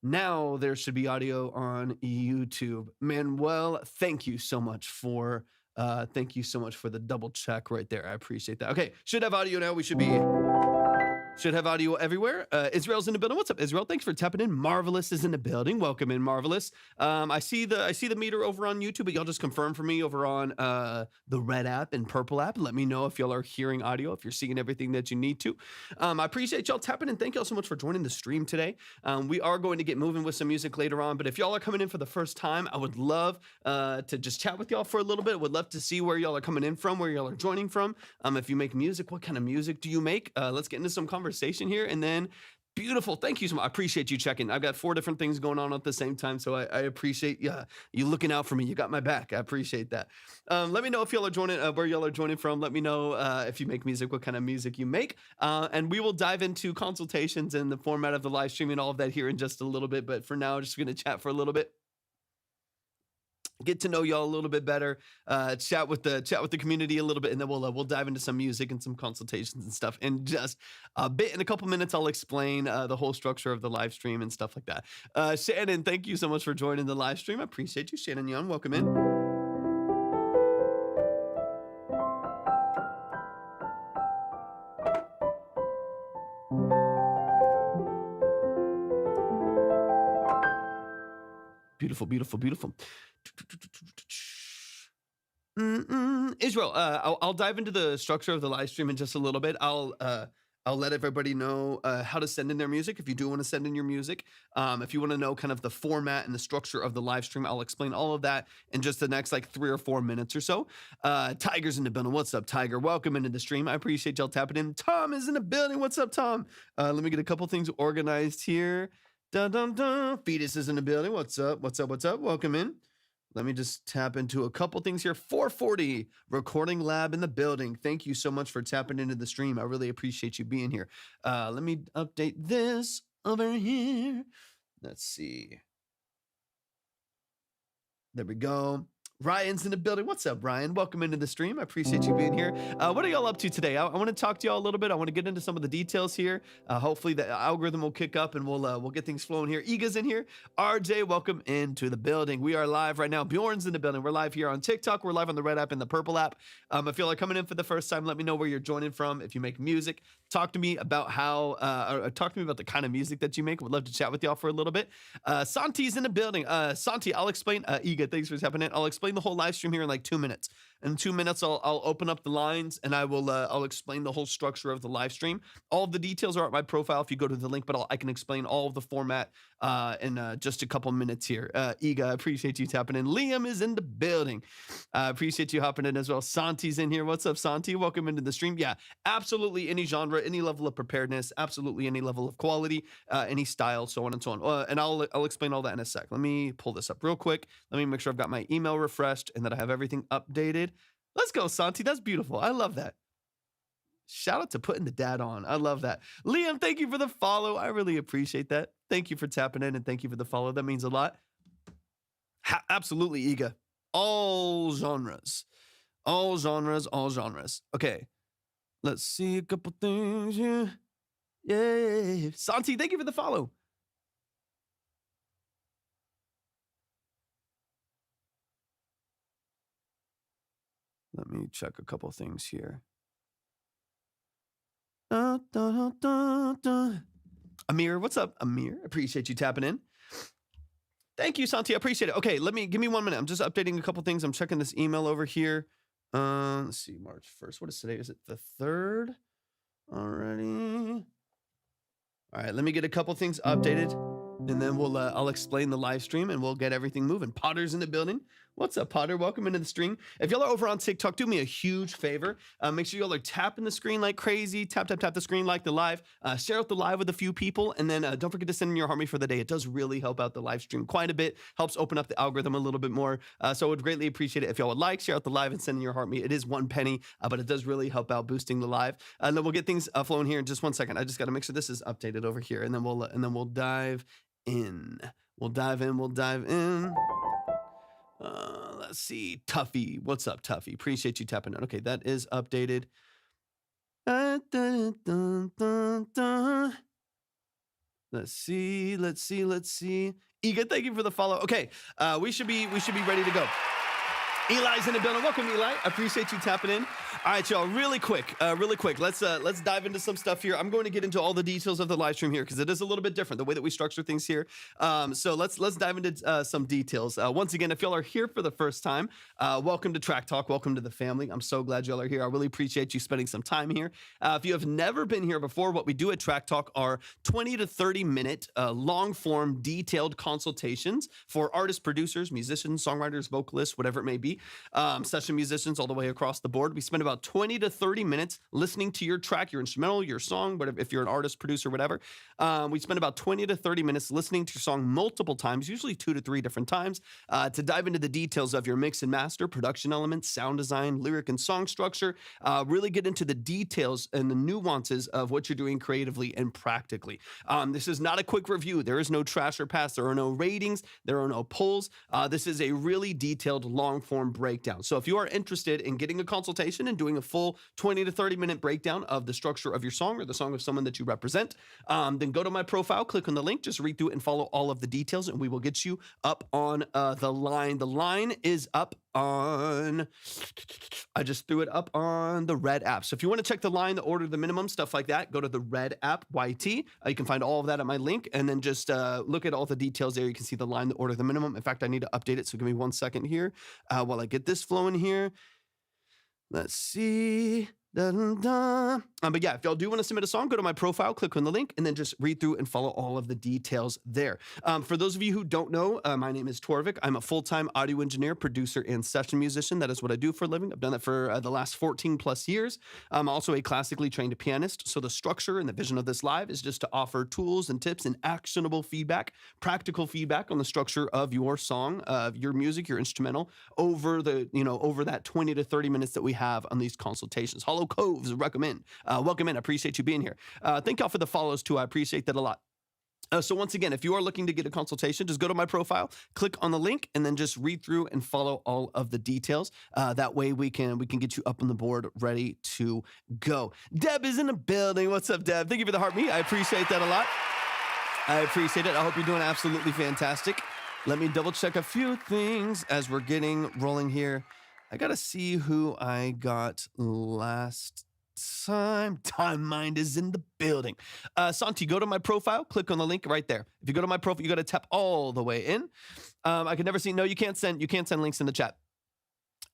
Now there should be audio on YouTube. Manuel, thank you so much for the double check right there. I appreciate that. Okay, should have audio now. We should have audio everywhere. Israel's in the building. What's up, Israel? Thanks for tapping in. Marvelous is in the building. Welcome in, Marvelous. I see the meter over on YouTube, but y'all just confirm for me over on the red app and purple app. Let me know if y'all are hearing audio, if you're seeing everything that you need to. I appreciate y'all tapping in. Thank y'all so much for joining the stream today. We are going to get moving with some music later on, but if y'all are coming in for the first time, I would love to just chat with y'all for a little bit. Would love to see where y'all are coming in from, where y'all are joining from. If you make music, what kind of music do you make? Let's get into some conversation here, and then beautiful. Thank you so much. I appreciate you checking. I've got 4 different things going on at the same time, so I appreciate you looking out for me. You got my back. I appreciate that. Let me know if y'all are joining, where y'all are joining from. Let me know if you make music, what kind of music you make, and we will dive into consultations and the format of the live stream and all of that here in just a little bit. But for now, just going to chat for a little bit. Get to know y'all a little bit better, chat with the community a little bit, and then we'll dive into some music and some consultations and stuff in just a bit. In a couple minutes, I'll explain the whole structure of the live stream and stuff like that. Shannon, thank you so much for joining the live stream. I appreciate you, Shannon Young. Welcome in. Beautiful, beautiful, beautiful. Israel, I'll dive into the structure of the live stream in just a little bit. I'll let everybody know how to send in their music. If you do want to send in your music, if you want to know kind of the format and the structure of the live stream, I'll explain all of that in just the next like 3 or 4 minutes or so. Tiger's in the building. What's up, Tiger? Welcome into the stream. I appreciate y'all tapping in. Tom is in the building. What's up, Tom? Let me get a couple things organized here. Dun, dun, dun. Fetus is in the building. What's up? What's up? What's up? Welcome in. Let me just tap into a couple things here. 440 Recording Lab in the building. Thank you so much for tapping into the stream. I really appreciate you being here. Let me update this over here. Let's see. There we go. Ryan's in the building. What's up, Ryan? Welcome into the stream. I appreciate you being here. What are y'all up to today? I want to talk to y'all a little bit. I want to get into some of the details here. Hopefully the algorithm will kick up and we'll get things flowing here. Iga's in here. RJ, welcome into the building. We are live right now. Bjorn's in the building. We're live here on TikTok. We're live on the red app and the purple app. If y'all are coming in for the first time, let me know where you're joining from. If you make music, talk to me about talk to me about the kind of music that you make. Would love to chat with y'all for a little bit. Santi's in the building. Santi, I'll explain. Iga, thanks for tapping in. I'll explain the whole live stream here in like 2 minutes. In 2 minutes, I'll open up the lines and I'll explain the whole structure of the live stream. All of the details are at my profile if you go to the link, but I can explain all of the format in just a couple minutes here. Iga, I appreciate you tapping in. Liam is in the building. I appreciate you hopping in as well. Santi's in here. What's up, Santi? Welcome into the stream. Yeah, absolutely any genre, any level of preparedness, absolutely any level of quality, any style, so on and so on. And I'll explain all that in a sec. Let me pull this up real quick. Let me make sure I've got my email refreshed and that I have everything updated. Let's go, Santi. That's beautiful. I love that. Shout out to putting the dad on. I love that. Liam, thank you for the follow. I really appreciate that. Thank you for tapping in and thank you for the follow. That means a lot. Absolutely, Iga. All genres. All genres, all genres. Okay. Let's see a couple things here. Yay. Santi, thank you for the follow. Let me check a couple things here. Amir, what's up, Amir? Appreciate you tapping in. Thank you, Santi. I appreciate it. Okay, give me 1 minute. I'm just updating a couple things. I'm checking this email over here. Let's see, March 1st. What is today? Is it the 3rd already? All right, let me get a couple things updated, and then I'll explain the live stream, and we'll get everything moving. Potter's in the building. What's up, Potter? Welcome into the stream. If y'all are over on TikTok, do me a huge favor. Make sure y'all are tapping the screen like crazy. Tap, tap, tap the screen like the live. Share out the live with a few people, and then don't forget to send in your heart rate for the day. It does really help out the live stream quite a bit. Helps open up the algorithm a little bit more. So I would greatly appreciate it if y'all would like, share out the live, and send in your heart rate. It is 1 penny, but it does really help out boosting the live. And then we'll get things flowing here in just 1 second. I just got to make sure this is updated over here, and then we'll dive in. We'll dive in. Let's see. Tuffy. What's up, Tuffy? Appreciate you tapping in. Okay, that is updated. Let's see. Egan, thank you for the follow. Okay, we should be ready to go. Eli's in the building. Welcome, Eli. I appreciate you tapping in. All right, y'all. Really quick. Let's dive into some stuff here. I'm going to get into all the details of the live stream here because it is a little bit different the way that we structure things here. So let's dive into some details. Once again, if y'all are here for the first time, welcome to Track Talk. Welcome to the family. I'm so glad y'all are here. I really appreciate you spending some time here. If you have never been here before, what we do at Track Talk are 20 to 30 minute long form detailed consultations for artists, producers, musicians, songwriters, vocalists, whatever it may be. Session musicians all the way across the board. We spend about 20 to 30 minutes listening to your track, your instrumental, your song, whatever, if you're an artist, producer, whatever. We spend about 20 to 30 minutes listening to your song multiple times, usually 2 to 3 different times, to dive into the details of your mix and master, production elements, sound design, lyric and song structure, really get into the details and the nuances of what you're doing creatively and practically. This is not a quick review. There is no trash or pass. There are no ratings. There are no polls. This is a really detailed long form breakdown. So if you are interested in getting a consultation and doing a full 20 to 30 minute breakdown of the structure of your song or the song of someone that you represent, then go to my profile, click on the link, just read through it and follow all of the details, and we will get you up on the line. The line is up on, I just threw it up on the Red app. So if you want to check the line, the order, the minimum, stuff like that, go to the Red app, YT. You can find all of that at my link, and then just look at all the details there. You can see the line, the order, the minimum. In fact, I need to update it, so give me 1 second here while I get this flowing here. Let's see. But yeah, if y'all do want to submit a song, go to my profile, click on the link, and then just read through and follow all of the details there. For those of you who don't know, my name is Torvik. I'm a full-time audio engineer, producer, and session musician. That is what I do for a living. I've done that for the last 14 plus years. I'm also a classically trained pianist. So the structure and the vision of this live is just to offer tools and tips and actionable feedback, practical feedback on the structure of your song, your music, your instrumental over that 20 to 30 minutes that we have on these consultations. Hollow Coves, recommend. Welcome in. I appreciate you being here. Thank y'all for the follows too. I appreciate that a lot. So once again, if you are looking to get a consultation, just go to my profile, click on the link, and then just read through and follow all of the details. That way we can get you up on the board, ready to go. Deb is in the building. What's up, Deb? Thank you for the heart me. I appreciate that a lot. I appreciate it. I hope you're doing absolutely fantastic. Let me double check a few things as we're getting rolling here. I gotta see who I got last time. Time Mind is in the building. Santi, go to my profile, click on the link right there. If you go to my profile, you gotta tap all the way in. I can never see. No, you can't send links in the chat.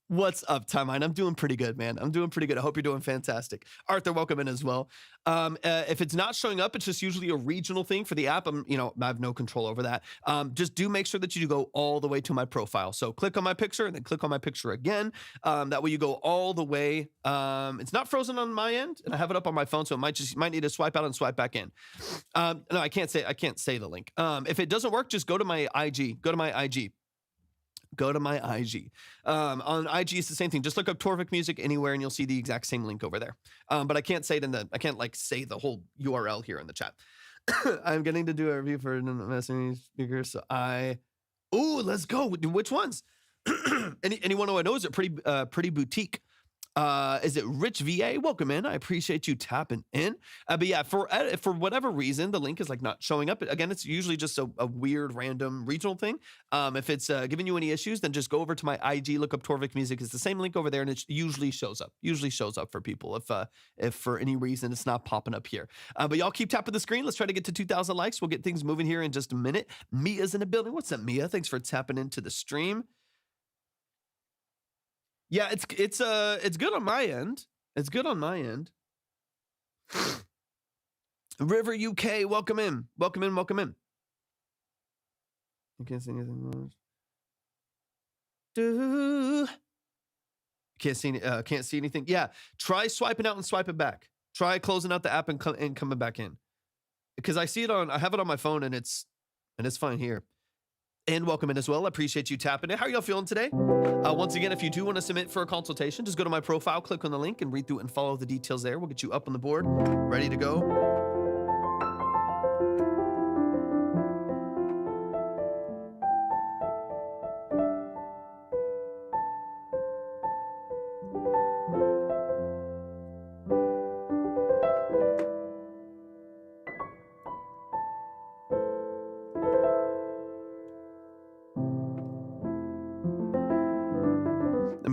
What's up, Time Mind? I'm doing pretty good, man. I'm doing pretty good. I hope you're doing fantastic. Arthur, welcome in as well. If it's not showing up, it's just usually a regional thing for the app. I have no control over that. Just do make sure that you go all the way to my profile. So click on my picture and then click on my picture again. That way you go all the way. It's not frozen on my end, and I have it up on my phone, so it might need to swipe out and swipe back in. No, I can't say the link. If it doesn't work, just go to my IG. Go to my IG. On IG, it's the same thing. Just look up Torvik Music anywhere, and you'll see the exact same link over there. But I can't say it I can't say the whole URL here in the chat. I'm getting to do a review for messaging speakers, so let's go. Which ones? Anyone who I know is pretty boutique. Is it Rich VA? Welcome in. I appreciate you tapping in. But yeah, for whatever reason, the link is not showing up. Again, it's usually just a weird, random regional thing. If it's giving you any issues, then just go over to my IG, look up Torvik Music. It's the same link over there, and it usually shows up. Usually shows up for people if for any reason it's not popping up here. But y'all keep tapping the screen. Let's try to get to 2,000 likes. We'll get things moving here in just a minute. Mia's in the building. What's up, Mia? Thanks for tapping into the stream. Yeah, it's good on my end. It's good on my end. River UK, welcome in. Welcome in, welcome in. You can't see anything. Can't see anything. Yeah, try swiping out and swiping back. Try closing out the app and coming back in. Because I have it on my phone, and it's fine here. And welcome in as well. I appreciate you tapping in. How are y'all feeling today? Once again, if you do want to submit for a consultation, just go to my profile, click on the link, and read through and follow the details there. We'll get you up on the board, ready to go.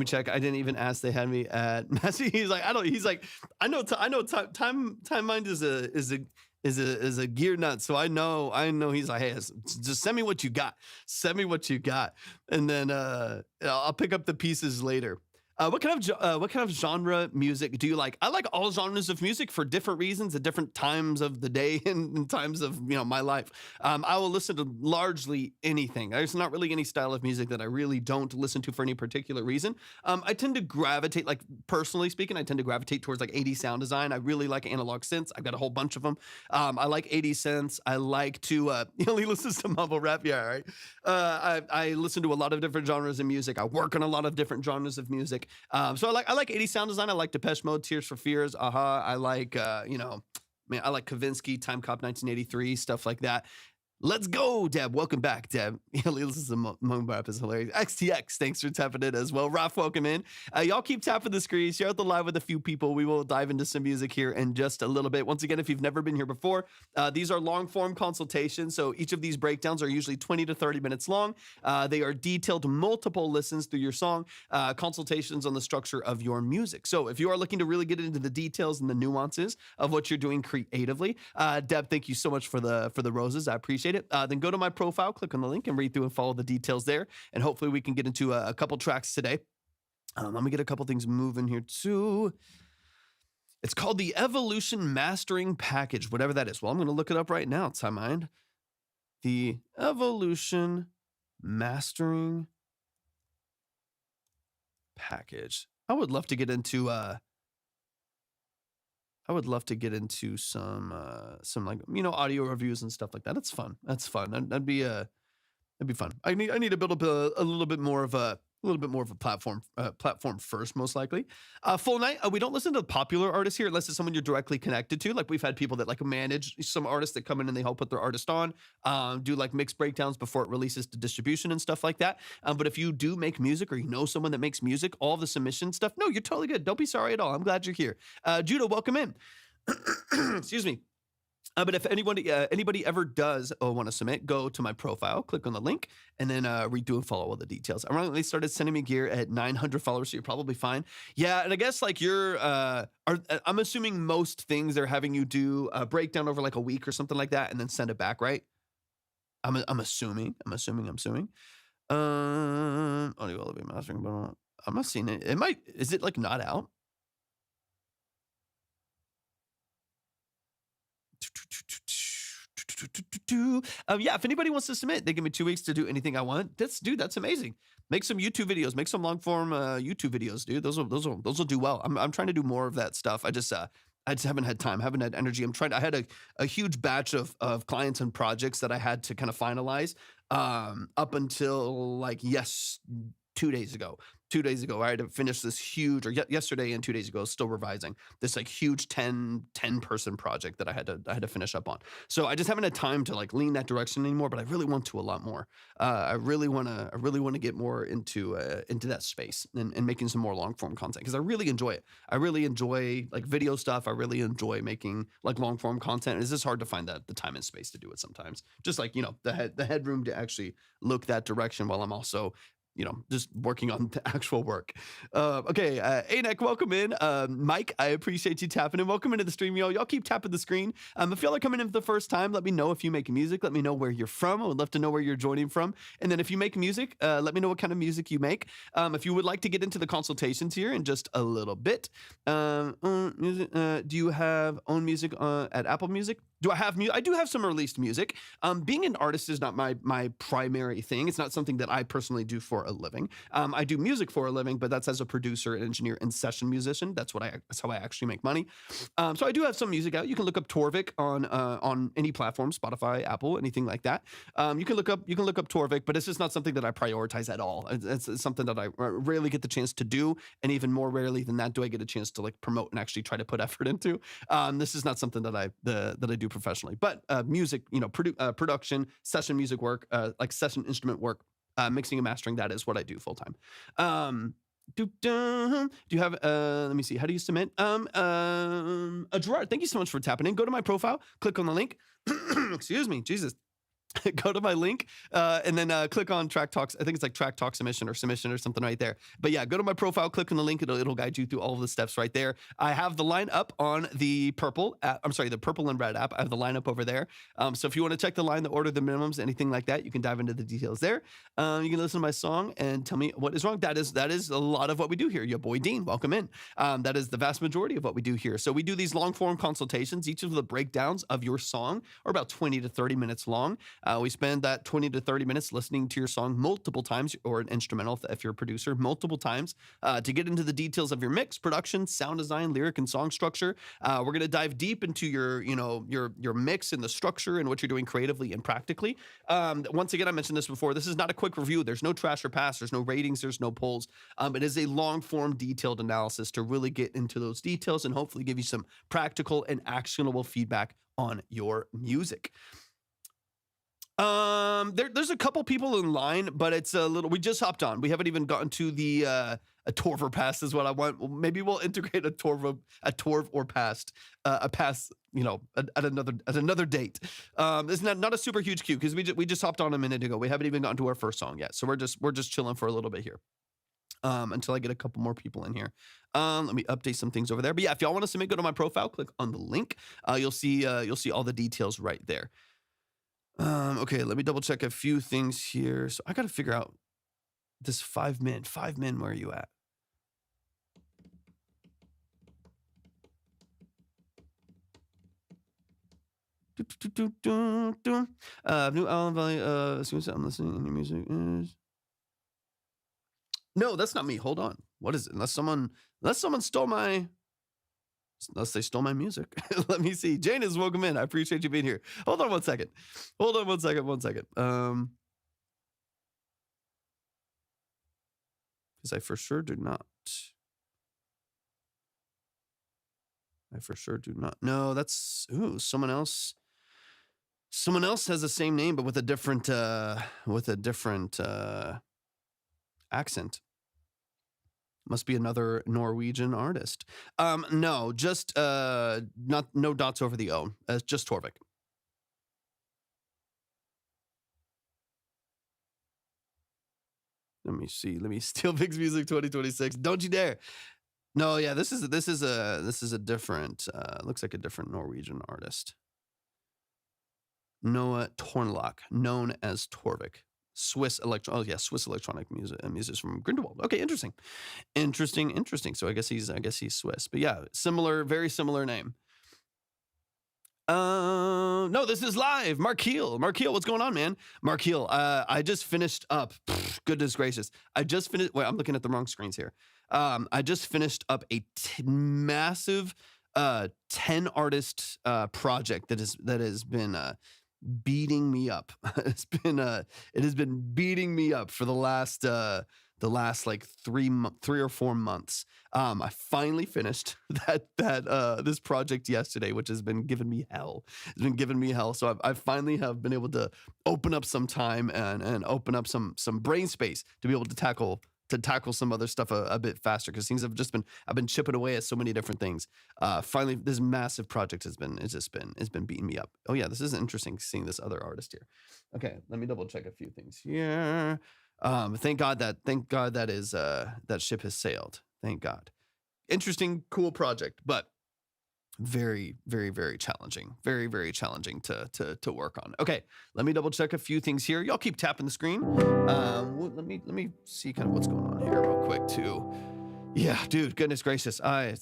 me check. I didn't even ask. They had me at Massey. He's like, I don't. He's like, I know. I know. Time mind is a gear nut. So I know. He's like, hey, just send me what you got. Send me what you got, and then I'll pick up the pieces later. What kind of genre music do you like? I like all genres of music for different reasons at different times of the day and times of my life. I will listen to largely anything. There's not really any style of music that I really don't listen to for any particular reason. I tend to gravitate, like personally speaking, I tend to gravitate towards like 80s sound design. I really like analog synths. I've got a whole bunch of them. I like 80s synths. I like to he listens to mumble rap. Yeah, right. I listen to a lot of different genres of music. I work on a lot of different genres of music. So I like 80s sound design. I like Depeche Mode, Tears for Fears, Aha. I like I like Kavinsky, Time Cop 1983, stuff like that. Let's go, Deb. Welcome back, Deb. This is a mumble rap is hilarious. XTX, thanks for tapping it as well. Raf, welcome in. Y'all keep tapping the screen. Share out the live with a few people. We will dive into some music here in just a little bit. Once again, if you've never been here before, these are long form consultations. So each of these breakdowns are usually 20 to 30 minutes long. They are detailed multiple listens through your song, consultations on the structure of your music. So if you are looking to really get into the details and the nuances of what you're doing creatively, Deb, thank you so much for the roses. I appreciate it. Then go to my profile, click on the link, and read through and follow the details there. And hopefully we can get into a couple tracks today. Let me get a couple things moving here too. It's called the Evolution Mastering Package, whatever that is. Well, I'm going to look it up right now. Time mind. The Evolution Mastering Package. I would love to get into some like audio reviews and stuff like that. It's fun. That's fun. That'd be fun. I need to build up a little bit more of a platform first, most likely. Full night. We don't listen to popular artists here unless it's someone you're directly connected to. Like we've had people that like manage some artists that come in and they help put their artist on, do like mixed breakdowns before it releases to distribution and stuff like that. But if you do make music or you know someone that makes music, all the submission stuff, no, you're totally good. Don't be sorry at all. I'm glad you're here. Judah, welcome in. Excuse me. But if anybody ever does want to submit, go to my profile, click on the link, and then read through and follow all the details. Ironically, they started sending me gear at 900 followers, so you're probably fine. Yeah, and I guess like I'm assuming most things they're having you do a breakdown over like a week or something like that, and then send it back, right? I'm assuming. Audio elevate mastering, but I'm not seeing it. Is it like not out? Yeah, if anybody wants to submit, they give me 2 weeks to do anything I want. That's amazing. Make some YouTube videos, make some long form YouTube videos, dude. Those will do well. I'm trying to do more of that stuff. I just haven't had time, haven't had energy. I had a huge batch of clients and projects that I had to kind of finalize up until like 2 days ago. 2 days ago, I had to finish this huge, or yesterday and 2 days ago, still revising this like huge 10 person project that I had to finish up on. So I just haven't had time to like lean that direction anymore, but I really want to a lot more. I really want to get more into that space and making some more long form content because I really enjoy it. I really enjoy like video stuff. I really enjoy making like long form content. It's just hard to find the time and space to do it sometimes. Just like, the headroom to actually look that direction while I'm also just working on the actual work. Okay, Anek, welcome in. Mike, I appreciate you tapping in. Welcome into the stream, y'all. Y'all keep tapping the screen. If y'all are coming in for the first time, let me know if you make music. Let me know where you're from. I would love to know where you're joining from. And then if you make music, let me know what kind of music you make. If you would like to get into the consultations here in just a little bit. Do you have own music at Apple Music? Do I have music? I do have some released music. Being an artist is not my primary thing. It's not something that I personally do for a living. I do music for a living, but that's as a producer, an engineer, and session musician. That's how I actually make money. So I do have some music out. You can look up Torvik on any platform, Spotify, Apple, anything like that. You can look up Torvik, but it's just not something that I prioritize at all. It's something that I rarely get the chance to do, and even more rarely than that do I get a chance to like promote and actually try to put effort into. This is not something that I do professionally, but music, production, session music work, like session instrument work, mixing and mastering, that is what I do full time. Do you have let me see, how do you submit? Gerard, thank you so much for tapping in. Go to my profile, click on the link. Excuse me, Jesus. go to my link and then click on Track Talks. I think it's like Track Talk Submission or something right there. But yeah, go to my profile, click on the link. It'll guide you through all of the steps right there. I have the line up on the purple app. I'm sorry, the purple and red app. I have the line up over there. So if you want to check the line, the order, the minimums, anything like that, you can dive into the details there. You can listen to my song and tell me what is wrong. That is a lot of what we do here. Your boy Dean, welcome in. That is the vast majority of what we do here. So we do these long form consultations. Each of the breakdowns of your song are about 20 to 30 minutes long. We spend that 20 to 30 minutes listening to your song multiple times, or an instrumental if you're a producer, multiple times to get into the details of your mix, production, sound design, lyric, and song structure. We're going to dive deep into your mix and the structure and what you're doing creatively and practically. Once again, I mentioned this before. This is not a quick review. There's no trash or pass. There's no ratings. There's no polls. It is a long form, detailed analysis to really get into those details and hopefully give you some practical and actionable feedback on your music. There's a couple people in line, but it's a little, we just hopped on. We haven't even gotten to the, a Torver pass is what I want. Well, maybe we'll integrate a Torv or past, a pass, at another date. It's not a super huge queue because we just hopped on a minute ago. We haven't even gotten to our first song yet. So we're just chilling for a little bit here. Until I get a couple more people in here. Let me update some things over there. But yeah, if y'all want to submit, go to my profile, click on the link. You'll see all the details right there. Okay, let me double check a few things here. So I got to figure out this 5 min. 5 min, where are you at? New album value. As soon as I'm listening, and your music is. No, that's not me. Hold on. What is it? Unless someone stole my. Unless they stole my music. Let me see. Jane is welcome in. I appreciate you being here. Hold on one second. One second. Because I for sure do not. No, that's someone else. Someone else has the same name, but with a different accent. Must be another Norwegian artist. No, just no dots over the O. Just Torvik. Let me see. Let me steal Big's music 2026. Don't you dare. No, yeah, this is a different. Looks like a different Norwegian artist. Noah Tornlock, known as Torvik. Swiss electronic music from Grindelwald. Okay, interesting. So I guess he's Swiss. But yeah, very similar name. No, this is live. Markeel, what's going on, man? Markeel, I just finished up. Goodness gracious. Wait, I'm looking at the wrong screens here. I just finished up a massive 10 artist project that has been beating me up. It has been beating me up for the last like 3 or 4 months. I finally finished this project yesterday, which has been giving me hell. It's been giving me hell. So I finally have been able to open up some time and open up some brain space to be able to tackle some other stuff a bit faster, because things have just been, I've been chipping away at so many different things. Finally, this massive project has been beating me up. Oh yeah, this is interesting seeing this other artist here. Okay, let me double check a few things here. Thank God that ship has sailed. Thank God. Interesting, cool project, but very, very, very challenging. Very, very challenging to work on. Okay, let me double check a few things here. Y'all keep tapping the screen. Let me see kind of what's going on here real quick too. Yeah, dude, goodness gracious. I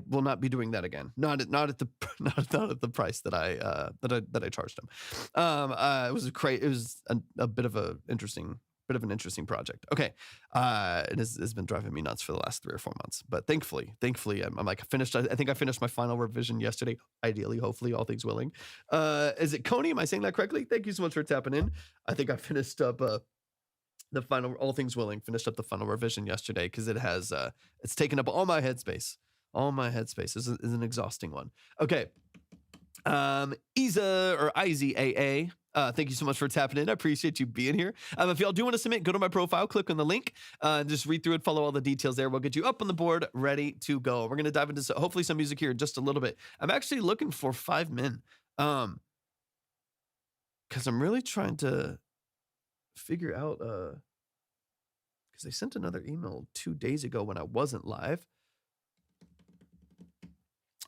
will not be doing that again. Not at the price that I charged him. It was a bit of an interesting project. Okay. It's been driving me nuts for the last 3 or 4 months, but thankfully I'm like finished. I think I finished my final revision yesterday. Ideally, hopefully, all things willing. Is it Coney? Am I saying that correctly? Thank you so much for tapping in. I think I finished up the final, all things willing, finished up the final revision yesterday, because it has it's taken up all my headspace. All my headspace is an exhausting one. Okay. Isa or IZAA. Thank you so much for tapping in. I appreciate you being here. If y'all do want to submit, go to my profile, click on the link, just read through it, follow all the details there. We'll get you up on the board, ready to go. We're going to dive into hopefully some music here in just a little bit. I'm actually looking for 5 min. because I'm really trying to figure out, because they sent another email 2 days ago when I wasn't live.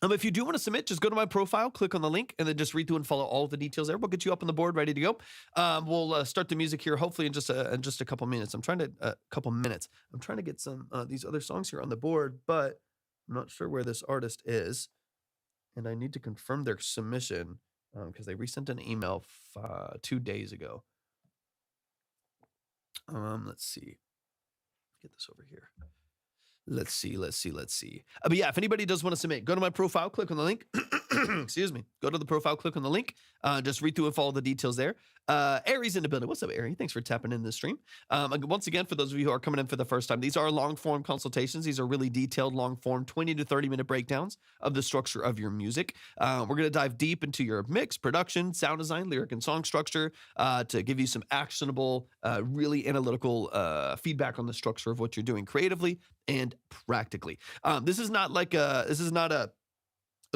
If you do want to submit, just go to my profile, click on the link, and then just read through and follow all the details there. We'll get you up on the board, ready to go. We'll start the music here, hopefully in just a couple minutes. I'm trying to get some these other songs here on the board, but I'm not sure where this artist is, and I need to confirm their submission because they resent an email 2 days ago. Let's see. Get this over here. Let's see. But yeah, if anybody does want to submit, go to my profile, click on the link. Excuse me. Go to the profile, click on the link. Just read through and follow the details there. Aries in the building. What's up, Ari? Thanks for tapping in the stream. Once again, for those of you who are coming in for the first time, these are long-form consultations. These are really detailed, long-form, 20 to 30-minute breakdowns of the structure of your music. We're going to dive deep into your mix, production, sound design, lyric, and song structure to give you some actionable, really analytical feedback on the structure of what you're doing creatively and practically. This is not a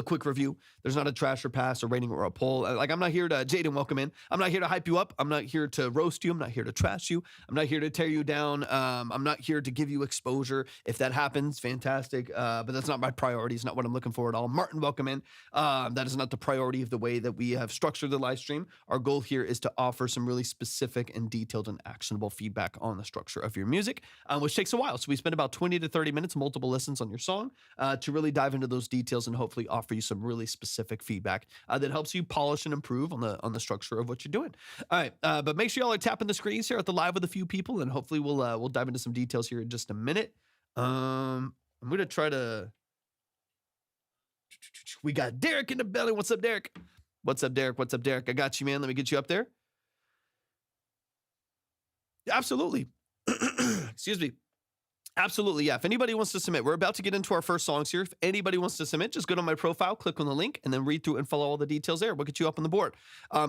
quick review. There's not a trash or pass or rating or a poll. Like, I'm not here to, Jaden, welcome in. I'm not here to hype you up. I'm not here to roast you. I'm not here to trash you. I'm not here to tear you down. I'm not here to give you exposure. If that happens, fantastic. But that's not my priority. It's not what I'm looking for at all. Martin, welcome in. That is not the priority of the way that we have structured the live stream. Our goal here is to offer some really specific and detailed and actionable feedback on the structure of your music, which takes a while. So we spend about 20 to 30 minutes, multiple listens on your song to really dive into those details and hopefully offer you some really specific feedback that helps you polish and improve on the structure of what you're doing. All right, but make sure y'all are tapping the screens here at the live with a few people, and hopefully we'll dive into some details here in just a minute. I'm gonna try to. We got Derek in the building. What's up, Derek? What's up, Derek? What's up, Derek? I got you, man. Let me get you up there. Absolutely. Excuse me. Absolutely, yeah. If anybody wants to submit, we're about to get into our first songs here. If anybody wants to submit, just go to my profile, click on the link, and then read through and follow all the details there. We'll get you up on the board.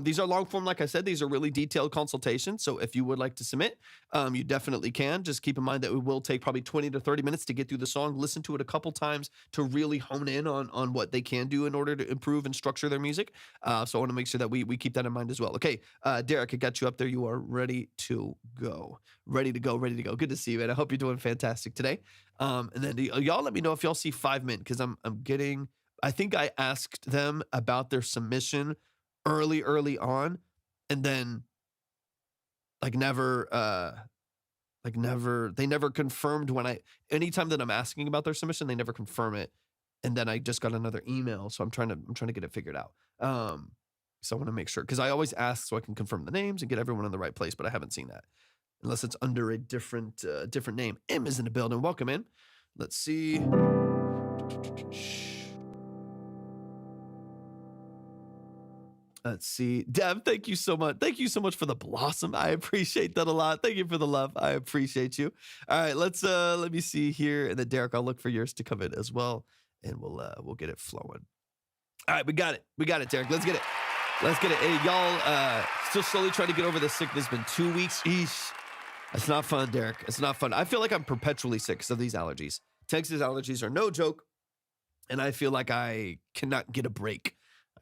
These are long form, like I said. These are really detailed consultations. So if you would like to submit, you definitely can. Just keep in mind that it will take probably 20 to 30 minutes to get through the song. Listen to it a couple times to really hone in on what they can do in order to improve and structure their music. So I want to make sure that we keep that in mind as well. Okay, Derek, I got you up there. You are ready to go. Ready to go. Good to see you, man. I hope you're doing fantastic today. And then y'all let me know if y'all see 5 Mint, because I'm getting, I think I asked them about their submission early on, and then they never confirmed anytime that I'm asking about their submission, they never confirm it. And then I just got another email. So I'm trying to get it figured out. So I want to make sure, because I always ask so I can confirm the names and get everyone in the right place, but I haven't seen that. Unless it's under a different name. M is in the building. Welcome in. Let's see. Let's see. Dev, thank you so much. Thank you so much for the blossom. I appreciate that a lot. Thank you for the love. I appreciate you. All right, let me see here. And then Derek, I'll look for yours to come in as well. And we'll get it flowing. All right, we got it. Derek. Let's get it. Hey, y'all, still slowly trying to get over this sickness. It's been 2 weeks. Eesh. It's not fun, Derek. It's not fun. I feel like I'm perpetually sick because of these allergies. Texas allergies are no joke. And I feel like I cannot get a break.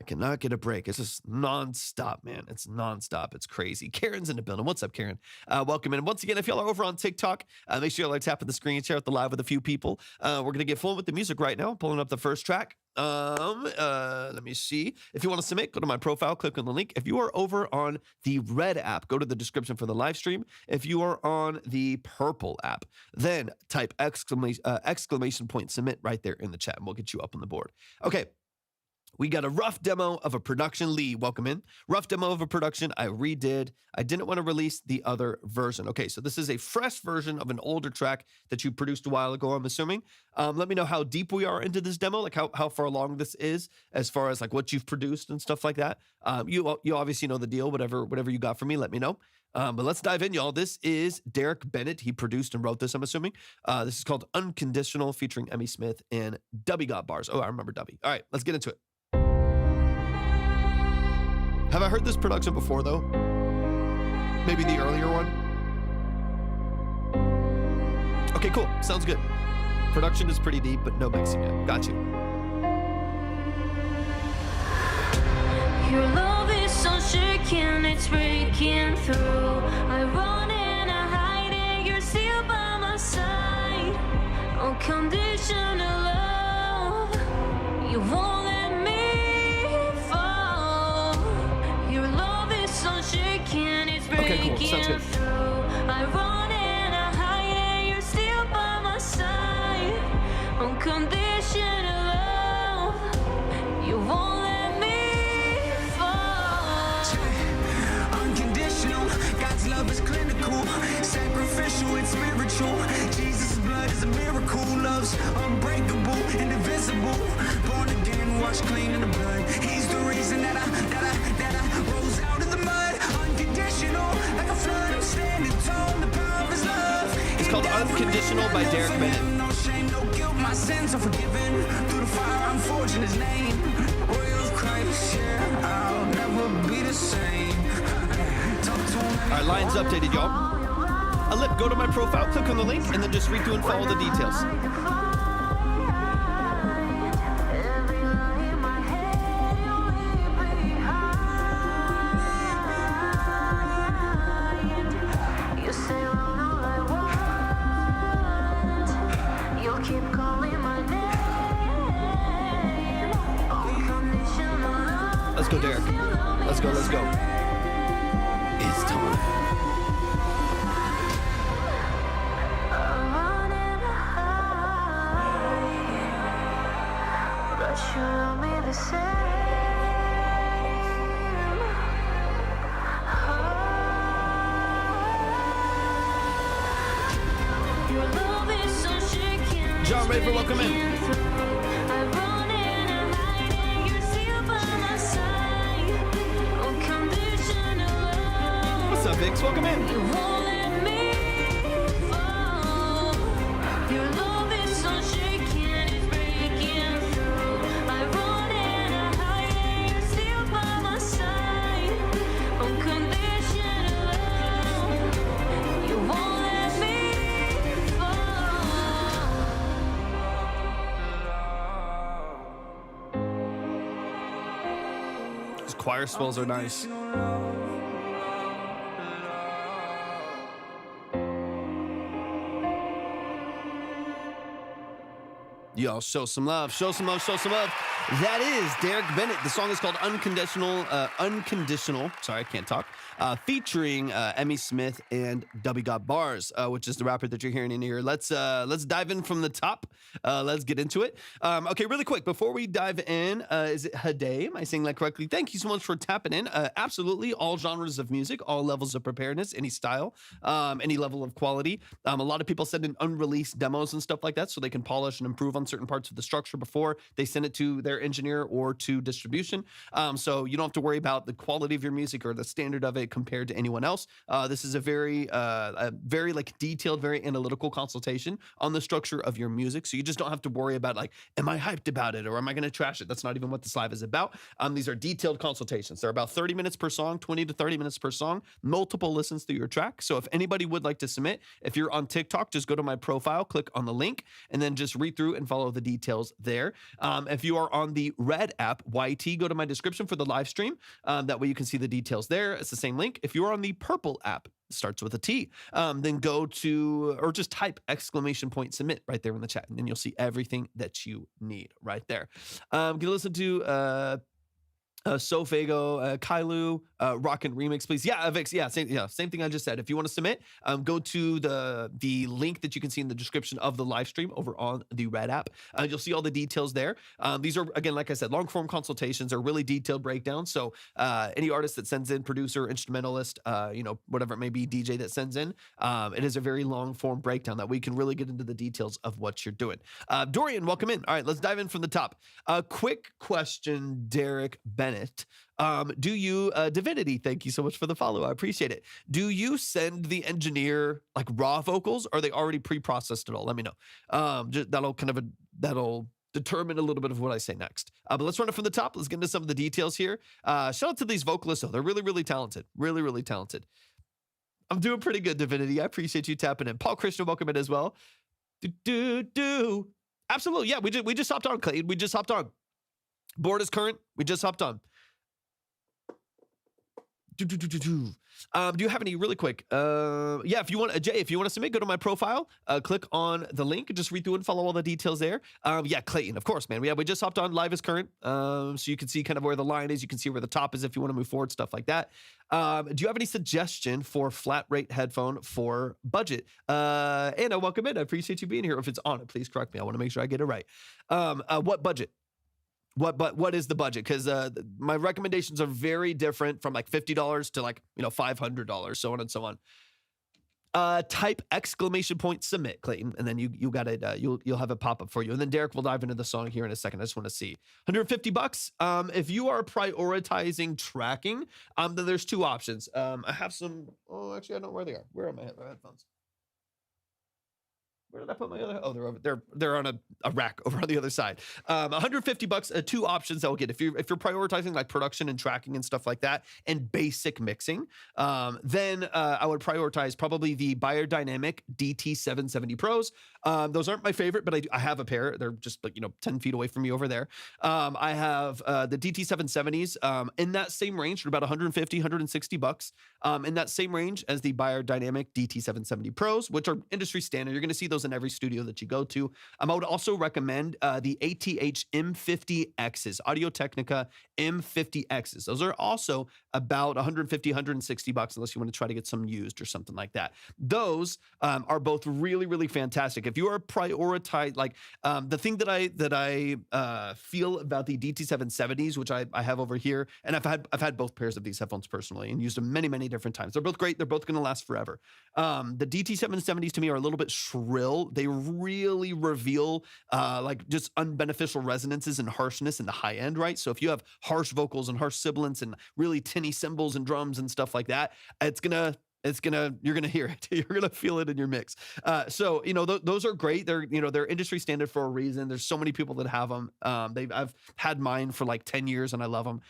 It's just nonstop, man. It's nonstop. It's crazy. Karen's in the building. What's up, Karen? Welcome in. Once again, if y'all are over on TikTok, make sure y'all are tapping the screen, share it the live with a few people. We're going to get full with the music right now. I'm pulling up the first track. Let me see. If you want to submit, go to my profile, click on the link. If you are over on the red app, go to the description for the live stream. If you are on the purple app, then type exclamation point submit right there in the chat, and we'll get you up on the board. Okay. We got a rough demo of a production. Lee, welcome in. Rough demo of a production I redid. I didn't want to release the other version. Okay, so this is a fresh version of an older track that you produced a while ago, I'm assuming. Let me know how deep we are into this demo, like how far along this is as far as like what you've produced and stuff like that. You obviously know the deal. Whatever you got for me, let me know. But let's dive in, y'all. This is Derek Bennett. He produced and wrote this, I'm assuming. This is called Unconditional, featuring Emmy Smith and Dubby Got Bars. Oh, I remember Dubby. All right, let's get into it. Have I heard this production before, though? Maybe the earlier one? Okay, cool. Sounds good. Production is pretty deep, but no mixing yet. Got you. Your love is so shaking, it's it's breaking through. I run and I hide and you're still by my side. Unconditional love, you won't let me fall. Your love is unshaken, it's breaking through. I run and I hide and you're still by my side. Unconditional love, you won't let me fall. Unconditional, God's love is clinical, sacrificial, it's spiritual. Jesus' blood is a miracle, love's unbreakable, indivisible. Born again, washed clean in the blood. He's the reason that I rose out of the mud. Unconditional, like a flood, I'm standing tall in the power of his love. It's called Unconditional by Derek Bennett. No shame, no guilt, my sins are forgiven. Through the fire, I'm forging his name. Royal of Christ, yeah, I'll never be the same. All right, lines updated, y'all. Alip, go to my profile, click on the link, and then just read through and follow the details. Let's go, Derek. Let's go, let's go. It's time. John Raver, welcome in. What's up, Vix? Welcome in. You won't let me fall. Your love is unshaken, it's breaking through. I run and I hide and you're still by my side. Unconditional love, you won't let me fall. These choir swells are nice. Yo, show some love, show some love, show some love. That is Derek Bennett. The song is called Unconditional. Sorry, I can't talk. Featuring Emmy Smith and Dubby Got Bars, which is the rapper that you're hearing in here. Let's dive in from the top. Let's get into it. Okay, really quick before we dive in, is it Hade? Am I saying that correctly? Thank you so much for tapping in. Absolutely, all genres of music, all levels of preparedness, any style, any level of quality. A lot of people send in unreleased demos and stuff like that, so they can polish and improve on certain parts of the structure before they send it to their engineer or to distribution. So you don't have to worry about the quality of your music or the standard of it compared to anyone else. This is a very like detailed, very analytical consultation on the structure of your music. So you just don't have to worry about like, am I hyped about it or am I going to trash it? That's not even what this live is about. These are detailed consultations. They're about 30 minutes per song, 20 to 30 minutes per song, multiple listens through your track. So if anybody would like to submit, if you're on TikTok, just go to my profile, click on the link, and then just read through and follow the details there. If you are on the Red app, YT, go to my description for the live stream. That way you can see the details there. It's the same link. If you're on the Purple app, starts with a T, then go to, or just type !submit right there in the chat, and then you'll see everything that you need right there. Gonna listen to Sofago, Kailu, Rockin' Remix, please. Yeah, Vix, same thing I just said. If you want to submit, go to the link that you can see in the description of the live stream over on the Red app. You'll see all the details there. These are, again, like I said, long form consultations are really detailed breakdowns. So any artist that sends in, producer, instrumentalist, whatever it may be, DJ that sends in, it is a very long form breakdown that we can really get into the details of what you're doing. Dorian, welcome in. All right, let's dive in from the top. Quick question, Derek Bennett. Do you, Divinity, thank you so much for the follow. I appreciate it. Do you send the engineer like raw vocals? Or are they already pre-processed at all? Let me know. That'll determine a little bit of what I say next. But let's run it from the top. Let's get into some of the details here. Shout out to these vocalists though. They're really, really talented. Really, really talented. I'm doing pretty good, Divinity. I appreciate you tapping in. Paul Christian, welcome in as well. Absolutely. Yeah, we just hopped on, Clay. We just hopped on. Board is current. We just hopped on. Do you have any really quick? Yeah, if you want, Jay, if you want to submit, go to my profile, click on the link, and just read through and follow all the details there. Yeah, Clayton, of course, man. We just hopped on Live is Current, so you can see kind of where the line is. You can see where the top is if you want to move forward, stuff like that. Do you have any suggestion for flat rate headphone for budget? Anna, welcome in. I appreciate you being here. If it's on it, please correct me. I want to make sure I get it right. What budget? What is the budget? Because my recommendations are very different from like $50 to like $500, so on and so on. Type exclamation point submit, Clayton, and then you got it. You'll have a pop up for you, and then Derek will dive into the song here in a second. I just want to see $150. If you are prioritizing tracking, then there's two options. I have some. Oh, actually, I don't know where they are. Where are my headphones? Where did I put my other? Oh, they're over. They're on a rack over on the other side. $150. Two options that will get if you're prioritizing like production and tracking and stuff like that, and basic mixing. Then I would prioritize probably the Biodynamic DT770 Pros. Those aren't my favorite, but I have a pair. They're just like 10 feet away from me over there. I have the DT770s in that same range for about $150, $160. In that same range as the Biodynamic DT770 Pros, which are industry standard. You're going to see those in every studio that you go to. I would also recommend the ATH M50Xs, Audio-Technica M50Xs. Those are also about $150, $160 unless you want to try to get some used or something like that. Those are both really, really fantastic. If you are prioritized, like the thing that I feel about the DT770s, which I have over here, and I've had both pairs of these headphones personally and used them many, many different times. They're both great. They're both going to last forever. The DT770s to me are a little bit shrill. They really reveal like just unbeneficial resonances and harshness in the high end, right? So if you have harsh vocals and harsh sibilants and really tinny cymbals and drums and stuff like that, you're gonna hear it. You're gonna feel it in your mix. So those are great. They're industry standard for a reason. There's so many people that have them. I've had mine for like 10 years and I love them.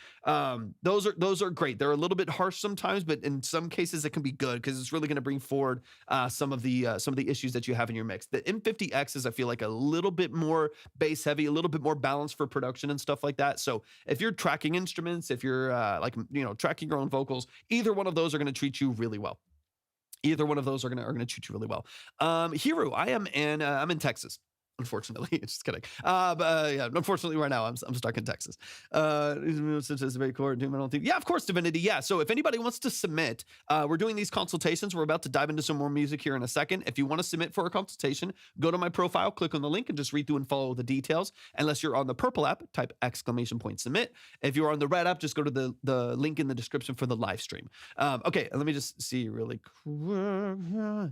Those are great. They're a little bit harsh sometimes, but in some cases it can be good because it's really gonna bring forward some of the issues that you have in your mix. The M50X is, I feel like, a little bit more bass heavy, a little bit more balanced for production and stuff like that. So if you're tracking instruments, if you're tracking your own vocals, either one of those are gonna treat you really well. Either one of those are gonna treat you really well. Hiru, I'm in Texas. Unfortunately, just kidding. Yeah, unfortunately, right now I'm stuck in Texas. Since it's very core, I don't think. Yeah, of course, Divinity. Yeah. So if anybody wants to submit, we're doing these consultations. We're about to dive into some more music here in a second. If you want to submit for a consultation, go to my profile, click on the link, and just read through and follow the details. Unless you're on the purple app, type exclamation point submit. If you're on the red app, just go to the link in the description for the live stream. Okay, let me just see really quick.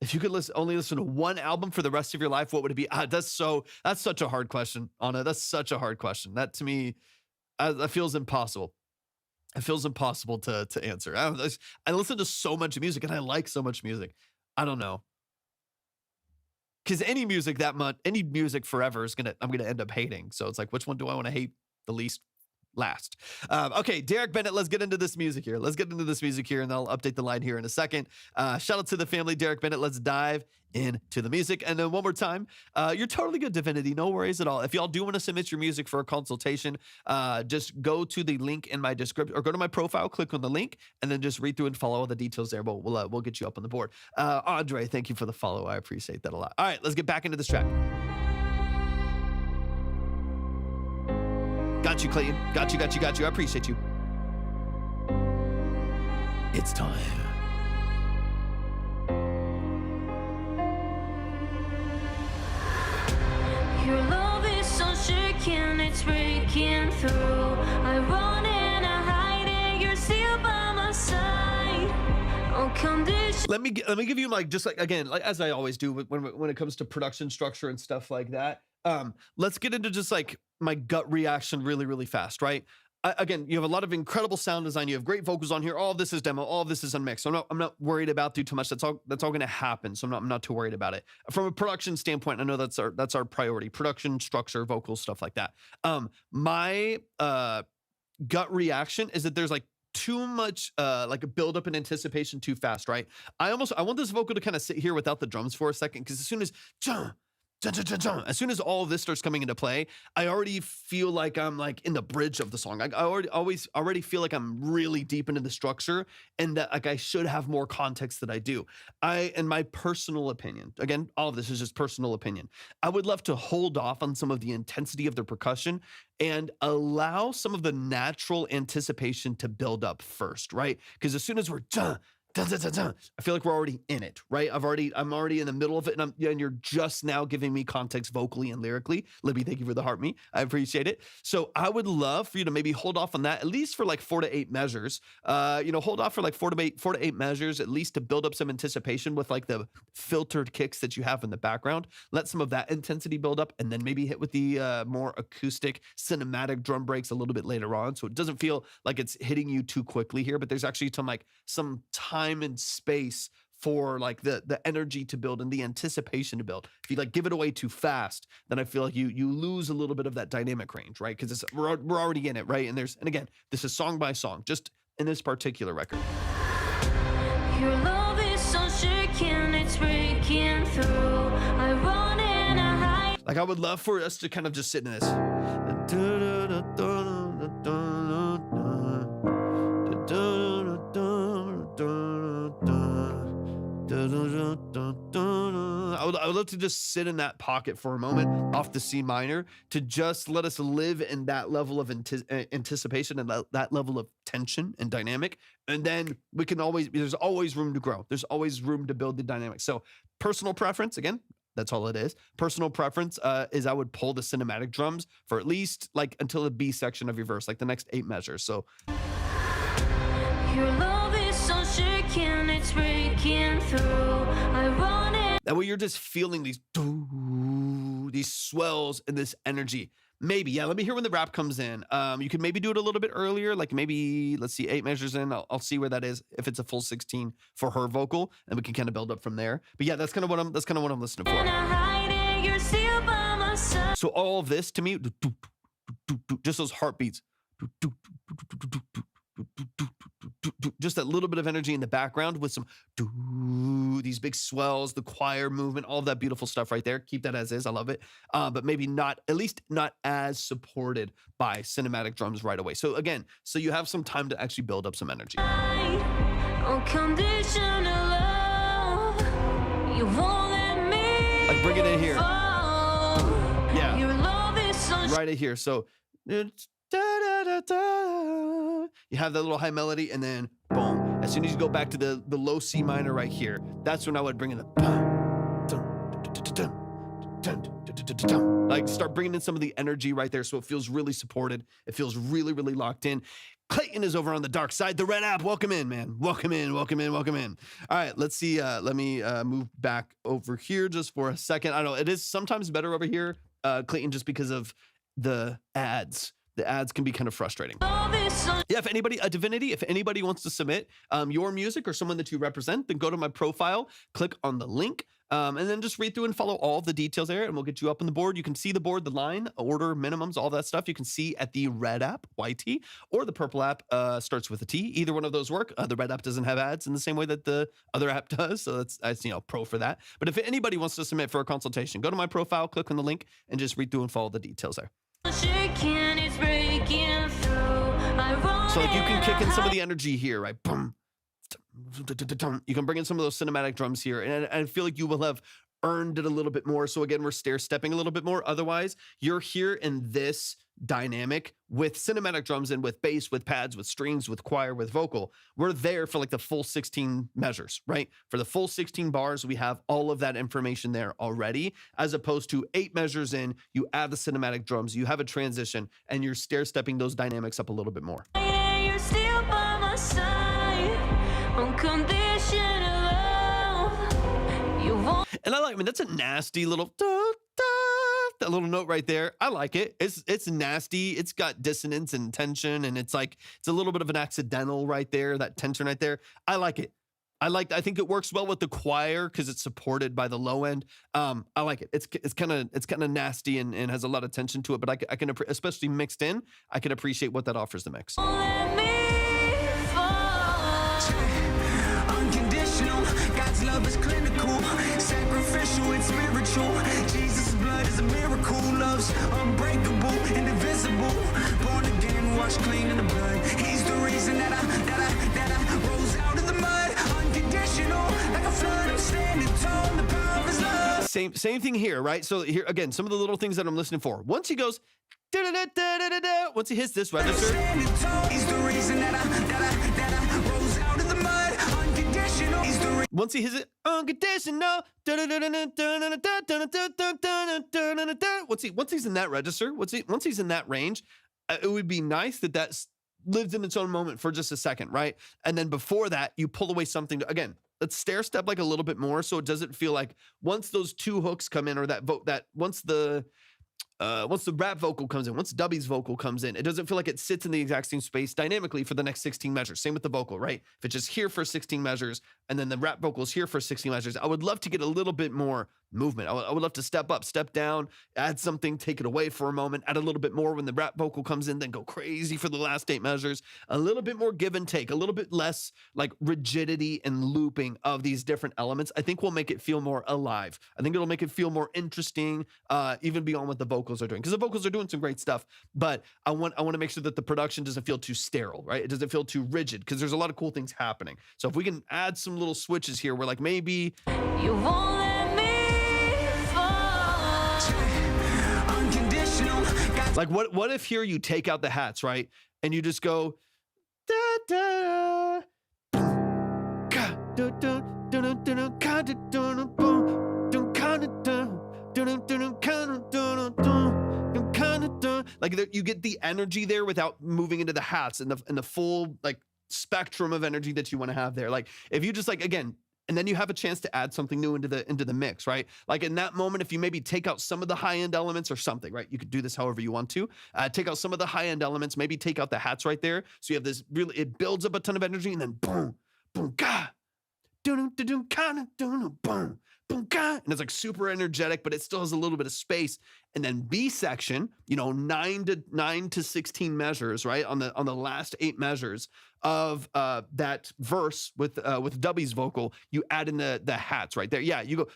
If you could only listen to one album for the rest of your life, what would it be? That's such a hard question, Anna. That's such a hard question. That to me, that feels impossible. It feels impossible to answer. I listen to so much music and I like so much music. I don't know. Because any music forever I'm gonna end up hating. So it's like, which one do I want to hate the least? Last. Okay, Derek Bennett, let's get into this music here. And I'll update the line here in a second. Shout out to the family, Derek Bennett. Let's dive into the music. And then one more time, you're totally good, Divinity. No worries at all. If y'all do want to submit your music for a consultation, just go to the link in my description or go to my profile, click on the link, and then just read through and follow all the details there. But we'll get you up on the board. Andre, thank you for the follow. I appreciate that a lot. All right, let's get back into this track. Got you, Clayton. Got you. I appreciate you. It's time. Your love is so shaking, it's breaking through. I run and I hide and you're still by my side. On condition. Let me give you again, as I always do when it comes to production structure and stuff like that. Let's get into just like my gut reaction really, really fast, right? Again, you have a lot of incredible sound design. You have great vocals on here. All of this is demo. All of this is unmixed. So I'm not worried about too much. That's all going to happen. So I'm not too worried about it. From a production standpoint, I know that's our priority: production, structure, vocals, stuff like that. My gut reaction is that there's like too much like a build up and anticipation too fast, right? I want this vocal to kind of sit here without the drums for a second, because as soon as dun, dun, dun, dun. As soon as all of this starts coming into play, I already feel like I'm like in the bridge of the song. I already feel like I'm really deep into the structure, and that like I should have more context than I do. In my personal opinion, again, all of this is just personal opinion, I would love to hold off on some of the intensity of the percussion and allow some of the natural anticipation to build up first, right? Because as soon as we're dun, dun, dun, dun, dun, I feel like we're already in it, right? I'm already in the middle of it, and you're just now giving me context vocally and lyrically. Libby, thank you for the heart me. I appreciate it. So I would love for you to maybe hold off on that at least for like 4 to 8 measures. Hold off for like 4 to 8 measures at least to build up some anticipation with like the filtered kicks that you have in the background. Let some of that intensity build up, and then maybe hit with the more acoustic cinematic drum breaks a little bit later on, so it doesn't feel like it's hitting you too quickly here. But there's actually some time and space for like the energy to build and the anticipation to build. If you like give it away too fast, then I feel like you lose a little bit of that dynamic range, right? Because we're already in it, right? And again, this is song by song, just in this particular record. Your love is so shaking, it's breaking through. I run and I hide. Like I would love for us to kind of just sit in this. I would love to just sit in that pocket for a moment off the C minor to just let us live in that level of anticipation and that level of tension and dynamic. And then there's always room to grow. There's always room to build the dynamic. So personal preference, again, that's all it is. Personal preference is I would pull the cinematic drums for at least like until the B section of your verse, like the next 8 measures. So Your love is so shaking, it's breaking through. I run it. that way you're just feeling these swells and this energy. Maybe, yeah, let me hear when the rap comes in. You can maybe do it a little bit earlier, like maybe, let's see, 8 measures in. I'll see where that is, if it's a full 16 for her vocal, and we can kind of build up from there. But yeah, that's kind of what I'm listening for. And I hide it, you're still by my side. So all of this to me, just those heartbeats, just that little bit of energy in the background with some these big swells, the choir movement, all of that beautiful stuff right there. Keep that as is. I love it. But maybe not, at least not as supported by cinematic drums right away. So again, so you have some time to actually build up some energy. Unconditional love. You won't let me Like bring it in here. fall. Yeah. Your love is so Right in here. So it's da-da-da-da. You have that little high melody, and then boom. As soon as you go back to the low C minor right here, that's when I would bring in the like start bringing in some of the energy right there, so it feels really supported. It feels really, really locked in. Clayton is over on the dark side. The red app, welcome in, man. Welcome in, welcome in, welcome in. All right, let's see. Let me move back over here just for a second. I know it is sometimes better over here, Clayton, just because of the ads. The ads can be kind of frustrating. love is so Yeah, if anybody, a Divinity, if anybody wants to submit your music or someone that you represent, then go to my profile, click on the link, and then just read through and follow all of the details there, and we'll get you up on the board. You can see the board, the line, order, minimums, all that stuff. You can see at the red app, YT, or the purple app starts with a T. Either one of those work. The red app doesn't have ads in the same way that the other app does, so that's pro for that. But if anybody wants to submit for a consultation, go to my profile, click on the link, and just read through and follow the details there. shaking, it's breaking through. I run So like you can and kick in I some of the energy here, right? Boom. You can bring in some of those cinematic drums here, and I feel like you will have earned it a little bit more. So again, we're stair-stepping a little bit more. Otherwise, you're here in this dynamic with cinematic drums and with bass, with pads, with strings, with choir, with vocal. We're there for like the full 16 measures, right? For the full 16 bars, we have all of that information there already, as opposed to 8 measures in, you add the cinematic drums, you have a transition, and you're stair-stepping those dynamics up a little bit more. hide it, you're still by my side. Unconditional love. You won't. And I mean, that's a nasty little that little note right there. I like it. It's nasty. It's got dissonance and tension, and it's a little bit of an accidental right there, that tension right there. I like it. I think it works well with the choir because it's supported by the low end. I like it. It's kind of nasty and has a lot of tension to it, but I can especially mixed in, I can appreciate what that offers the mix. Let me fall. Unconditional, God's love is clinical, sacrificial, it's spiritual. Jesus' blood is a miracle. Love's unbreakable, indivisible. Born again, washed clean in the blood. He's the reason that I rose out of the mud. Unconditional, like a flood. I'm standing tall in the power of his love. Same thing here, right? So here again, some of the little things that I'm listening for. Once he goes, da-da-da-da-da-da, once he hits this register, Standing tall. He's the reason that I rose out of the mud. Unconditional. He's the once he hits it, unconditional, once he's in that register, once he's in that range, it would be nice that lives in its own moment for just a second, right? And then before that, you pull away something again. Let's stair step like a little bit more, so it doesn't feel like once those two hooks come in, or once the rap vocal comes in, once Dubby's vocal comes in, it doesn't feel like it sits in the exact same space dynamically for the next 16 measures. Same with the vocal, right? If it's just here for 16 measures and then the rap vocal is here for 16 measures, I would love to get a little bit more movement. I would love to step up, step down, add something, take it away for a moment, add a little bit more when the rap vocal comes in, then go crazy for the last 8 measures. A little bit more give and take, a little bit less like rigidity and looping of these different elements. I think will make it feel more alive. I think it'll make it feel more interesting, even beyond what the vocals are doing. Because the vocals are doing some great stuff, but I want to make sure that the production doesn't feel too sterile, right? It doesn't feel too rigid, because there's a lot of cool things happening. So if we can add some little switches here where like maybe You won't let me fall. unconditional. Got like what if here you take out the hats, right? And you just go da da ka da da da da da ka da da da da ka da da da da ka da da da. Like you get the energy there without moving into the hats and the full like spectrum of energy that you want to have there. Like if you just like again, and then you have a chance to add something new into the mix, right? Like in that moment, if you maybe take out some of the high end elements or something, right? You could do this however you want to. Take out some of the high end elements, maybe take out the hats right there. So you have this really, it builds up a ton of energy, and then boom, boom, ga, dun dun dun dun dun boom. Boom, and it's like super energetic, but it still has a little bit of space. And then B section, 9 to 16 measures, right? On the last 8 measures of that verse with Dubby's vocal, you add in the hats right there. Yeah, you go,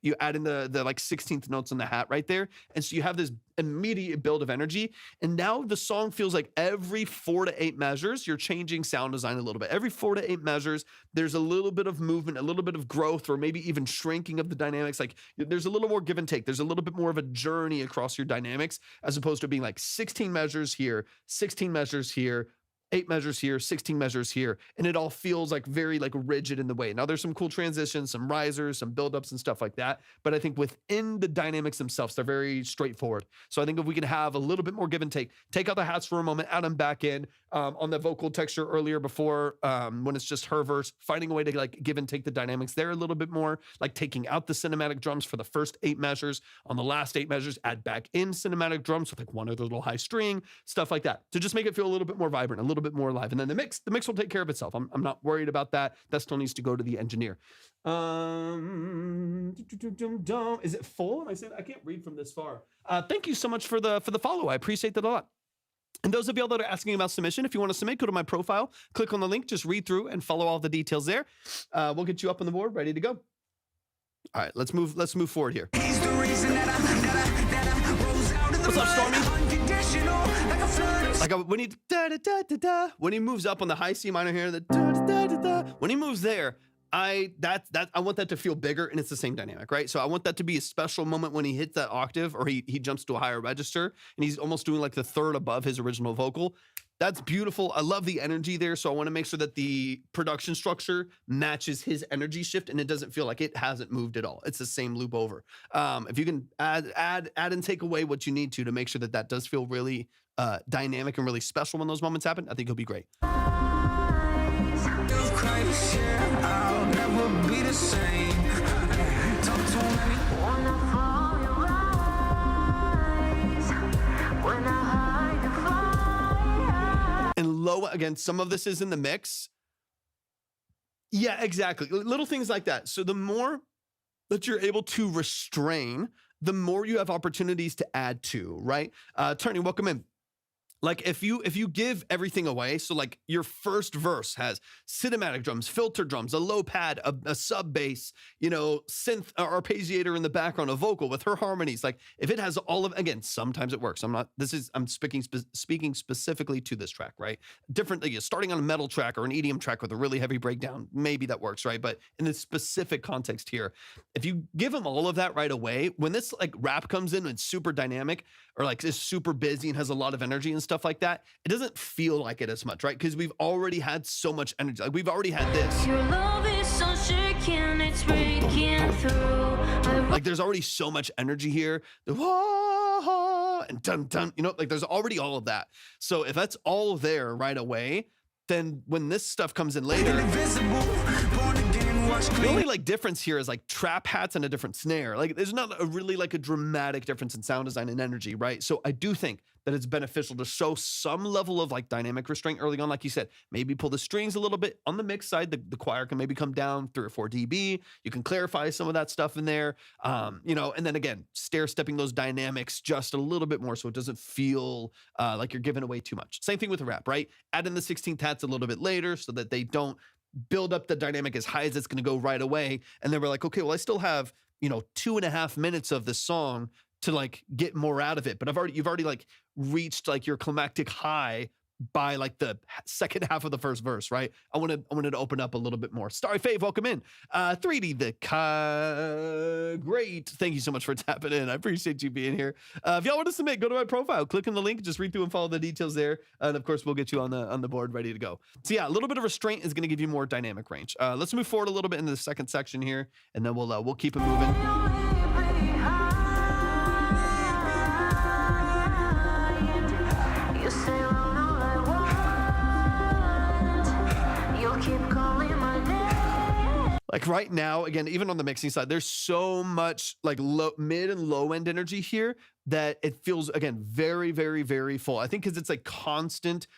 you add in the like 16th notes on the hat right there. And so you have this immediate build of energy. And now the song feels like every 4 to 8 measures, you're changing sound design a little bit. Every 4 to 8 measures, there's a little bit of movement, a little bit of growth, or maybe even shrinking of the dynamics. Like there's a little more give and take. There's a little bit more of a journey across your dynamics, as opposed to being like 16 measures here, 16 measures here, 8 measures here, 16 measures here, and it all feels like very like rigid in the way. Now there's some cool transitions, some risers, some buildups and stuff like that, but I think within the dynamics themselves, they're very straightforward. So I think if we can have a little bit more give and take out the hats for a moment, add them back in on the vocal texture earlier before when it's just her verse, finding a way to like give and take the dynamics there a little bit more, like taking out the cinematic drums for the first 8 measures. On the last 8 measures, add back in cinematic drums with like one other little high string, stuff like that, to just make it feel a little bit more vibrant, a little bit more alive. And then the mix will take care of itself. I'm not worried about that. That still needs to go to the engineer. Is it full? I said I can't read from this far. Thank you so much for the follow. I appreciate that a lot. And those of y'all that are asking about submission, if you want to submit, go to my profile, click on the link, just read through and follow all the details there. We'll get you up on the board, ready to go. All right, let's move forward here. He's the reason that I rose out of the What's up, mud. Stormy? Unconditional, like a flood. Like when he da da da da da, when he moves up on the high C minor here, the da da da da, when he moves there, I want that to feel bigger, and it's the same dynamic, right? So I want that to be a special moment when he hits that octave, or he jumps to a higher register, and he's almost doing like the third above his original vocal. That's beautiful. I love the energy there. So I want to make sure that the production structure matches his energy shift, and it doesn't feel like it hasn't moved at all. It's the same loop over. If you can add and take away what you need to make sure that does feel really dynamic and really special when those moments happen, I think it'll be great. Of Christ, yeah, I'll never be the same. Talk to me. Wanna follow your eyes when I hide the fire. And low, again, some of this is in the mix. Yeah, exactly. Little things like that. So the more that you're able to restrain, the more you have opportunities to add to, right? Tony, welcome in. Like if you give everything away, so like your first verse has cinematic drums, filter drums, a low pad, a sub bass, you know, synth arpeggiator in the background, a vocal with her harmonies. Like if it has all of, again, sometimes it works. I'm speaking specifically to this track, right? Differently, starting on a metal track or an EDM track with a really heavy breakdown, maybe that works, right? But in this specific context here, if you give them all of that right away, when this like rap comes in and it's super dynamic or like is super busy and has a lot of energy and stuff like that, it doesn't feel like it as much, right? Because we've already had so much energy. Like we've already had this. Your love is so shaking, it's breaking through. Like there's already so much energy here. The wah, and dun dun, you know, like there's already all of that. So if that's all there right away, then when this stuff comes in later, the only like difference here is like trap hats and a different snare. Like there's not a really like a dramatic difference in sound design and energy, right? So I do think that it's beneficial to show some level of like dynamic restraint early on. Like you said, maybe pull the strings a little bit on the mix side. The choir can maybe come down 3 or 4 dB. You can clarify some of that stuff in there, you know, and then again, stair stepping those dynamics just a little bit more so it doesn't feel like you're giving away too much. Same thing with the rap, right? Add in the 16th hats a little bit later so that they don't build up the dynamic as high as it's going to go right away. And then we're like, okay, well, I still have, you know, 2.5 minutes of this song to like get more out of it. But you've already like reached like your climactic high by like the second half of the first verse, right? I wanted to open up a little bit more. Starry Fave, welcome in. 3D great. Thank you so much for tapping in. I appreciate you being here. If y'all want to submit, go to my profile, click on the link, just read through and follow the details there. And of course, we'll get you on the board ready to go. So yeah, a little bit of restraint is going to give you more dynamic range. Let's move forward a little bit into the second section here, and then we'll keep it moving. Like right now, again, even on the mixing side, there's so much like mid and low end energy here that it feels, again, very, very, very full. I think because it's like constant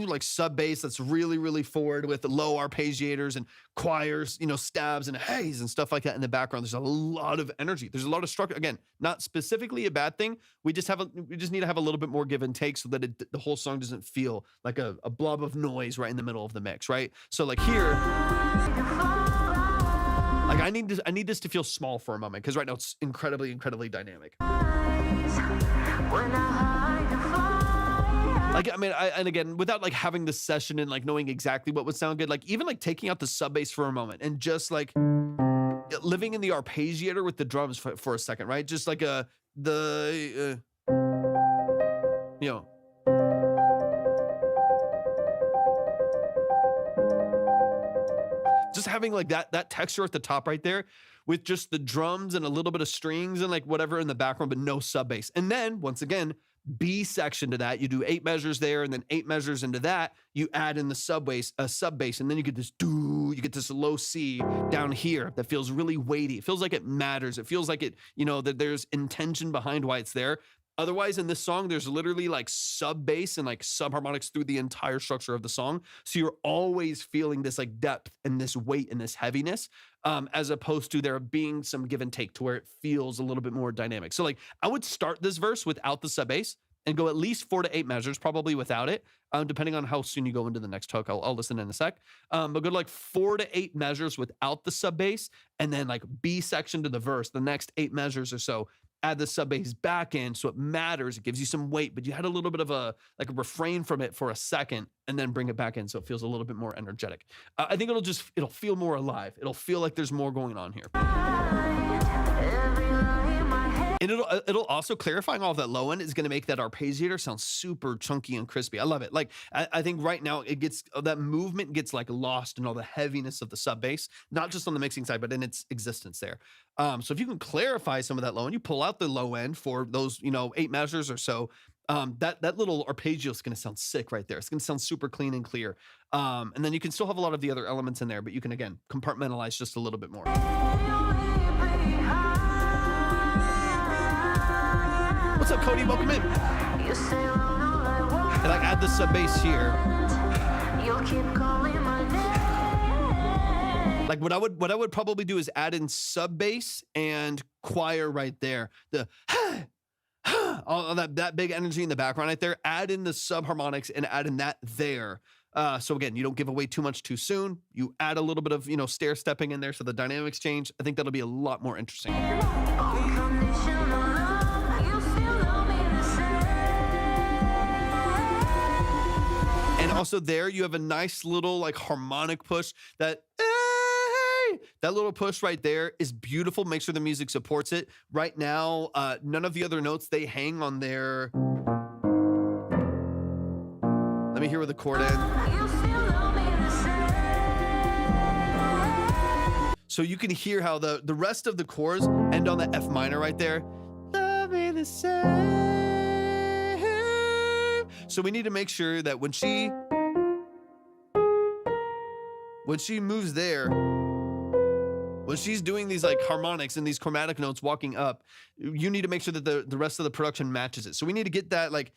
like sub bass that's really, really forward with low arpeggiators and choirs, you know, stabs and haze and stuff like that in the background. There's a lot of energy. There's a lot of structure. Again, not specifically a bad thing. We just need to have a little bit more give and take so that the whole song doesn't feel like a blob of noise right in the middle of the mix, right? So like here, like I need this to feel small for a moment because right now it's incredibly, incredibly dynamic. Like, I mean, and again, without like having the session and like knowing exactly what would sound good, like even like taking out the sub bass for a moment and just like living in the arpeggiator with the drums for a second, right? Just like you know, just having like that texture at the top right there with just the drums and a little bit of strings and like whatever in the background, but no sub bass. And then once again, B section to that, you do 8 measures there, and then 8 measures into that, you add in the sub bass, and then you get this low C down here that feels really weighty. It feels like it matters. It feels like it, you know, that there's intention behind why it's there. Otherwise, in this song, there's literally like sub bass and like sub harmonics through the entire structure of the song. So you're always feeling this like depth and this weight and this heaviness, as opposed to there being some give and take to where it feels a little bit more dynamic. So like I would start this verse without the sub bass and go at least 4 to 8 measures, probably without it, depending on how soon you go into the next hook. I'll listen in a sec. But go to like 4 to 8 measures without the sub bass, and then like B section to the verse, the next 8 measures or so, add the sub bass back in so it matters. It gives you some weight, but you had a little bit of a refrain from it for a second and then bring it back in so it feels a little bit more energetic. I think it'll feel more alive. It'll feel like there's more going on here. And it'll also, clarifying all of that low end is going to make that arpeggiator sound super chunky and crispy. I love it. Like I think right now that movement gets like lost in all the heaviness of the sub bass, not just on the mixing side, but in its existence there. So if you can clarify some of that low end, you pull out the low end for those, you know, 8 measures or so, that little arpeggio is going to sound sick right there. It's going to sound super clean and clear. And then you can still have a lot of the other elements in there, but you can, again, compartmentalize just a little bit more. What's up, Cody? Welcome in. And I add the sub bass here. Like what I would probably do is add in sub bass and choir right there. The all that big energy in the background right there. Add in the subharmonics and add in that there. So again, you don't give away too much too soon. You add a little bit of, stair stepping in there so the dynamics change. I think that'll be a lot more interesting. And also there you have a nice little like harmonic push that little push right there is beautiful. Make sure the music supports it. Right now, none of the other notes, they hang on there. Let me hear where the chord ends. So you can hear how the rest of the chords end on the F minor right there. Love me the same. So we need to make sure that when she moves there, when she's doing these like harmonics and these chromatic notes walking up, you need to make sure that the rest of the production matches it. So we need to get that like,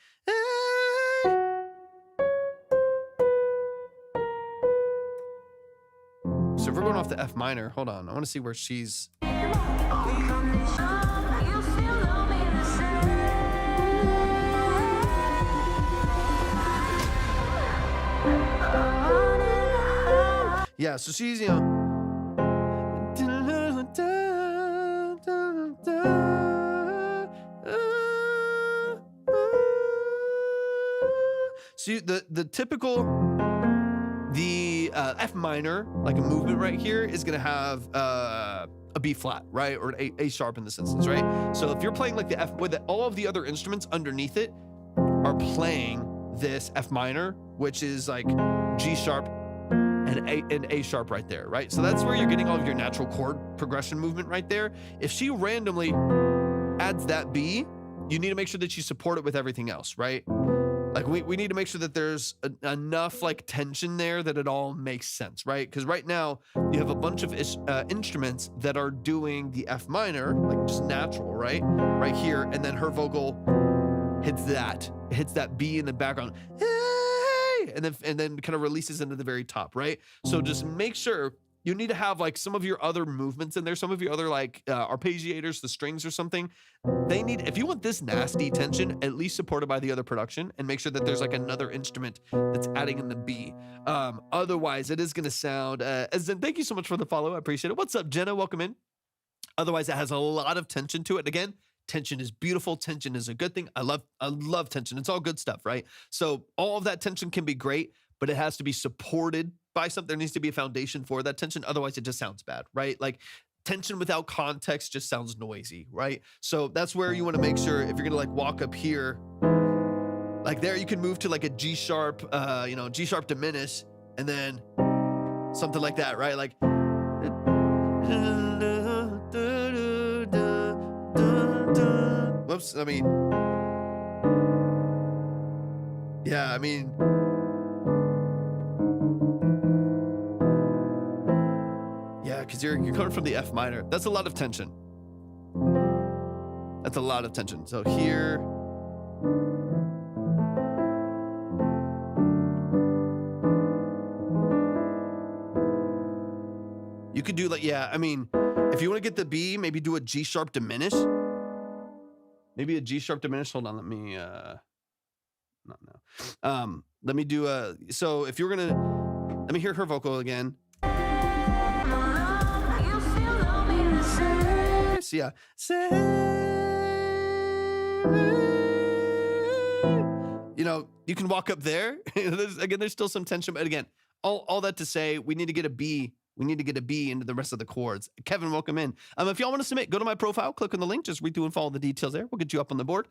so if we're going off the F minor, hold on, I want to see where she's. Yeah, so she's, so the typical, F minor, like a movement right here, is gonna have a B flat, right? Or an A sharp in this instance, right? So if you're playing like the F, with all of the other instruments underneath it are playing this F minor, which is like G sharp and A sharp right there, right? So that's where you're getting all of your natural chord progression movement right there. If she randomly adds that B, you need to make sure that you support it with everything else, right? Like we need to make sure that there's enough like tension there that it all makes sense, right? Because right now you have a bunch of instruments that are doing the F minor, like just natural, right? Right here, and then her vocal hits that B in the background, and then kind of releases into the very top, right? So just make sure you need to have like some of your other movements in there, some of your other like arpeggiators, the strings or something. They need, if you want this nasty tension, at least supported by the other production, and make sure that there's like another instrument that's adding in the B. Otherwise, it is going to sound, thank you so much for the follow. I appreciate it. What's up, Jenna? Welcome in. Otherwise, it has a lot of tension to it. Again, tension is beautiful. Tension is a good thing. I love tension. It's all good stuff, right? So all of that tension can be great, but it has to be supported by something. There needs to be a foundation for that tension. Otherwise, it just sounds bad, right? Like tension without context just sounds noisy, right? So that's where you want to make sure if you're going to like walk up here, like there, you can move to like a G sharp, G sharp diminish, and then something like that, right? Like, whoops, I mean, yeah, I mean, yeah, because you're coming from the F minor. That's a lot of tension. That's a lot of tension. So here, you could do like, yeah, I mean, if you want to get the B, maybe do a G sharp diminish. Maybe a G sharp diminish. Hold on, let me, not now. Let me do a, so if you're gonna, let me hear her vocal again. So yeah, you can walk up there. There's still some tension, but again, all that to say, we need to get a B. We need to get a B into the rest of the chords. Kevin, welcome in. If y'all want to submit, go to my profile, click on the link, just read through and follow the details there. We'll get you up on the board.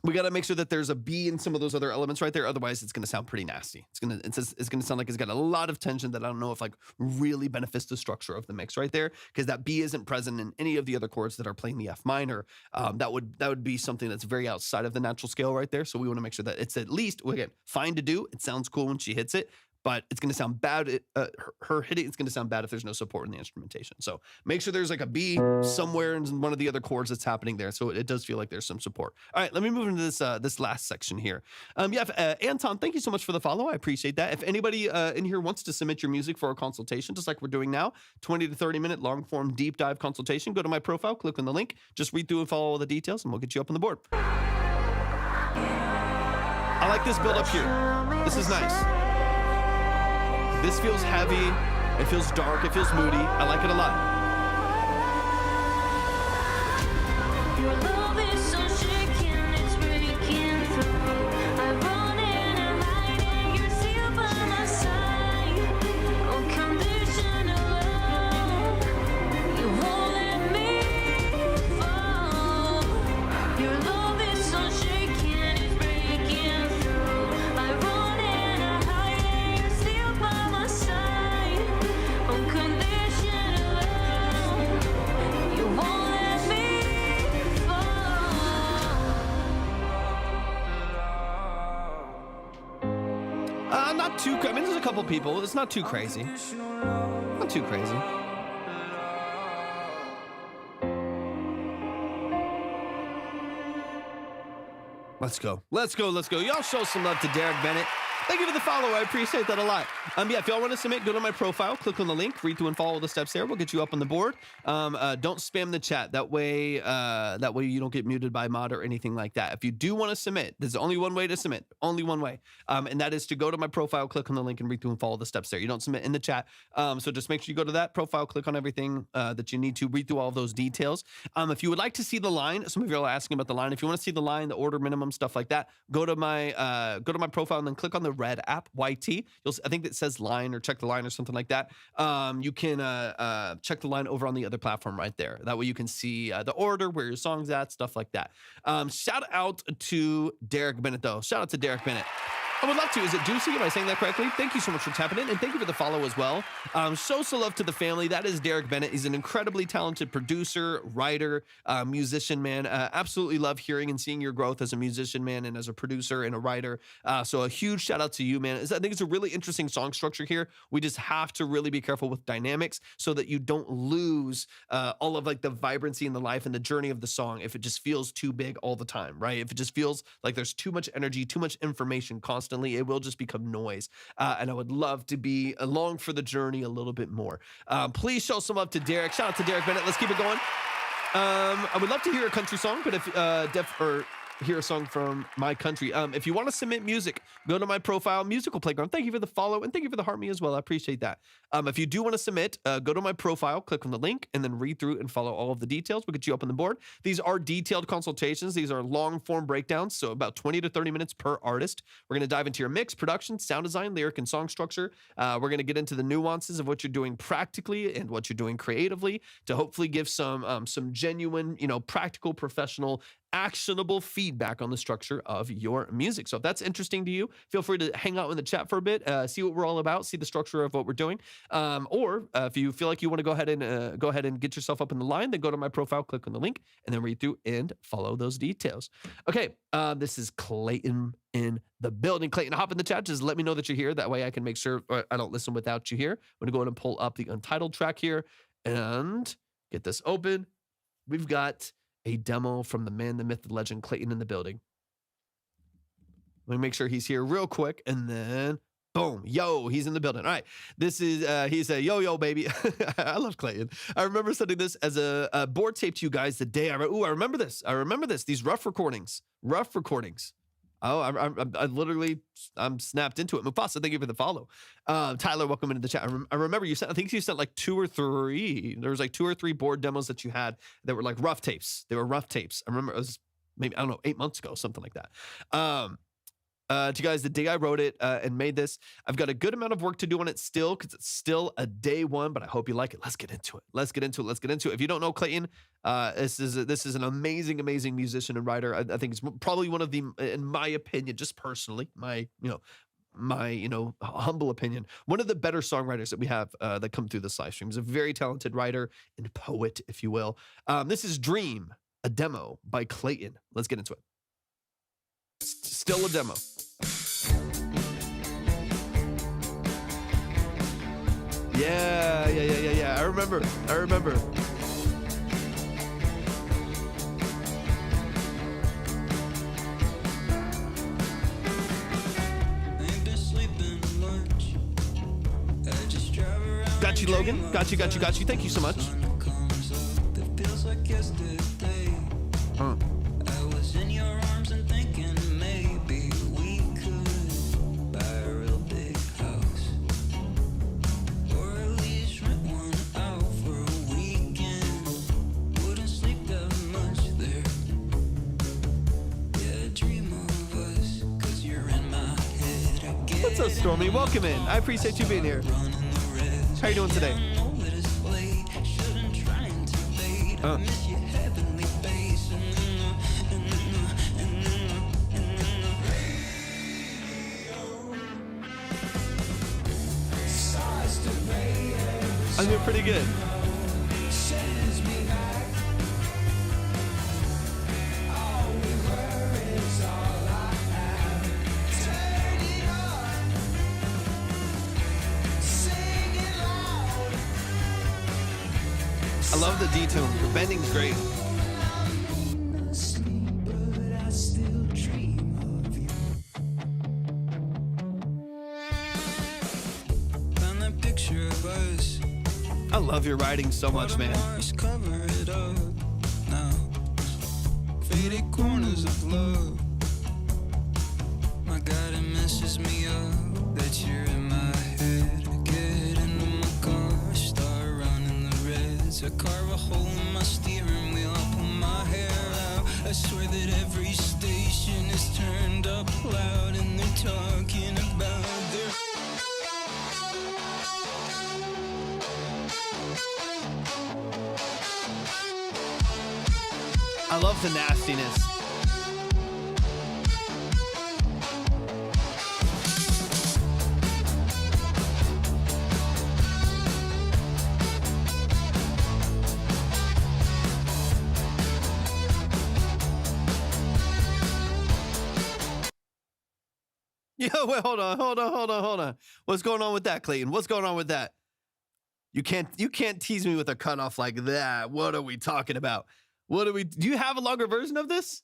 We got to make sure that there's a B in some of those other elements right there. Otherwise, it's going to sound pretty nasty. It's going to sound like it's got a lot of tension that I don't know if like really benefits the structure of the mix right there, because that B isn't present in any of the other chords that are playing the F minor. That would be something that's very outside of the natural scale right there. So we want to make sure that it's at least, again, fine to do. It sounds cool when she hits it, but it's going to sound bad. Her hitting it's going to sound bad if there's no support in the instrumentation. So make sure there's like a B somewhere in one of the other chords that's happening there. So it does feel like there's some support. All right, let me move into this last section here. Anton, thank you so much for the follow. I appreciate that. If anybody in here wants to submit your music for a consultation, just like we're doing now, 20 to 30 minute long form deep dive consultation, go to my profile, click on the link, just read through and follow all the details, and we'll get you up on the board. I like this build up here. This is nice. This feels heavy. It feels dark. It feels moody. I like it a lot. Your love is so shaken, it's breaking through. I run in and hide and you're still by my side. Unconditional love, you won't let me fall. Your love is so shaken, it's breaking through. I run in and hide and you're still by my side. Unconditional love, you won't let me Not too. I mean, there's a couple people. It's not too crazy. Not too crazy. Let's go. Let's go. Let's go. Y'all show some love to Derek Bennett. Thank you for the follow. I appreciate that a lot. If y'all want to submit, go to my profile, click on the link, read through and follow the steps there. We'll get you up on the board. Don't spam the chat. That way you don't get muted by mod or anything like that. If you do want to submit, there's only one way to submit. Only one way. And that is to go to my profile, click on the link, and read through and follow the steps there. You don't submit in the chat. So just make sure you go to that profile, click on everything that you need to, read through all of those details. If you would like to see the line, some of you are asking about the line. If you want to see the line, the order minimum, stuff like that, go to my profile and then click on the red app, YT. I think it says line or check the line or something like that. You can check the line over on the other platform right there. That way you can see the order, where your song's at, stuff like that. Shout out to Derek Bennett, though. Shout out to Derek Bennett. I would love to. Is it Juicy? Am I saying that correctly? Thank you so much for tapping in, and thank you for the follow as well. Show some love to the family. That is Derek Bennett. He's an incredibly talented producer, writer, musician, man. Absolutely love hearing and seeing your growth as a musician, man, and as a producer and a writer. So a huge shout out to you, man. I think it's a really interesting song structure here. We just have to really be careful with dynamics so that you don't lose all of like the vibrancy and the life and the journey of the song if it just feels too big all the time, right? If it just feels like there's too much energy, too much information constantly, it will just become noise. And I would love to be along for the journey a little bit more. Please show some love to Derek. Shout out to Derek Bennett. Let's keep it going. I would love to hear a country song, but if hear a song from my country. If you want to submit music, go to my profile, Musical Playground. Thank you for the follow, and thank you for the heart me as well. I appreciate that. If you do want to submit, go to my profile, click on the link, and then read through and follow all of the details. We'll get you up on the board. These are detailed consultations. These are long form breakdowns, so about 20 to 30 minutes per artist. We're going to dive into your mix, production, sound design, lyric, and song structure. We're going to get into the nuances of what you're doing practically and what you're doing creatively to hopefully give some genuine, practical, professional, actionable feedback on the structure of your music. So if that's interesting to you, feel free to hang out in the chat for a bit, see what we're all about, see the structure of what we're doing. Or if you feel like you want to go ahead and get yourself up in the line, then go to my profile, click on the link, and then read through and follow those details. Okay, this is Clayton in the building. Clayton, hop in the chat. Just let me know that you're here. That way I can make sure I don't listen without you here. I'm going to go ahead and pull up the Untitled track here and get this open. We've got a demo from the man, the myth, the legend, Clayton in the building. Let me make sure he's here real quick, and then boom, yo, he's in the building. All right, this is he's a yo baby. I love Clayton. I remember sending this as a board tape to you guys the day I remember this. I remember this. These rough recordings. Oh, I'm snapped into it. Mufasa, thank you for the follow. Tyler, welcome into the chat. I remember you sent, I think you sent like 2 or 3. There was like 2 or 3 board demos that you had that were like rough tapes. They were rough tapes. I remember it was maybe, 8 months ago, something like that. To you guys, the day I wrote it and made this, I've got a good amount of work to do on it still because it's still a day one, but I hope you like it. Let's get into it. If you don't know Clayton, this is an amazing musician and writer. I think it's probably one of the, in my opinion, just personally, my humble opinion, one of the better songwriters that we have that come through this live stream. He's a very talented writer and poet, if you will. This is Dream, a demo by Clayton. Let's get into it. Still a demo. Yeah. I remember. Ain't been sleeping much. I just drive around. Got you, Logan. Got you. Thank you so much. Sun comes up, it feels like yesterday. Huh. I was in your arms and thinking maybe we could buy a real big house, or at least rent one out for a weekend. Wouldn't sleep that much there. Yeah, I dream of us, 'cause you're in my head. I get What's up, Stormy? Welcome in. I appreciate you being here. running the rest. How you doing today? I know that it's late, shouldn't try and debate. I miss your heavenly bass I'm doing pretty good. I love the D-tune. The bending's great. Found that picture of us. I love your writing so much, man. Watermarks cover it up now. Faded corners of love. My God, it messes me up that you're in my head. I get into my car, start running the reds. I carve a hole in my steering wheel, I pull my hair out. I swear that every station is turned up loud and they're talking about their. I love the nastiness. Yo, wait, hold on. What's going on with that, Clayton? What's going on with that? You can't tease me with a cutoff like that. What are we talking about? Do you have a longer version of this?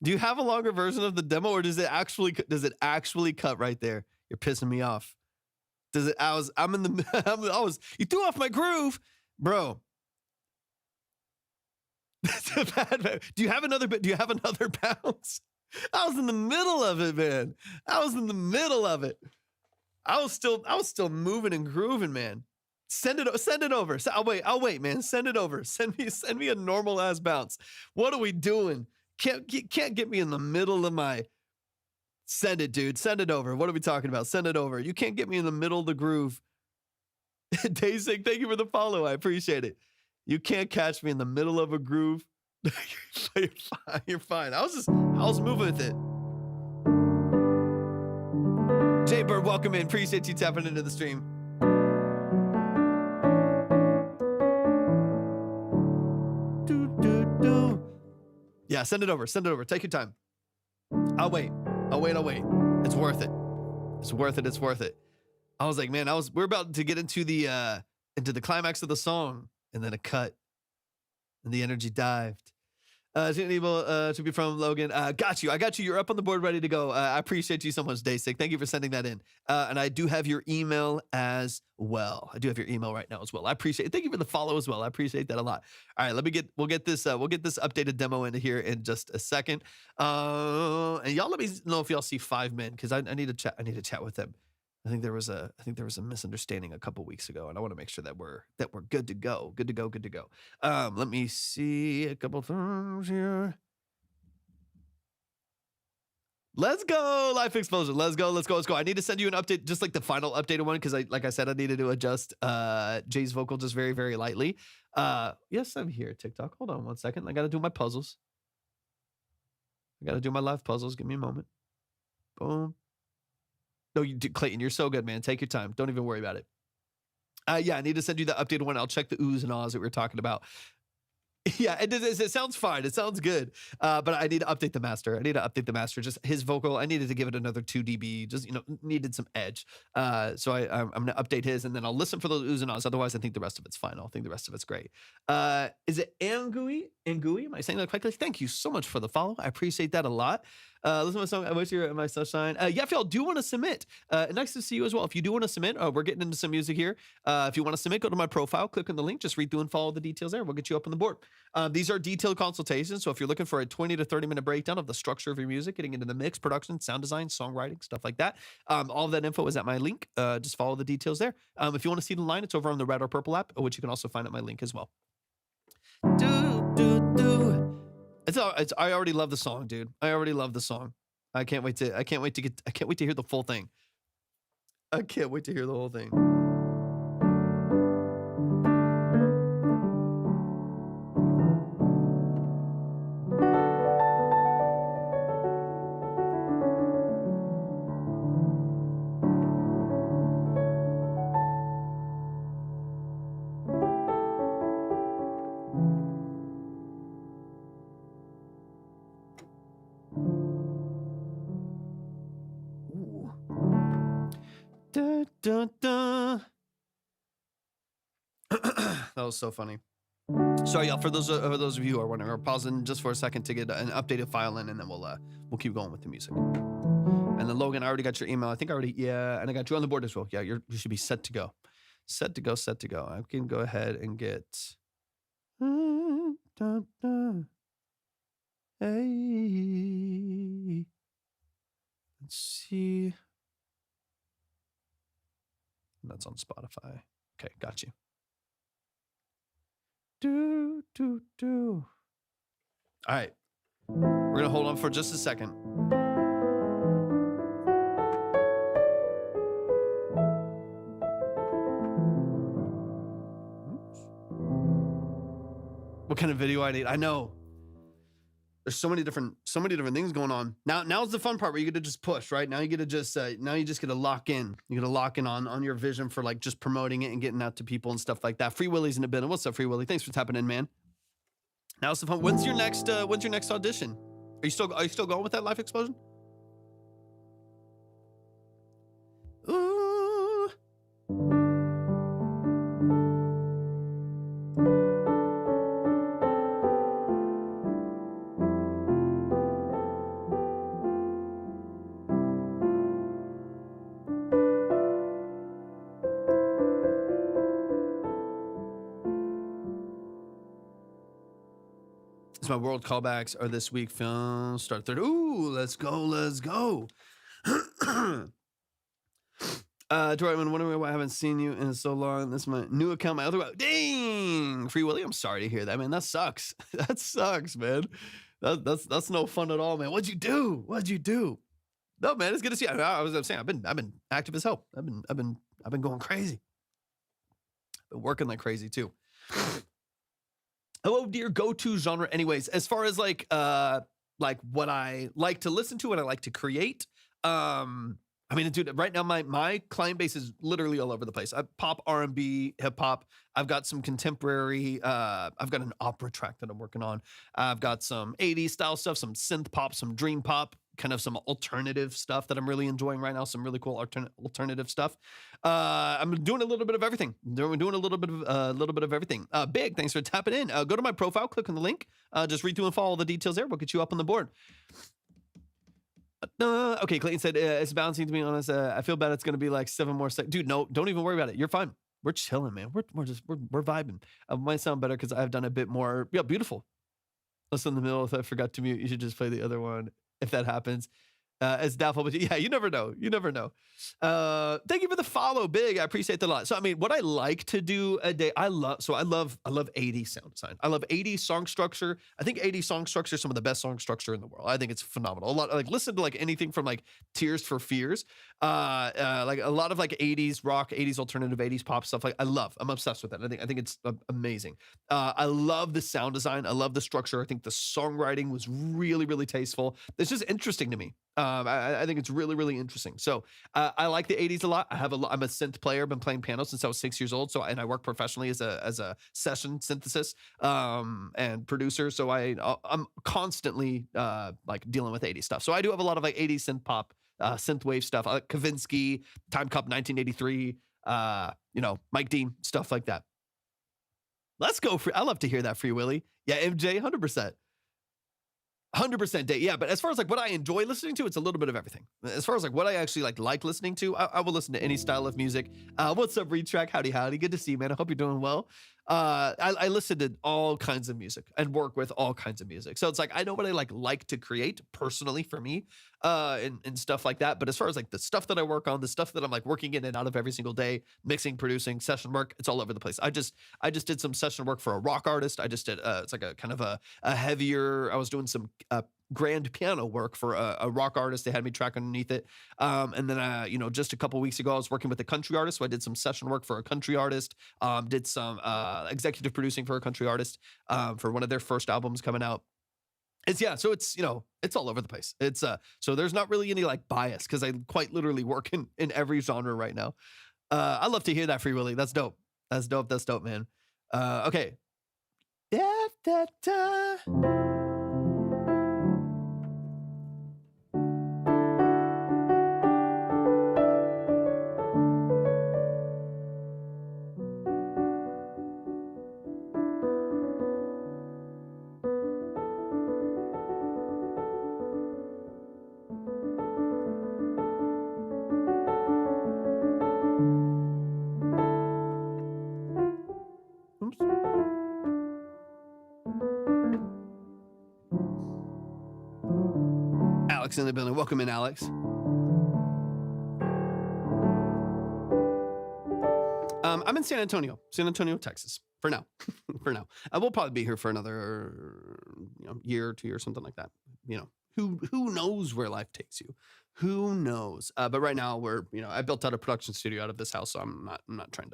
Do you have a longer version of the demo, or does it actually cut right there? You're pissing me off. You threw off my groove, bro. That's a bad. Do you have another bounce? I was in the middle of it, man. I was still moving and grooving, man. Send it over. I'll wait, man. Send it over. Send me a normal ass bounce. What are we doing? Can't get me in the middle of my. Send it, dude. Send it over. What are we talking about? Send it over. You can't get me in the middle of the groove. DaySick, thank you for the follow. I appreciate it. You can't catch me in the middle of a groove. You're fine. I was moving with it. Jay Bird, welcome in. Appreciate you tapping into the stream. Yeah, send it over. Take your time. I'll wait. It's worth it. I was like, man, we're about to get into the climax of the song, and then a cut, and the energy dived. To be from Logan. Got you. I got you. You're up on the board, ready to go. I appreciate you so much, DaySick. Thank you for sending that in. And I do have your email as well. I do have your email right now as well. I appreciate it. Thank you for the follow as well. I appreciate that a lot. All right, we'll get this updated demo into here in just a second. And y'all let me know if y'all see 5 Men, because I need to chat with them. I think there was a misunderstanding a couple weeks ago, and I want to make sure that we're good to go. Good to go. Let me see a couple things here. Let's go, Life Explosion. Let's go. I need to send you an update, just like the final updated one, because like I said, I needed to adjust Jay's vocal just very, very lightly. Yes, I'm here, TikTok. Hold on one second. I got to do my puzzles. I got to do my live puzzles. Give me a moment. Boom. No, Clayton, you're so good, man. Take your time. Don't even worry about it. Yeah, I need to send you the updated one. I'll check the oohs and ahs that we were talking about. Yeah, it sounds fine. It sounds good. But I need to update the master. Just his vocal, I needed to give it another 2 dB. Just, needed some edge. So I'm going to update his, and then I'll listen for those oohs and ahs. Otherwise, I think the rest of it's fine. I think the rest of it's great. Is it Angui? Angui? Am I saying that correctly? Thank you so much for the follow. I appreciate that a lot. Listen to my song, I Wish You Were My Sunshine. Yeah, if y'all do want to submit, nice to see you as well. If you do want to submit, we're getting into some music here. If you want to submit, go to my profile, click on the link, just read through and follow the details there. We'll get you up on the board. These are detailed consultations. So if you're looking for a 20 to 30 minute breakdown of the structure of your music, getting into the mix, production, sound design, songwriting, stuff like that, all of that info is at my link. Just follow the details there. If you want to see the line, it's over on the red or purple app, which you can also find at my link as well. I already love the song, dude. I already love the song. I can't wait to hear the full thing. I can't wait to hear the whole thing. Dun, dun. That was so funny. Sorry, y'all. For those of you who are wondering, we're pausing just for a second to get an updated file in, and then we'll keep going with the music. And then Logan, I already got your email. I think I already, yeah, and I got you on the board as well. Yeah, you should be set to go. Set to go. I can go ahead and get. Dun, dun. Hey. Let's see. That's on Spotify. Okay, got you. All right. We're going to hold on for just a second. Oops. What kind of video I need? I know. There's so many different things going on. Now's the fun part where you get to just push, right? Now you get to just now you just get to lock in. You get to lock in on your vision for like just promoting it and getting out to people and stuff like that. Free Willy's in the building. What's up, Free Willy? Thanks for tapping in, man. Now's the fun. When's your next audition? Are you still going with that Life Explosion? Ooh. My world callbacks are this week. Film start third. Ooh, let's go. Dortmund, wondering why I haven't seen you in so long. This is my new account, my other one. Dang, Free Willy, I'm sorry to hear that, man. That sucks. That sucks, man. That's no fun at all, man. What'd you do? No, man, it's good to see you. I was saying, I've been active as hell. I've been going crazy. Been working like crazy too. Hello, dear go-to genre. Anyways, as far as like what I like to listen to and I like to create, I mean, dude, right now my client base is literally all over the place. Pop, R&B, hip hop. I've got some contemporary. I've got an opera track that I'm working on. I've got some 80s style stuff, some synth pop, some dream pop, kind of some alternative stuff that I'm really enjoying right now. Some really cool alternative stuff. I'm doing a little bit of everything. Doing a little bit of everything. Big, thanks for tapping in. Go to my profile, click on the link. Just read through and follow the details there. We'll get you up on the board. Okay, Clayton said it's bouncing. To be honest, I feel bad. It's gonna be like 7 more seconds. Dude, no, don't even worry about it. You're fine. We're chilling, man. We're vibing. Might sound better because I've done a bit more. Yeah, beautiful. Listen in the middle. If I forgot to mute, you should just play the other one. If that happens, it's doubtful, but yeah, you never know. Thank you for the follow, Big. I appreciate that a lot. So, I mean, what I like to do a day, I love 80s sound design. I love 80s song structure. I think 80s song structure is some of the best song structure in the world. I think it's phenomenal. A lot, like, listen to like anything from like Tears for Fears, like a lot of like 80s rock, 80s alternative, 80s pop stuff. Like I'm obsessed with it. I think it's amazing. I love the sound design. I love the structure. I think the songwriting was really, really tasteful. It's just interesting to me. I think it's really, really interesting. So I like the 80s a lot. I'm a synth player. Been playing piano since I was 6 years old. So and I work professionally as a session synthesis and producer. So I'm constantly like dealing with 80s stuff. So I do have a lot of like 80s synth pop, synth wave stuff. Kavinsky, Time Cup 1983, Mike Dean, stuff like that. Let's go for. I love to hear that, Free Willy. Yeah, MJ, 100%. 100% day. Yeah, but as far as like what I enjoy listening to, it's a little bit of everything. As far as like what I actually like listening to, I will listen to any style of music. What's up, Retrack? Howdy. Good to see you, man. I hope you're doing well. I listen to all kinds of music and work with all kinds of music. So it's like I know what I like to create personally for me, and stuff like that. But as far as like the stuff that I work on, the stuff that I'm like working in and out of every single day, mixing, producing, session work, it's all over the place. I just did some session work for a rock artist. I just did it's like a kind of a heavier. I was doing some grand piano work for a rock artist. They had me track underneath it. And then, just a couple weeks ago, I was working with a country artist. So I did some session work for a country artist, did some executive producing for a country artist for one of their first albums coming out. So it's, it's all over the place. It's so there's not really any like bias because I quite literally work in every genre right now. I love to hear that, Free Willy. That's dope. That's dope, man. Okay. Yeah, Alex in the building. Welcome in, Alex. I'm in San Antonio, Texas for now. I will probably be here for another year or 2 years, something like that. Who knows where life takes you? Who knows? But right now I built out a production studio out of this house, so I'm not trying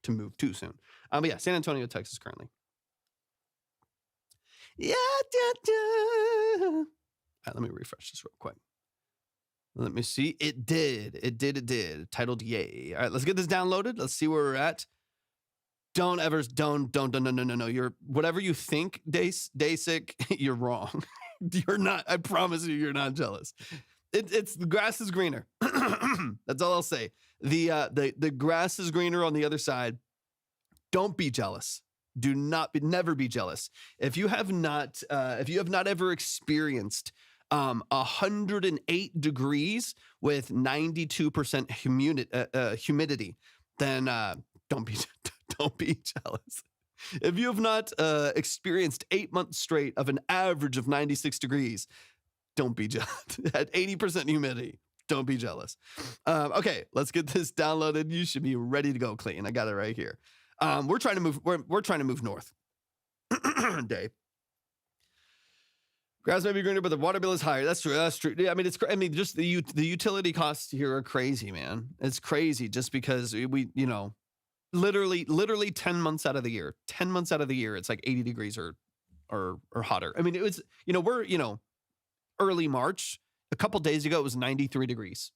to move too soon. But yeah, San Antonio, Texas currently. Yeah. All right, let me refresh this real quick. Let me see. It did. Titled Yay. All right, let's get this downloaded. Let's see where we're at. No. You're whatever you think, DaySick, you're wrong. You're not. I promise you're not jealous. It's the grass is greener. That's all I'll say. The grass is greener on the other side. Don't be jealous. Never be jealous. If you have not ever experienced 108 degrees with 92% humidity, then don't be jealous. If you have not experienced 8 months straight of an average of 96 degrees, don't be jealous. At 80% humidity, don't be jealous. Okay, let's get this downloaded. You should be ready to go, Clayton. I got it right here. We're trying to move. We're trying to move north. Day. Grass may be greener, but the water bill is higher. That's true. I mean, just the utility costs here are crazy, man. It's crazy just because we, literally 10 months out of the year, it's like 80 degrees or hotter. I mean, it was, we're, early March. A couple days ago, it was 93 degrees.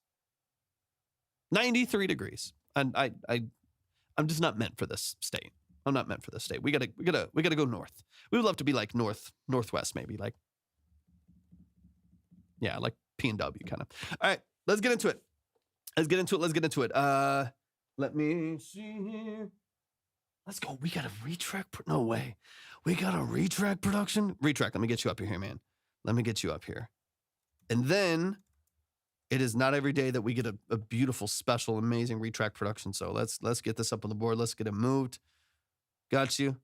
93 degrees. And I'm just not meant for this state. I'm not meant for this state. We gotta go north. We would love to be like northwest, maybe like P&W kind of. All right, let's get into it. Let me see here. Let's go. We got a retrack. No way. We got a retrack production. Retrack. Let me get you up here, man. Let me get you up here. And then it is not every day that we get a beautiful, special, amazing retrack production. So let's get this up on the board. Let's get it moved. Got you.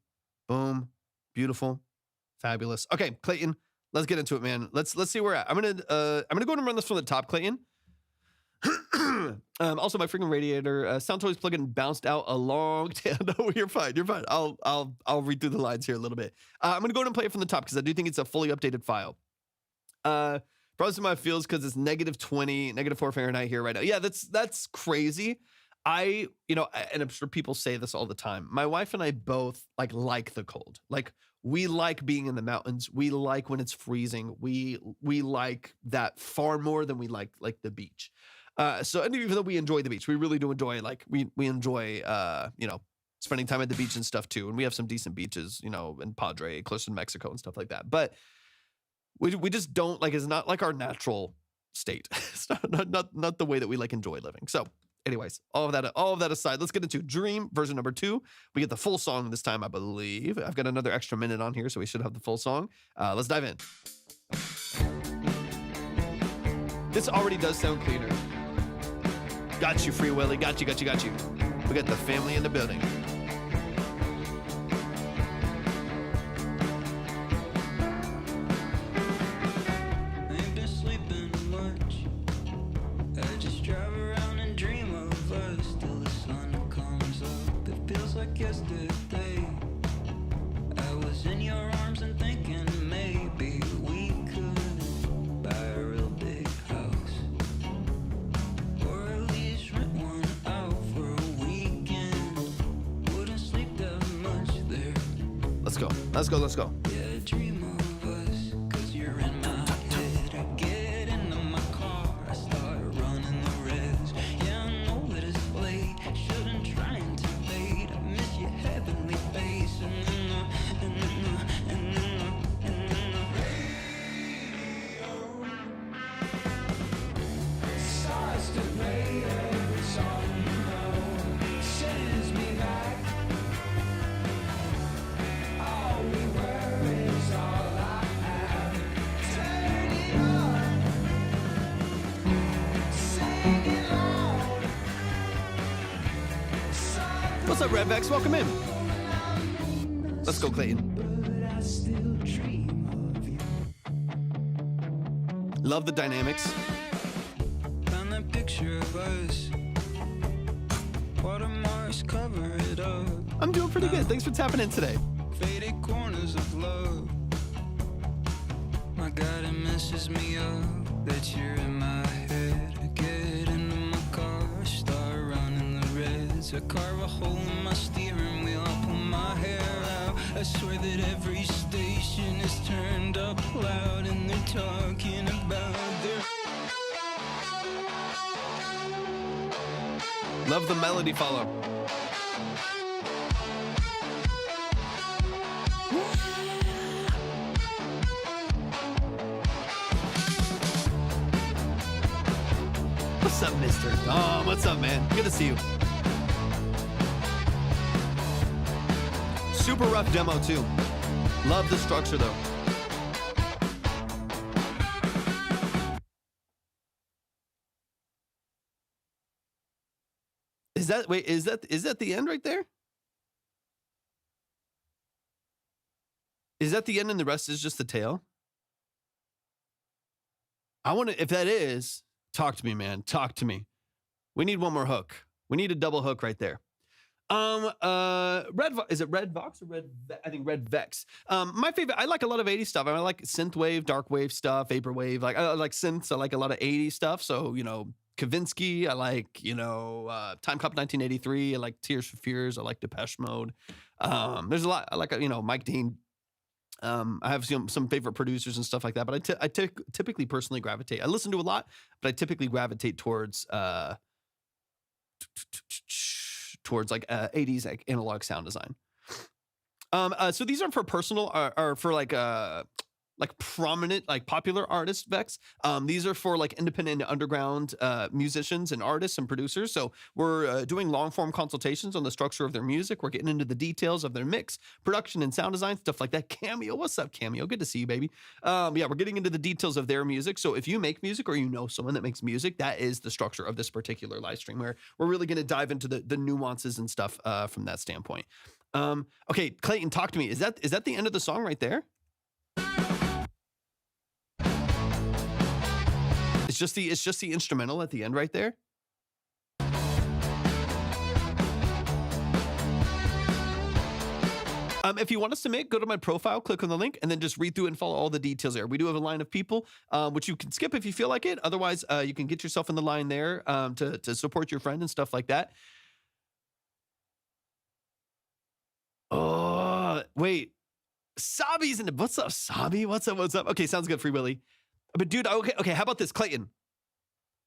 Boom. Beautiful. Fabulous. Okay, Clayton, let's get into it, man. Let's see where we're at. I'm gonna go ahead and run this from the top, Clayton. Also, my freaking radiator sound toys plugin bounced out a long tail. No, you're fine. I'll read through the lines here a little bit. I'm gonna go ahead and play it from the top because I do think it's a fully updated file. Probably some of my feels because it's -20, -4 Fahrenheit here right now. Yeah, that's crazy. And I'm sure people say this all the time. My wife and I both like the cold. Like we like being in the mountains. We like when it's freezing. We like that far more than we like the beach. So and even though we enjoy the beach, we really do enjoy, like, we enjoy, spending time at the beach and stuff too. And we have some decent beaches, in Padre, close to Mexico and stuff like that. But we just don't, like, it's not like our natural state. It's not the way that we like enjoy living. So anyways, all of that aside, let's get into Dream version number 2. We get the full song this time, I believe. I've got another extra minute on here, so we should have the full song. Let's dive in. This already does sound cleaner. Got you, Free Willy. Got you. We got the family in the building. Ain't been sleeping much. I just drive around and dream of us till the sun comes up. It feels like yesterday. I was in your arms and thinking maybe we could buy a real big house, or at least rent one out for a weekend. Wouldn't sleep that much there. Let's go. Yeah, dream of us, 'cause you're in my head. I get into my car, I start running the reds. Yeah, I know that it's late, shouldn't try and debate. I miss your heavenly face, and then the starts to play every song you know, sends me back. All we were is all I have. Turn it on, sing it loud. What's up, Red Vex? Welcome in. Let's go, Clayton. But I still dream of you. Love the dynamics. Found that picture of us. Watermarks cover it up. I'm doing pretty good. Thanks for tapping in today. Faded corners of love. My God, it messes me up that you're in my head. I get into my car, start running the reds. I carve a hole in my steering wheel, I pull my hair out. I swear that every station is turned up loud, and they're talking about their. Love the melody follow. What's up, Mr. Dom? What's up, man? Good to see you. Super rough demo, too. Love the structure, though. Is that the end right there? Is that the end and the rest is just the tail? I want to, if that is, talk to me, man. Talk to me. We need one more hook. We need a double hook right there. Is it Red Vox or I think Red Vex. My favorite, I like a lot of 80s stuff. I like synthwave, dark wave stuff, vaporwave. Like, I like synths. I like a lot of 80s stuff. So, Kavinsky. I like, Time Cop 1983. I like Tears for Fears. I like Depeche Mode. There's a lot. I like, Mike Dean. I have some favorite producers and stuff like that, but I typically personally gravitate. I listen to a lot, but I typically gravitate towards like 80s like analog sound design. So these are for personal or for like prominent, like popular artists, Vex. These are for like independent underground musicians and artists and producers. So we're doing long form consultations on the structure of their music. We're getting into the details of their mix, production, and sound design, stuff like that. Cameo, what's up, Cameo? Good to see you, baby. We're getting into the details of their music. So if you make music or you know someone that makes music, that is the structure of this particular live stream, where we're really going to dive into the nuances and stuff from that standpoint. Okay, Clayton, talk to me. Is that the end of the song right there? It's just the instrumental at the end right there. If you want us to make, go to my profile, click on the link, and then just read through and follow all the details there. We do have a line of people, which you can skip if you feel like it. Otherwise, you can get yourself in the line there to support your friend and stuff like that. Oh, wait. Sabi's in the, what's up, Sabi? What's up? Okay, sounds good, Free Willy. But dude, okay, how about this, Clayton?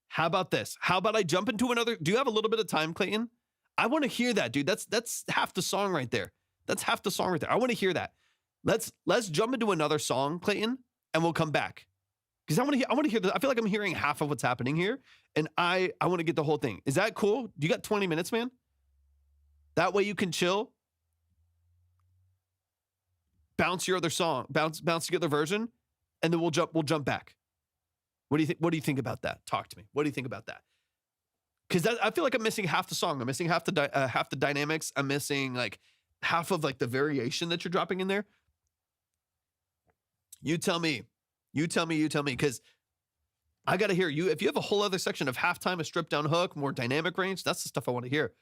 How about this? How about I jump into another, do you have a little bit of time, Clayton? I want to hear that, dude. That's half the song right there. That's half the song right there. I want to hear that. Let's jump into another song, Clayton, and we'll come back. Because I want to hear this. I feel like I'm hearing half of what's happening here, and I want to get the whole thing. Is that cool? You got 20 minutes, man? That way you can chill, bounce your other song, bounce the other version, and then we'll jump back. What do you think? What do you think about that? Talk to me. What do you think about that? Because I feel like I'm missing half the song. I'm missing half the dynamics. I'm missing like half of like the variation that you're dropping in there. You tell me. Because I got to hear you. If you have a whole other section of halftime, a stripped down hook, more dynamic range, that's the stuff I want to hear.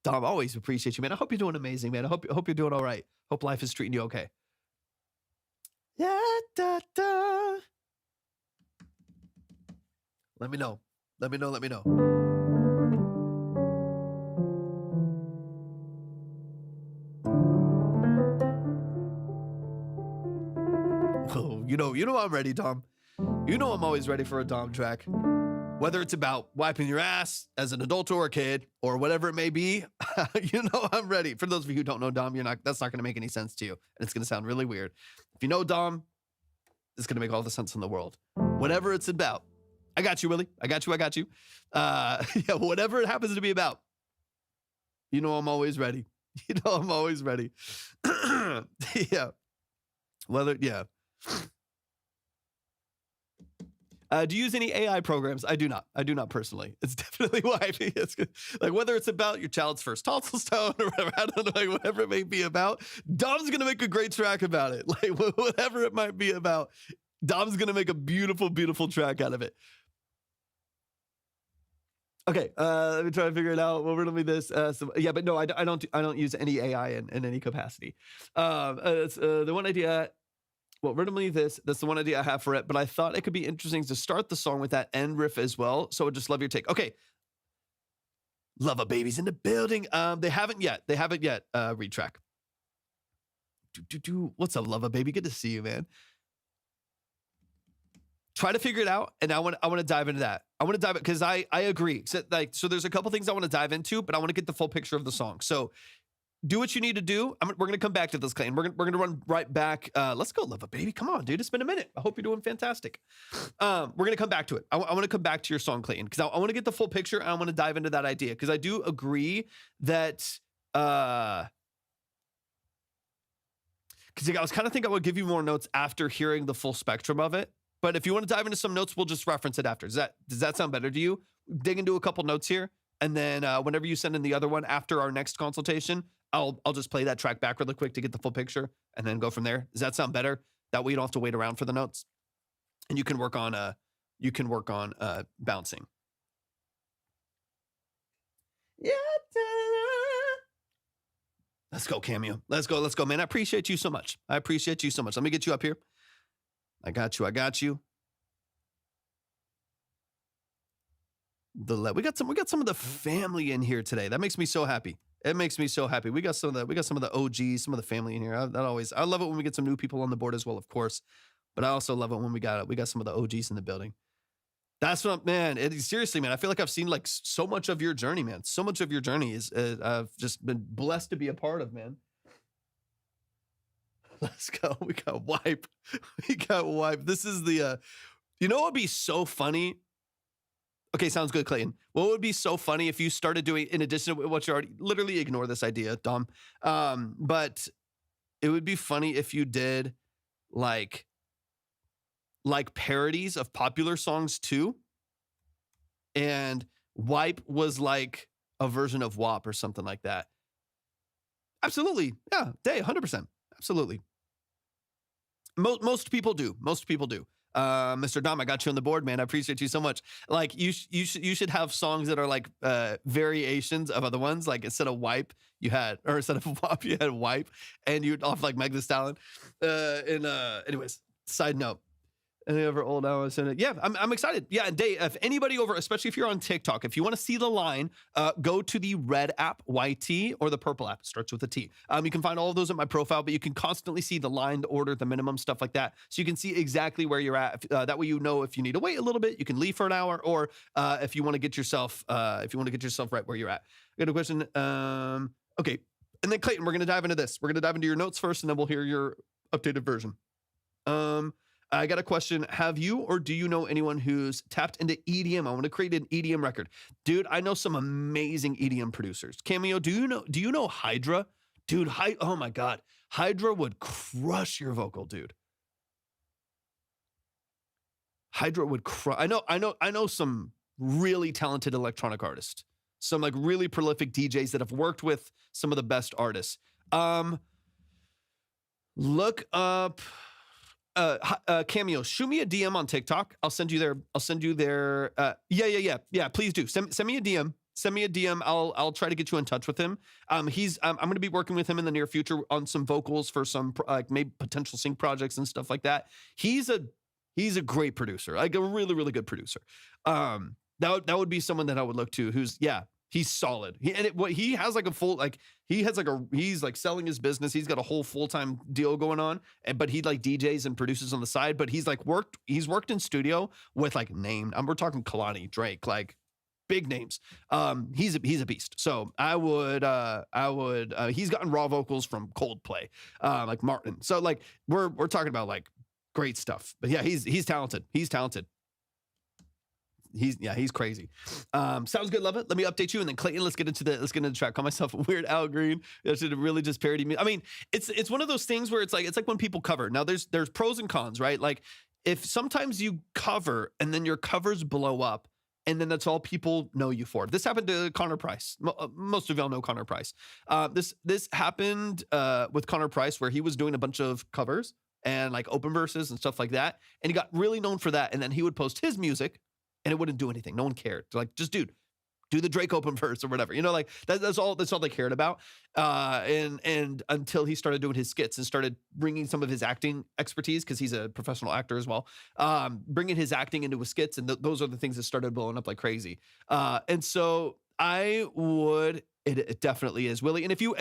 Dom, always appreciate you, man. I hope you're doing amazing, man. I hope you're doing all right. Hope life is treating you okay. Yeah, da, da. Let me know. Oh, you know I'm ready, Dom. You know I'm always ready for a Dom track. Whether it's about wiping your ass as an adult or a kid or whatever it may be, you know I'm ready. For those of you who don't know Dom, that's not going to make any sense to you. And it's going to sound really weird. If you know Dom, it's going to make all the sense in the world. Whatever it's about. I got you, Willie. I got you. Yeah, whatever it happens to be about. You know I'm always ready. Yeah. Yeah. Do you use any AI programs? I do not personally. It's definitely wifey. It's good. Like whether it's about your child's first tonsil stone or whatever, I don't know, like whatever it may be about, Dom's gonna make a great track about it. Like whatever it might be about, Dom's gonna make a beautiful, beautiful track out of it. Okay, let me try to figure it out. Well, riddle me this. Yeah, but no, I don't use any AI in any capacity. It's the one idea. Well, riddle me this. That's the one idea I have for it. But I thought it could be interesting to start the song with that end riff as well. So I just love your take. Okay, Love Baby's in the building. They haven't yet. Read track. What's up, Love Baby? Good to see you, man. Try to figure it out, and I want to dive into that. I want to dive it because I agree. So there's a couple things I want to dive into, but I want to get the full picture of the song. So do what you need to do. We're going to come back to this, Clayton. We're going to run right back. Let's go, Love Baby. Come on, dude. It's been a minute. I hope you're doing fantastic. We're going to come back to it. I want to come back to your song, Clayton, because I want to get the full picture, and I want to dive into that idea because I do agree that because I was kind of thinking I would give you more notes after hearing the full spectrum of it. But if you want to dive into some notes, we'll just reference it after. Does that sound better to you? Dig into a couple notes here, and then whenever you send in the other one after our next consultation, I'll just play that track back really quick to get the full picture, and then go from there. Does that sound better? That way you don't have to wait around for the notes, and you can work on bouncing. Yeah. Let's go, Cameo. Let's go, man. I appreciate you so much. Let me get you up here. I got you. We got some of the family in here today. That makes me so happy. It makes me so happy. We got some of the OGs, some of the family in here. I love it when we get some new people on the board as well, of course. But I also love it when we got some of the OGs in the building. That's what, man. Seriously, man. I feel like I've seen like so much of your journey, man. So much of your journey is I've just been blessed to be a part of, man. Let's go. We got wipe. This is the, what would be so funny? Okay, sounds good, Clayton. What would be so funny if you started doing, in addition to what you already, literally ignore this idea, Dom. But it would be funny if you did like parodies of popular songs too. And wipe was like a version of WAP or something like that. Absolutely. Yeah, 100%. Absolutely. Most people do. Mr. Dom, I got you on the board, man. I appreciate you so much. Like you should have songs that are like variations of other ones. Like instead of wipe, instead of WAP, you had wipe, and you'd off like Meg Thee Stallion. Anyways, side note. Any other old hours in it? Yeah, I'm excited. Yeah, and Day, if anybody over, especially if you're on TikTok, if you want to see the line, go to the red app, YT, or the purple app. It starts with a T. You can find all of those at my profile, but you can constantly see the line, the order, the minimum, stuff like that. So you can see exactly where you're at. That way, you know if you need to wait a little bit, you can leave for an hour, or if you want to get yourself, right where you're at. I got a question. Okay, and then Clayton, we're gonna dive into this. We're gonna dive into your notes first, and then we'll hear your updated version. I got a question. Have you or do you know anyone who's tapped into EDM? I want to create an EDM record. Dude, I know some amazing EDM producers. Cameo, do you know Hydra? Dude, oh my God. Hydra would crush your vocal, dude. Hydra would crush. I know some really talented electronic artists. Some like really prolific DJs that have worked with some of the best artists. Look up Cameo, shoot me a DM on TikTok. I'll send you their yeah, please do. Send me a DM. Send me a DM. I'll try to get you in touch with him. I'm going to be working with him in the near future on some vocals for some like maybe potential sync projects and stuff like that. He's a great producer, like a really, really good producer. That would be someone that I would look to he's solid. He's like selling his business. He's got a whole full-time deal going on, but he like DJs and produces on the side, but he's worked in studio with like named, we're talking Kalani, Drake, like big names. He's a beast. So I would, he's gotten raw vocals from Coldplay, like Martin. So like we're talking about like great stuff, but yeah, he's talented. He's talented. He's crazy. Sounds good. Love it. Let me update you. And then Clayton, let's get into the track. Call myself a Weird Al Green. I should have really just parodied me. I mean, it's one of those things where it's like when people cover. Now there's pros and cons, right? Like if sometimes you cover and then your covers blow up and then that's all people know you for. This happened to Connor Price. Most of y'all know Connor Price. This happened with Connor Price where he was doing a bunch of covers and like open verses and stuff like that. And he got really known for that. And then he would post his music and it wouldn't do anything. No one cared. They're like, just do the Drake open verse or whatever. You know, like that's all they cared about. And until he started doing his skits and started bringing some of his acting expertise, because he's a professional actor as well, bringing his acting into his skits. And those are the things that started blowing up like crazy. And so I would, it definitely is, Willie. And if you're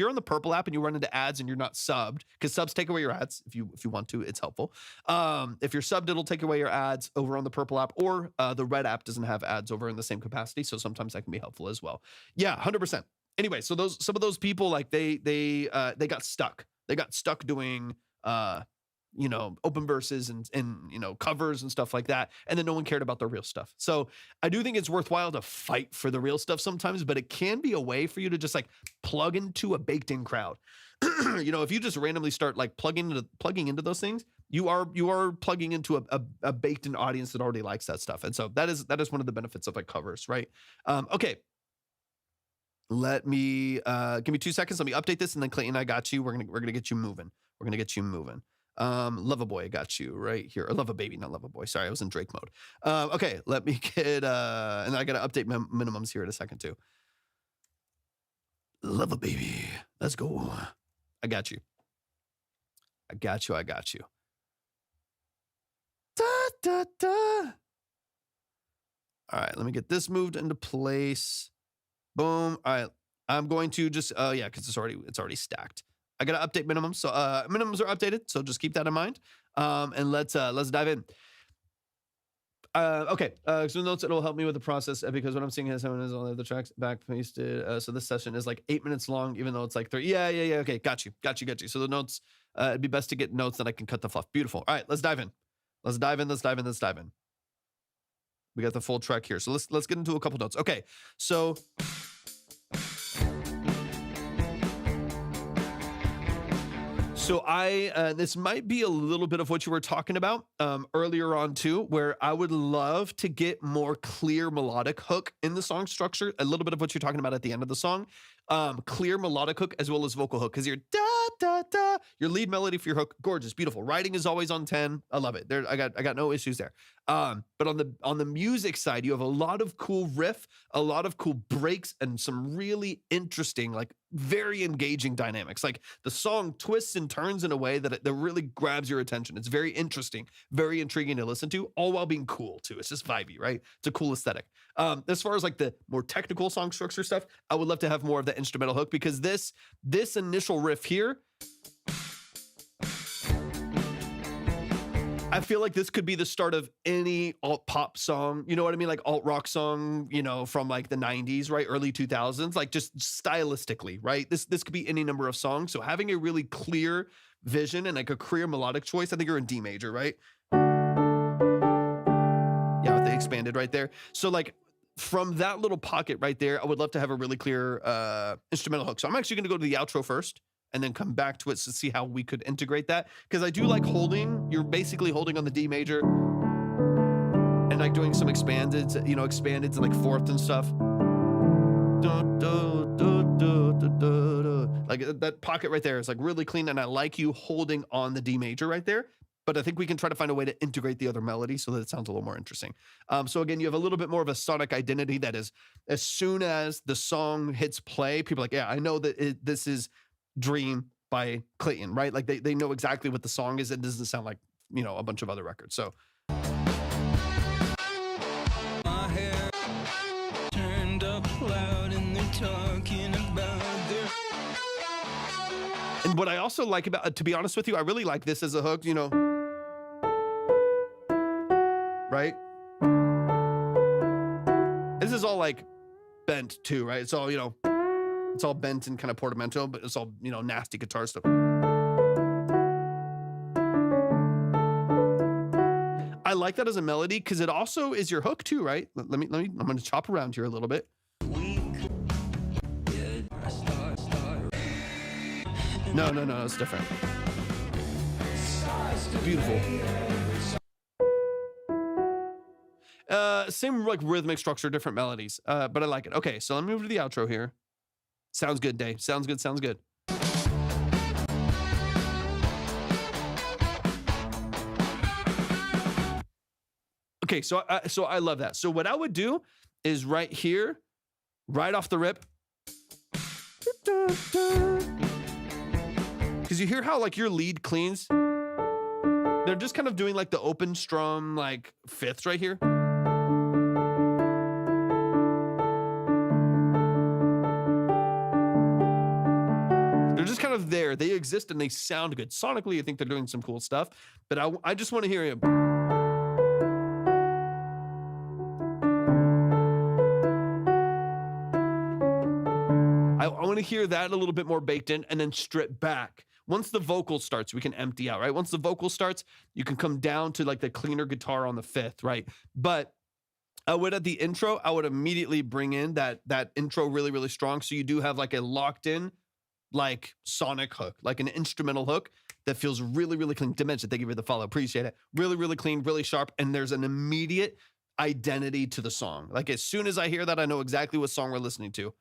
on the purple app and you run into ads and you're not subbed, because subs take away your ads if you want to, it's helpful. If you're subbed, it'll take away your ads over on the purple app, or the red app doesn't have ads over in the same capacity. So sometimes that can be helpful as well. Yeah, 100%. Anyway, so some of those people, like they got stuck. They got stuck doing open verses and covers and stuff like that. And then no one cared about the real stuff. So I do think it's worthwhile to fight for the real stuff sometimes, but it can be a way for you to just like plug into a baked in crowd. If you just randomly start like plugging into those things, you are plugging into a baked in audience that already likes that stuff. And so that is one of the benefits of like covers, right? Okay. Let me give me 2 seconds. Let me update this, and then Clayton, I got you. We're gonna get you moving. Love a boy, I got you right here. Or love a baby, not love a boy. Sorry, I was in Drake mode. Okay, let me get and I gotta update my minimums here in a second too. Love a baby. Let's go. I got you. Da, da, da. All right, let me get this moved into place. Boom. All right. I'm going to just because it's already stacked. I gotta update minimums. So minimums are updated. So just keep that in mind. And let's dive in. Okay. So notes, it'll help me with the process because what I'm seeing is all of the tracks back pasted. So this session is like 8 minutes long, even though it's like 3. Yeah. Okay. Got you. So the notes, it'd be best to get notes that I can cut the fluff. Beautiful. All right. Let's dive in. We got the full track here. So let's get into a couple notes. Okay. So this might be a little bit of what you were talking about earlier on too, where I would love to get more clear melodic hook in the song structure. A little bit of what you're talking about at the end of the song. clear melodic hook as well as vocal hook, because you're da, your lead melody for your hook, gorgeous, beautiful. Writing is always on 10. I love it. I got no issues there. But on the music side, you have a lot of cool riff, a lot of cool breaks, and some really interesting, like very engaging dynamics. Like the song twists and turns in a way that really grabs your attention. It's very interesting, very intriguing to listen to, all while being cool too. It's just vibey, right? It's a cool aesthetic. As far as like the more technical song structure stuff, I would love to have more of the instrumental hook, because this initial riff here, I feel like this could be the start of any alt pop song, you know what I mean? Like alt rock song, you know, from like the 90s, right? Early 2000s, like just stylistically, right? This could be any number of songs. So having a really clear vision and like a clear melodic choice, I think you're in D major, right? Yeah, with the expanded right there. So like from that little pocket right there, I would love to have a really clear instrumental hook. So I'm actually going to go to the outro first, and then come back to it to see how we could integrate that. Because I do like holding, you're basically holding on the D major and like doing some expandeds and like fourth and stuff. Like that pocket right there is like really clean, and I like you holding on the D major right there. But I think we can try to find a way to integrate the other melody so that it sounds a little more interesting. So again, you have a little bit more of a sonic identity that is, as soon as the song hits play, people are like, yeah, I know that this is Dream by Clayton, right? Like they know exactly what the song is. It doesn't sound like, you know, a bunch of other records. So My hair turned up loud and they're talking about their. and what I also like about, to be honest with you, I really like this as a hook, you know, right? This is all like bent too, right? It's all, you know, it's all bent and kind of portamento, but it's all, you know, nasty guitar stuff. I like that as a melody because it also is your hook too, right? Let me, I'm going to chop around here a little bit. No, it's different. Beautiful. Same like rhythmic structure, different melodies, but I like it. Okay, so let me move to the outro here. Sounds good, Dave. Sounds good. Sounds good. Okay, so I love that. So what I would do is right here, right off the rip, because you hear how like your lead cleans. They're just kind of doing like the open strum like fifths right here. They're just kind of there. They exist and they sound good. Sonically, I think they're doing some cool stuff, but I just want to hear him. I want to hear that a little bit more baked in and then strip back. Once the vocal starts, we can empty out, right? Once the vocal starts, you can come down to like the cleaner guitar on the fifth, right? But I would at the intro, I would immediately bring in that intro really, really strong. So you do have like a locked in, like sonic hook, like an instrumental hook that feels really, really clean. Dimension, thank you for the follow. Appreciate it. Really, really clean, really sharp. And there's an immediate identity to the song. Like as soon as I hear that, I know exactly what song we're listening to.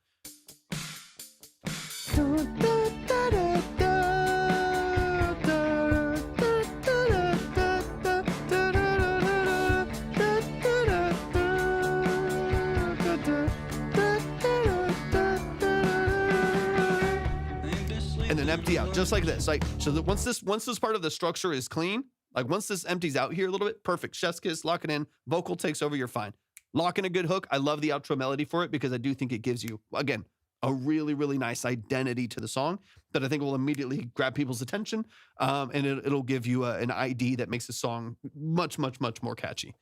And then empty out just like this. Like, so that once this part of the structure is clean, like once this empties out here a little bit, perfect. Chef's kiss, lock it in, vocal takes over, you're fine. Lock in a good hook. I love the outro melody for it because I do think it gives you, again, a really, really nice identity to the song that I think will immediately grab people's attention. And it'll give you an ID that makes the song much, much, much more catchy.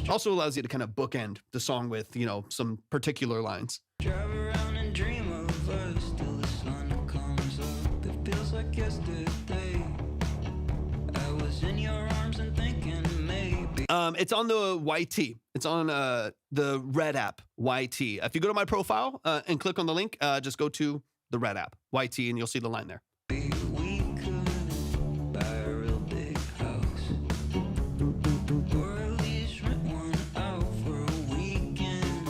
Also allows you to kind of bookend the song with, you know, some particular lines. Drive around and dream of us till the sun comes up. It feels like yesterday. I was in your arms and thinking maybe. It's on the YT. It's on the Red app, YT. If you go to my profile and click on the link, just go to the Red app, YT, and you'll see the line there. We could buy a real big house, or at least rent one out for a weekend.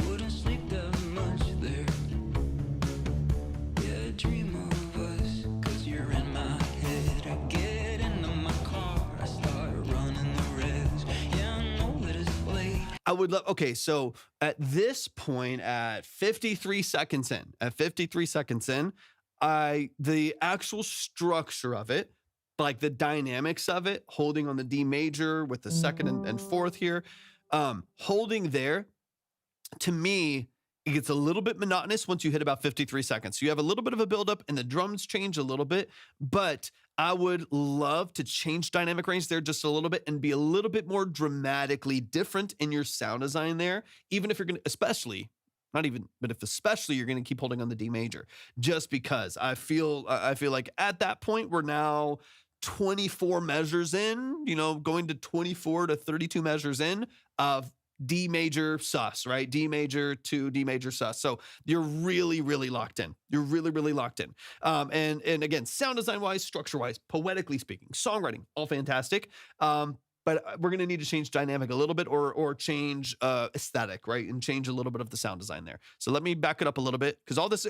Wouldn't sleep that much there. would love, okay, so at this point, at 53 seconds in, the actual structure of it, like the dynamics of it, holding on the D major with the second and fourth here, holding there, to me, it gets a little bit monotonous once you hit about 53 seconds. So you have a little bit of a buildup and the drums change a little bit, but I would love to change dynamic range there just a little bit and be a little bit more dramatically different in your sound design there, even if you're going to, especially, not even, but if especially you're going to keep holding on the D major, just because I feel like at that point, we're now 24 measures in, going to 24 to 32 measures in of D major sus, right? D major to D major sus. So you're really, really locked in. You're really, really locked in. And again, sound design wise, structure wise, poetically speaking, songwriting, all fantastic. But we're going to need to change dynamic a little bit or change aesthetic, right? And change a little bit of the sound design there. So let me back it up a little bit because all this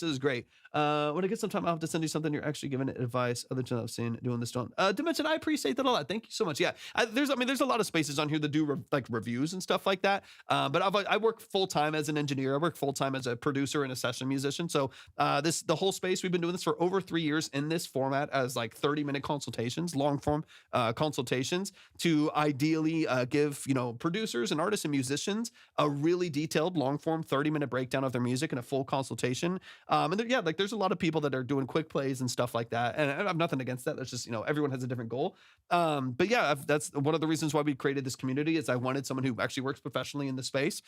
is great. When I get some time, I'll have to send you something. You're actually giving it advice. Other than I've seen doing this, don't. Dimension, I appreciate that a lot. Thank you so much. Yeah, there's a lot of spaces on here that do reviews and stuff like that. But I work full time as an engineer. I work full time as a producer and a session musician. So the whole space, we've been doing this for over 3 years in this format as like 30-minute consultations, long form consultations to ideally give producers and artists and musicians a really detailed long form 30-minute breakdown of their music and a full consultation. And there's a lot of people that are doing quick plays and stuff like that, and I have nothing against that. That's just everyone has a different goal. But yeah, that's one of the reasons why we created this community. Is I wanted someone who actually works professionally in the space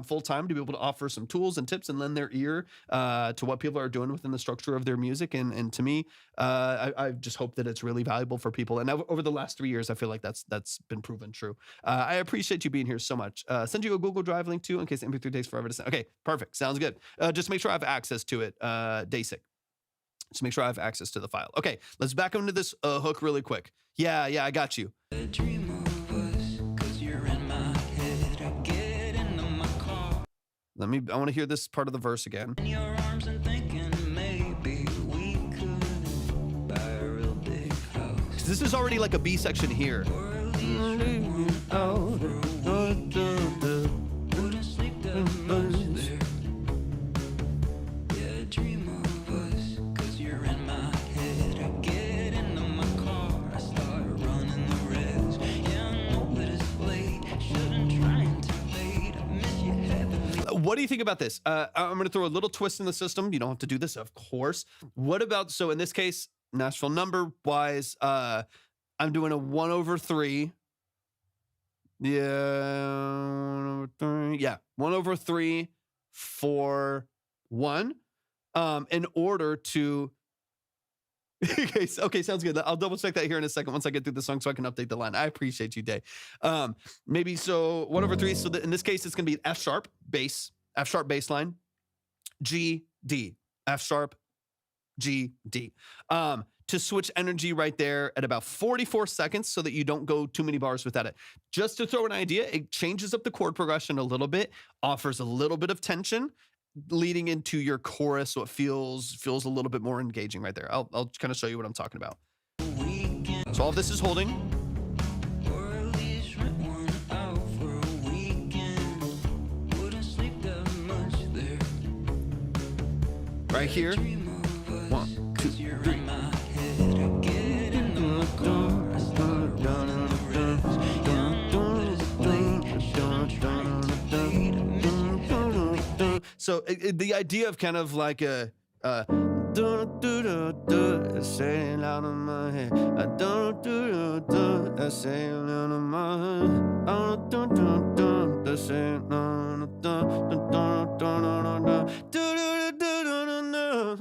full time to be able to offer some tools and tips and lend their ear to what people are doing within the structure of their music. And to me, I just hope that it's really valuable for people. And over the last 3 years, I feel like that's been proven true. I appreciate you being here so much. Send you a Google Drive link too in case the MP3 takes forever to send. Okay, perfect. Sounds good. Just make sure I have access to it. DaySick. Just make sure I have access to the file. Okay, let's back into this hook really quick. Yeah, I got you. A dream of us, 'cause you're in my head. I get into my car. I want to hear this part of the verse again. In your arms and thinking maybe we could buy a real big house. This is already like a B section here. Or at least rent one out for a weekend. Wouldn't sleep that much there. Yeah, dream of us, 'cause you're in my head. I get into my car, I start running the res. Yeah, I know that it's late, shouldn't try and too late. I miss you heavily. What do you think about this? I'm going to throw a little twist in the system. You don't have to do this, of course. What about, so in this case, Nashville number wise, I'm doing a 1/3. Yeah, 1/3. Yeah, 1/3 for 1. In order to. Okay, sounds good. I'll double check that here in a second once I get through the song so I can update the line. I appreciate you, Day. Maybe so 1/3. So in this case, it's going to be an F sharp bass line, G, D, F sharp, G, D. To switch energy right there at about 44 seconds so that you don't go too many bars without it. Just to throw an idea, it changes up the chord progression a little bit, offers a little bit of tension leading into your chorus, so it feels a little bit more engaging right there. I'll kind of show you what I'm talking about. So all of this is holding. Or at least rent one out for a weekend. Wouldn't sleep that much there. Right here. Dream of us, 1, 2, 'cause you're 3. in my head. I get into my car, I start running the res. Yeah, I know that it's late, shouldn't try and too late. I miss you heavily. So the idea of kind of like a saying out of my head. Saying out of my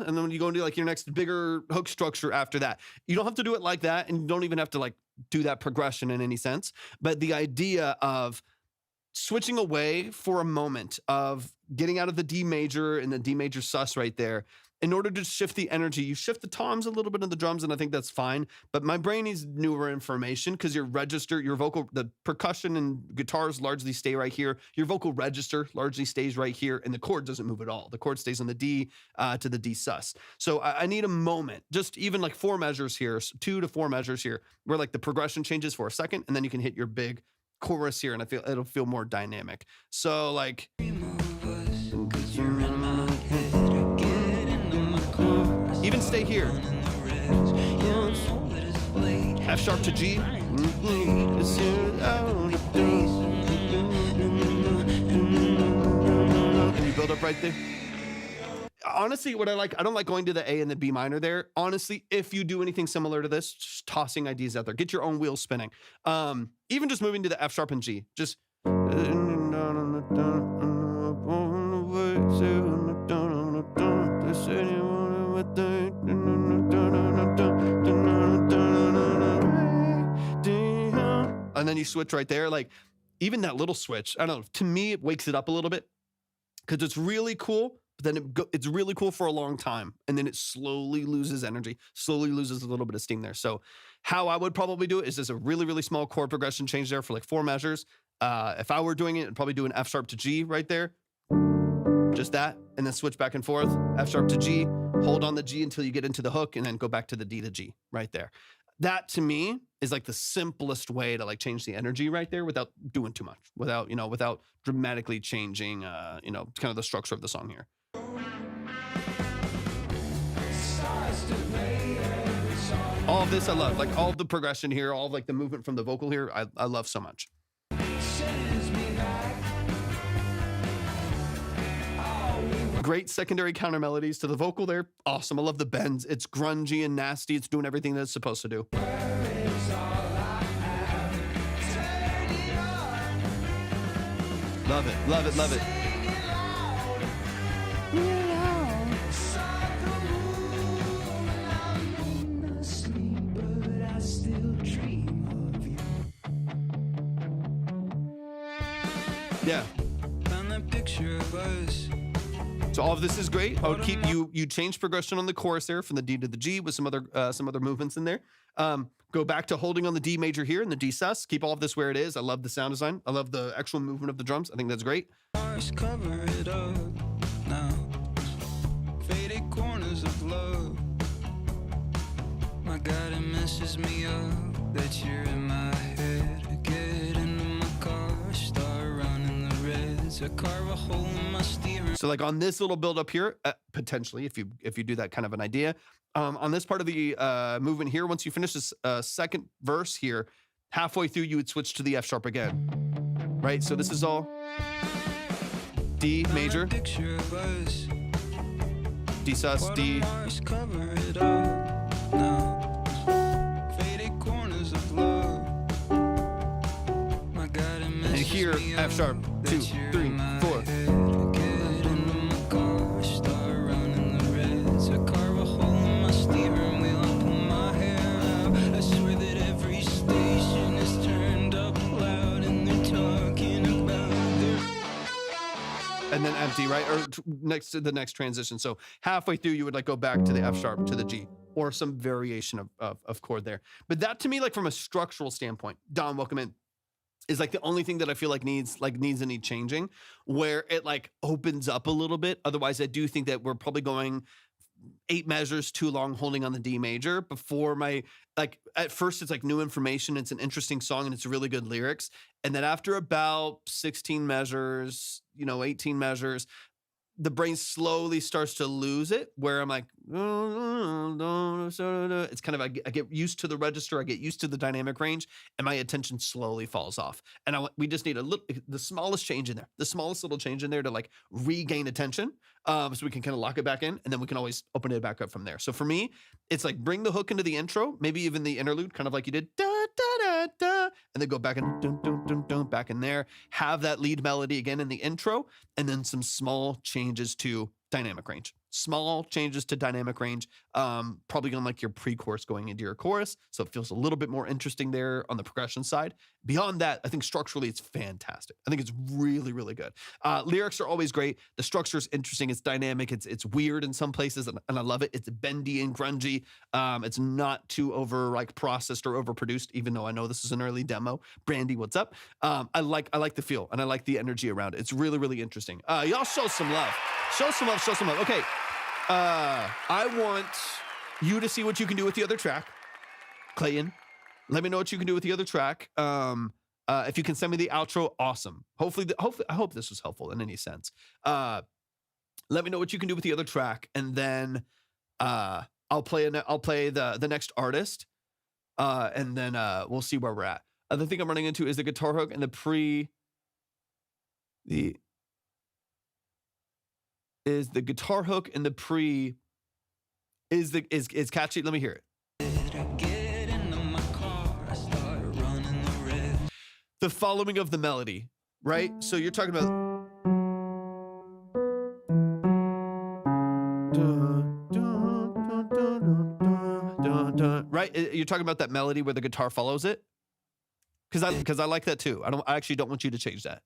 and then when you go into like your next bigger hook structure after that, you don't have to do it like that, and you don't even have to like do that progression in any sense. But the idea of switching away for a moment, of getting out of the D major and the D major sus right there, in order to shift the energy, you shift the toms a little bit in the drums, and I think that's fine. But my brain needs newer information because your register, your vocal, the percussion and guitars largely stay right here. Your vocal register largely stays right here, and the chord doesn't move at all. The chord stays on the D to the D sus. So I need a moment, just even like 4 measures here, 2 to 4 measures here, where like the progression changes for a second, and then you can hit your big chorus here, and I feel it'll feel more dynamic. So like, even stay here. F sharp to G. And you build up right there. Honestly, what I don't like going to the A and the B minor there. Honestly, if you do anything similar to this, just tossing ideas out there. Get your own wheels spinning. Even just moving to the F sharp and G. Just and then you switch right there. Like, even that little switch, I don't know, to me, it wakes it up a little bit because it's really cool, but then it's really cool for a long time. And then it slowly loses energy, slowly loses a little bit of steam there. So how I would probably do it is just a really, really small chord progression change there for like 4 measures. If I were doing it, I'd probably do an F sharp to G right there. Just that, and then switch back and forth, F sharp to G, hold on the G until you get into the hook, and then go back to the D to G right there. That to me is like the simplest way to like change the energy right there without doing too much, without dramatically changing, kind of the structure of the song here. All of this I love, like all of the progression here, all of like the movement from the vocal here, I love so much. Great secondary counter melodies to the vocal there. Awesome. I love the bends. It's grungy and nasty. It's doing everything that it's supposed to do. Love it. Love it. Love it. Yeah. So all of this is great. I would keep you change progression on the chorus there from the D to the G with some other movements in there. Go back to holding on the D major here and the D sus. Keep all of this where it is. I love the sound design. I love the actual movement of the drums. I think that's great. Cover it up now. Faded corners of love. My God, it messes me up that you're in my head. Get into my car, start running the reds. I carve a hole in my steering. So like on this little build up here, potentially, if you do that kind of an idea, on this part of the movement here, once you finish this second verse here, halfway through you would switch to the F sharp again, right? So this is all D major, D sus, D. And here, F sharp, 2, 3, 4. And then empty, right? Or next to the next transition. So halfway through, you would like go back to the F sharp to the G, or some variation of chord there. But that to me, like from a structural standpoint, Don, welcome in, is like the only thing that I feel like needs any changing, where it like opens up a little bit. Otherwise, I do think that we're probably going 8 measures too long holding on the D major before like at first it's like new information. It's an interesting song and it's really good lyrics. And then after about 16 measures, 18 measures, the brain slowly starts to lose it, where I'm like, it's kind of, I get used to the register, I get used to the dynamic range, and my attention slowly falls off. And we just need the smallest change in there, the smallest little change in there to like regain attention, so we can kind of lock it back in, and then we can always open it back up from there. So for me, it's like bring the hook into the intro, maybe even the interlude, kind of like you did, da, da, da, da, and then go back and dun, dun, dun, dun, back in there, have that lead melody again in the intro, and then some small changes to dynamic range. Small changes to dynamic range, probably on like your pre-chorus going into your chorus, so it feels a little bit more interesting there on the progression side. Beyond that, I think structurally it's fantastic. I think it's really, really good. Lyrics are always great. The structure is interesting. It's dynamic. It's weird in some places, and I love it. It's bendy and grungy. It's not too over like processed or overproduced, even though I know this is an early demo. Brandy, what's up? I like the feel, and I like the energy around it. It's really, really interesting. Y'all show some love. Show some love. Show some love. Okay. I want you to see what you can do with the other track. Clayton, let me know what you can do with the other track. If you can send me the outro, awesome. Hopefully, I hope this was helpful in any sense. Let me know what you can do with the other track, and then I'll play the next artist, and then we'll see where we're at. The thing I'm running into is the guitar hook and the guitar hook and the pre is catchy. Let me hear it. The following of the melody, right? So you're talking about right? You're talking about that melody where the guitar follows it? Because I like that too. I actually don't want you to change that.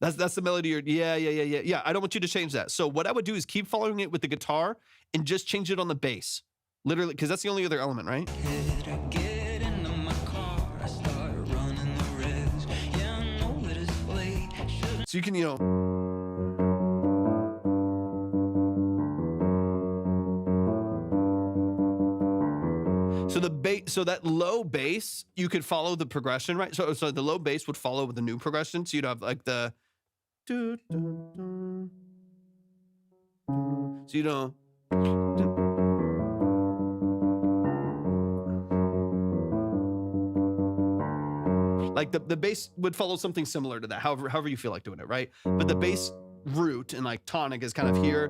That's the melody. Yeah. I don't want you to change that. So what I would do is keep following it with the guitar and just change it on the bass. Literally, because that's the only other element, right? So you can, so that low bass, you could follow the progression, right? So the low bass would follow with the new progression. So you'd have like the so like the bass would follow something similar to that, however you feel like doing it, right? But the bass root and like tonic is kind of here.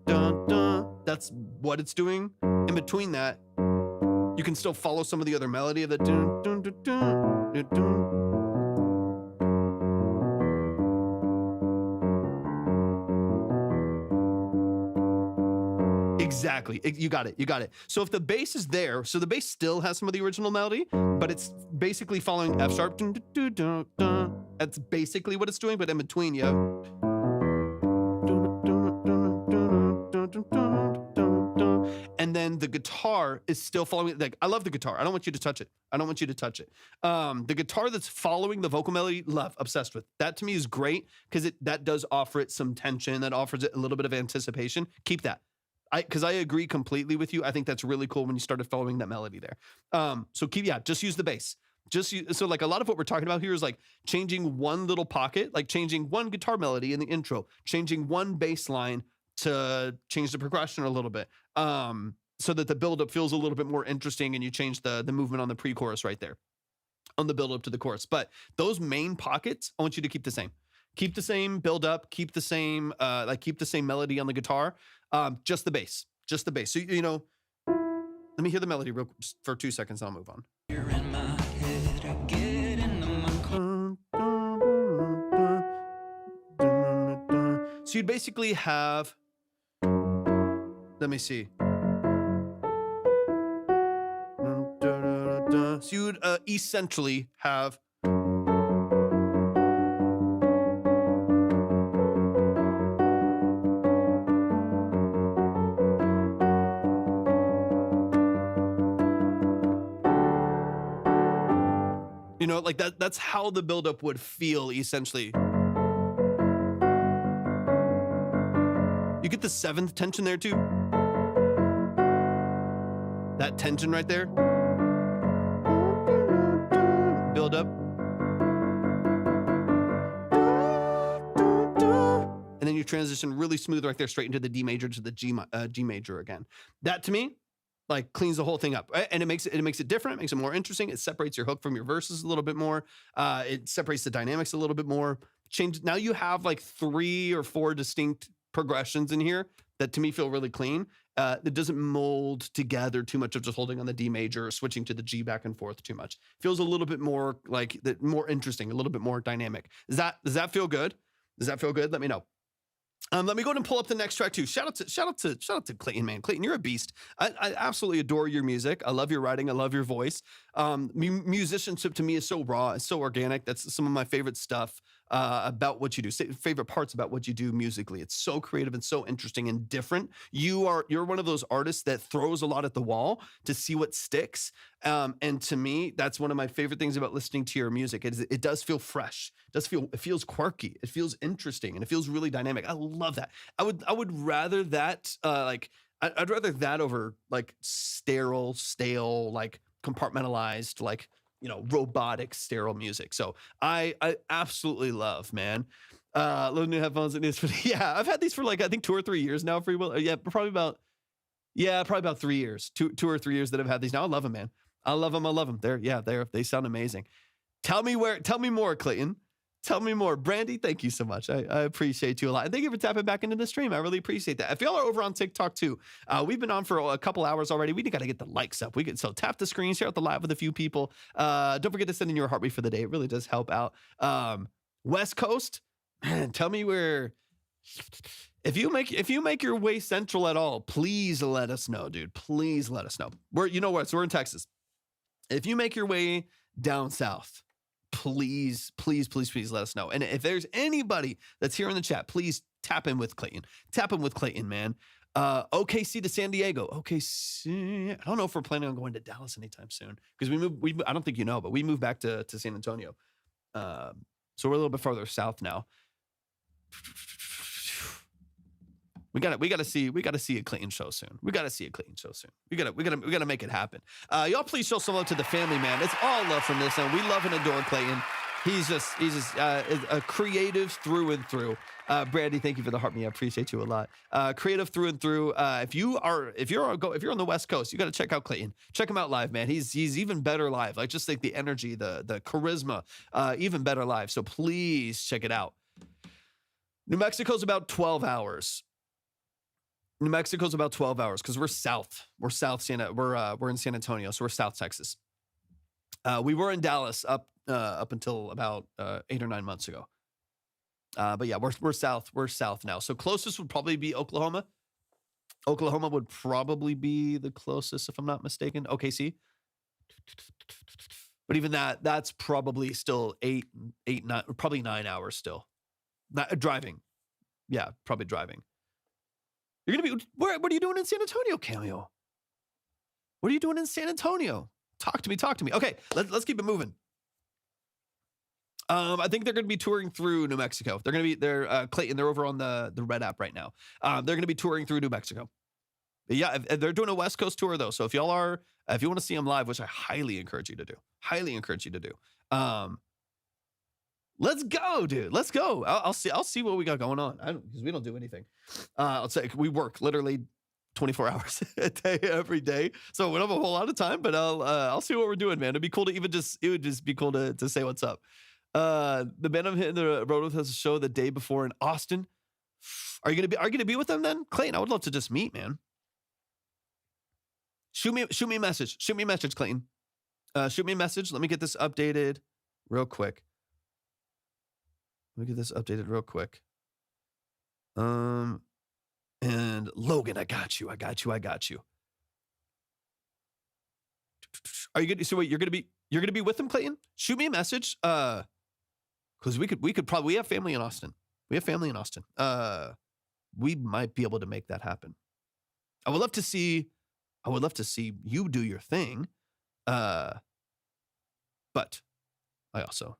Dun, dun, that's what it's doing. In between that, you can still follow some of the other melody of the dun, dun, dun, dun, dun, dun. Exactly. You got it. So if the bass is there, so the bass still has some of the original melody, but it's basically following F sharp. Dun, dun, dun, dun, dun. That's basically what it's doing, but in between, you have and then the guitar is still following. Like, I love the guitar. I don't want you to touch it. The guitar that's following the vocal melody, love, obsessed with. That to me is great because that does offer it some tension. That offers it a little bit of anticipation. Keep that. Because I agree completely with you. I think that's really cool when you started following that melody there. So just use the bass. So like a lot of what we're talking about here is like changing one little pocket, like changing one guitar melody in the intro, changing one bass line to change the progression a little bit, so that the buildup feels a little bit more interesting, and you change the movement on the pre-chorus right there, on the buildup to the chorus. But those main pockets, I want you to keep the same. Keep the same buildup. Keep the same keep the same melody on the guitar. Just the bass. So let me hear the melody real for 2 seconds. I'll move on. You're in my head, I get into my So you'd basically have. Let me see. So you would essentially have. Like that's how the buildup would feel, essentially. You get the seventh tension there, too. That tension right there. Build up. And then you transition really smooth right there, straight into the D major to the G major again. That, to me, like cleans the whole thing up, right? And it makes it different. It makes it more interesting. It separates your hook from your verses a little bit more. It separates the dynamics a little bit more. Now you have like 3 or 4 distinct progressions in here that to me feel really clean. That doesn't mold together too much of just holding on the D major or switching to the G back and forth too much. Feels a little bit more like more interesting, a little bit more dynamic. Does that feel good? Let me know. Let me go ahead and pull up the next track too. Shout out to Clayton, man. Clayton, you're a beast. I absolutely adore your music. I love your writing. I love your voice. Musicianship to me is so raw. It's so organic. That's some of my favorite stuff. about what you do, favorite parts about what you do musically. It's so creative and so interesting and different. You're one of those artists that throws a lot at the wall to see what sticks. And to me, that's one of my favorite things about listening to your music. It does feel fresh. It feels quirky. It feels interesting, and it feels really dynamic. I love that. I would rather that I'd rather that over like sterile, stale, like compartmentalized, like, robotic, sterile music. So I absolutely love, man. Little new headphones and yeah, I've had these for like, I think 2 or 3 years now, Free Will. Yeah, probably about 3 years, two or 3 years that I've had these now. I love them, man. I love them. They sound amazing. Tell me more, Clayton. Tell me more. Brandy, thank you so much. I appreciate you a lot. And thank you for tapping back into the stream. I really appreciate that. If y'all are over on TikTok too, we've been on for a couple hours already. We got to get the likes up. So tap the screen, share out the live with a few people. Don't forget to send in your heartbeat for the day. It really does help out. West Coast, man, tell me where. If you make your way central at all, please let us know, dude. Please let us know. We're in Texas. If you make your way down south, please let us know. And if there's anybody that's here in the chat, please tap in with Clayton. Tap in with Clayton, man. OKC to San Diego. OKC. I don't know if we're planning on going to Dallas anytime soon because I don't think you know, but we moved back to San Antonio. So we're a little bit farther south now. We gotta see a Clayton show soon. We gotta make it happen. Y'all please show some love to the family, man. It's all love from this, and we love and adore Clayton. He's just a creative through and through. Brandy, thank you for the heart me. I appreciate you a lot. Creative through and through. If you're on the West Coast, you got to check out Clayton. Check him out live, man. He's even better live. Like just like the energy, the charisma, even better live. So please check it out. New Mexico's about 12 hours. New Mexico's about 12 hours because we're south. We're in San Antonio, so we're South Texas. We were in Dallas up until about 8 or 9 months ago. But yeah, we're south. We're south now. So closest would probably be Oklahoma. Oklahoma would probably be the closest, if I'm not mistaken. OKC. But even that's probably still 8, 9, probably 9 hours still. Not driving. Yeah, probably driving. You're gonna be. What are you doing in San Antonio, Cameo? What are you doing in San Antonio? Talk to me. Okay, let's keep it moving. I think they're going to be touring through New Mexico. They're Clayton. They're over on the Red app right now. They're going to be touring through New Mexico. But yeah, they're doing a West Coast tour though. So if you want to see them live, which I highly encourage you to do, let's go, dude. Let's go. I'll see what we got going on. Because we don't do anything. I'll say we work literally 24 hours a day every day. So we don't have a whole lot of time, but I'll see what we're doing, man. It would just be cool to say what's up. The band I'm hitting the road with has a show the day before in Austin. Are you gonna be with them then, Clayton? I would love to just meet, man. Shoot me a message. Shoot me a message, Clayton. Shoot me a message. Let me get this updated real quick. And Logan, I got you. Are you good? So wait, you're gonna be with him, Clayton? Shoot me a message. Because we could probably, we have family in Austin. We might be able to make that happen. I would love to see you do your thing. But I also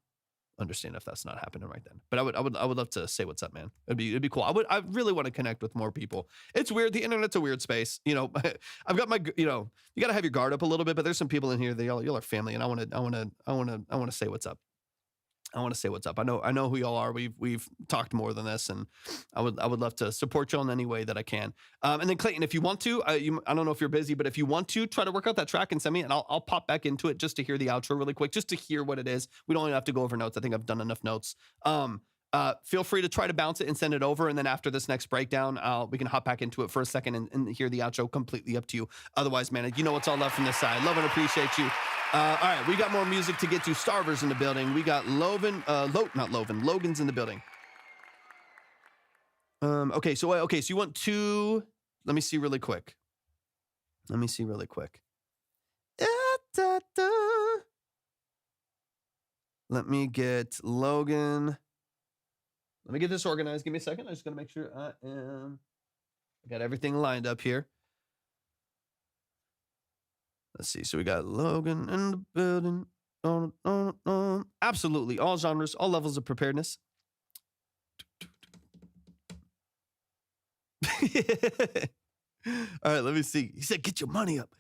understand if that's not happening right then. But I would love to say what's up, man. It'd be cool. I really want to connect with more people. It's weird. The internet's a weird space. I've got my, you got to have your guard up a little bit, but there's some people in here that y'all are family, and I want to say what's up. I know who y'all are. We've talked more than this, and I would love to support y'all in any way that I can. And then Clayton, if you want to, I don't know if you're busy, but if you want to, try to work out that track and send me, and I'll pop back into it just to hear the outro really quick, just to hear what it is. We don't even have to go over notes. I think I've done enough notes. Feel free to try to bounce it and send it over, and then after this next breakdown, we can hop back into it for a second and hear the outro. Completely up to you. Otherwise, man, it's all love from this side. Love and appreciate you. All right, we got more music to get to. Starvers in the building. We got Logan's in the building. Okay, so you want two? Let me see really quick. Let me get Logan. Let me get this organized. Give me a second. I'm just gonna make sure I got everything lined up here. Let's see. So we got Logan in the building. Absolutely. All genres, all levels of preparedness. All right, let me see. He said, get your money up.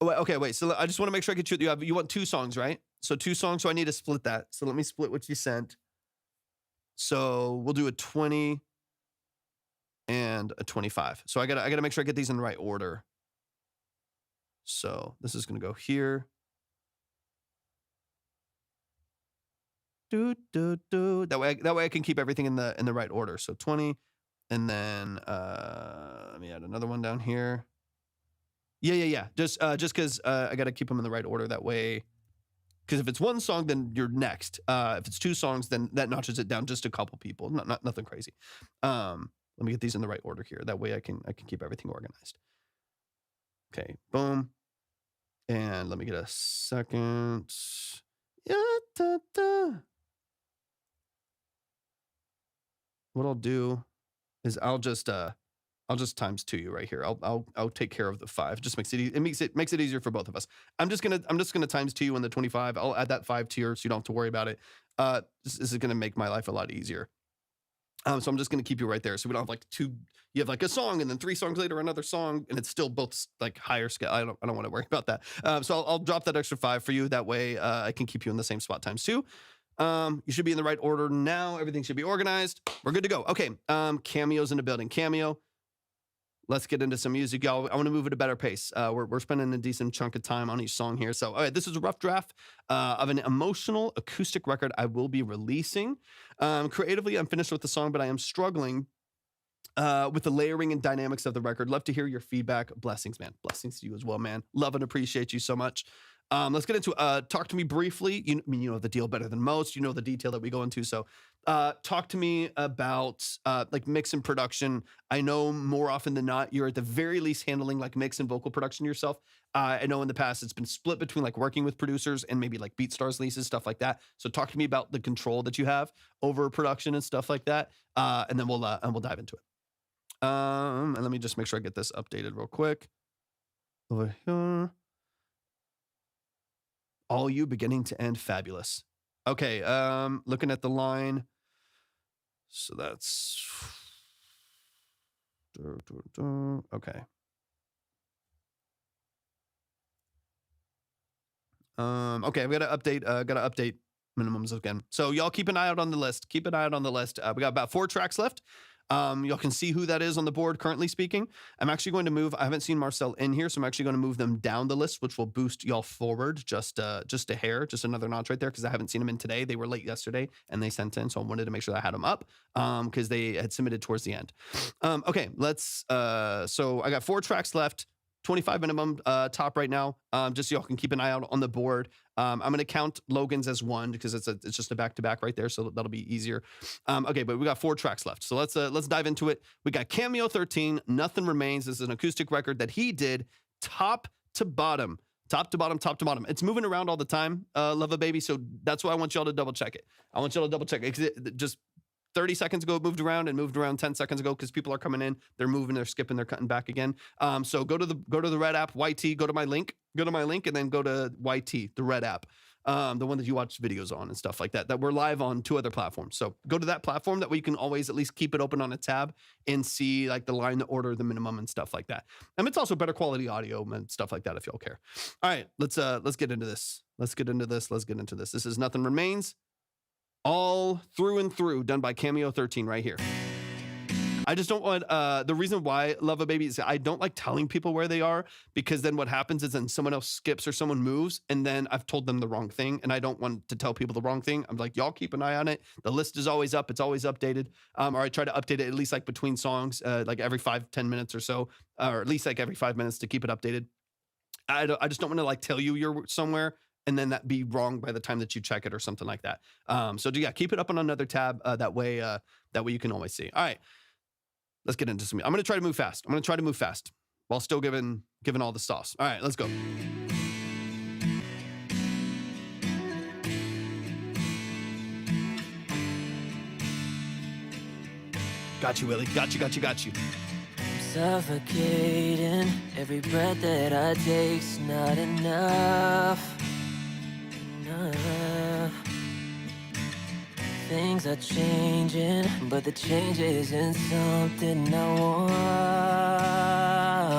Okay, wait. So I just want to make sure I get you. You want 2 songs, right? So 2 songs. So I need to split that. So let me split what you sent. So we'll do a 20 and a 25. So I gotta make sure I get these in the right order. So this is gonna go here. That way I can keep everything in the right order. So 20, and then let me add another one down here. Yeah. Just because I got to keep them in the right order. That way, because if it's 1 song, then you're next. If it's 2 songs, then that notches it down just a couple people. Nothing crazy. Let me get these in the right order here. That way I can keep everything organized. Okay, boom. And let me get a second. What I'll do is I'll just times 2 you right here. I'll take care of the 5. Just makes it easier for both of us. I'm just gonna times 2 you on the 25. I'll add that 5 to yours, so you don't have to worry about it. This is gonna make my life a lot easier. So I'm just gonna keep you right there, so we don't have like 2. You have like a song, and then 3 songs later another song, and it's still both like higher scale. I don't want to worry about that. So I'll drop that extra 5 for you. That way I can keep you in the same spot times 2. You should be in the right order now. Everything should be organized. We're good to go. Okay. Cameo's in the building. Cameo. Let's get into some music, y'all. I want to move at a better pace. We're spending a decent chunk of time on each song here. So, all right, this is a rough draft of an emotional acoustic record I will be releasing. Creatively, I'm finished with the song, but I am struggling with the layering and dynamics of the record. Love to hear your feedback. Blessings, man. Blessings to you as well, man. Love and appreciate you so much. Let's get into talk to me briefly. You know the deal better than most. You know the detail that we go into. So talk to me about like mix and production. I know more often than not, you're at the very least handling like mix and vocal production yourself. I know in the past it's been split between like working with producers and maybe like BeatStars leases, stuff like that. So talk to me about the control that you have over production and stuff like that. And then we'll dive into it. And let me just make sure I get this updated real quick. Over here. All you beginning to end fabulous. Okay, looking at the line. So that's okay. Okay, I've got to update minimums again. So y'all keep an eye out on the list. Keep an eye out on the list. We got about 4 tracks left. Y'all can see who that is on the board currently speaking. I'm actually going to move. I haven't seen Marcel in here, so I'm actually going to move them down the list, which will boost y'all forward just a hair, just another notch right there, because I haven't seen them in today. They were late yesterday and they sent in, so I wanted to make sure that I had them up because they had submitted towards the end. Okay, let's. So I got 4 tracks left. 25 minimum top right now, just so y'all can keep an eye out on the board. I'm going to count Logan's as 1 because it's just a back-to-back right there, so that'll be easier. Okay, but we got 4 tracks left, so let's dive into it. We got Cameo13, Nothing Remains. This is an acoustic record that he did top to bottom. Top to bottom, top to bottom. It's moving around all the time, Love a Baby, so that's why I want y'all to double-check it. I want y'all to double-check it, because it just 30 seconds ago, it moved around 10 seconds ago because people are coming in, they're moving, they're skipping, they're cutting back again. So go to the red app, YT, go to my link, and then go to YT, the red app, the one that you watch videos on and stuff like that, that we're live on 2 other platforms. So go to that platform, that way you can always at least keep it open on a tab and see like the line, the order, the minimum and stuff like that. And it's also better quality audio and stuff like that if y'all care. All right, let's get into this. Let's get into this. This is Nothing Remains. All through and through, done by Cameo13 right here. I just don't want, the reason why Love a Baby is I don't like telling people where they are, because then what happens is then someone else skips or someone moves and then I've told them the wrong thing, and I don't want to tell people the wrong thing. I'm like, y'all keep an eye on it. The list is always up. It's always updated. Or I try to update it at least like between songs, like every 5-10 minutes or so, or at least like every 5 minutes to keep it updated. I just don't want to like tell you you're somewhere and then that be wrong by the time that you check it or something like that. So yeah, keep it up on another tab. That way you can always see. All right, let's get into some. I'm going to try to move fast. While still giving all the sauce. All right, let's go. Got you, Willie. Got you. Suffocating, every breath that I take's not enough. Things are changing, but the change isn't something I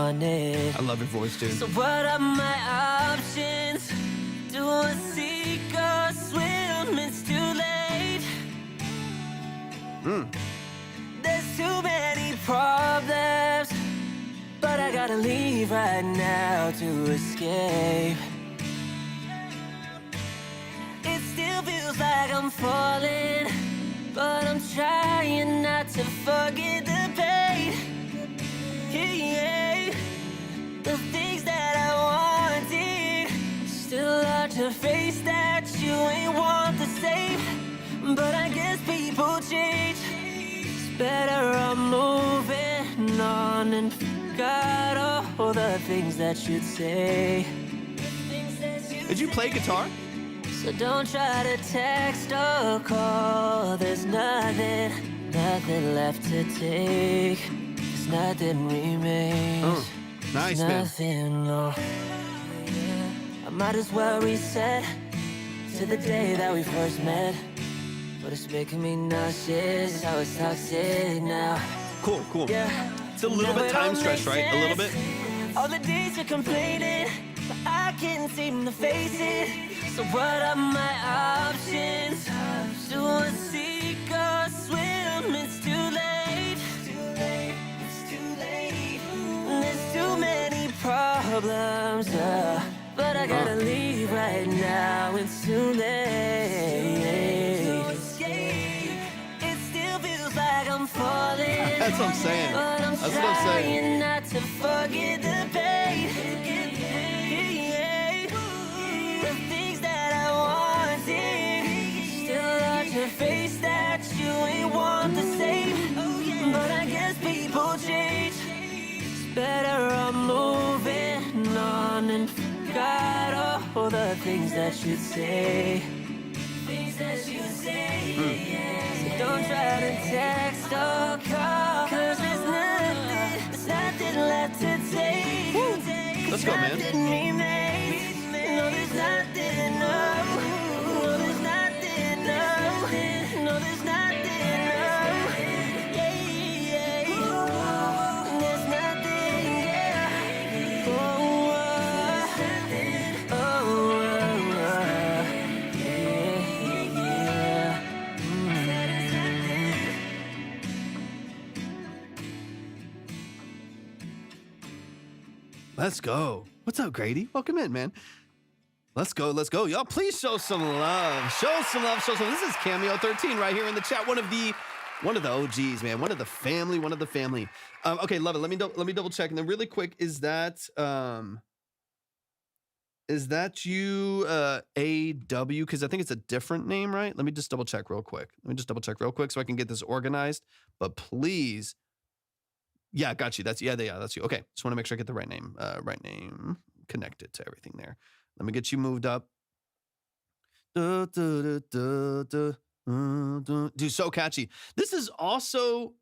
wanted. I love your voice, dude. So what are my options? Do I sink or swim? It's too late. There's too many problems, but I gotta leave right now to escape. It still feels like I'm falling, but I'm trying not to forget the pain. Yeah. The things that I wanted still hard to face, that you ain't want the same. But I guess people change. It's better I'm moving on and forgot all the things that you'd say. Did you play guitar? So don't try to text or call. There's nothing left to take. There's nothing remains. Nice, man. Nothing, no. I might as well reset to the day that we first met. But it's making me nauseous, how it's toxic now. Cool. Yeah. It's a little bit time stretched, right? A little bit. All the days you're complaining, but I can't seem to face it. So what are my options? Do I sink or swim? It's too late. It's too late. There's too many problems, but I gotta leave right now. It's too late. It still feels like I'm falling. That's what I'm saying. But I'm That's what I'm saying. trying not to forget the pain. The things that I wanted still hard to face, that you ain't want the same. But I guess people change. It's better I'm moving on and forgot all the things that you'd say. Things that you say. So don't try to text or call, 'cause there's nothing left to take. Let's go, man. Nothing remains. No, there's nothing, no. No, there's nothing, no. No, there's nothing, no. Yeah. There's nothing, yeah. Let's go. What's up, Grady? Welcome in, man. Let's go. Y'all, please show some love. Show some love. This is Cameo13 right here in the chat. One of the OGs, man. One of the family. Okay, love it. Let me double check. And then really quick, is that you, AW? Because I think it's a different name, right? Let me just double check real quick. So I can get this organized. But please, yeah, got you. That's you. Okay, just want to make sure I get the right name connected to everything there. Let me get you moved up. Dude, so catchy. This is also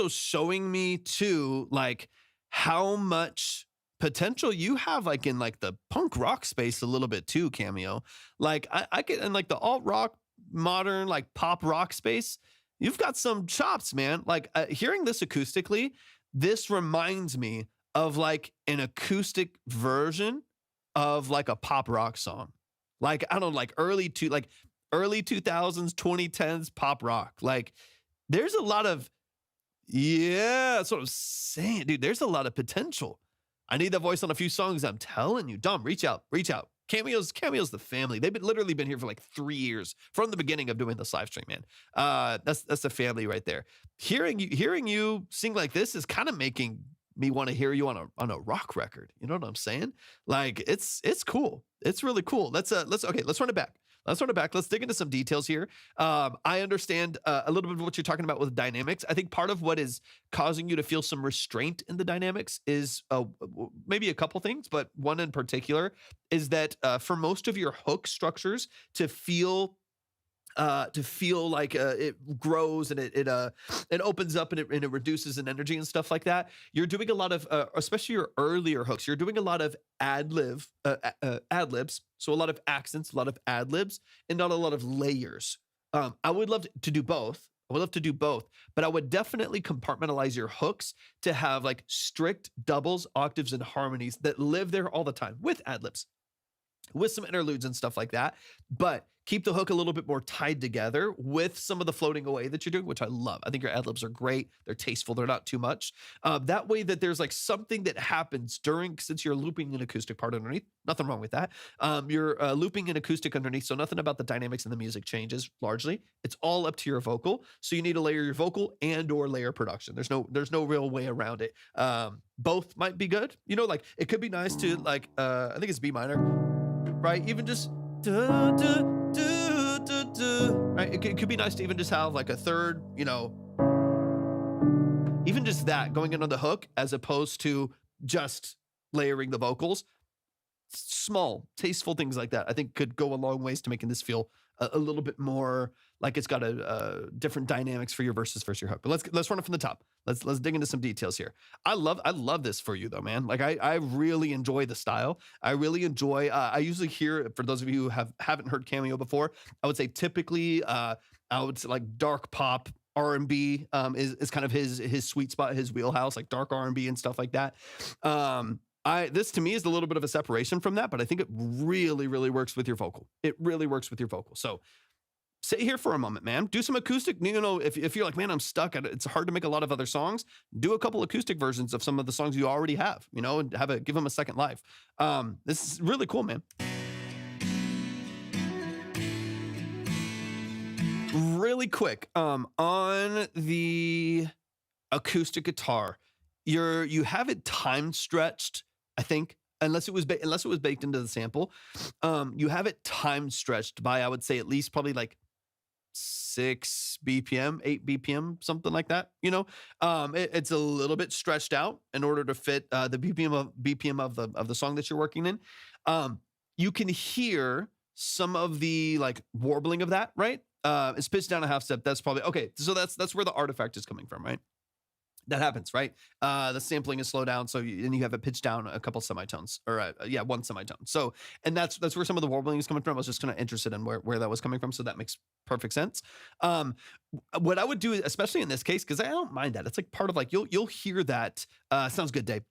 showing me too, like, how much potential you have, like, in like the punk rock space a little bit too, Cameo. Like I get in like the alt rock, modern, like pop rock space. You've got some chops, man. Like hearing this acoustically, this reminds me of like an acoustic version of like a pop rock song. Like, I don't know, like early 2000s, 2010s pop rock. Like there's a lot of, yeah, that's what I'm saying, dude. There's a lot of potential. I need that voice on a few songs. I'm telling you, Dom, reach out. Cameo's the family. They've literally been here for like 3 years from the beginning of doing this live stream, man. That's the family right there. Hearing you sing like this is kind of making me want to hear you on a rock record. You know what I'm saying? Like it's cool. It's really cool. Let's run it back. Let's dig into some details here. I understand a little bit of what you're talking about with dynamics. I think part of what is causing you to feel some restraint in the dynamics is maybe a couple things, but one in particular is that for most of your hook structures to feel to feel like it grows and it opens up and it reduces in energy and stuff like that. You're doing a lot of, especially your earlier hooks, you're doing a lot of ad libs, so a lot of accents, a lot of ad libs, and not a lot of layers. I would love to do both. I would love to do both, but I would definitely compartmentalize your hooks to have like strict doubles, octaves, and harmonies that live there all the time with ad libs, with some interludes and stuff like that, but keep the hook a little bit more tied together with some of the floating away that you're doing, which I love. I think your ad libs are great. They're tasteful. They're not too much. That way that there's like something that happens during, since you're looping an acoustic part underneath, nothing wrong with that. You're looping an acoustic underneath, so nothing about the dynamics and the music changes largely. It's all up to your vocal. So you need to layer your vocal and or layer production. There's no real way around it. Both might be good. You know, like it could be nice to like, I think it's B minor, right? Even just duh, duh, duh, duh, duh, right? It could be nice to even just have like a third, you know, even just that going in on the hook as opposed to just layering the vocals. Small, tasteful things like that, I think could go a long ways to making this feel a little bit more like it's got a different dynamics for your verses versus your hook. But let's run it from the top. Let's dig into some details here. I love this for you though, man. Like I really enjoy the style. I really enjoy. I usually hear, for those of you who haven't heard Cameo before, I would say typically I would say like dark pop. R&B is kind of his sweet spot, his wheelhouse, like dark R&B and stuff like that. This to me is a little bit of a separation from that, but I think it really, really works with your vocal. It really works with your vocal. So sit here for a moment, man. Do some acoustic. You know, if you're like, man, I'm stuck. It's hard to make a lot of other songs. Do a couple acoustic versions of some of the songs you already have, you know, and give them a second life. This is really cool, man. Really quick, on the acoustic guitar, you have it time stretched, I think, unless it was baked into the sample. You have it time stretched by, I would say, at least probably like 6 BPM, 8 BPM, something like that. You know, it's a little bit stretched out in order to fit the BPM of the song that you're working in. You can hear some of the like warbling of that, right? It's pitched down a half step. That's probably okay. So that's where the artifact is coming from, right? That happens, right? The sampling is slowed down, so you have it pitched down a couple semitones, or one semitone. So, and that's where some of the warbling is coming from. I was just kind of interested in where that was coming from, so that makes perfect sense. What I would do, especially in this case, because I don't mind that, it's like part of like you'll hear that. Sounds good, Dave.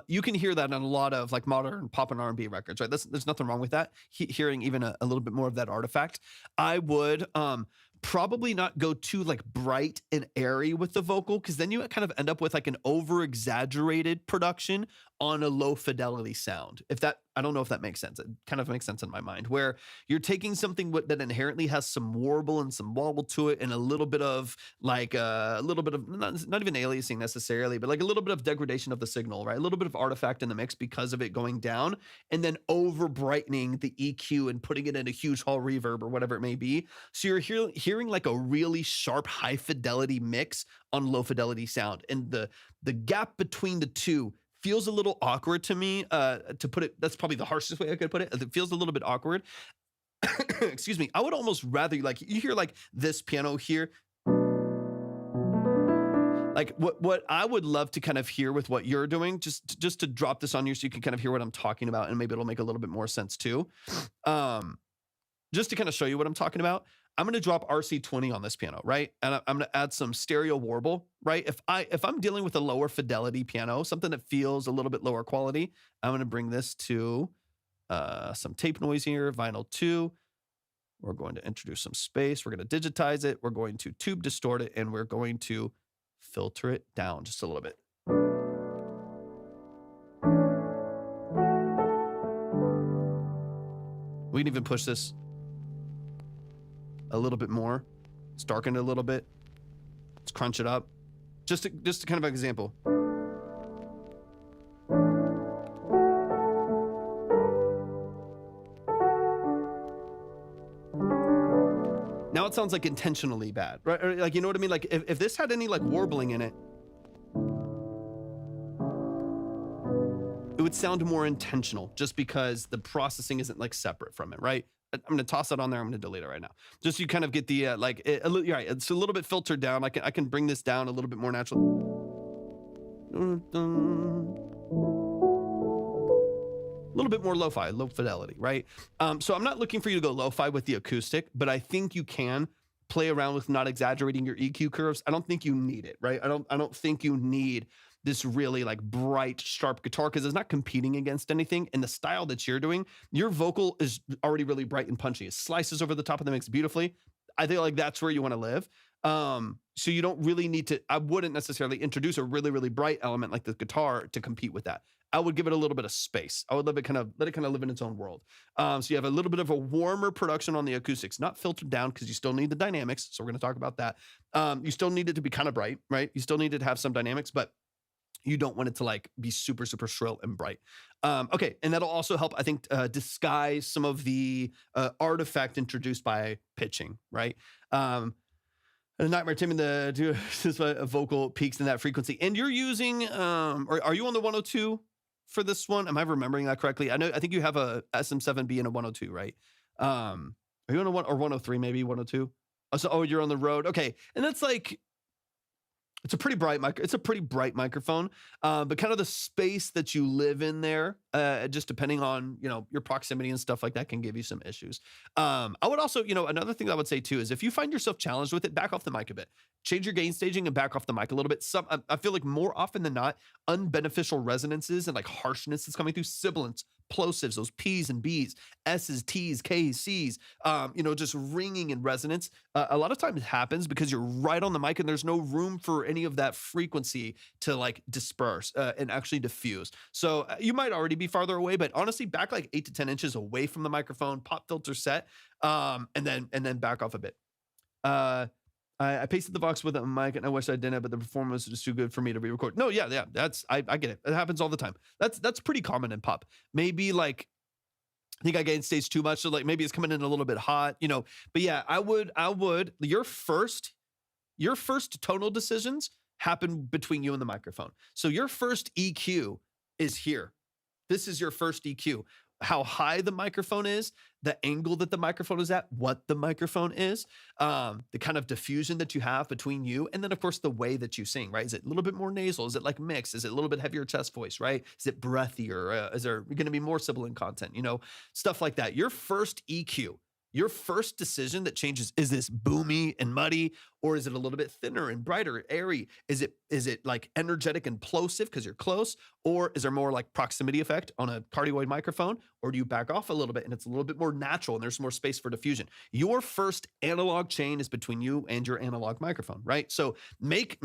You can hear that on a lot of like modern pop and R&B records, right? There's nothing wrong with that. Hearing even a little bit more of that artifact. I would probably not go too like bright and airy with the vocal, because then you kind of end up with like an over exaggerated production on a low fidelity sound. I don't know if that makes sense. It kind of makes sense in my mind, where you're taking something that inherently has some warble and some wobble to it, and a little bit of like a little bit of not even aliasing necessarily, but like a little bit of degradation of the signal, right? A little bit of artifact in the mix because of it going down, and then over brightening the EQ and putting it in a huge hall reverb or whatever it may be. So you're hearing like a really sharp, high fidelity mix on low fidelity sound, and the gap between the two feels a little awkward to me, to put it. That's probably the harshest way I could put it. It feels a little bit awkward. Excuse me. I would almost rather, like, you hear like this piano here. Like what I would love to kind of hear with what you're doing, just to drop this on you so you can kind of hear what I'm talking about, and maybe it'll make a little bit more sense too. Just to kind of show you what I'm talking about, I'm going to drop RC20 on this piano, right? And I'm going to add some stereo warble, right? If I'm dealing with a lower fidelity piano, something that feels a little bit lower quality, I'm going to bring this to some tape noise here, vinyl 2. We're going to introduce some space. We're going to digitize it. We're going to tube distort it, and we're going to filter it down just a little bit. We can even push this a little bit more. Let's darken it a little bit. Let's crunch it up. Just to kind of an example. Now it sounds like intentionally bad, right? Or like, you know what I mean? Like if this had any like warbling in it, it would sound more intentional, just because the processing isn't like separate from it, right? I'm going to toss that on there. I'm going to delete it right now. Just so you kind of get the, you're right. It's a little bit filtered down. I can bring this down a little bit more natural. A little bit more lo-fi, low fidelity, right? So I'm not looking for you to go lo-fi with the acoustic, but I think you can play around with not exaggerating your EQ curves. I don't think you need it, right? I don't think you need this really like bright, sharp guitar because it's not competing against anything. In the style that you're doing, your vocal is already really bright and punchy. It slices over the top of the mix beautifully. I think like that's where you want to live. So you don't really need to, I wouldn't necessarily introduce a really, really bright element like the guitar to compete with that. I would give it a little bit of space. I would let it kind of live in its own world. So you have a little bit of a warmer production on the acoustics, not filtered down because you still need the dynamics. So we're going to talk about that. You still need it to be kind of bright, right? You still need it to have some dynamics, but you don't want it to like be super, super shrill and bright. Okay. And that'll also help, I think, disguise some of the artifact introduced by pitching, right? A Nightmare Tim in the vocal peaks in that frequency. And you're using, are you on the 102 for this one? Am I remembering that correctly? I think you have a SM7B and a 102, right? Are you on a 103, maybe 102? Oh, you're on the Rode. Okay. And that's like, it's a pretty bright microphone, but kind of the space that you live in there, just depending on, your proximity and stuff like that can give you some issues. I would also, another thing I would say too, is if you find yourself challenged with it, back off the mic a bit, change your gain staging and back off the mic a little bit. I feel like more often than not, unbeneficial resonances and like harshness is coming through, sibilants, plosives, those P's and B's, S's, T's, K's, C's, just ringing and resonance. A lot of times it happens because you're right on the mic and there's no room for any of that frequency to like disperse and actually diffuse. So you might already be farther away, but honestly, back like 8 to 10 inches away from the microphone, pop filter set, and then back off a bit. I pasted the Vox with a mic and I wish I didn't, but the performance was just too good for me to re-record. No, yeah, I get it. It happens all the time. That's pretty common in pop. Maybe like, I think I gain stage too much. So like maybe it's coming in a little bit hot, but yeah, I would, your first tonal decisions happen between you and the microphone. So your first EQ is here. This is your first EQ. How high the microphone is, the angle that the microphone is at, what the microphone is, the kind of diffusion that you have between you, and then of course the way that you sing, right? Is it a little bit more nasal? Is it like mixed? Is it a little bit heavier chest voice, right? Is it breathier? Is there going to be more sibilant content? Stuff like that. Your first EQ, your first decision that changes, is this boomy and muddy, or is it a little bit thinner and brighter, airy? Is it like energetic and plosive because you're close, or is there more like proximity effect on a cardioid microphone, or do you back off a little bit and it's a little bit more natural and there's more space for diffusion? Your first analog chain is between you and your analog microphone, right? So make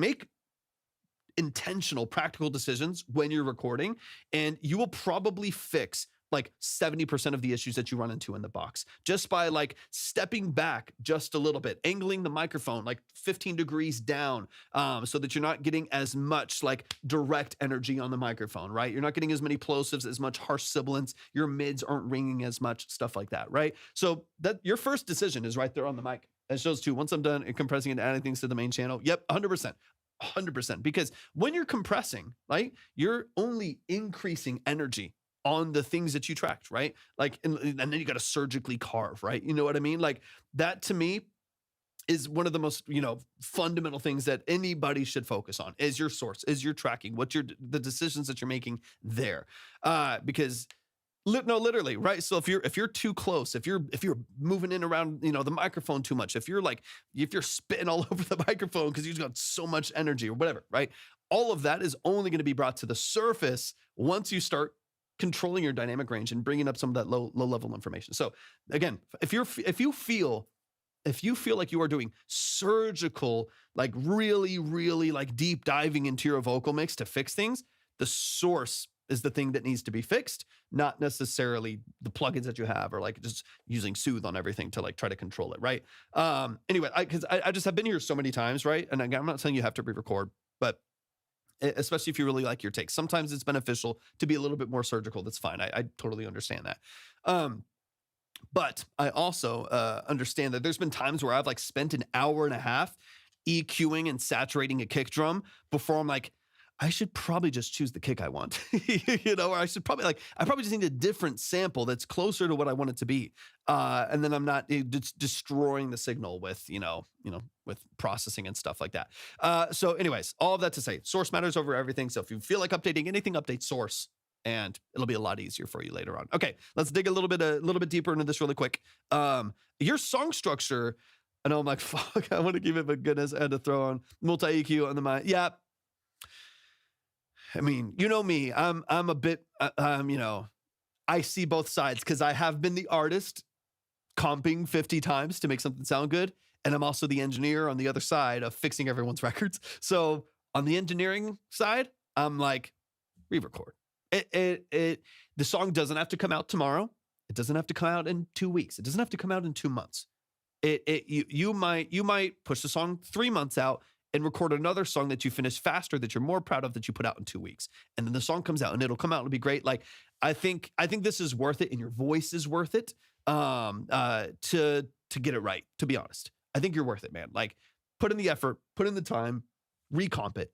intentional, practical decisions when you're recording, and you will probably fix like 70% of the issues that you run into in the box just by like stepping back just a little bit, angling the microphone like 15 degrees down, so that you're not getting as much like direct energy on the microphone, right? You're not getting as many plosives, as much harsh sibilants, your mids aren't ringing as much, stuff like that, right? So that your first decision is right there on the mic. That shows too, once I'm done compressing and adding things to the main channel, yep, 100%, because when you're compressing, right, you're only increasing energy on the things that you tracked, right? Like, and then you got to surgically carve, right? You know what I mean? Like that to me is one of the most, fundamental things that anybody should focus on is your source, is your tracking, the decisions that you're making there. Because literally, right? So if you're too close, if you're moving in around, the microphone too much, if you're spitting all over the microphone because you've got so much energy or whatever, right? All of that is only going to be brought to the surface once you start controlling your dynamic range and bringing up some of that low level information. So again, if you feel like you are doing surgical, like really, really like deep diving into your vocal mix to fix things, the source is the thing that needs to be fixed, not necessarily the plugins that you have or like just using Soothe on everything to like try to control it, right? Anyway, because I just have been here so many times, right? And again, I'm not saying you have to re-record, but especially if you really like your takes. Sometimes it's beneficial to be a little bit more surgical. That's fine. I totally understand that. But I also understand that there's been times where I've like spent an hour and a half EQing and saturating a kick drum before I'm like, I should probably just choose the kick I want, or I probably just need a different sample that's closer to what I want it to be. And then I'm not destroying the signal with, with processing and stuff like that. So anyways, all of that to say, source matters over everything. So if you feel like updating anything, update source, and it'll be a lot easier for you later on. Okay, let's dig a little bit deeper into this really quick. Your song structure, I know I'm like, fuck, I want to keep it, but goodness, I had to throw on multi-EQ on the mic. Yeah. I mean, you know me, I'm a bit, I see both sides because I have been the artist comping 50 times to make something sound good. And I'm also the engineer on the other side of fixing everyone's records. So on the engineering side, I'm like, re-record. The song doesn't have to come out tomorrow. It doesn't have to come out in 2 weeks. It doesn't have to come out in 2 months. You might push the song 3 months out and record another song that you finish faster, that you're more proud of, that you put out in 2 weeks. And then the song comes out and it'll come out. It'll be great. Like, I think this is worth it, and your voice is worth it to get it right, to be honest. I think you're worth it, man. Like, put in the effort, put in the time, recomp it,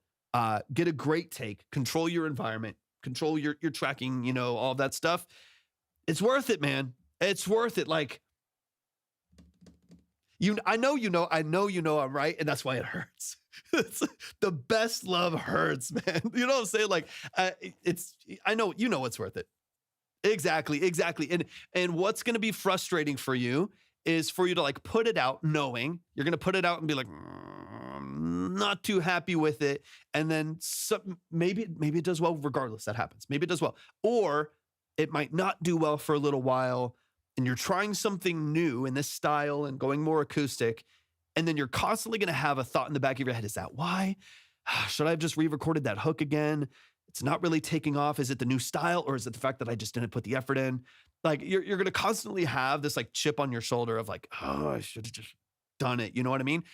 get a great take, control your environment, control your tracking, all of that stuff. It's worth it, man. It's worth it. Like, I know I'm right, and that's why it hurts. The best love hurts, man. You know what I'm saying? Like, I know it's worth it. Exactly. And what's going to be frustrating for you is for you to like put it out knowing you're going to put it out and be like, not too happy with it. And then maybe it does well regardless. That happens. Maybe it does well. Or it might not do well for a little while, and you're trying something new in this style and going more acoustic. And then you're constantly going to have a thought in the back of your head. Is that why? Should I have just re-recorded that hook again? It's not really taking off. Is it the new style, or is it the fact that I just didn't put the effort in? Like, you're going to constantly have this like chip on your shoulder of like, oh, I should have just done it. You know what I mean?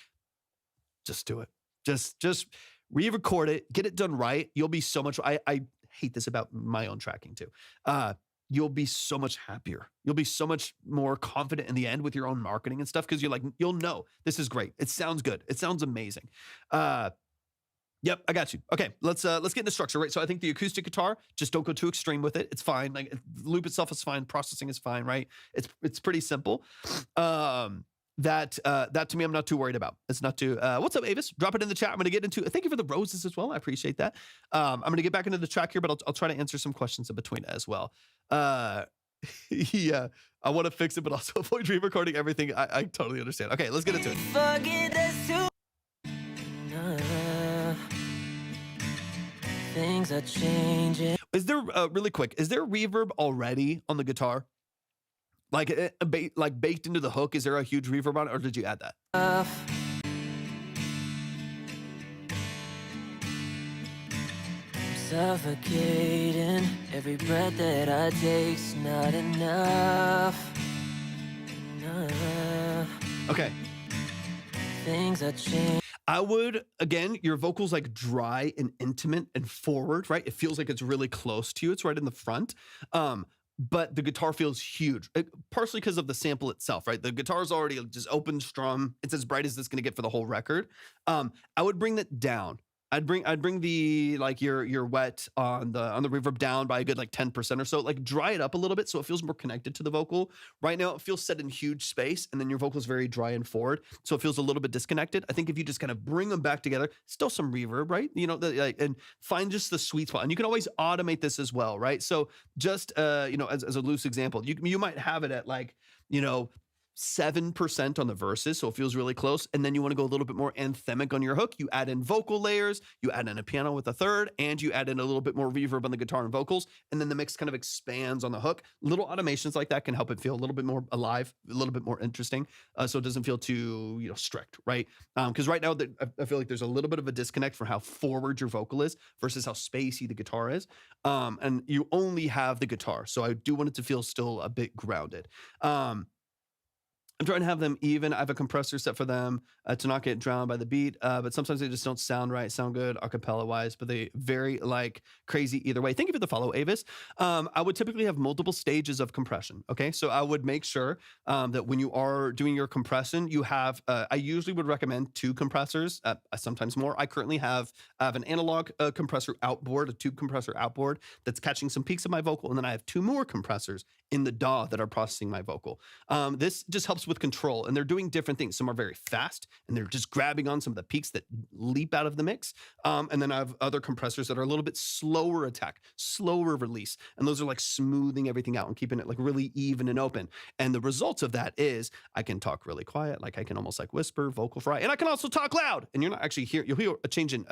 Just do it. Just re-record it, get it done right. You'll be so much, I hate this about my own tracking too. You'll be so much happier. You'll be so much more confident in the end with your own marketing and stuff, because you'll know this is great. It sounds good. It sounds amazing. Yep, I got you. Okay, let's get into structure, right? So I think the acoustic guitar, just don't go too extreme with it. It's fine. Like, the loop itself is fine. Processing is fine, right? It's pretty simple. That to me, I'm not too worried about. It's not too, what's up, Avis? Drop it in the chat. I'm going to get into, thank you for the roses as well. I appreciate that. I'm going to get back into the track here, but I'll try to answer some questions in between as well. Yeah, I want to fix it, but also avoid re-recording everything. I totally understand. Okay, let's get into it. Forget us too. Things are changing. Is there, really quick, is there reverb already on the guitar? Like, baked into the hook, is there a huge reverb on it, or did you add that? I'm suffocating. Every breath that I take's not enough. Okay. Things are changing. I would, again, your vocals like dry and intimate and forward, right? It feels like it's really close to you. It's right in the front. But the guitar feels huge, partially because of the sample itself, right? The guitar is already just open strum. It's as bright as it's going to get for the whole record. I would bring that down. I'd bring the, like, your wet on the reverb down by a good like 10% or so. Like, dry it up a little bit so it feels more connected to the vocal. Right now it feels set in huge space, and then your vocal's very dry and forward, so it feels a little bit disconnected. I think if you just kind of bring them back together, still some reverb, right? And find just the sweet spot. And you can always automate this as well, right? So just as a loose example, you might have it at like 7% on the verses, so it feels really close. And then you want to go a little bit more anthemic on your hook. You add in vocal layers, you add in a piano with a third, and you add in a little bit more reverb on the guitar and vocals. And then the mix kind of expands on the hook. Little automations like that can help it feel a little bit more alive, a little bit more interesting, so it doesn't feel too strict, right? Because right now I feel like there's a little bit of a disconnect from how forward your vocal is versus how spacey the guitar is. And you only have the guitar, so I do want it to feel still a bit grounded. I'm trying to have them even. I have a compressor set for them to not get drowned by the beat, but sometimes they just don't sound right, sound good acapella wise, but they vary like crazy either way. Thank you for the follow, Avis. I would typically have multiple stages of compression. Okay, so I would make sure that when you are doing your compression, you have, I usually would recommend 2 compressors, sometimes more. I currently have an analog compressor outboard, a tube compressor outboard that's catching some peaks of my vocal, and then I have 2 more compressors in the DAW that are processing my vocal. This just helps with control, and they're doing different things. Some are very fast, and they're just grabbing on some of the peaks that leap out of the mix. And then I have other compressors that are a little bit slower attack, slower release, and those are like smoothing everything out and keeping it like really even and open. And the results of that is I can talk really quiet, like I can almost like whisper, vocal fry, and I can also talk loud. And you're not actually you'll hear a change in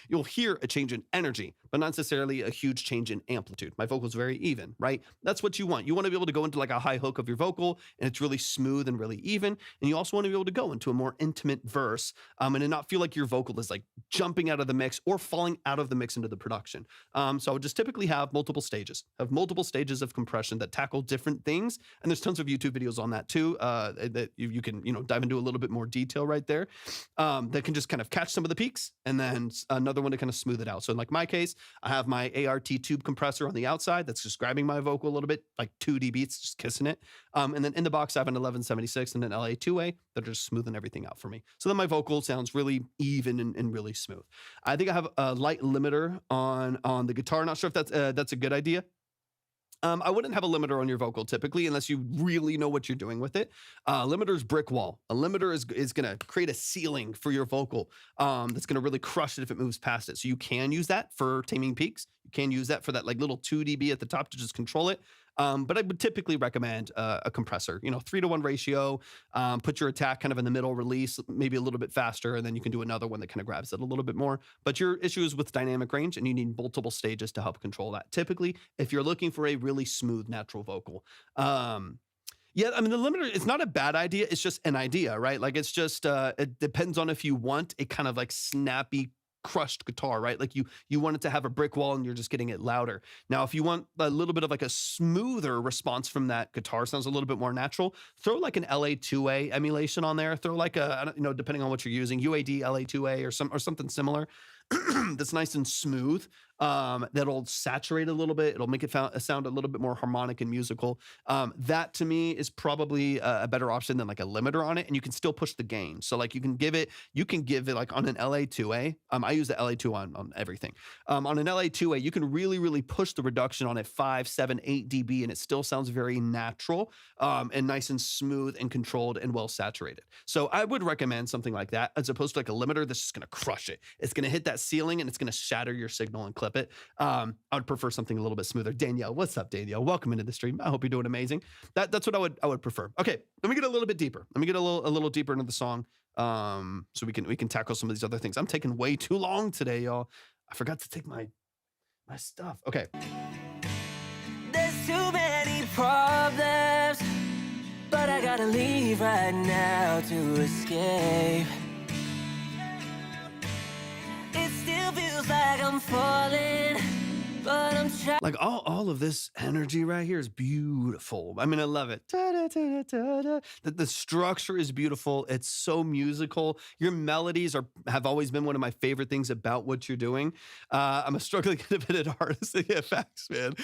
you'll hear a change in energy, but not necessarily a huge change in amplitude. My vocal's very even, right? That's what you want. You want to be able to go into like a high hook of your vocal, and it's really smooth and really even. And you also want to be able to go into a more intimate verse, and to not feel like your vocal is like jumping out of the mix or falling out of the mix into the production. So I would just typically have multiple stages of compression that tackle different things. And there's tons of YouTube videos on that too, that you can, dive into a little bit more detail right there, that can just kind of catch some of the peaks, and then another one to kind of smooth it out. So in like my case, I have my ART tube compressor on the outside that's just grabbing my vocal a little bit, like 2 dBs, just kissing it. And then in the box, I have an 1176 and an LA2A that are just smoothing everything out for me. So then my vocal sounds really even and really smooth. I think I have a light limiter on the guitar. Not sure if that's a good idea. I wouldn't have a limiter on your vocal typically unless you really know what you're doing with it. Limiter is brick wall. A limiter is going to create a ceiling for your vocal that's going to really crush it if it moves past it. So you can use that for taming peaks. You can use that for that like little 2 dB at the top to just control it. But I would typically recommend a compressor, 3-to-1 ratio, put your attack kind of in the middle, release maybe a little bit faster, and then you can do another one that kind of grabs it a little bit more. But your issue is with dynamic range, and you need multiple stages to help control that. Typically, if you're looking for a really smooth, natural vocal. Yeah, I mean, the limiter, it's not a bad idea. It's just an idea, right? Like it's just, it depends on if you want a kind of like snappy, crushed guitar, right? Like you want it to have a brick wall and you're just getting it louder. Now, if you want a little bit of like a smoother response from that guitar, sounds a little bit more natural, throw like an LA2A emulation on there. Throw like a, depending on what you're using, UAD LA2A or something similar. That's nice and smooth. That'll saturate a little bit. It'll make it sound a little bit more harmonic and musical. That to me is probably a better option than like a limiter on it, and you can still push the gain. So like you can give it like on an LA2A. I use the LA2 on everything. On an LA2A, you can really, really push the reduction on it 5, 7, 8 dB, and it still sounds very natural, and nice and smooth and controlled and well saturated. So I would recommend something like that as opposed to like a limiter that's just going to crush it. It's going to hit that ceiling and it's going to shatter your signal and clip it. I would prefer something a little bit smoother. Danielle, what's up, Danielle? Welcome into the stream. I hope you're doing amazing. That's what I would prefer. Okay, let me get a little bit deeper. Let me get a little deeper into the song, so we can tackle some of these other things. I'm taking way too long today, y'all. I forgot to take my stuff. Okay. There's too many problems, but I gotta leave right now to escape. It still feels like I'm falling, but I'm trying. Like all of this energy right here is beautiful. I mean, I love it. The structure is beautiful. It's so musical. Your melodies have always been one of my favorite things about what you're doing. I'm a struggling independent artist. Yeah, facts, man.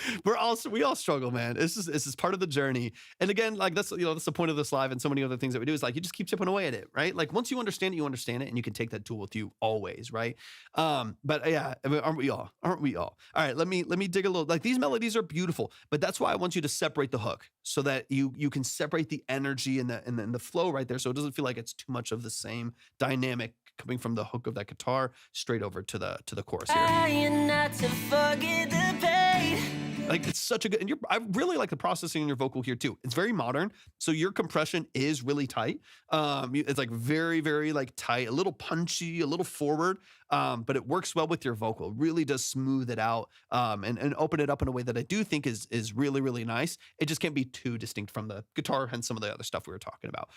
We all struggle, man. This is part of the journey. And again, like that's the point of this live and so many other things that we do is like you just keep chipping away at it, right? Like once you understand it, and you can take that tool with you always, right? But yeah, I mean, aren't we all? All right, let me dig a little. Like these melodies are beautiful, but that's why I want you to separate the hook so that you can separate the energy and the flow right there, so it doesn't feel like it's too much of the same dynamic coming from the hook of that guitar straight over to the chorus here. Trying not to forget the pain. Like it's such a good, and I really like the processing in your vocal here too. It's very modern, so your compression is really tight. It's like very, very like tight, a little punchy, a little forward, but it works well with your vocal. It really does smooth it out, and open it up in a way that I do think is really, really nice. It just can't be too distinct from the guitar and some of the other stuff we were talking about.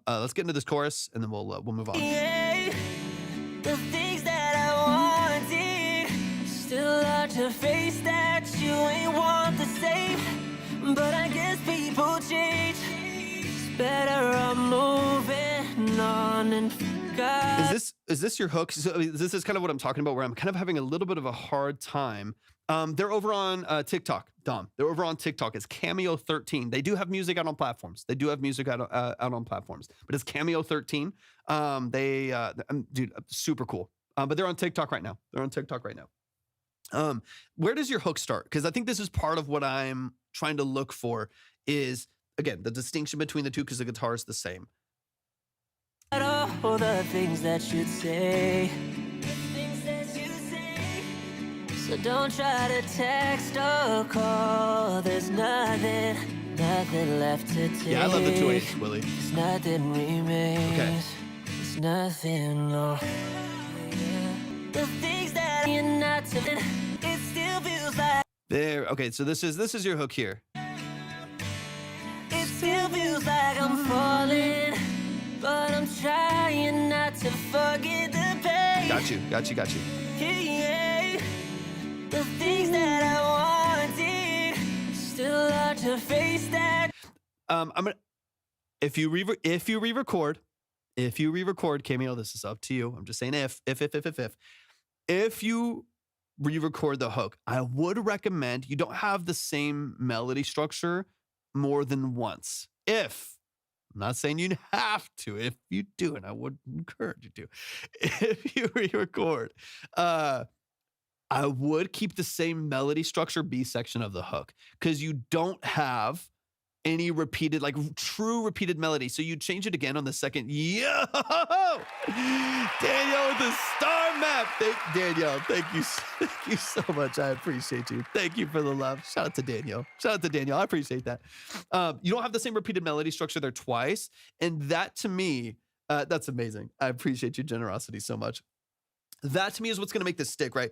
Let's get into this chorus, and then we'll move on. Yeah, the things that I wanted still hard to face that you ain't want the same. But I guess people change, better I'm moving on and forgot. Is this your hook? So this is kind of what I'm talking about, where I'm kind of having a little bit of a hard time. They're over on TikTok, Dom. They're over on TikTok. It's Cameo13. They do have music out on platforms. They do have music out on platforms, but it's Cameo13. Dude, super cool. But they're on TikTok right now. Where does your hook start? Because I think this is part of what I'm trying to look for is, again, the distinction between the two, because the guitar is the same. All the things that you'd say. So don't try to text or call. There's nothing left to take. Yeah, I love the 2/8, Willie. There's nothing remains. Okay. There's nothing, no. The things that you're not to, it still feels like. There. Okay, so this is your hook here. It still feels like I'm falling, but I'm trying not to forget the pain. Got you. Yeah. The things that I wanted still hard to face that. I'm gonna if you re-record, Cameo, this is up to you. I'm just saying if you re-record the hook, I would recommend you don't have the same melody structure more than once. I'm not saying you have to. If you do, and I would encourage you to, if you re-record, I would keep the same melody structure B section of the hook, because you don't have any repeated, like true repeated melody. So you change it again on the second. Yo, Daniel with the star map. Danielle, thank you so much. I appreciate you. Thank you for the love. Shout out to Danielle. I appreciate that. You don't have the same repeated melody structure there twice. And that to me, that's amazing. I appreciate your generosity so much. That to me is what's going to make this stick, right?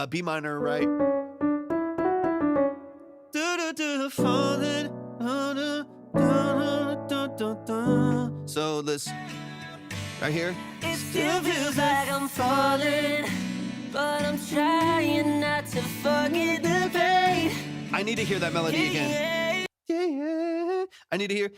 B minor, right? So this right here. It still feels like I'm falling, but I'm trying not to forget the pain. I need to hear that melody again. Yeah. I need to hear.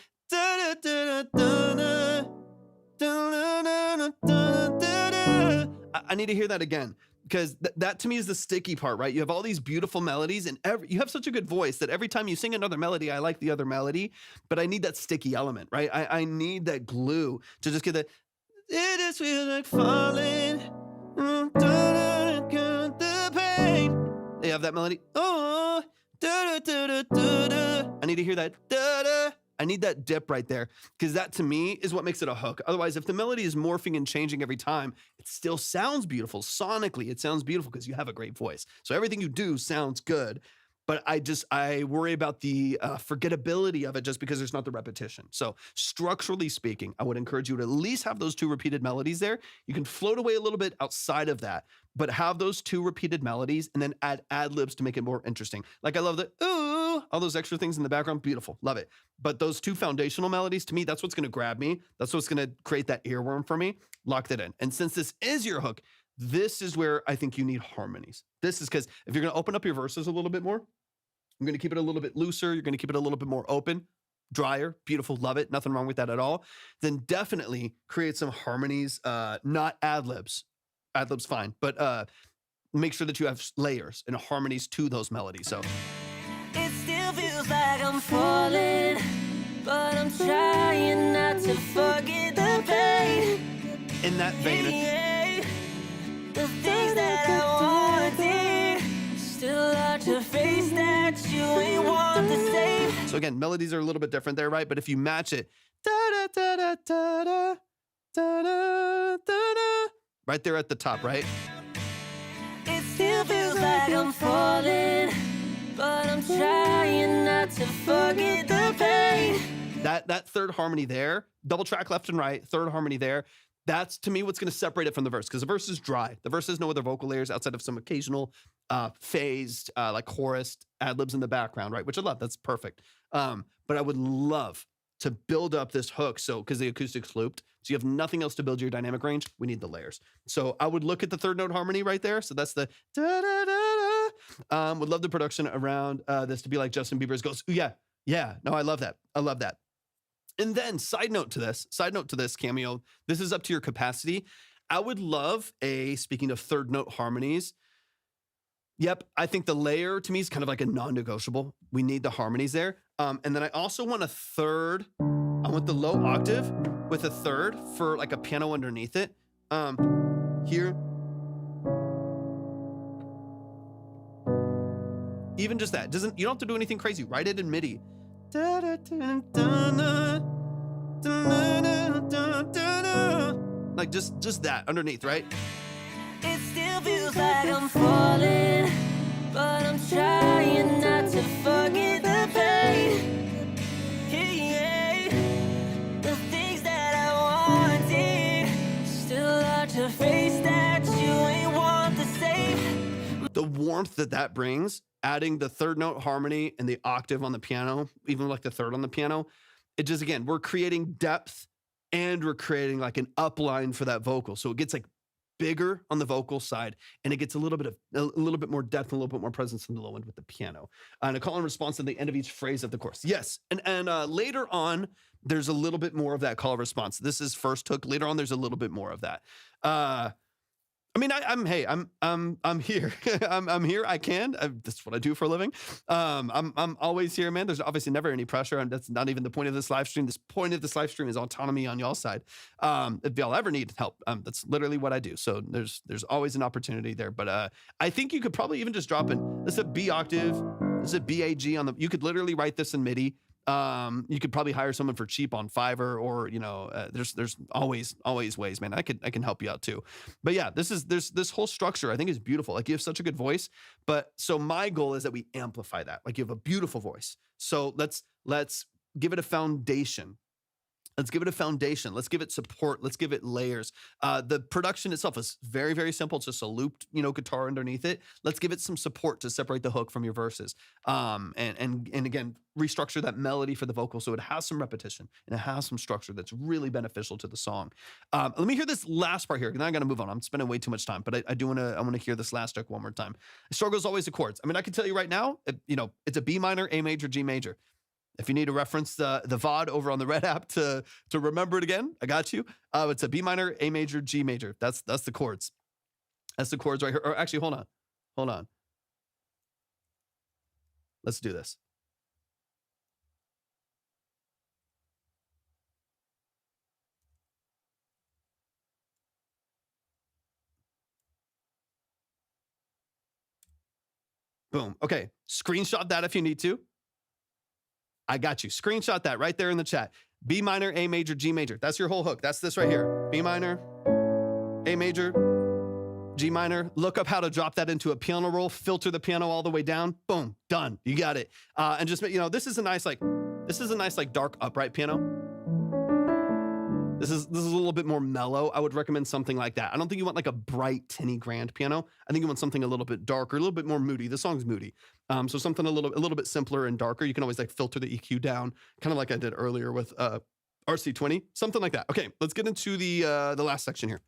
I need to hear that again, because that to me is the sticky part, right? You have all these beautiful melodies, and you have such a good voice that every time you sing another melody, I like the other melody, but I need that sticky element, right? I need that glue to just get that. It just feels like falling. The pain. They have that melody. Oh, I need to hear that. I need that dip right there, because that to me is what makes it a hook. Otherwise, if the melody is morphing and changing every time, it still sounds beautiful. Sonically, it sounds beautiful because you have a great voice. So everything you do sounds good, but I worry about the forgettability of it just because there's not the repetition. So structurally speaking, I would encourage you to at least have those two repeated melodies there. You can float away a little bit outside of that, but have those two repeated melodies and then add ad-libs to make it more interesting. Like I love the ooh, all those extra things in the background, beautiful, love it. But those two foundational melodies, to me, that's what's gonna grab me. That's what's gonna create that earworm for me. Lock that in. And since this is your hook, this is where I think you need harmonies. This is because if you're gonna open up your verses a little bit more, I'm gonna keep it a little bit looser, you're gonna keep it a little bit more open, drier, beautiful, love it, nothing wrong with that at all, then definitely create some harmonies, not ad-libs. Ad-libs fine, but make sure that you have layers and harmonies to those melodies. So it still feels like I'm falling, but I'm trying not to forget the pain. in that vein, The things that I wanted still hard to face that you ain't want to save. so again, melodies are a little bit different there, right? But if you match it, da da da da da da da da, right there at the top, right? It still feels like I'm falling, but I'm trying not to forget the pain. That third harmony there, double track left and right, third harmony there, that's to me what's going to separate it from the verse, because the verse is dry. The verse has no other vocal layers outside of some occasional phased like chorus ad-libs in the background, right? Which I love, that's perfect. But I would love to build up this hook, so because the acoustic's looped, so you have nothing else to build your dynamic range, we need the layers. So I would look at the third note harmony right there, so that's the da-da-da-da. Would love the production around this to be like Justin Bieber's goes, ooh, yeah, no, I love that. And then side note to this, Cameo, this is up to your capacity. I would love speaking of third note harmonies. Yep, I think the layer to me is kind of like a non-negotiable. We need the harmonies there. And then I also want a third. I want the low octave with a third for like a piano underneath it. Here. Even just that. You don't have to do anything crazy. Write it in MIDI. Like just that underneath, right? It still feels like I'm falling, but I'm trying not to forget the pain. Yeah, the things that I wanted still hard to face that you ain't want the same. The warmth that brings, adding the third note harmony and the octave on the piano, even like the third on the piano, it just, again, we're creating depth and we're creating like an upline for that vocal. So it gets like bigger on the vocal side, and it gets a little bit more depth, and a little bit more presence in the low end with the piano. And a call and response at the end of each phrase of the chorus. Yes, and later on, there's a little bit more of that call and response. This is first hook. Later on, there's a little bit more of that. I mean, I'm here. I'm here. That's what I do for a living. I'm always here, man. There's obviously never any pressure, and that's not even the point of this live stream. This point of this live stream is autonomy on y'all's side. If y'all ever need help, that's literally what I do. So there's always an opportunity there. But I think you could probably even just drop in. This is a B octave. This is a BAG on the. You could literally write this in MIDI. You could probably hire someone for cheap on Fiverr, or there's always ways, man. I can help you out too. But yeah, there's this whole structure I think is beautiful. Like, you have such a good voice, but so my goal is that we amplify that. Like, you have a beautiful voice, so let's give it a foundation. Let's give it a foundation. Let's give it support. Let's give it layers. The production itself is very, very simple. It's just a looped, guitar underneath it. Let's give it some support to separate the hook from your verses. And again, restructure that melody for the vocal so it has some repetition and it has some structure that's really beneficial to the song. Let me hear this last part here, and then I'm gonna move on. I'm spending way too much time, but I want to hear this last hook one more time. The struggle is always the chords. I mean, I can tell you right now, it's a B minor, A major, G major. If you need to reference the VOD over on the Red app to remember it again, I got you. It's a B minor, A major, G major. That's the chords. That's the chords right here. Or actually, hold on. Let's do this. Boom. Okay. Screenshot that if you need to. I got you. Screenshot that right there in the chat. B minor, A major, G major. That's your whole hook. That's this right here. B minor, A major, G minor. Look up how to drop that into a piano roll. Filter the piano all the way down. Boom, done. You got it. And just, this is a nice dark upright piano. This is a little bit more mellow. I would recommend something like that. I don't think you want like a bright, tinny grand piano. I think you want something a little bit darker, a little bit more moody. The song's moody. So something a little bit simpler and darker. You can always like filter the EQ down, kind of like I did earlier with RC20, something like that. Okay, let's get into the last section here.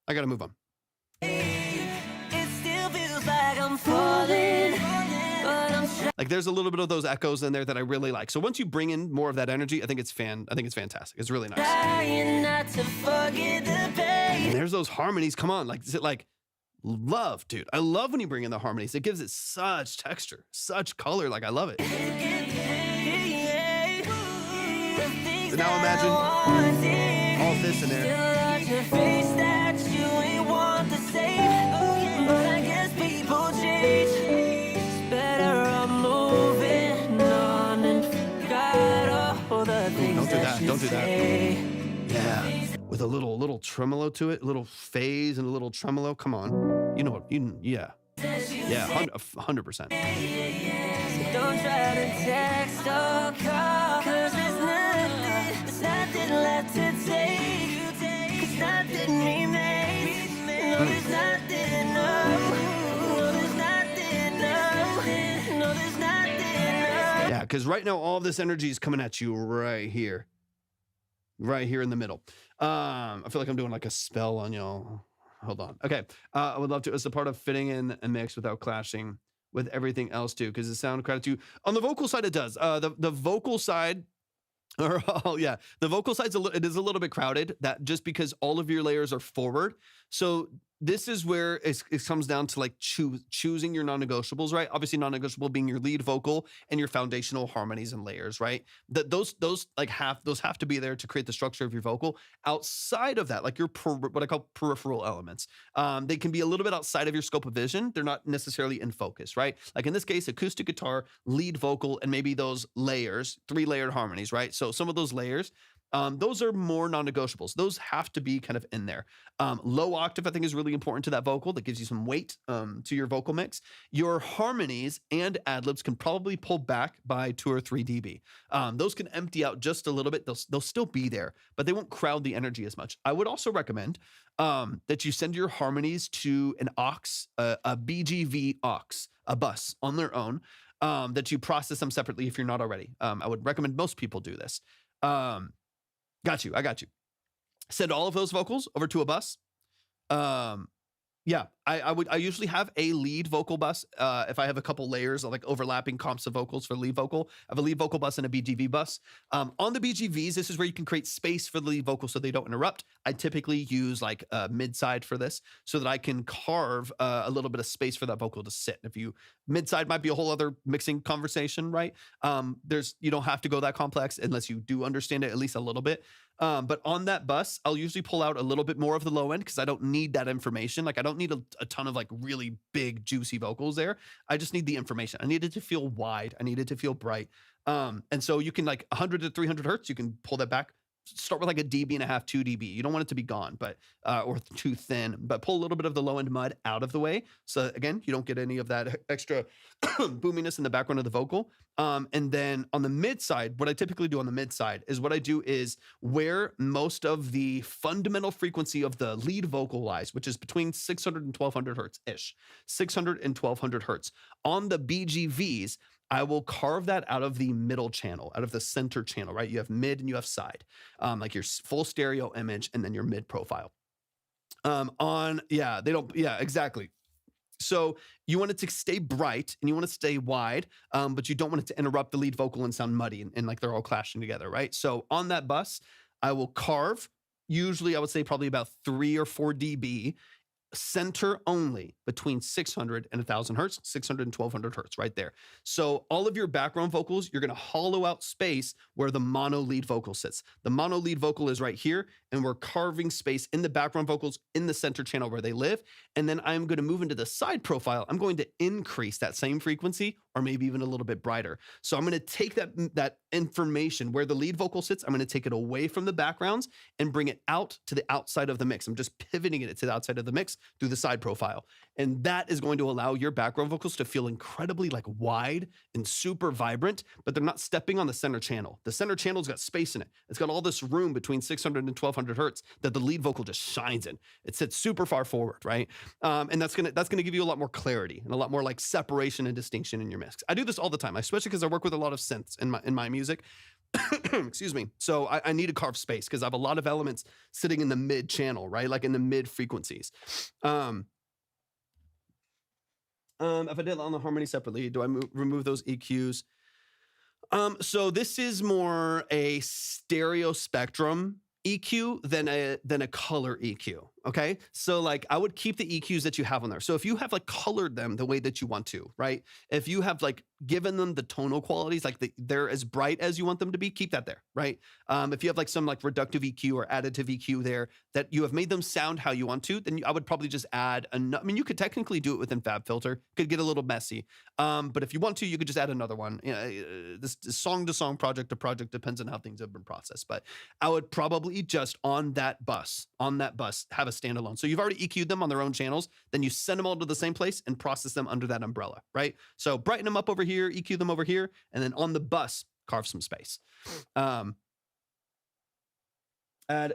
I gotta move on. It still feels like I'm falling, but I'm like, there's a little bit of those echoes in there that I really like. So once you bring in more of that energy, I think it's fantastic. It's really nice. trying not to forget the pain. And there's those harmonies. Come on, like, is it like love, dude? I love when you bring in the harmonies. It gives it such texture, such color. Like, I love it. So now imagine all this in there. But I guess people change. It's better I'm moving on and forgot all the things Don't do that. say. Yeah, with a little tremolo to it, a little phase and a little tremolo. Come on, you know what? Yeah, 100%. So don't try to text or call, 'cause there's nothing left to take. 'Cause nothing remains. No, there's nothing, no, there's nothing, no, there's nothing, no. Yeah, because right now all of this energy is coming at you right here in the middle. I feel like I'm doing like a spell on y'all. Hold on. Okay, I would love to. It's a part of fitting in a mix without clashing with everything else too, because the sound credit to on the vocal side it does. The vocal side Oh yeah, the vocal side's it is a little bit crowded. That just because all of your layers are forward. So this is where it comes down to like choosing your non-negotiables, right? Obviously, non-negotiable being your lead vocal and your foundational harmonies and layers, right? Those have to be there to create the structure of your vocal. Outside of that, like your what I call peripheral elements, they can be a little bit outside of your scope of vision. They're not necessarily in focus, right? Like in this case, acoustic guitar, lead vocal, and maybe those layers, 3-layered harmonies, right? So some of those layers, those are more non-negotiables. Those have to be kind of in there. Low octave, I think, is really important to that vocal. That gives you some weight to your vocal mix. Your harmonies and ad-libs can probably pull back by 2 or 3 dB. Those can empty out just a little bit. They'll still be there, but they won't crowd the energy as much. I would also recommend that you send your harmonies to an aux, a BGV aux, a bus on their own, that you process them separately if you're not already. I would recommend most people do this. Got you. I got you. Send all of those vocals over to a bus. Yeah, I usually have a lead vocal bus. If I have a couple layers of like overlapping comps of vocals for lead vocal, I have a lead vocal bus and a BGV bus. On the BGVs, this is where you can create space for the lead vocal so they don't interrupt. I typically use like a mid-side for this so that I can carve a little bit of space for that vocal to sit. If you mid-side might be a whole other mixing conversation, right? You don't have to go that complex unless you do understand it at least a little bit. But on that bus, I'll usually pull out a little bit more of the low end because I don't need that information. Like I don't need a ton of like really big juicy vocals there. I just need the information. I need it to feel wide. I need it to feel bright. And so you can like 100 to 300 hertz, you can pull that back. Start with like a dB and a half, 2 dB. You don't want it to be gone, but or too thin, but pull a little bit of the low end mud out of the way. So again, you don't get any of that extra boominess in the background of the vocal. And then on the mid side, what I typically do on the mid side is what I do is where most of the fundamental frequency of the lead vocal lies, which is between 600 and 1200 hertz ish, 600 and 1200 hertz. On the BGVs, I will carve that out of the middle channel, out of the center channel, right? You have mid and you have side, like your full stereo image and then your mid profile. Exactly. So you want it to stay bright and you want it to stay wide, but you don't want it to interrupt the lead vocal and sound muddy and like they're all clashing together, right? So on that bus, I will carve, usually I would say probably about 3 or 4 dB, center only between 600 and 1000 hertz, 600 and 1200 hertz right there. So all of your background vocals, you're going to hollow out space where the mono lead vocal sits. The mono lead vocal is right here, and we're carving space in the background vocals in the center channel where they live. And then I'm going to move into the side profile. I'm going to increase that same frequency or maybe even a little bit brighter. So I'm going to take that information where the lead vocal sits, I'm going to take it away from the backgrounds and bring it out to the outside of the mix. I'm just pivoting it to the outside of the mix through the side profile. And that is going to allow your background vocals to feel incredibly like wide and super vibrant, but they're not stepping on the center channel. The center channel's got space in it. It's got all this room between 600 and 1200 hertz that the lead vocal just shines in. It sits super far forward, right? And that's gonna give you a lot more clarity and a lot more like separation and distinction in your mix. I do this all the time, especially because I work with a lot of synths in my music. Excuse me. So I need to carve space because I have a lot of elements sitting in the mid channel, right? Like in the mid frequencies. If I did it on the harmony separately, do I remove those EQs? So this is more a stereo spectrum EQ than a color EQ. Okay. So like I would keep the EQs that you have on there. So if you have like colored them the way that you want to, right? If you have like given them the tonal qualities, like they're as bright as you want them to be, keep that there, right? If you have like some like reductive EQ or additive EQ there that you have made them sound how you want to, then I would probably just add I mean, you could technically do it within FabFilter, could get a little messy. But if you want to, you could just add another one. You know, this song to song, project to project, depends on how things have been processed. But I would probably just on that bus, have a standalone. So you've already EQ'd them on their own channels, then you send them all to the same place and process them under that umbrella, right? So brighten them up over here, EQ them over here, and then on the bus, carve some space. Add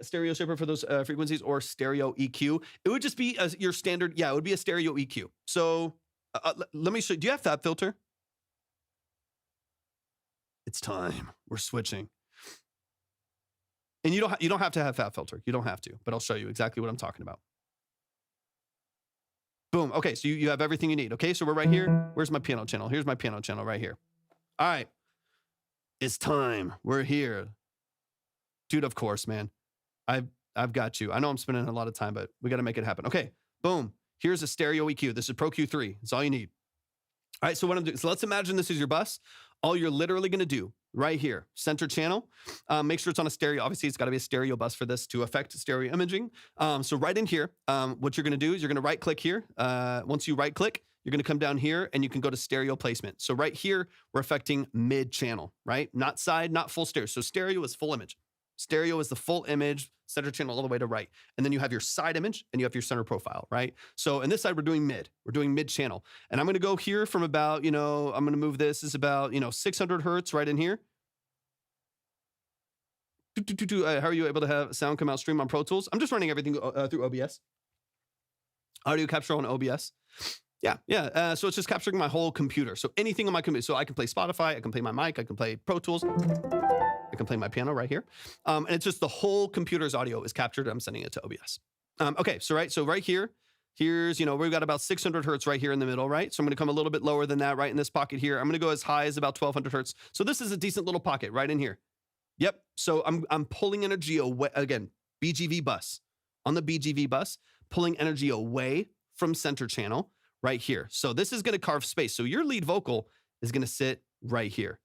stereo shaper for those frequencies or stereo EQ. It would just be your standard, it would be a stereo EQ. So let me show, do you have FabFilter? It's time, we're switching. And you don't have to have FabFilter. You don't have to, but I'll show you exactly what I'm talking about. Boom. Okay, so you have everything you need. Okay, so we're right here. Where's my piano channel? Here's my piano channel right here. All right. It's time. We're here. Dude, of course, man. I've got you. I know I'm spending a lot of time, but we got to make it happen. Okay, boom. Here's a stereo EQ. This is Pro Q3. That's all you need. All right, so what I'm doing, so let's imagine this is your bus. All you're literally gonna do right here, center channel, make sure it's on a stereo. Obviously, it's gotta be a stereo bus for this to affect stereo imaging. So right in here, what you're gonna do is you're gonna right click here. Once you right click, you're gonna come down here and you can go to stereo placement. So right here, we're affecting mid channel, right? Not side, not full stereo. So stereo is full image. Stereo is the full image, center channel all the way to right. And then you have your side image and you have your center profile, right? So in this side, we're doing mid channel. And I'm gonna go here from about, I'm gonna move this is about, 600 Hertz right in here. How are you able to have sound come out stream on Pro Tools? I'm just running everything through OBS. Audio capture on OBS. Yeah. So it's just capturing my whole computer. So anything on my computer. So I can play Spotify, I can play my mic, I can play Pro Tools. I can play my piano right here. And it's just the whole computer's audio is captured. I'm sending it to OBS. Okay, so right here, here's, we've got about 600 Hertz right here in the middle, right? So I'm gonna come a little bit lower than that right in this pocket here. I'm gonna go as high as about 1200 Hertz. So this is a decent little pocket right in here. Yep, so I'm pulling energy away, again, BGV bus. On the BGV bus, pulling energy away from center channel right here. So this is gonna carve space. So your lead vocal is gonna sit right here.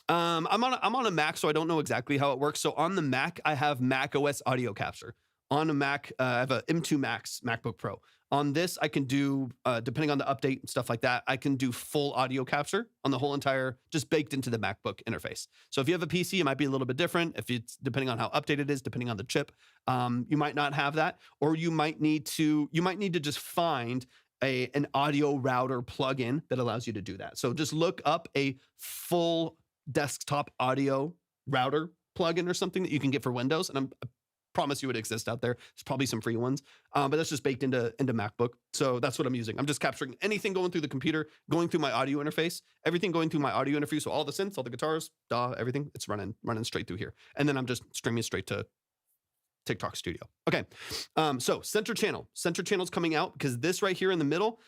I'm on a Mac, so I don't know exactly how it works. So on the Mac, I have Mac OS audio capture. On a Mac, I have a M2 Max MacBook Pro. On this, I can do, depending on the update and stuff like that, I can do full audio capture on the whole entire, just baked into the MacBook interface. So if you have a PC, it might be a little bit different. If it's depending on how updated it is, depending on the chip, you might not have that, or you might need to just find an audio router plugin that allows you to do that. So just look up a full desktop audio router plugin or something that you can get for Windows, and I promise you it exists out there. There's probably some free ones, but that's just baked into MacBook. So that's what I'm using. I'm just capturing anything going through the computer, going through my audio interface, everything going through my audio interface. So all the synths, all the guitars, everything, it's running straight through here, and then I'm just streaming straight to TikTok Studio. Okay, so center channel's coming out because this right here in the middle.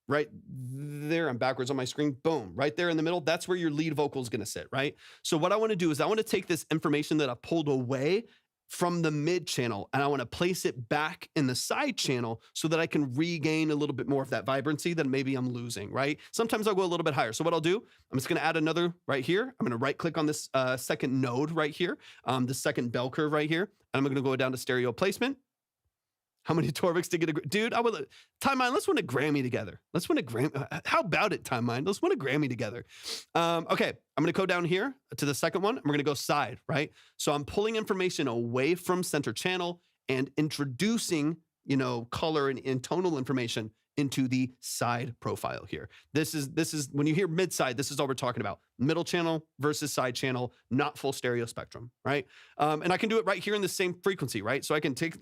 Right there, I'm backwards on my screen, boom, right there in the middle, that's where your lead vocal is gonna sit, right? So what I wanna do is I wanna take this information that I pulled away from the mid channel and I wanna place it back in the side channel so that I can regain a little bit more of that vibrancy that maybe I'm losing, right? Sometimes I'll go a little bit higher. So what I'll do, I'm just gonna add another right here. I'm gonna right click on this second node right here, the second bell curve right here, and I'm gonna go down to stereo placement. How many Torviks to get a dude? I would Time Mine. Let's win a Grammy together. Let's win a Grammy. How about it, Time Mine? Let's win a Grammy together. Okay, I'm gonna go down here to the second one. We're gonna go side, right? So I'm pulling information away from center channel and introducing, color and tonal information into the side profile here. This is when you hear mid side. This is all we're talking about: middle channel versus side channel, not full stereo spectrum, right? And I can do it right here in the same frequency, right? So I can take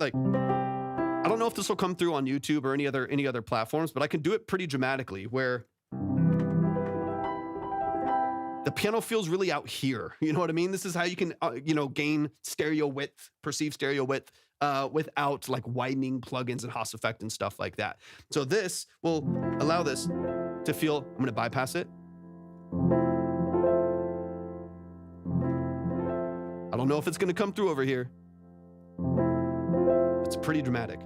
I don't know if this will come through on YouTube or any other platforms, but I can do it pretty dramatically where the piano feels really out here. You know what I mean? This is how you can, gain stereo width, perceive stereo width without widening plugins and Haas effect and stuff like that. So this will allow this to feel, I'm gonna bypass it. I don't know if it's gonna come through over here. It's pretty dramatic.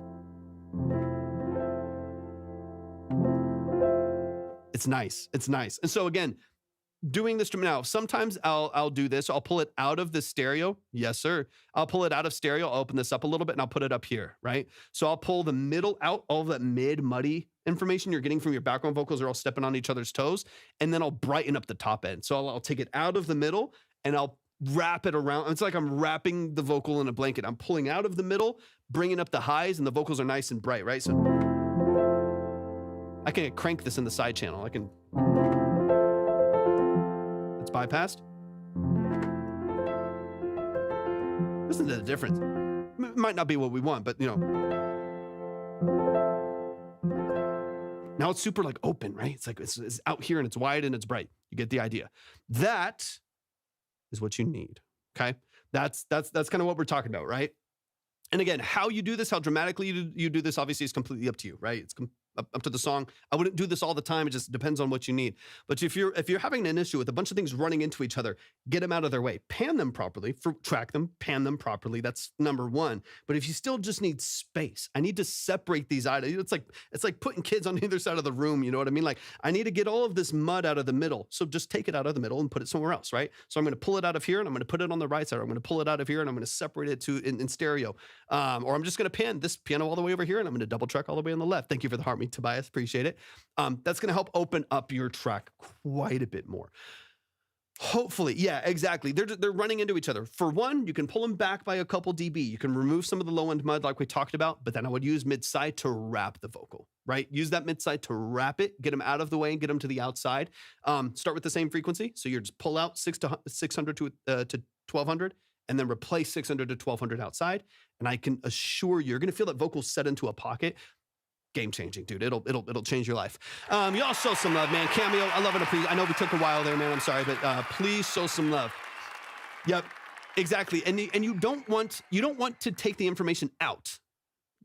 It's nice. And so again, doing this now, sometimes I'll do this. I'll pull it out of the stereo. Yes, sir. I'll pull it out of stereo. I'll open this up a little bit and I'll put it up here, right? So I'll pull the middle out, all that mid muddy information you're getting from your background vocals are all stepping on each other's toes. And then I'll brighten up the top end. So I'll take it out of the middle and I'll wrap it around. It's like I'm wrapping the vocal in a blanket. I'm pulling out of the middle, bringing up the highs, and the vocals are nice and bright, right? So I can crank this in the side channel. It's bypassed. Listen to the difference. It might not be what we want, but now it's super open, right? It's out here and it's wide and it's bright. You get the idea. That is what you need. Okay. That's kind of what we're talking about, right? And again, how you do this, how dramatically you do this, obviously is completely up to you, right? It's up to the song. I wouldn't do this all the time. It just depends on what you need. But if you're having an issue with a bunch of things running into each other, get them out of their way. Pan them properly, track them, pan them properly. That's number one. But if you still just need space, I need to separate these items. It's like putting kids on either side of the room. You know what I mean? Like, I need to get all of this mud out of the middle. So just take it out of the middle and put it somewhere else, right? So I'm going to pull it out of here and I'm going to put it on the right side. Or I'm going to pull it out of here and I'm going to separate it in stereo. Or I'm just going to pan this piano all the way over here and I'm going to double track all the way on the left. Thank you for the heart, Tobias. Appreciate it. That's going to help open up your track quite a bit more. Hopefully, yeah, exactly. They're running into each other. For one, you can pull them back by a couple dB. You can remove some of the low end mud like we talked about, but then I would use mid-side to wrap the vocal, right? Use that mid-side to wrap it, get them out of the way and get them to the outside. Start with the same frequency. So you're just pull out 600 to 1200 and then replace 600 to 1200 outside. And I can assure you're going to feel that vocal set into a pocket. Game changing, dude. It'll change your life. Y'all show some love, man. Cameo, I love and appreciate. I know we took a while there, man. I'm sorry, but please show some love. Yep, exactly. And you don't want to take the information out,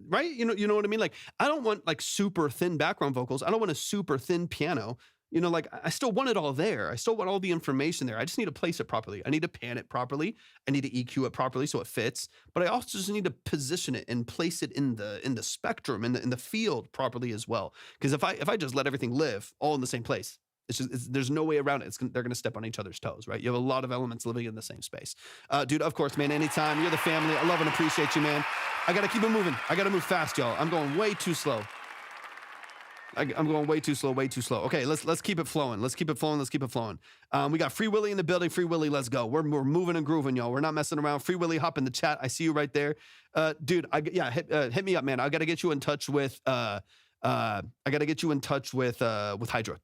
right? You know what I mean? Like, I don't want like super thin background vocals. I don't want a super thin piano. You know, like, I still want it all there. I still want all the information there. I just need to place it properly. I need to pan it properly. I need to EQ it properly so it fits. But I also just need to position it and place it in the spectrum, in the field properly as well. Because if I just let everything live all in the same place, there's no way around it. They're going to step on each other's toes, right? You have a lot of elements living in the same space. Dude, of course, man, anytime. You're the family. I love and appreciate you, man. I got to keep it moving. I got to move fast, y'all. I'm going way too slow. I'm going way too slow. Okay, let's keep it flowing. Let's keep it flowing. We got Free Willy in the building. Free Willy, let's go. We're moving and grooving, y'all. We're not messing around. Free Willy, hop in the chat. I see you right there. Dude, hit me up, man. I got to get you in touch with Hydra. I got to get you in touch with Hydra.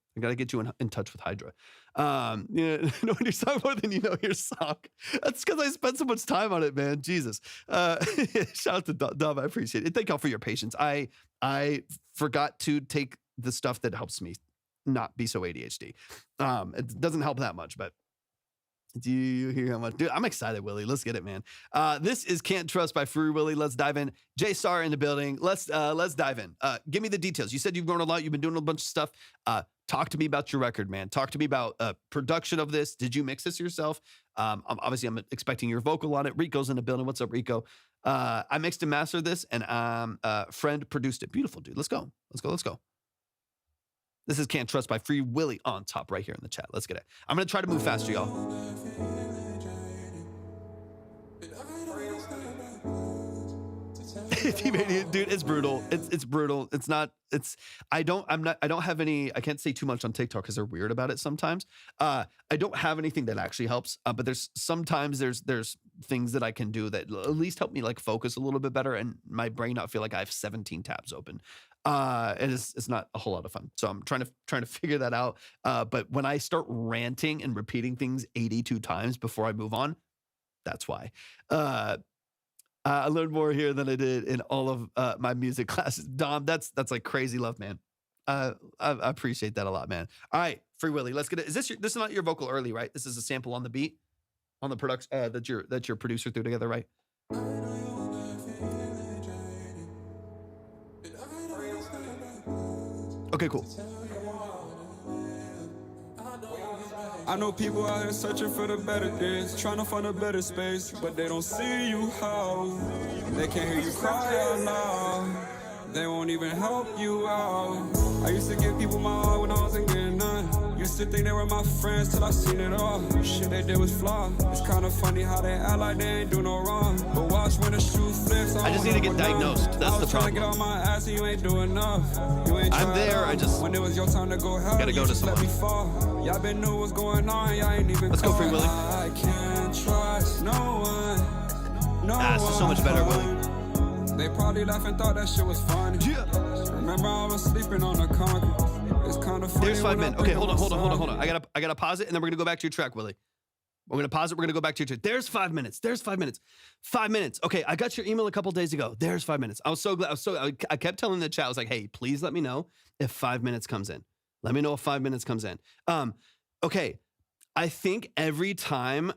You know, when you're talking more than you know your song. That's because I spent so much time on it, man. Jesus. Shout out to Dom. I appreciate it. Thank y'all for your patience. I forgot to take the stuff that helps me not be so ADHD. It doesn't help that much, but do you hear how much? Dude, I'm excited, Willie. Let's get it, man. This is Can't Trust by Free Willy. Let's dive in. Jay Star in the building. Let's dive in. Give me the details. You said you've grown a lot. You've been doing a bunch of stuff. Talk to me about your record, man. Talk to me about production of this. Did you mix this yourself? I'm expecting your vocal on it. Rico's in the building. What's up, Rico? I mixed and mastered this, and friend produced it. Beautiful, dude. Let's go. This is Can't Trust by Free Willy on top right here in the chat. Let's get it. I'm going to try to move faster, y'all. Dude, it's brutal. It's brutal. I don't have any, I can't say too much on TikTok because they're weird about it sometimes. I don't have anything that actually helps, but there's things that I can do that at least help me like focus a little bit better and my brain not feel like I have 17 tabs open. And it's not a whole lot of fun. So I'm trying to figure that out. But when I start ranting and repeating things 82 times before I move on, that's why. I learned more here than I did in all of my music classes. Dom, that's like crazy love, man. I appreciate that a lot, man. All right, Free Willy, let's get it. This is not your vocal early, right? This is a sample on the beat, on the production that your producer threw together, right? Okay, cool. I know people out here searching for the better days, trying to find a better space, but they don't see you how. They can't hear you cry out loud. They won't even help you out. I used to give people my all when I wasn't getting none. Used to think they were my friends till I seen it all. Shit they did was flawed. It's kind of funny how they act like they ain't do no wrong. But watch when the shoe flips. I just need to get diagnosed. That's the problem. Get on my ass and you ain't doing enough. You ain't I'm there. I just when it was your time to go help, gotta go to someone. Let me fall. Y'all been knew what's going on. Y'all ain't even. Let's go, Free Willy. I can't trust no one. No this is so much better, Willy. They probably laughed and thought that shit was funny. Yeah. Remember I was sleeping on the concrete. It's kind of funny. There's 5 minutes. Okay, hold on. I gotta pause it, and then we're gonna go back to your track, Willy. We're gonna pause it. We're gonna go back to your track. There's 5 minutes. 5 minutes. Okay, I got your email a couple days ago. There's 5 minutes. I was so glad. I kept telling the chat. I was like, hey, please let me know if 5 minutes comes in. Let me know if 5 minutes comes in. Okay. I think every time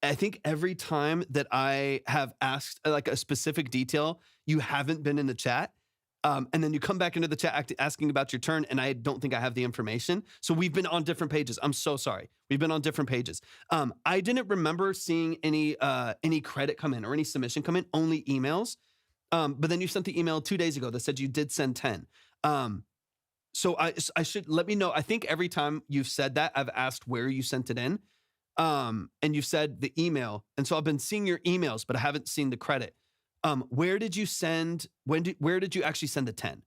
that I have asked like a specific detail, you haven't been in the chat. And then you come back into the chat asking about your turn, and I don't think I have the information. So we've been on different pages. I'm so sorry. We've been on different pages. I didn't remember seeing any credit come in or any submission come in, only emails. But then you sent the email 2 days ago that said you did send 10. So I should let me know. I think every time you've said that, I've asked where you sent it in. And you said the email. And so I've been seeing your emails, but I haven't seen the credit. Where did you send, where did you actually send the 10?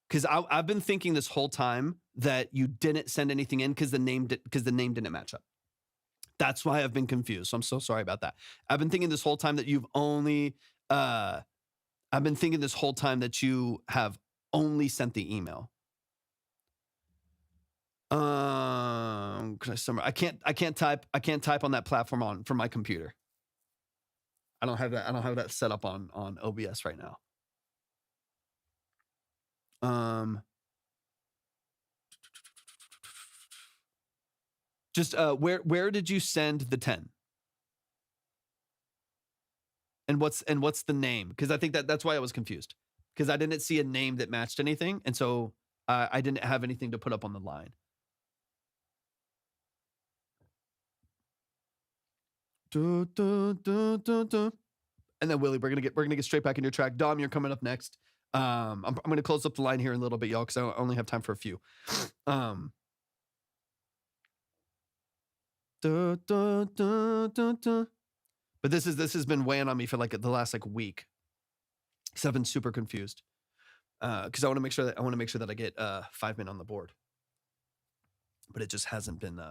Because I've been thinking this whole time that you didn't send anything in because the name didn't match up. That's why I've been confused. So I'm so sorry about that. I've been thinking this whole time that you've only, I've been thinking this whole time that you have only sent the email. Can I summarize? I can't type on that platform from my computer. I don't have that set up on OBS right now. Just where did you send the 10? And what's the name? Because I think that's why I was confused. Because I didn't see a name that matched anything, and so I didn't have anything to put up on the line. And then Willie, we're gonna get straight back in your track. Dom, you're coming up next. I'm gonna close up the line here in a little bit, y'all, because I only have time for a few. But this has been weighing on me for like the last week. Because I've been super confused. Because I want to make sure that I get 5 men on the board. But it just hasn't been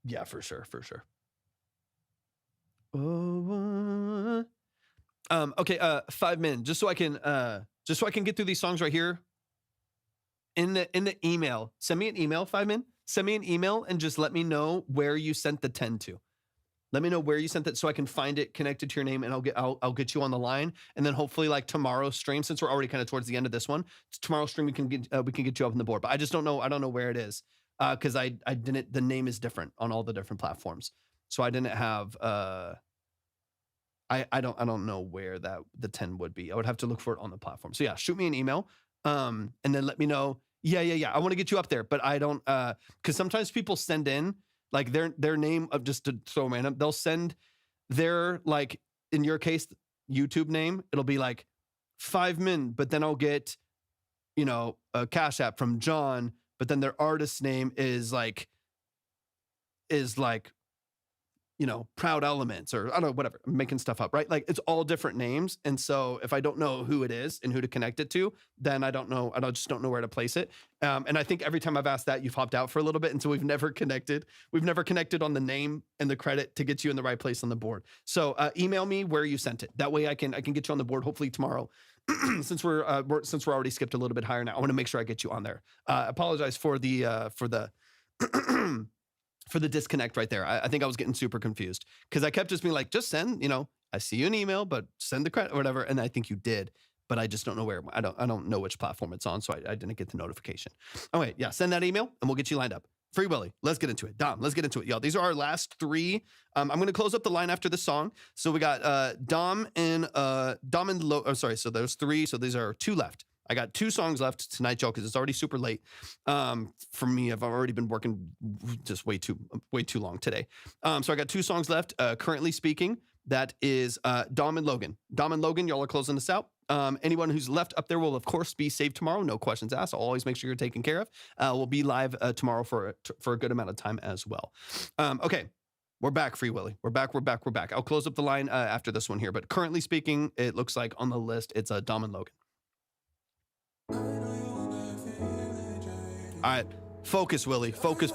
yeah, for sure. Okay, 5 men, just so I can get through these songs right here. In the email, send me an email, 5 men. Send me an email and just let me know where you sent the 10 to. Let me know where you sent it so I can find it connected to your name, and I'll get you on the line. And then hopefully tomorrow's stream, since we're already kind of towards the end of this one, tomorrow's stream we can get you up on the board. But I just don't know. I don't know where it is because I didn't. The name is different on all the different platforms, so I didn't have. I don't know where the 10 would be. I would have to look for it on the platform. So yeah, shoot me an email. And then let me know. Yeah. I want to get you up there, but I don't, cause sometimes people send in their name of just to throw random. They'll send their, in your case, YouTube name. It'll be 5 men, but then I'll get, a Cash App from John, but then their artist name is Proud Elements, or I don't know, whatever. I'm making stuff up, right? It's all different names. And so if I don't know who it is and who to connect it to, then I just don't know where to place it. And I think every time I've asked that, you've hopped out for a little bit. And so we've never connected on the name and the credit to get you in the right place on the board. So email me where you sent it. That way I can get you on the board hopefully tomorrow. Since we're already skipped a little bit higher now, I want to make sure I get you on there. Apologize for the for the disconnect right there. I think I was getting super confused because I kept just being just send, I see you an email, but send the credit or whatever. And I think you did, but I just don't know where. I don't know which platform it's on, so I didn't get the notification. Oh wait, yeah, send that email and we'll get you lined up. Free Willy, let's get into it. Dom, let's get into it, y'all. These are our last 3. I'm going to close up the line after this song. So we got Dom and so there's 3. So these are 2 left. I got 2 songs left tonight, y'all, because it's already super late. For me, I've already been working just way too long today. So I got 2 songs left. Currently speaking, that is Dom and Logan. Dom and Logan, y'all are closing this out. Anyone who's left up there will, of course, be saved tomorrow. No questions asked. I'll always make sure you're taken care of. We'll be live tomorrow for a good amount of time as well. Okay. We're back, Free Willy. We're back. I'll close up the line after this one here. But currently speaking, it looks like on the list, it's Dom and Logan. All right, focus, Willie. Focus.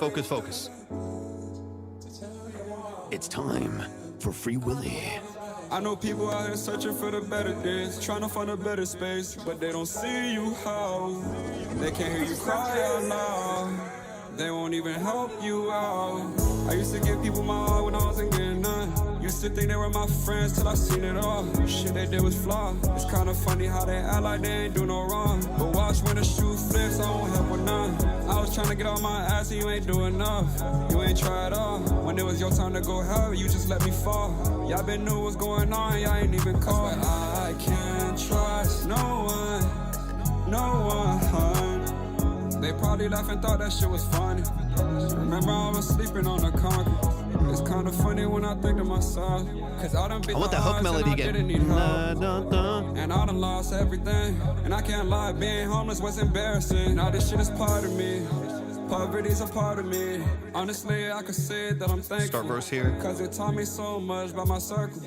It's time for Free Willy. I know people out here searching for the better days, trying to find a better space, but they don't see you how. They can't hear you cry out loud. They won't even help you out. I used to give people my heart when I wasn't getting none. Used used to think they were my friends till I seen it all. Shit they did was flawed. It's kinda funny how they act like they ain't do no wrong. But watch when the shoe flips, I won't help with none. I was trying to get on my ass and you ain't do enough. You ain't try at all. When it was your time to go hell, you just let me fall. Y'all been knew what's going on, y'all ain't even called. I can't trust no one, no one. They probably laughed and thought that shit was funny. Remember I was sleeping on the concrete. It's kinda funny when I think to myself, cause I done beat I want the that hook odds melody and I again. didn't need help. And I done lost everything. And I can't lie, being homeless was embarrassing. Now this shit is part of me. Poverty's a part of me. Honestly, I could say that I'm thankful. Start verse here. Cause it taught me so much about my circle.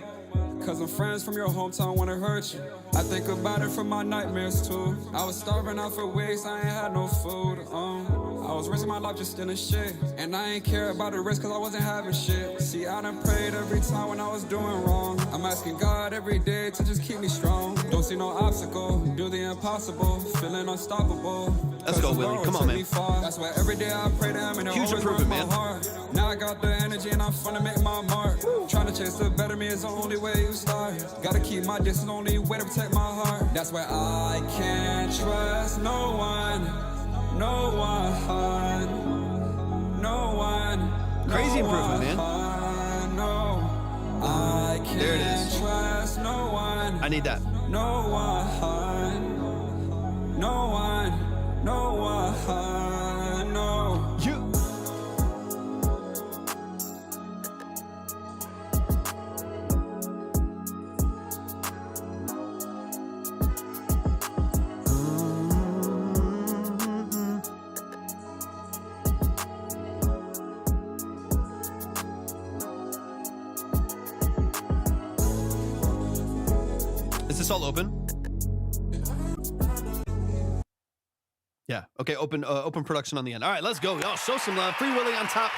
Cause some friends from your hometown wanna hurt you. I think about it from my nightmares too. I was starving out for weeks, I ain't had no food. I was risking my life just stealing shit. And I ain't care about the risk cause I wasn't having shit. See, I done prayed every time when I was doing wrong. I'm asking God every day to just keep me strong. Don't see no obstacle, do the impossible. Feeling unstoppable. Let's go, Willie. Come on, man. That's why every day I pray to him and it Huge always improvement, warms my man. heart. Now I got the energy and I'm finna make my mark. Trying to chase the better me is the only way you start. Gotta keep my distance, only way to protect my heart. That's why I can't trust no one, no one, no one. Crazy improvement, man. No, I can't There it is. trust no one. I need that. No one, no one, no one, no. You. Is this all open? Yeah. Okay. Open production on the end. All right, let's go, y'all. Show some love. Free Willy on top,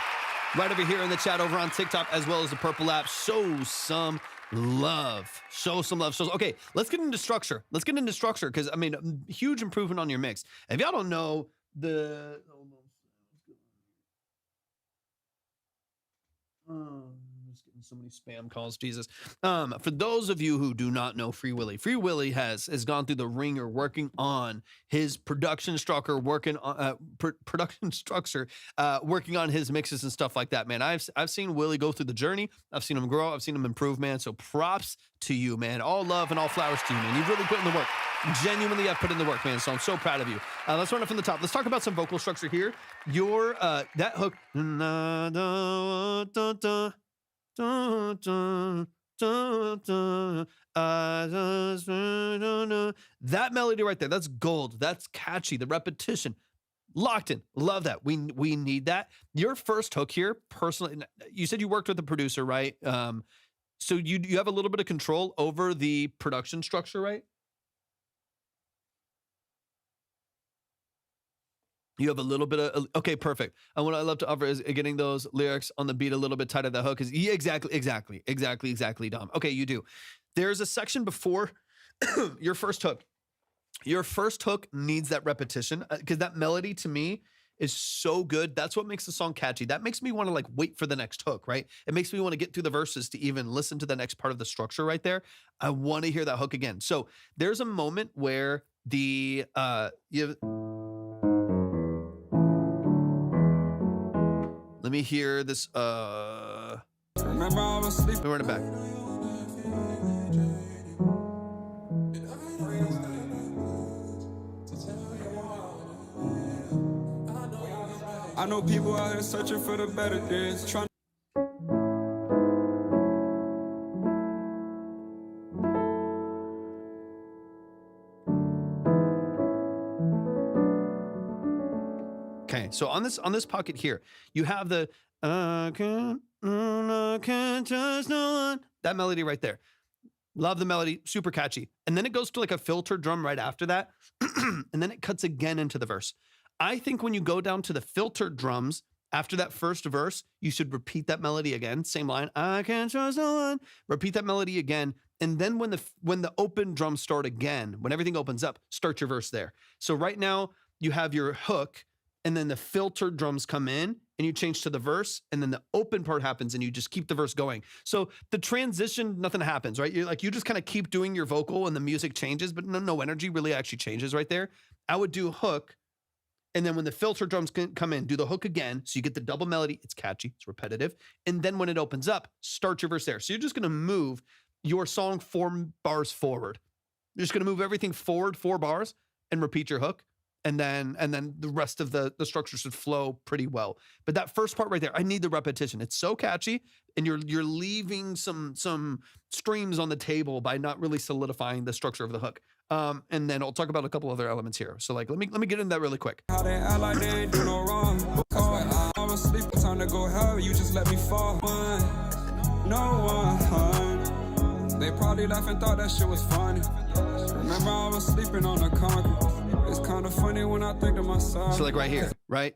right over here in the chat over on TikTok as well as the Purple app. Show some love. Show some love. Okay, let's get into structure. Because I mean, huge improvement on your mix. If y'all don't know the. Just getting so many spam calls, Jesus. For those of you who do not know Free Willy has gone through the ringer working on his production structure, working on working on his mixes and stuff like that, man. I've seen Willie go through the journey. I've seen him grow. I've seen him improve, man. So props to you, man. All love and all flowers to you, man. You've really put in the work. Genuinely, I've put in the work, man. So I'm so proud of you. Let's run it from the top. Let's talk about some vocal structure here. Your that hook. That melody right there, that's gold. That's catchy. The repetition, locked in. Love that. We need that. Your first hook here, personally, you said you worked with a producer, right? So you have a little bit of control over the production structure, right? You have a little bit of, okay, perfect. And what I love to offer is getting those lyrics on the beat a little bit tighter. The hook is, yeah, exactly, Dom. Okay, you do. There's a section before your first hook. Your first hook needs that repetition because that melody to me is so good. That's what makes the song catchy. That makes me want to like wait for the next hook, right? It makes me want to get through the verses to even listen to the next part of the structure right there. I want to hear that hook again. So there's a moment where the, let me hear this. Remember I was sleeping. Let me run it back. I know people out here searching for the better days. Trying. Okay, so on this pocket here, you have the I can't trust no one. That melody right there. Love the melody, super catchy. And then it goes to like a filter drum right after that. And then it cuts again into the verse. I think when you go down to the filtered drums after that first verse, you should repeat that melody again. Same line. I can't trust no one. Repeat that melody again. And then when the open drums start again, when everything opens up, start your verse there. So right now you have your hook and then the filtered drums come in and you change to the verse, and then the open part happens and you just keep the verse going. So the transition, nothing happens, right? You just kind of keep doing your vocal and the music changes, but no energy really actually changes right there. I would do hook, and then when the filter drums come in, do the hook again, so you get the double melody. It's catchy, it's repetitive. And then when it opens up, start your verse there. So you're just gonna move your song 4 bars forward. You're just gonna move everything forward 4 bars and repeat your hook. And then the rest of the structure should flow pretty well. But that first part right there, I need the repetition. It's so catchy, and you're leaving some streams on the table by not really solidifying the structure of the hook. And then I'll talk about a couple other elements here. So like, let me get into that really quick. How they act like they ain't do no wrong. Oh, I was asleep, time to go hell, you just let me fall. No one. They probably laughed and thought that shit was funny. Remember I was sleeping on the concrete. It's kind of funny when I think to myself. So like right here, right?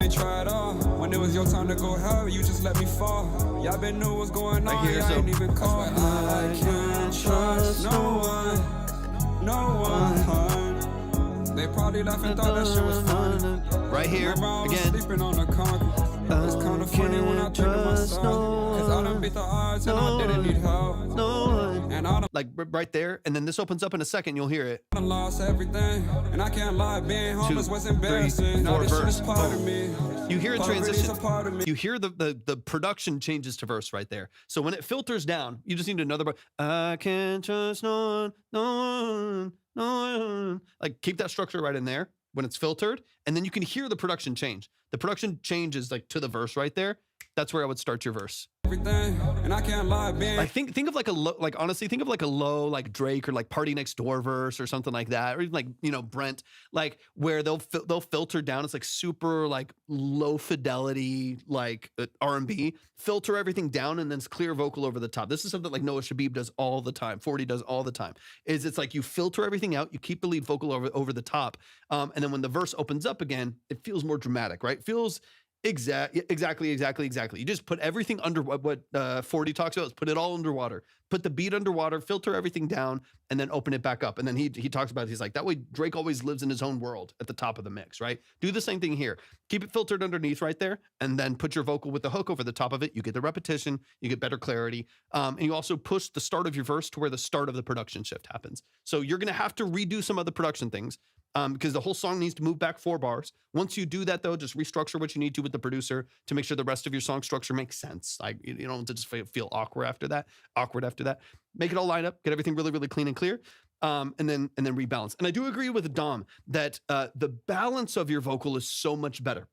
I tried all. When it was your time to go hell, you just let me fall. Y'all been knew what's going on, Right here, I ain't so- even call. I can't trust no one. No one. They probably laughed and thought that shit was funny. Right here, Remember I was again. sleeping on the concrete. It's kind of funny when I think to myself. Cause I done beat the odds and I didn't need help. And I done Like right there, and then this opens up in a second, you'll hear it. lost everything. And I can't lie, being homeless was embarrassing. Now 4 this shit verse. is part of me. You hear a Part of it is transition. a part of me. You hear the production changes to verse right there. So when it filters down, you just need another bar. I can't trust no one, no one, no one. Like keep that structure right in there when it's filtered, and then you can hear the production change. The production changes like to the verse right there. That's where I would start your verse. Everything. And I can't lie, being Like think of like a low, like honestly, think of like a low like Drake or like Party Next Door verse or something like that, or even like Brent, like where they'll filter down. It's like super like low fidelity like R&B. Filter everything down and then it's clear vocal over the top. This is something like Noah Shabib does all the time. 40 does all the time. It's like you filter everything out, you keep the lead vocal over the top, and then when the verse opens up again, it feels more dramatic, right? Feels exactly. You just put everything under what 40 talks about is put it all underwater. Put the beat underwater, filter everything down, and then open it back up. And then he talks about it. He's like, that way Drake always lives in his own world at the top of the mix, right? Do the same thing here. Keep it filtered underneath right there, and then put your vocal with the hook over the top of it. You get the repetition, you get better clarity, and you also push the start of your verse to where the start of the production shift happens. So you're gonna have to redo some of the production things. Because the whole song needs to move back 4 bars. Once you do that, though, just restructure what you need to with the producer to make sure the rest of your song structure makes sense. Like you don't want to just feel awkward after that. Make it all line up. Get everything really, really clean and clear, and then rebalance. And I do agree with Dom that the balance of your vocal is so much better.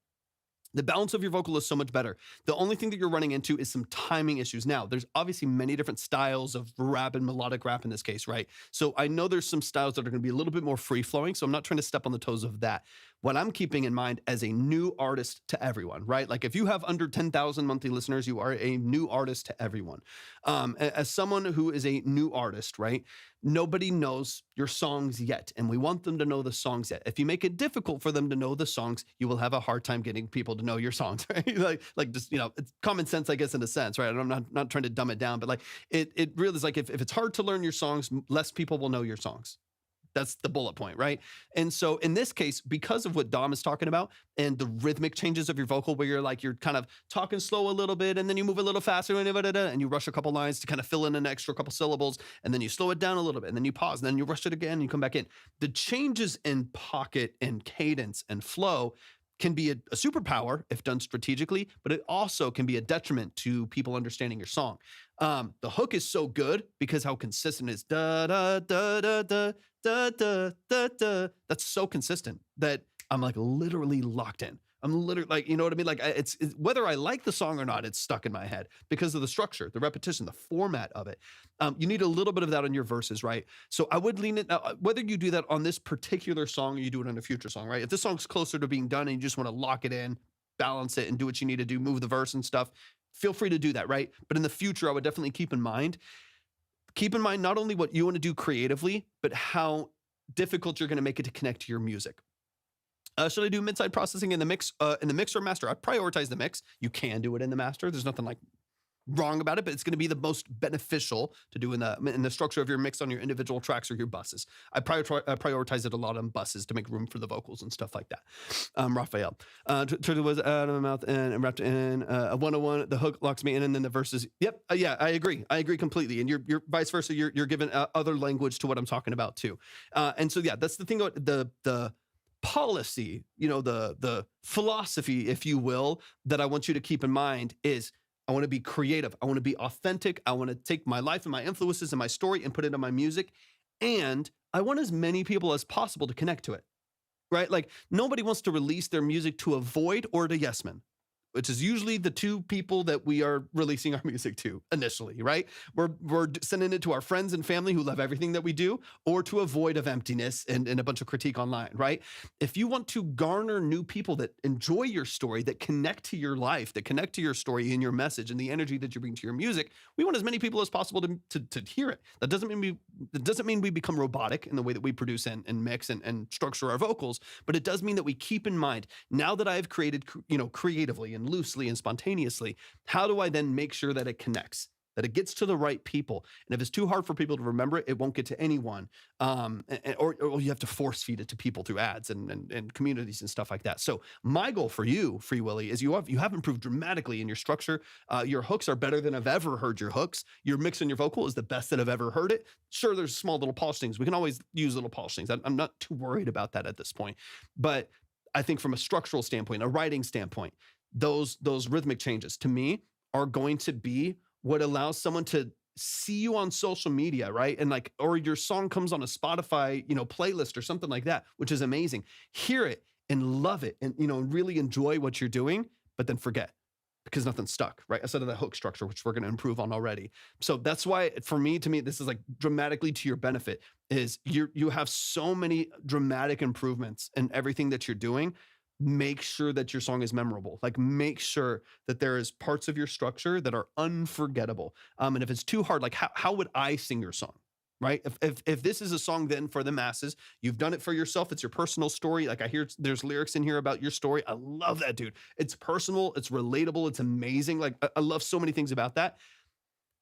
The balance of your vocal is so much better. The only thing that you're running into is some timing issues. Now, there's obviously many different styles of rap and melodic rap in this case, right? So I know there's some styles that are going to be a little bit more free-flowing, so I'm not trying to step on the toes of that. What I'm keeping in mind as a new artist to everyone, right? Like if you have under 10,000 monthly listeners, you are a new artist to everyone. As someone who is a new artist, right? Nobody knows your songs yet, and we want them to know the songs yet. If you make it difficult for them to know the songs, you will have a hard time getting people to know your songs, right? like just, it's common sense, I guess, in a sense, right? And I'm not trying to dumb it down, but like it really is like if it's hard to learn your songs, less people will know your songs. That's the bullet point, right? And so in this case, because of what Dom is talking about and the rhythmic changes of your vocal where you're kind of talking slow a little bit and then you move a little faster and you rush a couple lines to kind of fill in an extra couple syllables and then you slow it down a little bit and then you pause and then you rush it again and you come back in. The changes in pocket and cadence and flow can be a superpower if done strategically, but it also can be a detriment to people understanding your song. The hook is so good because how consistent it is. Da da da da da da da da da. That's so consistent that I'm like literally locked in. I'm literally like, you know what I mean? Like it's whether I like the song or not, it's stuck in my head because of the structure, the repetition, the format of it. You need a little bit of that on your verses, right? So I would lean it, whether you do that on this particular song or you do it on a future song, right? If this song's closer to being done and you just want to lock it in, balance it and do what you need to do, move the verse and stuff, feel free to do that, right? But in the future, I would definitely keep in mind not only what you want to do creatively, but how difficult you're going to make it to connect to your music. Should I do mid-side processing in the mix or master? I prioritize the mix. You can do it in the master. There's nothing like wrong about it, but it's going to be the most beneficial to do in the structure of your mix on your individual tracks or your buses. I prioritize it a lot on buses to make room for the vocals and stuff like that. Raphael, Turtle was out of my mouth and wrapped in a 101. The hook locks me in, and then the verses. Yep, yeah, I agree completely. And you're vice versa. You're given other language to what I'm talking about too. And so yeah, that's the thing about the policy, the philosophy, if you will, that I want you to keep in mind is I want to be creative. I want to be authentic. I want to take my life and my influences and my story and put it in my music. And I want as many people as possible to connect to it, right? Like nobody wants to release their music to avoid or to yes men, which is usually the two people that we are releasing our music to initially, right? We're sending it to our friends and family who love everything that we do, or to avoid of emptiness and a bunch of critique online, right? If you want to garner new people that enjoy your story, that connect to your life, that connect to your story and your message and the energy that you bring to your music, we want as many people as possible to hear it. That doesn't mean we become robotic in the way that we produce and mix and structure our vocals, but it does mean that we keep in mind, now that I've created, creatively and loosely and spontaneously, how do I then make sure that it connects, that it gets to the right people? And if it's too hard for people to remember it, it won't get to anyone. Or you have to force feed it to people through ads and communities and stuff like that. So my goal for you, Free Willy, is you have improved dramatically in your structure. Your hooks are better than I've ever heard your hooks. Your mix and your vocal is the best that I've ever heard it. Sure, there's small little polish things. We can always use little polish things. I'm not too worried about that at this point. But I think from a structural standpoint, a writing standpoint, those rhythmic changes to me are going to be what allows someone to see you on social media, right? And or your song comes on a Spotify, playlist or something like that, which is amazing. Hear it and love it and, really enjoy what you're doing, but then forget because nothing's stuck, right? Instead of that hook structure, which we're going to improve on already. So that's why to me, this is like dramatically to your benefit is you have so many dramatic improvements in everything that you're doing. Make sure that your song is memorable. Like make sure that there is parts of your structure that are unforgettable. And if it's too hard, like how would I sing your song, right? If this is a song then for the masses, you've done it for yourself. It's your personal story. Like I hear there's lyrics in here about your story. I love that, dude. It's personal. It's relatable. It's amazing. Like I love so many things about that.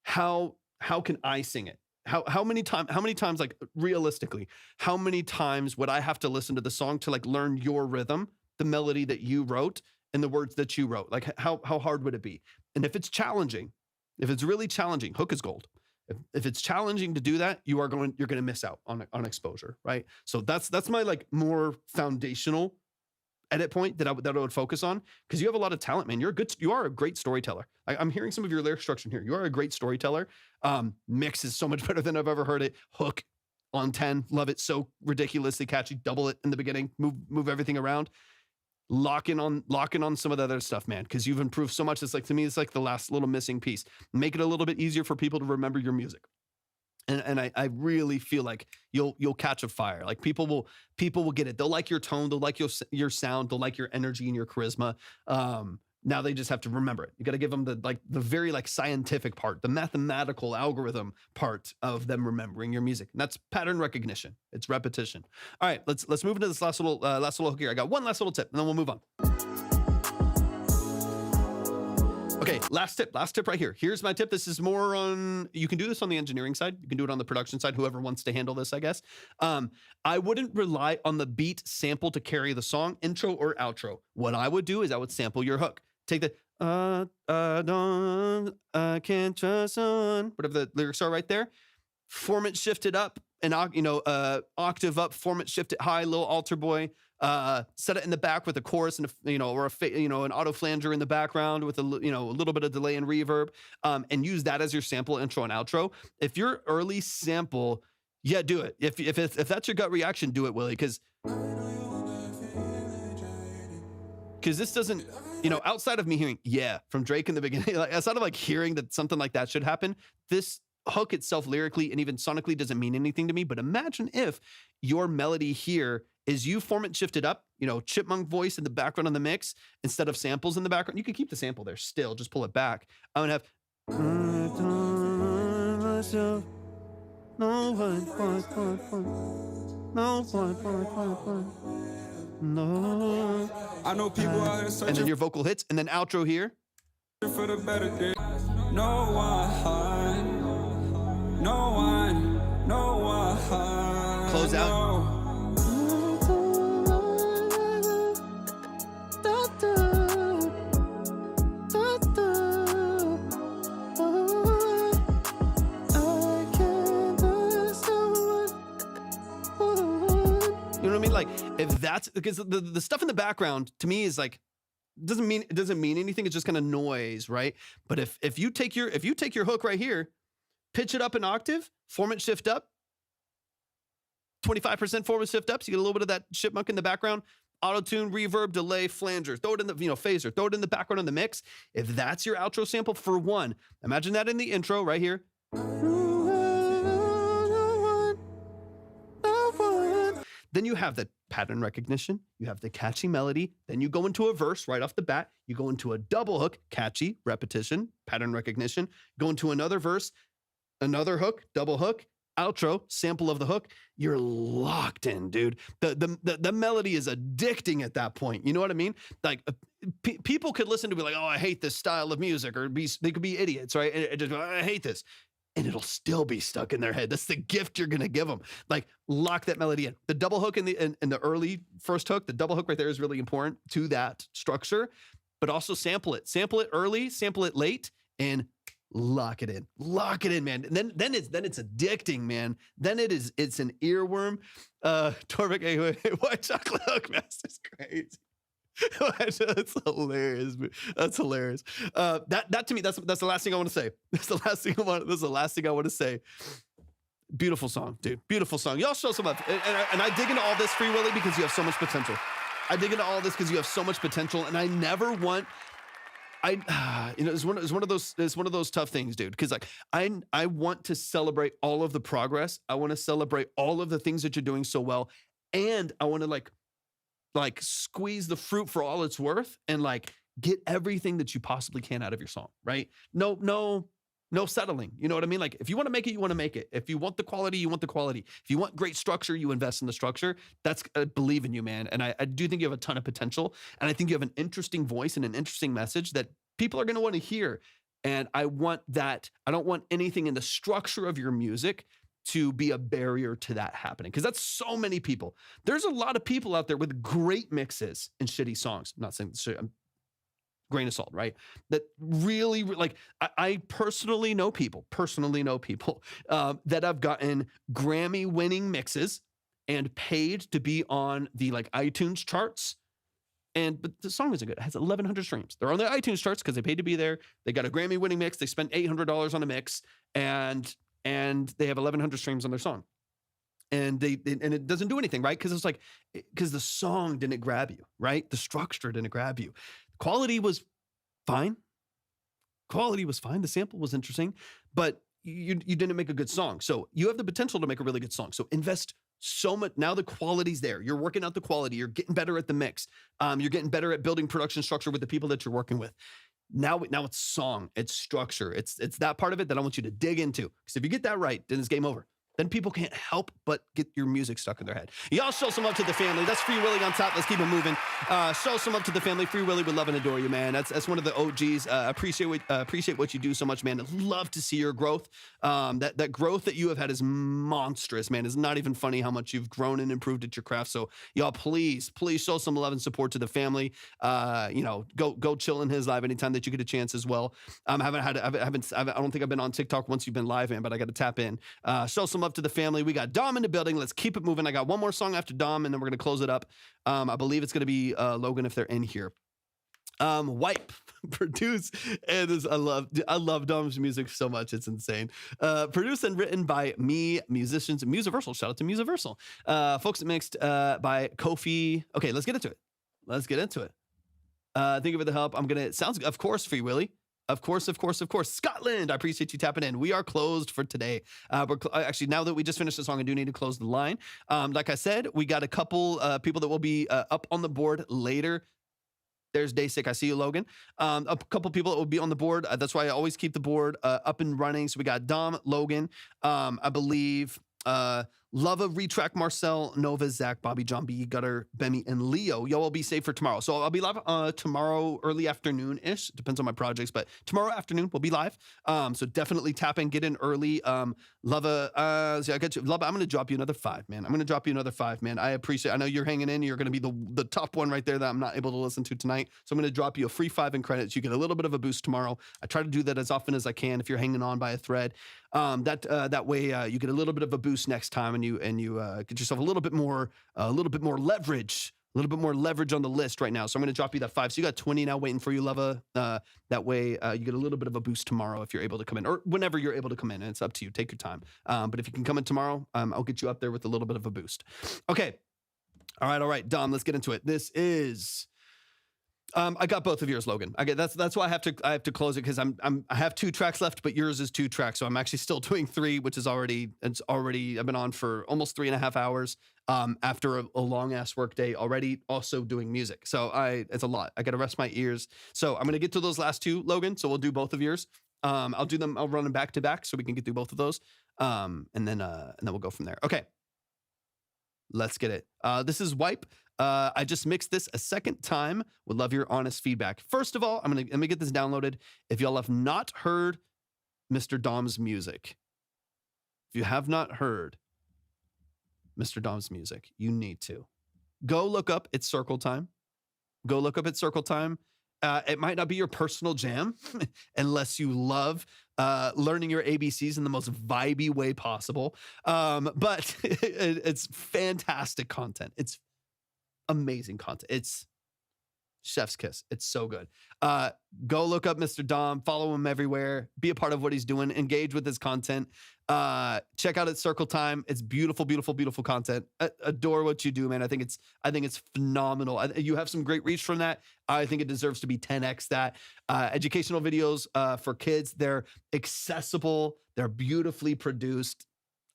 How can I sing it? How many times, like realistically, how many times would I have to listen to the song to like learn your rhythm, the melody that you wrote and the words that you wrote? Like how hard would it be? And if it's challenging, if it's really challenging, hook is gold. If it's challenging to do that, you're going to miss out on exposure, right? So that's my like more foundational edit point that I would focus on, because you have a lot of talent, man. You are a great storyteller. I'm hearing some of your lyric structure here. You are a great storyteller. Mix is so much better than I've ever heard it. Hook on 10, love it. So ridiculously catchy. Double it in the beginning. Move everything around. Lock in on some of the other stuff, man, because you've improved so much. It's like, to me, it's like the last little missing piece. Make it a little bit easier for people to remember your music. And I really feel like you'll catch a fire. Like people will get it. They'll like your tone. They'll like your sound. They'll like your energy and your charisma. Now they just have to remember it. You got to give them the very like scientific part, the mathematical algorithm part of them remembering your music. And that's pattern recognition. It's repetition. All right, let's move into this last little hook here. I got one last little tip, and then we'll move on. Okay, last tip right here. Here's my tip. This is more on, you can do this on the engineering side. You can do it on the production side, whoever wants to handle this, I guess. I wouldn't rely on the beat sample to carry the song, intro or outro. What I would do is I would sample your hook. Take the, I can't trust someone, whatever the lyrics are right there. Form it, shift it up, and octave up, form it, shift it high, little altar boy. Set it in the back with a chorus and an auto flanger in the background with a little bit of delay and reverb, and use that as your sample, intro and outro. If your early sample, yeah, do it. If that's your gut reaction, do it, Willie, because this doesn't, outside of me hearing yeah from Drake in the beginning, like outside of like hearing that something like that should happen, this hook itself lyrically and even sonically doesn't mean anything to me. But imagine if your melody here is you form it, shift it up, chipmunk voice in the background on the mix instead of samples in the background. You could keep the sample there still, just pull it back. I would have I know people out here and then searching your vocal hits, and then outro here. for the better days. no one, no one, no one. Close out. No. You know what I mean? Like, if that's because the stuff in the background to me is like it doesn't mean anything. It's just kind of noise, right? But if you take your hook right here, pitch it up an octave, form it shift up, 25% forward shift up, so you get a little bit of that chipmunk in the background. Auto tune, reverb, delay, flanger, throw it in the phaser, throw it in the background in the mix. If that's your outro sample for one, imagine that in the intro right here. Then you have the pattern recognition, you have the catchy melody, then you go into a verse right off the bat, you go into a double hook, catchy, repetition, pattern recognition, go into another verse, another hook, double hook, outro, sample of the hook. You're locked in, dude. The melody is addicting at that point. You know what I mean? Like people could listen to be like, oh, I hate this style of music, or they could be idiots, right? And just, I hate this. And it'll still be stuck in their head. That's the gift you're gonna give them. Like, lock that melody in. The double hook in the early first hook, the double hook right there is really important to that structure, but also sample it. Sample it early, sample it late, and lock it in. Lock it in, man. And then it's addicting, man. Then it's an earworm. Torvik, hey, white chocolate hook master's crazy. That's hilarious. That's hilarious. That to me, that's the last thing I want to say. That's the last thing I want to say. Beautiful song, dude. Beautiful song. Y'all show some up. And I dig into all this, Free Willy, because you have so much potential. I dig into all this because you have so much potential, and I never want. It's one of those tough things, dude. Because like I want to celebrate all of the progress. I want to celebrate all of the things that you're doing so well, and I want to like squeeze the fruit for all it's worth and like get everything that you possibly can out of your song, right? No settling. You know what I mean? Like, if you want to make it, you want to make it. If you want the quality, you want the quality. If you want great structure, you invest in the structure. That's, I believe in you, man. And I do think you have a ton of potential. And I think you have an interesting voice and an interesting message that people are going to want to hear. And I want that. I don't want anything in the structure of your music to be a barrier to that happening. Because that's so many people. There's a lot of people out there with great mixes and shitty songs. I'm not saying I'm grain of salt, right? That really, like, I personally know people that have gotten Grammy-winning mixes and paid to be on the like iTunes charts. But the song isn't good. It has 1,100 streams. They're on the iTunes charts because they paid to be there. They got a Grammy-winning mix. They spent $800 on a mix, and they have 1,100 streams on their song. And it doesn't do anything, right? Because the song didn't grab you, right? The structure didn't grab you. Quality was fine. The sample was interesting, but you didn't make a good song. So you have the potential to make a really good song. So invest so much. Now the quality's there. You're working out the quality. You're getting better at the mix. You're getting better at building production structure with the people that you're working with. Now it's song, it's structure. It's that part of it that I want you to dig into. Because if you get that right, then it's game over. Then people can't help but get your music stuck in their head. Y'all show some love to the family. That's Free Willy on top. Let's keep it moving. Show some love to the family. Free Willy would love and adore you, man. That's one of the OGs. Appreciate what you do so much, man. Love to see your growth. That growth that you have had is monstrous, man. It's not even funny how much you've grown and improved at your craft. So y'all, please show some love and support to the family. Go chill in his live anytime that you get a chance as well. I don't think I've been on TikTok once you've been live, man, but I got to tap in. Show some love to the family. We got Dom in the building. Let's keep it moving. I got one more song after Dom, and then we're going to close it up. I believe it's going to be Logan if they're in here. Wipe, produce, and I love Dom's music so much. It's insane. Produced and written by me, musicians, Musiversal. Shout out to Musiversal. Folks mixed by Kofi. Okay, let's get into it. Thank you for the help. Sounds, of course, Free Willy. Of course. Scotland, I appreciate you tapping in. We are closed for today. Actually, now that we just finished the song, I do need to close the line. Like I said, we got a couple people that will be up on the board later. There's DaySick. I see you, Logan. A couple people that will be on the board. That's why I always keep the board up and running. So we got Dom, Logan, I believe Lava, Retrack, Marcel, Nova, Zach, Bobby, John B, Gutter, Bemi, and Leo. Y'all will be safe for tomorrow. So I'll be live tomorrow early afternoon-ish. Depends on my projects, but tomorrow afternoon we'll be live. So definitely tap in, get in early. Lava, I got you. Lava, I'm going to drop you another 5, man. I'm going to drop you another 5, man. I appreciate I know you're hanging in. You're going to be the top one right there that I'm not able to listen to tonight. So I'm going to drop you a free 5 in credits. You get a little bit of a boost tomorrow. I try to do that as often as I can if you're hanging on by a thread. That way you get a little bit of a boost next time, and you get yourself a little bit more leverage. A little bit more leverage on the list right now. So I'm going to drop you that 5. So you got 20 now waiting for you, Lava. That way you get a little bit of a boost tomorrow if you're able to come in, or whenever you're able to come in. And it's up to you. Take your time. But if you can come in tomorrow, I'll get you up there with a little bit of a boost. Okay. All right. Dom, let's get into it. This is... I got both of yours, Logan. That's why I have to close it, because I have 2 tracks left, but yours is 2 tracks, so I'm actually still doing 3, which is already I've been on for almost 3.5 hours after a long ass work day already, also doing music. So it's a lot. I got to rest my ears. So I'm gonna get to those last 2, Logan. So we'll do both of yours. I'll run them back to back so we can get through both of those, and then we'll go from there. Okay. Let's get it. This is Wipe. I just mixed this a second time. Would love your honest feedback. First of all, let me get this downloaded. If y'all have not heard Mr. Dom's music, if you have not heard Mr. Dom's music, you need to go look up It's Circle Time. Go look up It's Circle Time. It might not be your personal jam unless you love learning your ABCs in the most vibey way possible. But it's fantastic content. It's amazing content. It's chef's kiss. It's so good. Go look up Mr. Dom, follow him everywhere, be a part of what he's doing, engage with his content. Check out It's Circle Time. It's beautiful, beautiful, beautiful content. Adore what you do, man. I think it's phenomenal. You have some great reach from that. I think it deserves to be 10x that. Educational videos for kids. They're accessible. They're beautifully produced.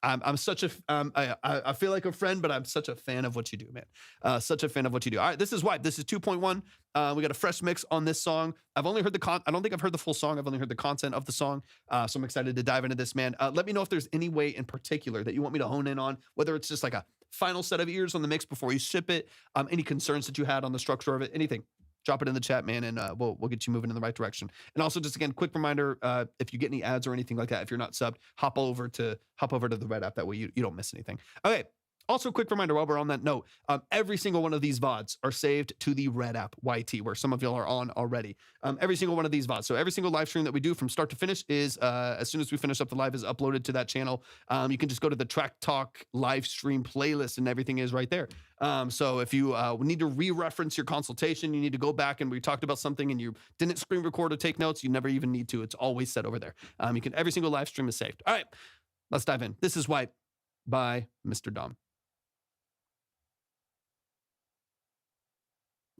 I'm such a, I feel like a friend, but I'm such a fan of what you do, man. Such a fan of what you do. All right, this is Wipe. This is 2.1. We got a fresh mix on this song. I've only heard I don't think I've heard the full song. I've only heard the content of the song. So I'm excited to dive into this, man. Let me know if there's any way in particular that you want me to hone in on, whether it's just like a final set of ears on the mix before you ship it, any concerns that you had on the structure of it, anything. Drop it in the chat, man, and we'll get you moving in the right direction. And also, just again, quick reminder: if you get any ads or anything like that, if you're not subbed, hop over to the Red app. That way, you don't miss anything. Okay. Also, quick reminder while we're on that note, every single one of these VODs are saved to the Red app, YT, where some of y'all are on already. Every single one of these VODs. So every single live stream that we do from start to finish is, as soon as we finish up the live, is uploaded to that channel. You can just go to the Track Talk live stream playlist and everything is right there. So if you need to re-reference your consultation, you need to go back and we talked about something and you didn't screen record or take notes, you never even need to. It's always set over there. Every single live stream is saved. All right, let's dive in. This is Wipe by Mr. Dom.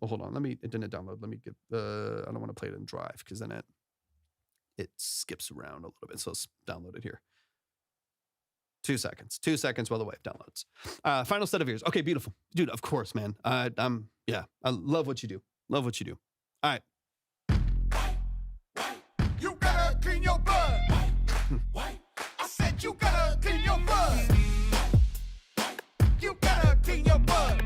Oh, hold on. It didn't download. Let me get I don't want to play it in Drive because then it skips around a little bit. So let's download it here. 2 seconds. 2 seconds while the Wipe downloads. Final set of ears. Okay, beautiful. Dude, of course, man. I love what you do. Love what you do. All right. You gotta clean your butt. I said you gotta clean your butt. You gotta clean your butt.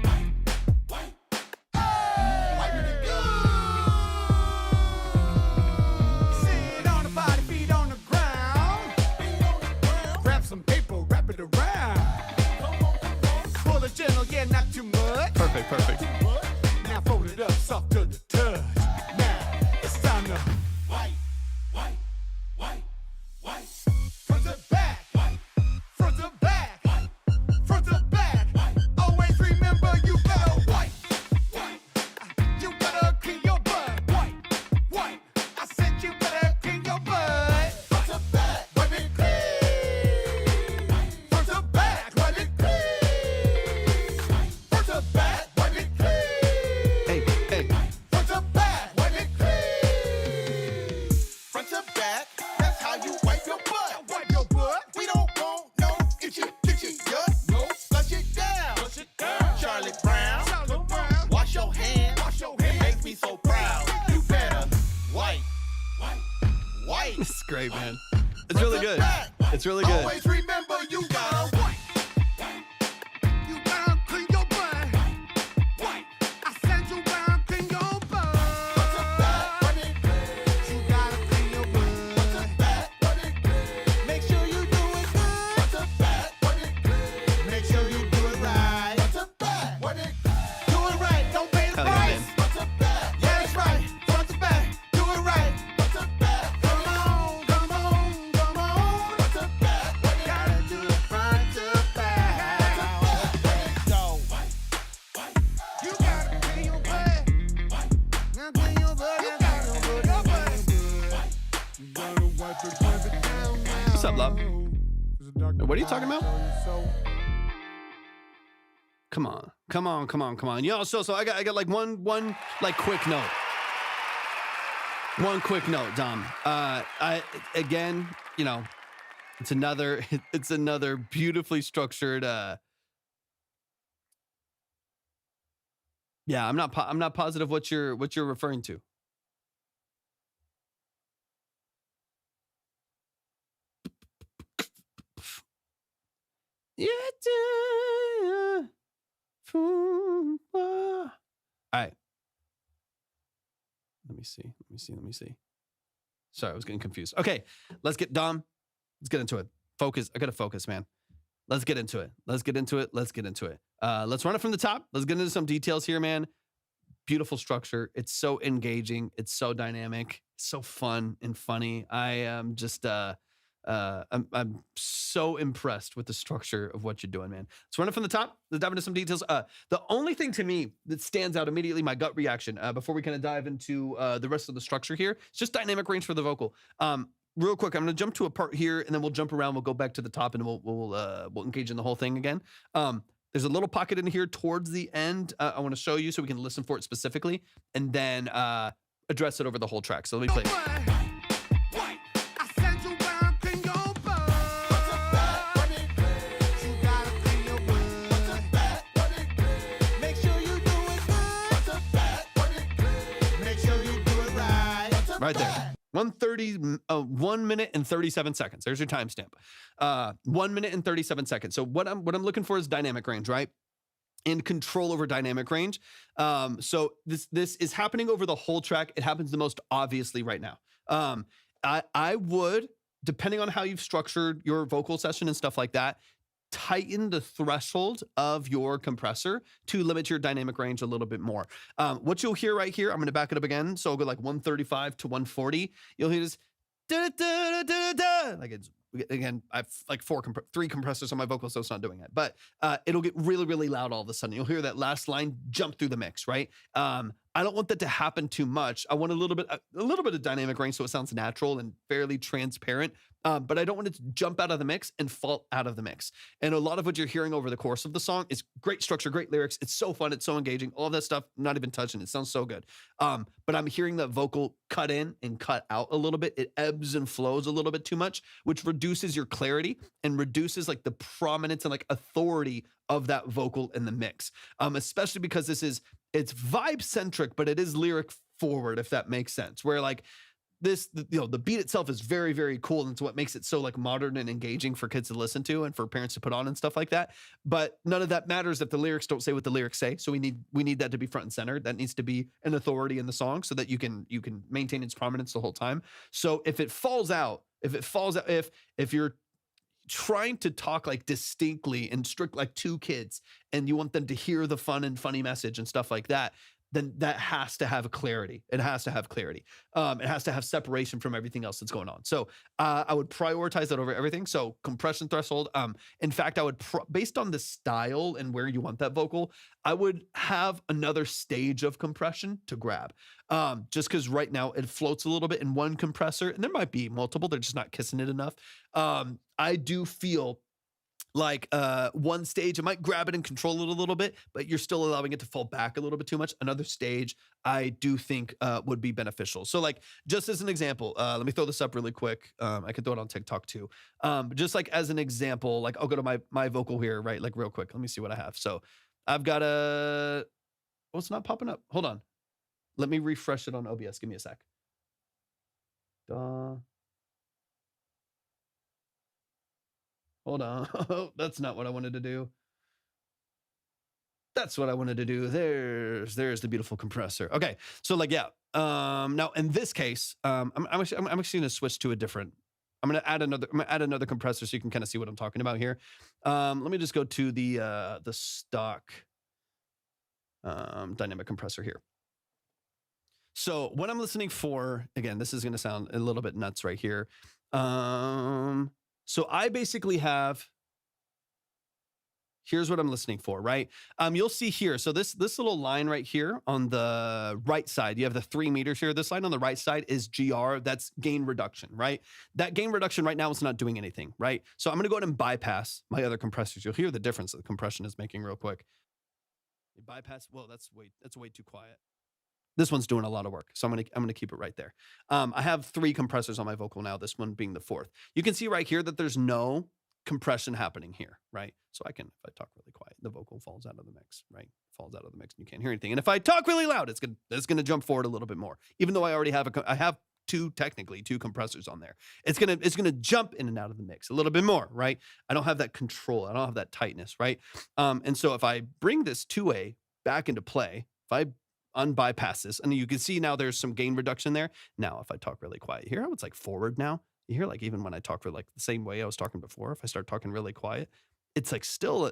Yeah, not too much. Perfect. Now fold it up, soft to the touch. Now it's time to wipe. Front to back, front to back, front to back. Always remember you gotta wipe. You gotta clean your butt. Wipe. I said you gotta clean your butt. Front to back, wipe it clean. Front to back, wipe it clean. Back, wipe it clean. Hey. Front to back, wipe it clean. Front to back, that's how you wipe your butt. Wipe your butt. We don't want no itchy gut. No, flush it down. Charlie Brown. Wash your hands. It makes me so proud. You better wipe. It's great, man. It's really good. It's really good. Always remember you gotta wipe. What's up, love? What are you talking about? Come on. Yo, so I got like one like quick note. One quick note, Dom. Again, you know, it's another beautifully structured. Yeah, I'm not positive what you're referring to. Yeah. All right. Let me see. Sorry, I was getting confused. Okay, let's get into it. Focus. I gotta focus, man. Let's get into it. Let's run it from the top. Let's get into some details here, man. Beautiful structure. It's so engaging. It's so dynamic. So fun and funny. I am just I'm so impressed with the structure of what you're doing, man. Let's run it from the top. Let's dive into some details. The only thing to me that stands out immediately, my gut reaction, before we kind of dive into the rest of the structure here, it's just dynamic range for the vocal. Real quick, I'm going to jump to a part here, and then we'll jump around. We'll go back to the top, and we'll engage in the whole thing again. There's a little pocket in here towards the end. I want to show you so we can listen for it specifically, and then address it over the whole track. So let me play. Right there. 1 minute and 37 seconds. There's your timestamp. 1 minute and 37 seconds. So what I'm looking for is dynamic range, right? And control over dynamic range. So this is happening over the whole track. It happens the most obviously right now. I would, depending on how you've structured your vocal session and stuff like that, tighten the threshold of your compressor to limit your dynamic range a little bit more. What you'll hear right here, I'm going to back it up again. So I'll go like 135 to 140. You'll hear this da, da, da, da, da. Like it's, again, I have like three compressors on my vocal, so it's not doing it. But it'll get really, really loud all of a sudden. You'll hear that last line jump through the mix, right? I don't want that to happen too much. I want a little bit of dynamic range so it sounds natural and fairly transparent. But I don't want it to jump out of the mix and fall out of the mix. And a lot of what you're hearing over the course of the song is great structure, great lyrics. It's so fun. It's so engaging. All of that stuff, I'm not even touching. It sounds so good. But I'm hearing the vocal cut in and cut out a little bit. It ebbs and flows a little bit too much, which reduces your clarity and reduces like the prominence and like authority of that vocal in the mix. Especially because it's vibe centric, but it is lyric forward, if that makes sense. Where like the beat itself is very, very cool. And it's what makes it so like modern and engaging for kids to listen to and for parents to put on and stuff like that. But none of that matters if the lyrics don't say what the lyrics say. So we need that to be front and center. That needs to be an authority in the song so that you can maintain its prominence the whole time. So if you're trying to talk like distinctly and strict like two kids and you want them to hear the fun and funny message and stuff like that, then that has to have a clarity. It has to have clarity. It has to have separation from everything else that's going on. So I would prioritize that over everything. So compression threshold. In fact, I would, based on the style and where you want that vocal, I would have another stage of compression to grab. Just because right now it floats a little bit in one compressor, and there might be multiple. They're just not kissing it enough. I do feel like one stage, it might grab it and control it a little bit, but you're still allowing it to fall back a little bit too much. Another stage, I do think would be beneficial. So like, just as an example, let me throw this up really quick. I could throw it on TikTok too. Just like as an example, like I'll go to my vocal here, right? Like real quick. Let me see what I have. So I've got oh, it's not popping up. Hold on. Let me refresh it on OBS. Give me a sec. Hold on. That's not what I wanted to do. That's what I wanted to do. There's the beautiful compressor. Okay. So like, yeah. Now in this case, I'm actually going to switch to a different, I'm going to add another compressor so you can kind of see what I'm talking about here. Let me just go to the stock dynamic compressor here. So what I'm listening for, again, this is going to sound a little bit nuts right here. So I basically have here's what I'm listening for, right? You'll see here. So this little line right here on the right side, you have the 3 meters here. This line on the right side is GR. That's gain reduction, right? That gain reduction right now is not doing anything, right? So I'm going to go ahead and bypass my other compressors. You'll hear the difference that the compression is making real quick. Bypass. Well, that's way too quiet. This one's doing a lot of work, so I'm gonna keep it right there. I have 3 compressors on my vocal now, this one being the 4th. You can see right here that there's no compression happening here, right? So I can, if I talk really quiet, the vocal falls out of the mix, right? Falls out of the mix and you can't hear anything. And if I talk really loud, it's gonna jump forward a little bit more, even though I already have I have technically two compressors on there. It's gonna jump in and out of the mix a little bit more, right? I don't have that control. I don't have that tightness, right? And so if I bring this 2A back into play, if I unbypass this, and you can see now there's some gain reduction there. Now, if I talk really quiet, you hear how it's like forward now? You hear like even when I talk for like the same way I was talking before, if I start talking really quiet, it's like still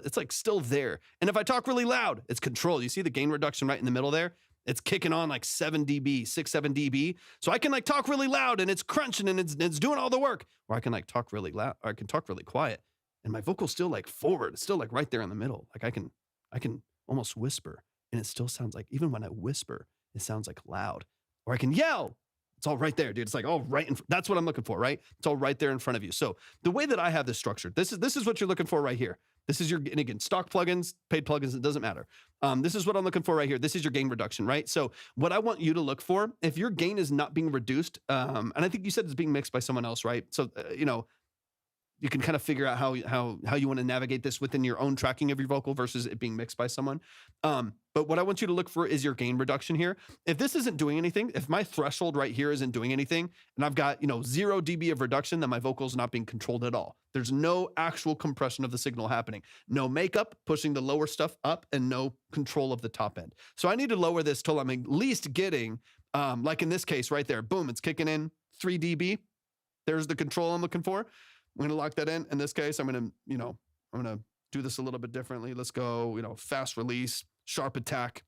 there. And if I talk really loud, it's controlled. You see the gain reduction right in the middle there? It's kicking on like 7 dB, 7 dB. So I can like talk really loud and it's crunching and it's doing all the work. Or I can like talk really loud, or I can talk really quiet and my vocal's still like forward. It's still like right there in the middle. Like I can almost whisper. And it still sounds like, even when I whisper, it sounds like loud. Or I can yell. It's all right there, dude. It's like all right. That's what I'm looking for, right? It's all right there in front of you. So the way that I have this structured, this is what you're looking for right here. This is your, and again, stock plugins, paid plugins, it doesn't matter. This is what I'm looking for right here. This is your gain reduction, right? So what I want you to look for, if your gain is not being reduced, and I think you said it's being mixed by someone else, right? So, you can kind of figure out how you want to navigate this within your own tracking of your vocal versus it being mixed by someone. But what I want you to look for is your gain reduction here. If this isn't doing anything, if my threshold right here isn't doing anything, and I've got 0 dB of reduction, then my vocal's not being controlled at all. There's no actual compression of the signal happening. No makeup, pushing the lower stuff up, and no control of the top end. So I need to lower this till I'm at least getting, like in this case right there, boom, it's kicking in 3 dB. There's the control I'm looking for. I'm going to lock that in. In this case, I'm going to do this a little bit differently. Let's go, fast release, sharp attack,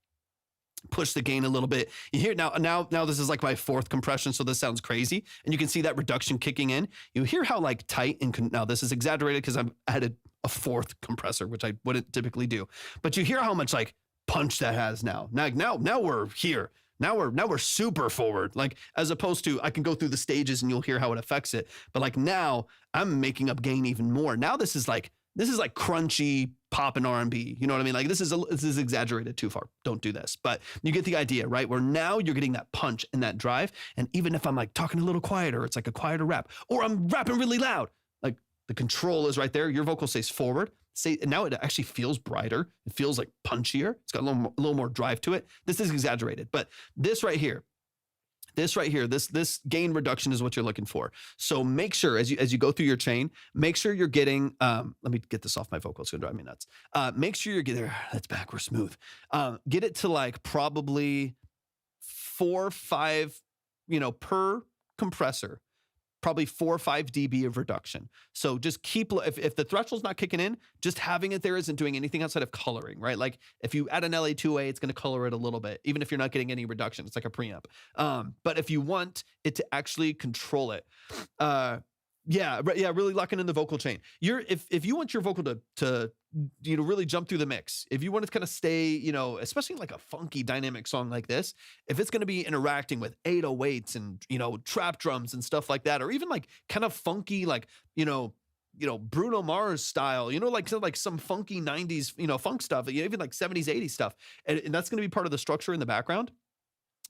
push the gain a little bit. You hear now this is like my 4th compression. So this sounds crazy. And you can see that reduction kicking in. You hear how like tight and now this is exaggerated because I've added a 4th compressor, which I wouldn't typically do, but you hear how much like punch that has now. Now we're here. Now we're super forward, like as opposed to I can go through the stages and you'll hear how it affects it. But like now I'm making up gain even more. Now this is like crunchy pop and R&B. You know what I mean? Like this is exaggerated too far. Don't do this. But you get the idea, right? Where now you're getting that punch and that drive. And even if I'm like talking a little quieter, it's like a quieter rap, or I'm rapping really loud, like the control is right there. Your vocal stays forward. Now it actually feels brighter. It feels like punchier. It's got a little more drive to it. This is exaggerated, but this right here, this gain reduction is what you're looking for. So make sure as you go through your chain, make sure you're getting, let me get this off my vocal. It's gonna drive me nuts. Make sure you're getting there. That's back. We're smooth. Get it to like probably 4 or 5, per compressor. Probably 4 or 5 dB of reduction. So just keep, if the threshold's not kicking in, just having it there isn't doing anything outside of coloring, right? Like if you add an LA2A, it's going to color it a little bit, even if you're not getting any reduction. It's like a preamp. But if you want it to actually control it, really locking in the vocal chain. If you want your vocal to really jump through the mix, if you want to kind of stay, especially like a funky dynamic song like this, if it's going to be interacting with 808s and trap drums and stuff like that, or even like kind of funky like Bruno Mars style, like some funky 90s funk stuff, even like 70s 80s stuff, and that's going to be part of the structure in the background.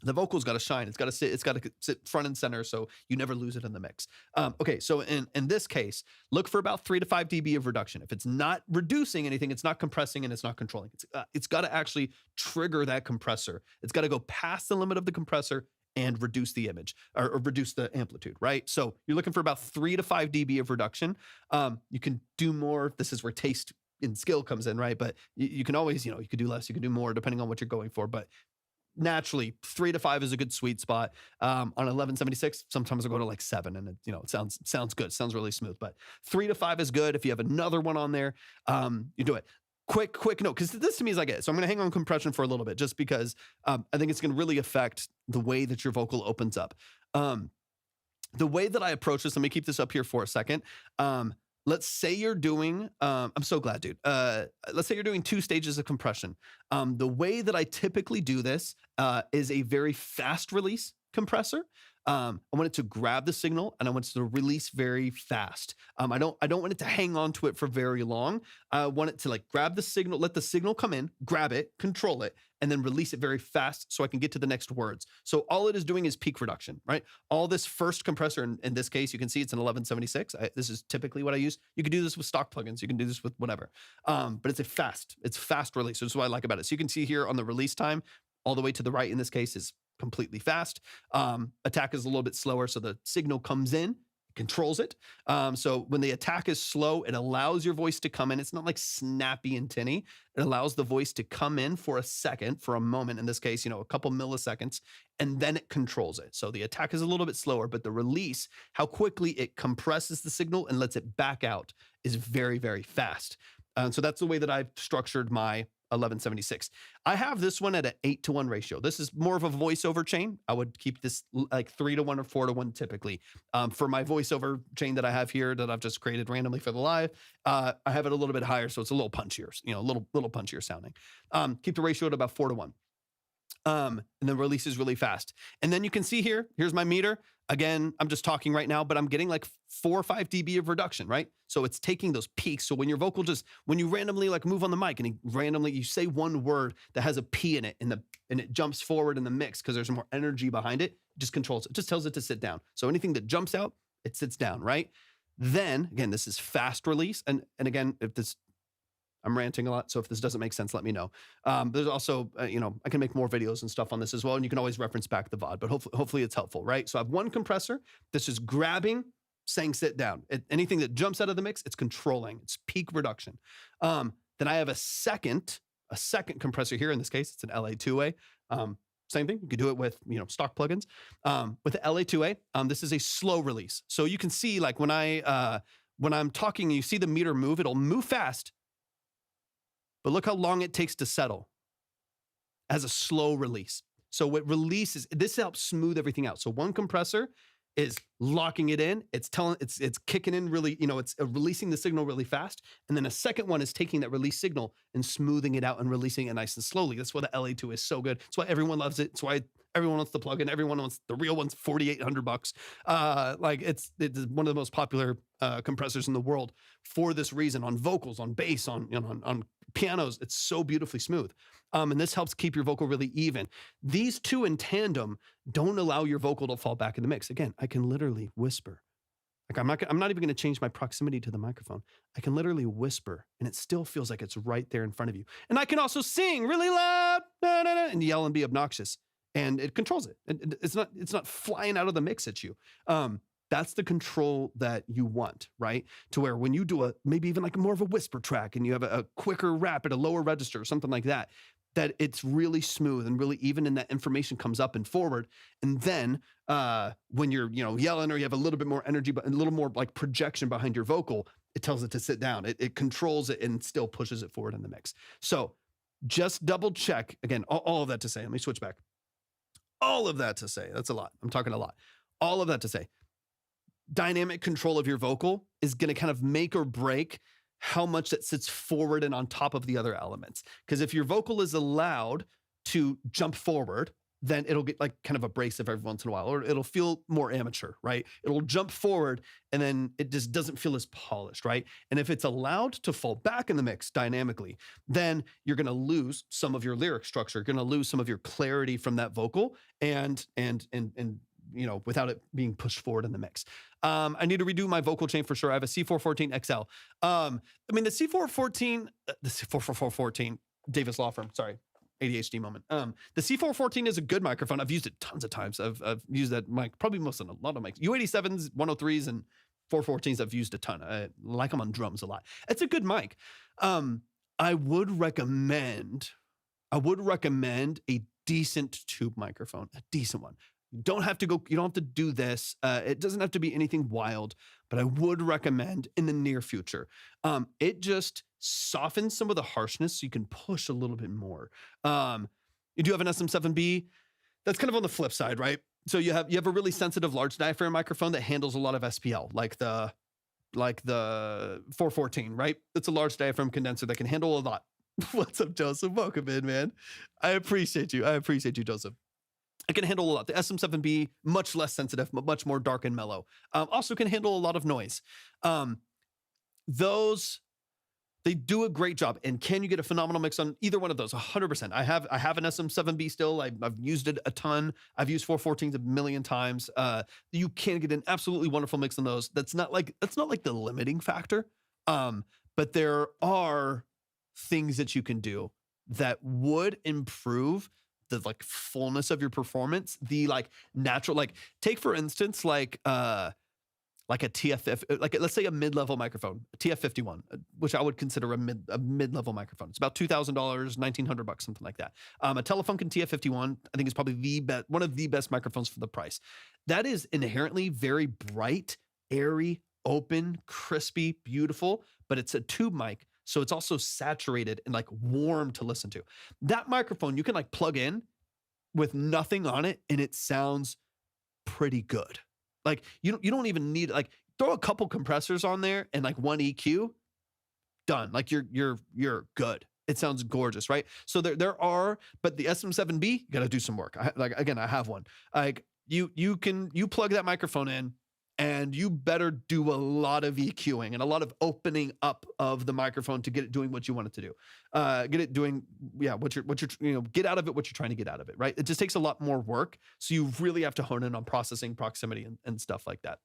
The vocal's got to shine. It's got to sit front and center so you never lose it in the mix. Okay, so in this case, look for about 3 to 5 dB of reduction. If it's not reducing anything, it's not compressing and it's not controlling. It's got to actually trigger that compressor. It's got to go past the limit of the compressor and reduce the image or reduce the amplitude, right? So you're looking for about 3 to 5 dB of reduction. You can do more. This is where taste and skill comes in, right? But you can always, you could do less, you can do more depending on what you're going for. But naturally 3 to 5 is a good sweet spot. On 1176, sometimes I'll go to like 7 and it sounds good. Sounds really smooth, but 3 to 5 is good. If you have another one on there, you do it. Quick note, because this to me is like it. So I'm going to hang on compression for a little bit just because I think it's going to really affect the way that your vocal opens up. The way that I approach this, let me keep this up here for a second. let's say you're doing, I'm so glad, dude. Let's say you're doing 2 stages of compression. The way that I typically do this is a very fast release compressor. I want it to grab the signal and I want it to release very fast. I don't want it to hang on to it for very long. I want it to like grab the signal, let the signal come in, grab it, control it, and then release it very fast so I can get to the next words. So all it is doing is peak reduction, right? All this first compressor, in this case, you can see it's an 1176. This is typically what I use. You can do this with stock plugins. You can do this with whatever. But it's fast release. So this is what I like about it. So you can see here on the release time, all the way to the right in this case is completely fast. Attack is a little bit slower, so the signal comes in, controls it. So when the attack is slow, it allows your voice to come in. It's not like snappy and tinny. It allows the voice to come in for a second, for a moment, in this case, a couple milliseconds, and then it controls it. So the attack is a little bit slower, but the release, how quickly it compresses the signal and lets it back out, is very, very fast. So that's the way that I've structured my 1176. I have this one at an 8-to-1 ratio. This is more of a voiceover chain. I would keep this like 3-to-1 or 4-to-1 typically. For my voiceover chain that I have here that I've just created randomly for the live, I have it a little bit higher, so it's a little punchier, a little punchier sounding. Keep the ratio at about 4-to-1. And the release is really fast. And then you can see here's my meter. Again, I'm just talking right now, but I'm getting like 4 or 5 dB of reduction, right? So it's taking those peaks. So when your vocal when you randomly like move on the mic and randomly you say one word that has a P in it and it jumps forward in the mix because there's more energy behind it, it just controls it. It just tells it to sit down. So anything that jumps out, it sits down, right? Then again, this is fast release. And again, I'm ranting a lot, so if this doesn't make sense, let me know. There's also, I can make more videos and stuff on this as well, and you can always reference back the VOD, but hopefully it's helpful, right? So I have one compressor that's just grabbing, saying sit down. Anything that jumps out of the mix, it's controlling. It's peak reduction. Then I have a second compressor here. In this case, it's an LA2A. Same thing. You could do it with, stock plugins. With the LA2A, this is a slow release. So you can see, like when I'm talking and you see the meter move, it'll move fast. But look how long it takes to settle as a slow release. So what releases, this helps smooth everything out. So one compressor is locking it in. It's kicking in really, it's releasing the signal really fast. And then a second one is taking that release signal and smoothing it out and releasing it nice and slowly. That's why the LA2 is so good. That's why everyone loves it. It's why everyone wants the plugin. Everyone wants the real one's $4,800. It's one of the most popular compressors in the world for this reason. On vocals, on bass, on pianos, it's so beautifully smooth. And this helps keep your vocal really even. These two in tandem don't allow your vocal to fall back in the mix. Again, I can literally whisper. Like I'm not even going to change my proximity to the microphone. I can literally whisper and it still feels like it's right there in front of you. And I can also sing really loud and yell and be obnoxious. And it controls it. It's not flying out of the mix at you. That's the control that you want, right? To where when you do maybe even like more of a whisper track and you have a quicker rap at a lower register or something like that it's really smooth and really even and that information comes up and forward. And then when you're, yelling or you have a little bit more energy, but a little more like projection behind your vocal, it tells it to sit down. It controls it and still pushes it forward in the mix. So just double check. Again, all of that to say, let me switch back. All of that to say, that's a lot. I'm talking a lot. All of that to say, dynamic control of your vocal is going to kind of make or break how much that sits forward and on top of the other elements. Because if your vocal is allowed to jump forward, then it'll get like kind of abrasive every once in a while, or it'll feel more amateur, right? It'll jump forward and then it just doesn't feel as polished, right? And if it's allowed to fall back in the mix dynamically, then you're going to lose some of your lyric structure. You're going to lose some of your clarity from that vocal and without it being pushed forward in the mix. I need to redo my vocal chain for sure. I have a C414 XL. The C414, Davis Law Firm, sorry. ADHD moment. The C414 is a good microphone. I've used it tons of times. I've used that mic probably a lot of mics. U87s, 103s, and 414s I've used a ton. I like them on drums a lot. It's a good mic. I would recommend a decent tube microphone, a decent one. You don't have to do this. It doesn't have to be anything wild, but I would recommend in the near future. It just softens some of the harshness so you can push a little bit more. You do have an SM7B. That's kind of on the flip side, right? So you have a really sensitive large diaphragm microphone that handles a lot of SPL, like the the 414, right? It's a large diaphragm condenser that can handle a lot. What's up, Joseph? Welcome in, man. I appreciate you. Joseph. It can handle a lot. The SM7B, much less sensitive, but much more dark and mellow. Also can handle a lot of noise. Those, they do a great job. And can you get a phenomenal mix on either one of those? 100%. I have an SM7B still. I've used it a ton. I've used 414s a million times. You can get an absolutely wonderful mix on those. That's not like the limiting factor. But there are things that you can do that would improve the like fullness of your performance, the like natural, like take for instance, like a TF, like let's say a mid-level microphone, a TF51, which I would consider a mid-level microphone. It's about $2,000, $1,900, something like that. A Telefunken TF51, I think is probably one of the best microphones for the price. That is inherently very bright, airy, open, crispy, beautiful, but it's a tube mic. So it's also saturated and like warm to listen to. That microphone you can like plug in with nothing on it and it sounds pretty good. Like you don't even need, like, throw a couple compressors on there and like one EQ, done. Like you're good. It sounds gorgeous, right? So there are, but the SM7B, you got to do some work. I have one. Like you plug that microphone in and you better do a lot of EQing and a lot of opening up of the microphone to get it doing what you want it to do. Get it doing, what you're get out of it what you're trying to get out of it, right? It just takes a lot more work. So you really have to hone in on processing, proximity, and stuff like that.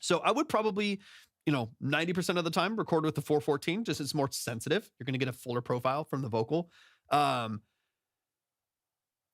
So I would probably, 90% of the time record with the 414, just it's more sensitive. You're going to get a fuller profile from the vocal.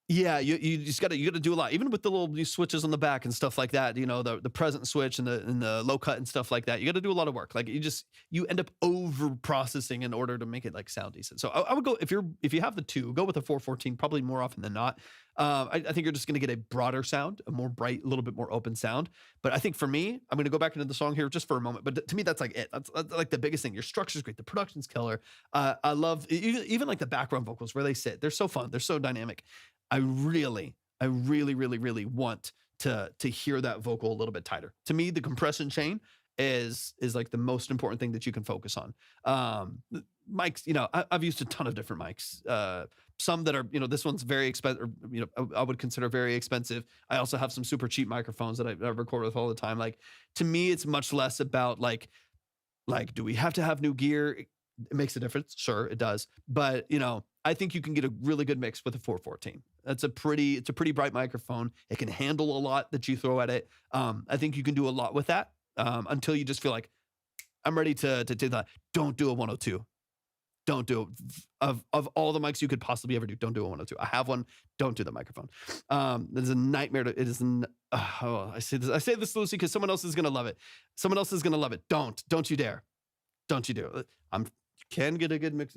Yeah, you just got to do a lot, even with the little switches on the back and stuff like that. The present switch and the low cut and stuff like that. You got to do a lot of work. Like you end up over processing in order to make it like sound decent. So I would go, if you have the two, go with a 414 probably more often than not. I think you're just going to get a broader sound, a more bright, a little bit more open sound. But I think for me, I'm going to go back into the song here just for a moment. But to me, that's like it. That's like the biggest thing. Your structure's great. The production's killer. I love even like the background vocals where they sit. They're so fun. They're so dynamic. I really want to hear that vocal a little bit tighter. To me, the compression chain is like the most important thing that you can focus on. Mics, I've used a ton of different mics. Some that are, this one's very expensive, I would consider very expensive. I also have some super cheap microphones that I record with all the time. Like, to me, it's much less about like, do we have to have new gear? It makes a difference. Sure, it does. But, I think you can get a really good mix with a 414. It's a pretty bright microphone. It can handle a lot that you throw at it. I think you can do a lot with that until you just feel like, I'm ready to do that. Don't do a 102. Don't do it. Of all the mics you could possibly ever do, don't do a 102. I have one. Don't do the microphone. It is a nightmare. I say this loosely because someone else is going to love it. Someone else is going to love it. Don't you dare. Don't you do it. Can get a good mix,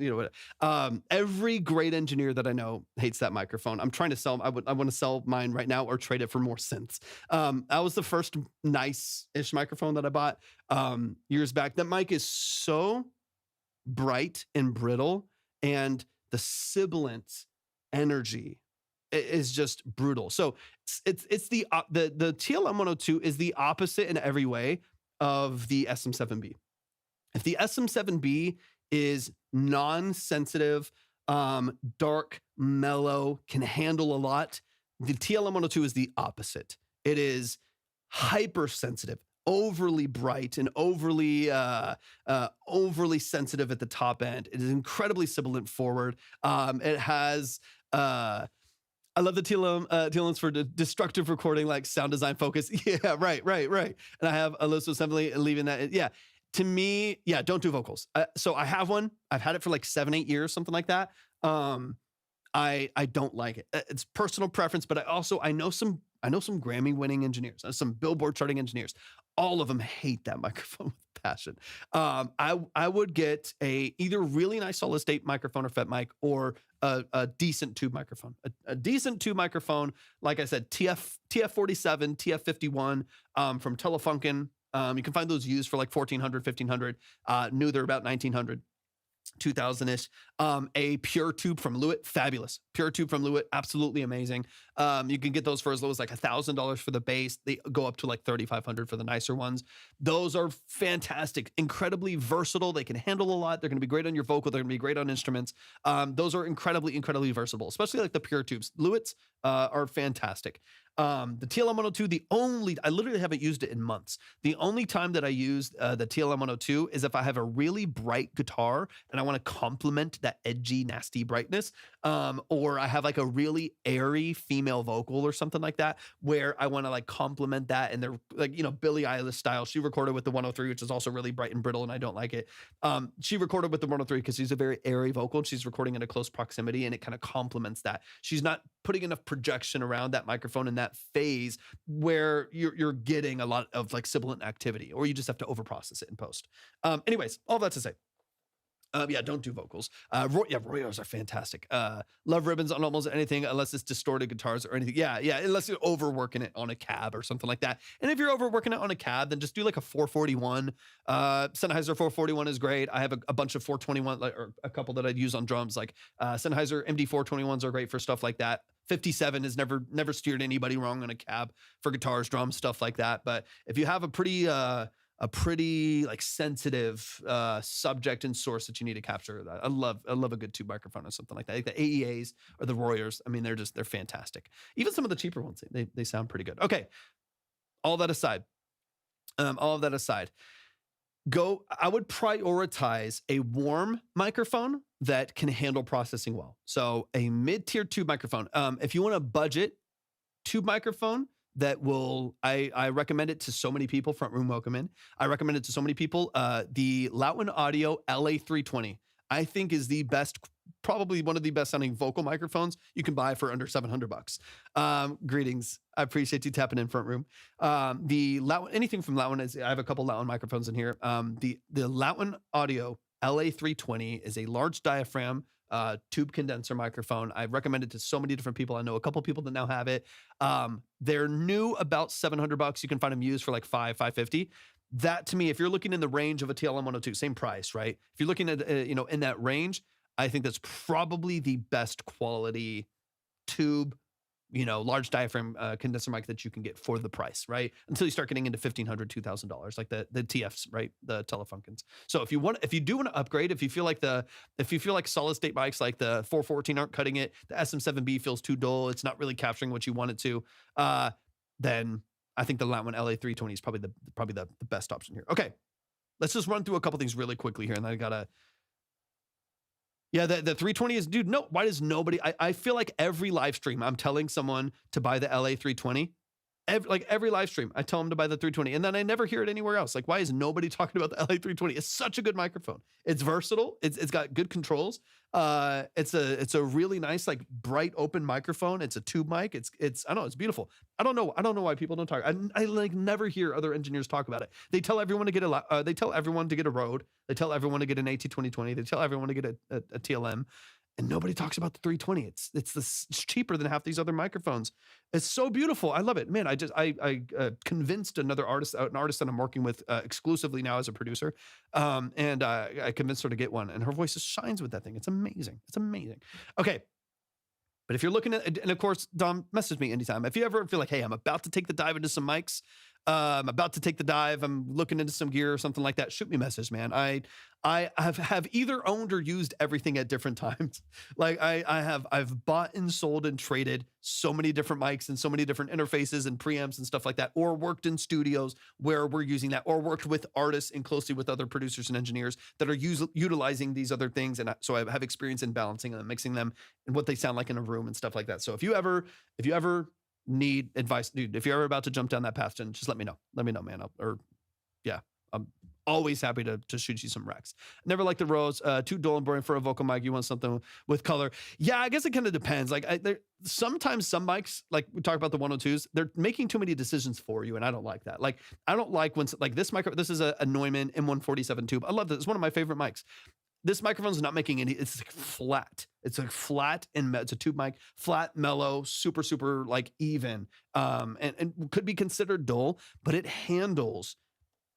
every great engineer that I know hates that microphone. I'm trying to sell. I want to sell mine right now or trade it for more synths. That was the first nice-ish microphone that I bought years back. That mic is so bright and brittle, and the sibilant energy is just brutal. So it's the TLM 102 is the opposite in every way of the SM7B. If the SM7B is non-sensitive, dark, mellow, can handle a lot, the TLM 102 is the opposite. It is hypersensitive, overly bright, and overly sensitive at the top end. It is incredibly sibilant forward. It has I love the TLMs for destructive recording, like sound design focus. Yeah, right. And I have Alyssa Assembly leaving that. Yeah. To me, don't do vocals. So I have one. I've had it for like 7-8 years, something like that. I don't like it. It's personal preference, but I know some Grammy-winning engineers, some Billboard charting engineers. All of them hate that microphone with passion. I would get either really nice solid state microphone or FET mic, or a decent tube microphone. A decent tube microphone, like I said, TF47, TF51 from Telefunken. You can find those used for like $1,400, $1,500. New, they're about $1,900. 2000-ish. A pure tube from Lewitt, fabulous. Pure tube from Lewitt, absolutely amazing. You can get those for as low as like $1,000 for the bass. They go up to like $3,500 for the nicer ones. Those are fantastic, incredibly versatile. They can handle a lot. They're going to be great on your vocal. They're going to be great on instruments. Those are incredibly versatile, especially like the pure tubes. Lewitts are fantastic. The TLM-102, I literally haven't used it in months. The only time that I use the TLM-102 is if I have a really bright guitar and I want to complement that edgy, nasty brightness, or I have like a really airy female vocal or something like that, where I want to like complement that. And they're like, you know, Billie Eilish style. She recorded with the 103, which is also really bright and brittle, and I don't like it. She recorded with the 103 because she's a very airy vocal, and she's recording in a close proximity, and it kind of complements that. She's not putting enough projection around that microphone in that phase where you're getting a lot of like sibilant activity, or you just have to overprocess it in post. Anyways, all that to say, yeah, don't do vocals. Royos are fantastic. Love ribbons on almost anything unless it's distorted guitars or anything. Yeah, unless you're overworking it on a cab or something like that. And if you're overworking it on a cab, then just do like a 441. Sennheiser 441 is great. I have a bunch of 421, or a couple that I'd use on drums. Like Sennheiser MD 421s are great for stuff like that. 57 has never steered anybody wrong on a cab for guitars, drums, stuff like that. But if you have a pretty like sensitive subject and source that you need to capture, I love a good tube microphone or something like that. Like the AEAs or the Royers. I mean, they're fantastic. Even some of the cheaper ones, they sound pretty good. Okay, all of that aside, I would prioritize a warm microphone that can handle processing well. So a mid-tier tube microphone. If you want a budget tube microphone that will, I recommend it to so many people. Front room, welcome in. I recommend it to so many people. The Loudwin Audio LA320, I think, is the best, probably one of the best sounding vocal microphones you can buy for under $700. Greetings. I appreciate you tapping in, front room. The Loudwin, anything from Loudwin is, I have a couple Loudwin microphones in here. The Loudwin Audio LA320 is a large diaphragm tube condenser microphone. I've recommended it to so many different people. I know a couple people that now have it. They're new, about $700. You can find them used for like $550. That, to me, if you're looking in the range of a TLM-102, same price, right? If you're looking at, in that range, I think that's probably the best quality tube, large diaphragm condenser mic that you can get for the price, right? Until you start getting into $1,500, $2,000, like the TFs, right? The Telefunkins. So if you do want to upgrade, if you feel like solid state mics like the 414 aren't cutting it, the SM7B feels too dull, it's not really capturing what you want it to, then I think the Loudwin LA320 is probably the best option here. Okay, let's just run through a couple things really quickly here, and then I gotta. Yeah, the 320 is, dude, no, why does nobody, I feel like every live stream, I'm telling someone to buy the LA320. Every live stream, I tell them to buy the 320, and then I never hear it anywhere else. Like, why is nobody talking about the LA320? It's such a good microphone. It's versatile. It's got good controls. It's a really nice, like, bright open microphone. It's a tube mic. It's I don't know, it's beautiful. I don't know why people don't talk. I like never hear other engineers talk about it. They tell everyone to get they tell everyone to get a Rode. They tell everyone to get an AT2020. They tell everyone to get a TLM. And nobody talks about the 320. It's cheaper than half these other microphones. It's so beautiful. I love it, man. I convinced an artist that I'm working with exclusively now as a producer, and I convinced her to get one. And her voice just shines with that thing. It's amazing. It's amazing. Okay, but if you're looking at, and of course, Dom, message me anytime if you ever feel like, hey, I'm about to take the dive into some mics. I'm about to take the dive. I'm looking into some gear or something like that. Shoot me a message, man. I have either owned or used everything at different times. Like I've bought and sold and traded so many different mics and so many different interfaces and preamps and stuff like that, or worked in studios where we're using that, or worked with artists and closely with other producers and engineers that are utilizing these other things. And so I have experience in balancing them, mixing them, and what they sound like in a room and stuff like that. So if you ever need advice, dude, if you're ever about to jump down that path, then just let me know, man. I'm always happy to shoot you some racks. Never liked the Rose, too dull and boring for a vocal mic. You want something with color. Yeah, I guess it kind of depends. Like sometimes some mics, like we talk about the 102s, they're making too many decisions for you. And I don't like that. Like, I don't like when, like this is a Neumann M147 tube. I love this. It's one of my favorite mics. This microphone's not making any, it's like flat. It's like flat and it's a tube mic, flat, mellow, super, super like even, and could be considered dull, but it handles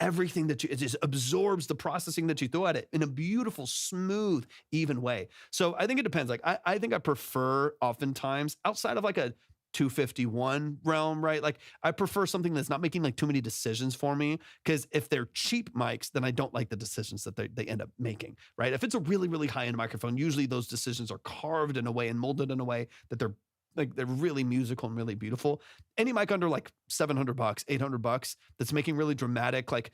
everything that it just absorbs the processing that you throw at it in a beautiful, smooth, even way. So I think it depends. Like I think I prefer oftentimes outside of like a 251 realm, right? Like I prefer something that's not making like too many decisions for me, because if they're cheap mics, then I don't like the decisions that they end up making, right? If it's a really, really high-end microphone, usually those decisions are carved in a way and molded in a way that they're really musical and really beautiful. Any mic under like $700, $800 that's making really dramatic, like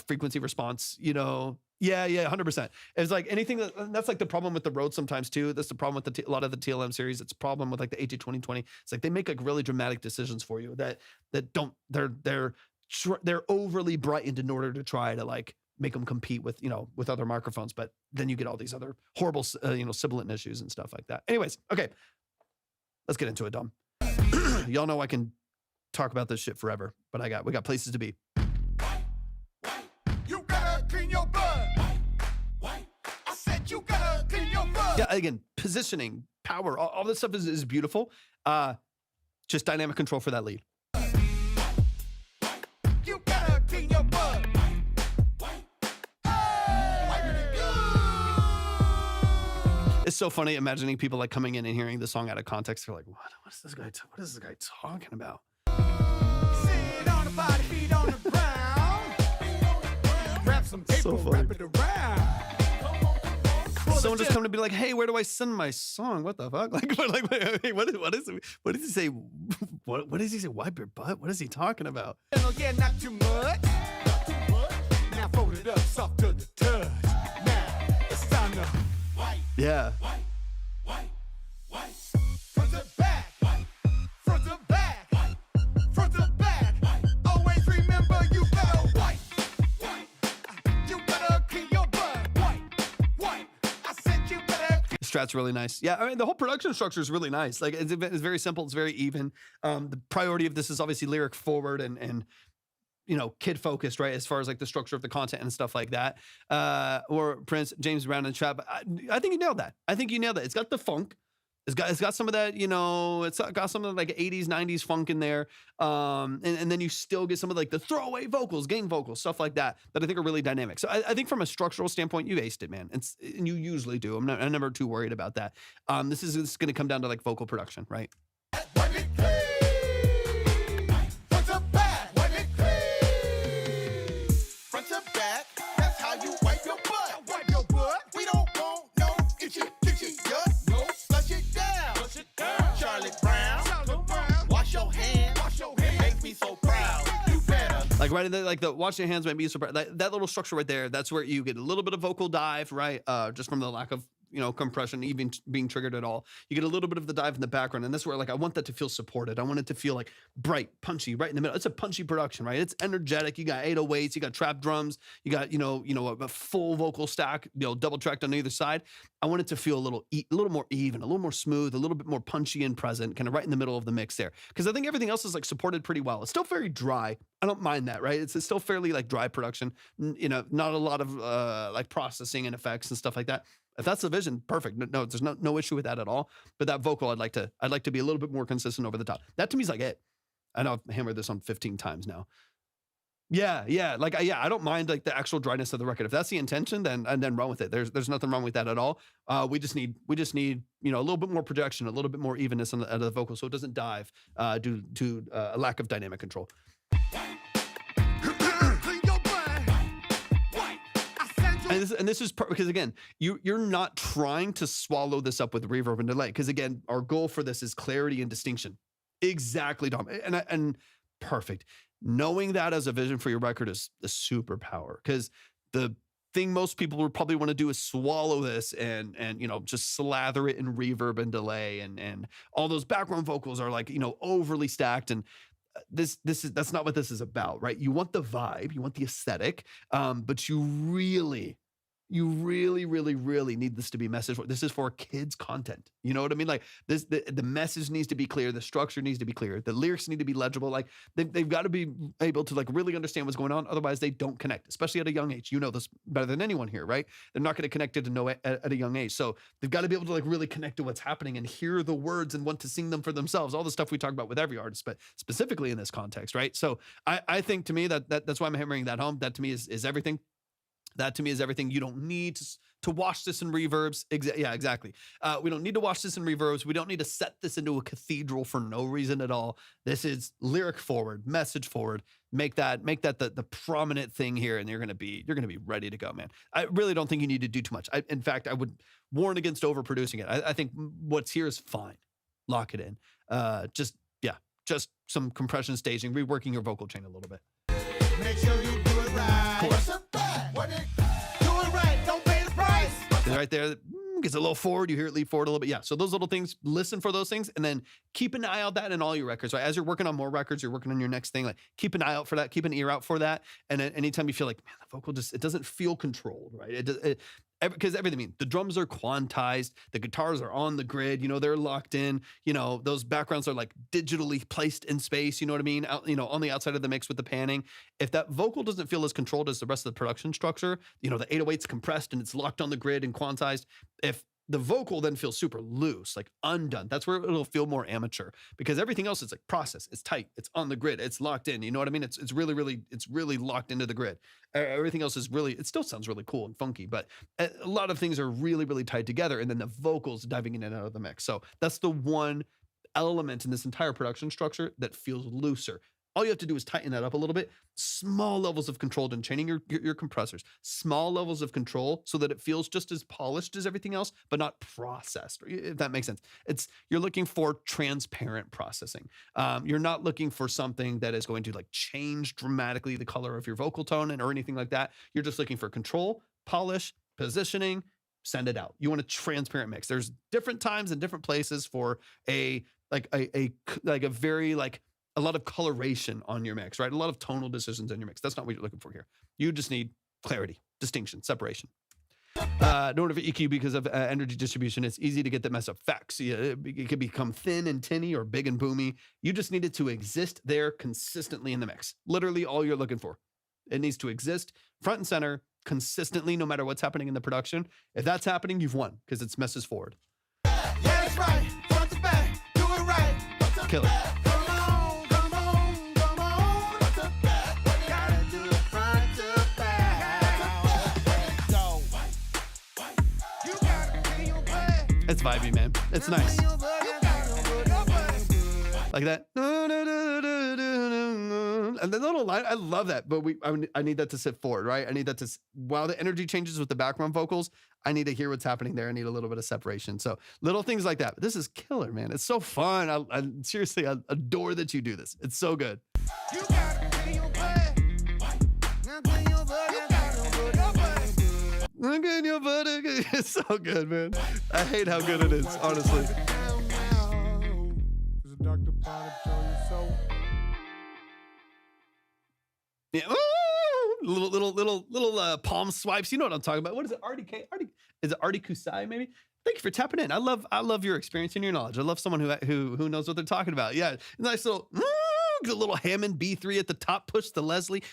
frequency response, you know, yeah, 100%. It's like anything that's like the problem with the Rode sometimes too. That's the problem with a lot of the TLM series. It's a problem with like the AT2020. It's like they make like really dramatic decisions for you that don't, they're overly brightened in order to try to like make them compete with, you know, with other microphones. But then you get all these other horrible, you know, sibilant issues and stuff like that. Anyways, okay. Let's get into it, Dom. Y'all know I can talk about this shit forever, but we got places to be. You gotta clean your butt. I said you gotta clean your butt. Yeah, again, positioning, power, all this stuff is beautiful. Just dynamic control for that lead. You gotta clean your butt. It's so funny imagining people like coming in and hearing the song out of context. They're like, what is this guy talking about? Sit on the body, feet on the ground. Grab some paper, So funny. wrap it around. Someone just come to be like, hey, where do I send my song? What the fuck? Like what does he say? What does he say? Wipe your butt? What is he talking about? Yeah, not too much. Now fold it up, soft to the touch. Now it's time to Yeah. front to back, front to back, front to back. Always remember you gotta wipe. You gotta clean your butt. Wipe. I said you gotta. Strat's really nice. Yeah, I mean, the whole production structure is really nice. Like, it's very simple. It's very even. The priority of this is obviously lyric forward and you know, kid focused, right? As far as like the structure of the content and stuff like that. Or Prince, James Brown in the chat. But I think you nailed that. It's got the funk. It's got some of that, you know, it's got some of the like 80s, 90s funk in there. And then you still get some of like the throwaway vocals, gang vocals, stuff like that I think are really dynamic. So I think from a structural standpoint, you aced it, man. And you usually do. I'm never too worried about that. This is going to come down to like vocal production, right? Wipe it clean. Front to back. Wipe it clean. Front to back. That's how you wipe your butt. Wipe your butt. We don't want no itchy gut. No, flush it down. Flush it down. Charlie Brown. Wash your hands. Make me so proud. You better. Like right in the wash your hands might be super. That little structure right there. That's where you get a little bit of vocal dive, right? Just from the lack of, you know, compression even being triggered at all. You get a little bit of the dive in the background, and that's where like I want that to feel supported. I want it to feel like bright, punchy, right in the middle. It's a punchy production, right? It's energetic. You got 808s, you got trap drums, you got you know a full vocal stack, you know, double tracked on either side. I want it to feel a little more even, a little more smooth, a little bit more punchy and present, kind of right in the middle of the mix there. Because I think everything else is like supported pretty well. It's still very dry. I don't mind that, right? It's still fairly like dry production. You know, not a lot of like processing and effects and stuff like that. If that's the vision, perfect. No, there's no issue with that at all. But that vocal, I'd like to be a little bit more consistent over the top. That to me is like it. I know I've hammered this on 15 times now. Yeah. I don't mind like the actual dryness of the record. If that's the intention, then run with it. There's nothing wrong with that at all. We just need you know a little bit more projection, a little bit more evenness on the vocal, so it doesn't dive due to a lack of dynamic control. And this is because again, you're not trying to swallow this up with reverb and delay. Because again, our goal for this is clarity and distinction. Exactly, Dom. And perfect. Knowing that as a vision for your record is a superpower. Because the thing most people would probably want to do is swallow this and you know just slather it in reverb and delay and all those background vocals are like, you know, overly stacked. And that's not what this is about, right? You want the vibe, you want the aesthetic, but you really You really, really, really need this to be message. This is for kids content. You know what I mean? Like this, the message needs to be clear. The structure needs to be clear. The lyrics need to be legible. Like they've got to be able to like really understand what's going on. Otherwise they don't connect, especially at a young age. You know this better than anyone here, right? They're not going to connect it to know it at a young age. So they've got to be able to like really connect to what's happening and hear the words and want to sing them for themselves. All the stuff we talk about with every artist, but specifically in this context, right? So I think to me that's why I'm hammering that home. That to me is everything. That to me is everything. You don't need to watch this in reverbs. Yeah, exactly. We don't need to watch this in reverbs. We don't need to set this into a cathedral for no reason at all. This is lyric forward, message forward. Make that the prominent thing here, and you're gonna be ready to go, man. I really don't think you need to do too much. In fact, I would warn against overproducing it. I think what's here is fine. Lock it in. Just some compression staging, reworking your vocal chain a little bit. Make sure you do it right. Cool. What's up that? Do it right. Don't pay the price. Right there, gets a little forward. You hear it lead forward a little bit. Yeah. So those little things, listen for those things, and then keep an eye out that in all your records. Right. As you're working on more records, you're working on your next thing. Like keep an eye out for that. Keep an ear out for that. And then anytime you feel like, man, the vocal it doesn't feel controlled. Right. Because everything, I mean, the drums are quantized, the guitars are on the grid, they're locked in, those backgrounds are like digitally placed in space, you know what I mean? On the outside of the mix with the panning. If that vocal doesn't feel as controlled as the rest of the production structure, the 808's compressed and it's locked on the grid and quantized. If the vocal then feels super loose, like undone, that's where it'll feel more amateur, because everything else is like process, it's tight, it's on the grid, it's locked in, you know what I mean? It's really locked into the grid. Everything else is it still sounds really cool and funky, but a lot of things are really, really tied together, and then the vocals diving in and out of the mix. So that's the one element in this entire production structure that feels looser. All you have to do is tighten that up a little bit. Small levels of control and chaining your compressors. Small levels of control so that it feels just as polished as everything else, but not processed, if that makes sense. You're looking for transparent processing. You're not looking for something that is going to like change dramatically the color of your vocal tone or anything like that. You're just looking for control, polish, positioning, send it out. You want a transparent mix. There's different times and different places for a lot of coloration on your mix, right? A lot of tonal decisions in your mix. That's not what you're looking for here. You just need clarity, distinction, separation. Don't order EQ because of energy distribution. It's easy to get that mess up. Facts. It could become thin and tinny or big and boomy. You just need it to exist there consistently in the mix. Literally all you're looking for. It needs to exist front and center consistently, no matter what's happening in the production. If that's happening, you've won because it's messes forward. Yeah, that's right. Front to back. Do it right. Kill it. It's vibey, man. It's nice. Like that. And the little line, I love that, but I need that to sit forward, right? I need that to, while the energy changes with the background vocals, I need to hear what's happening there. I need a little bit of separation. So little things like that. But this is killer, man. It's so fun. I seriously, I adore that you do this. It's so good. You gotta clean your butt. Now clean your butt. It's so good, man. I hate how good it is, honestly. Yeah, little palm swipes. You know what I'm talking about. What is it? Is it Artie Kusai, maybe? Thank you for tapping in. I love your experience and your knowledge. I love someone who knows what they're talking about. Yeah, nice little Hammond B3 at the top. Push the Leslie.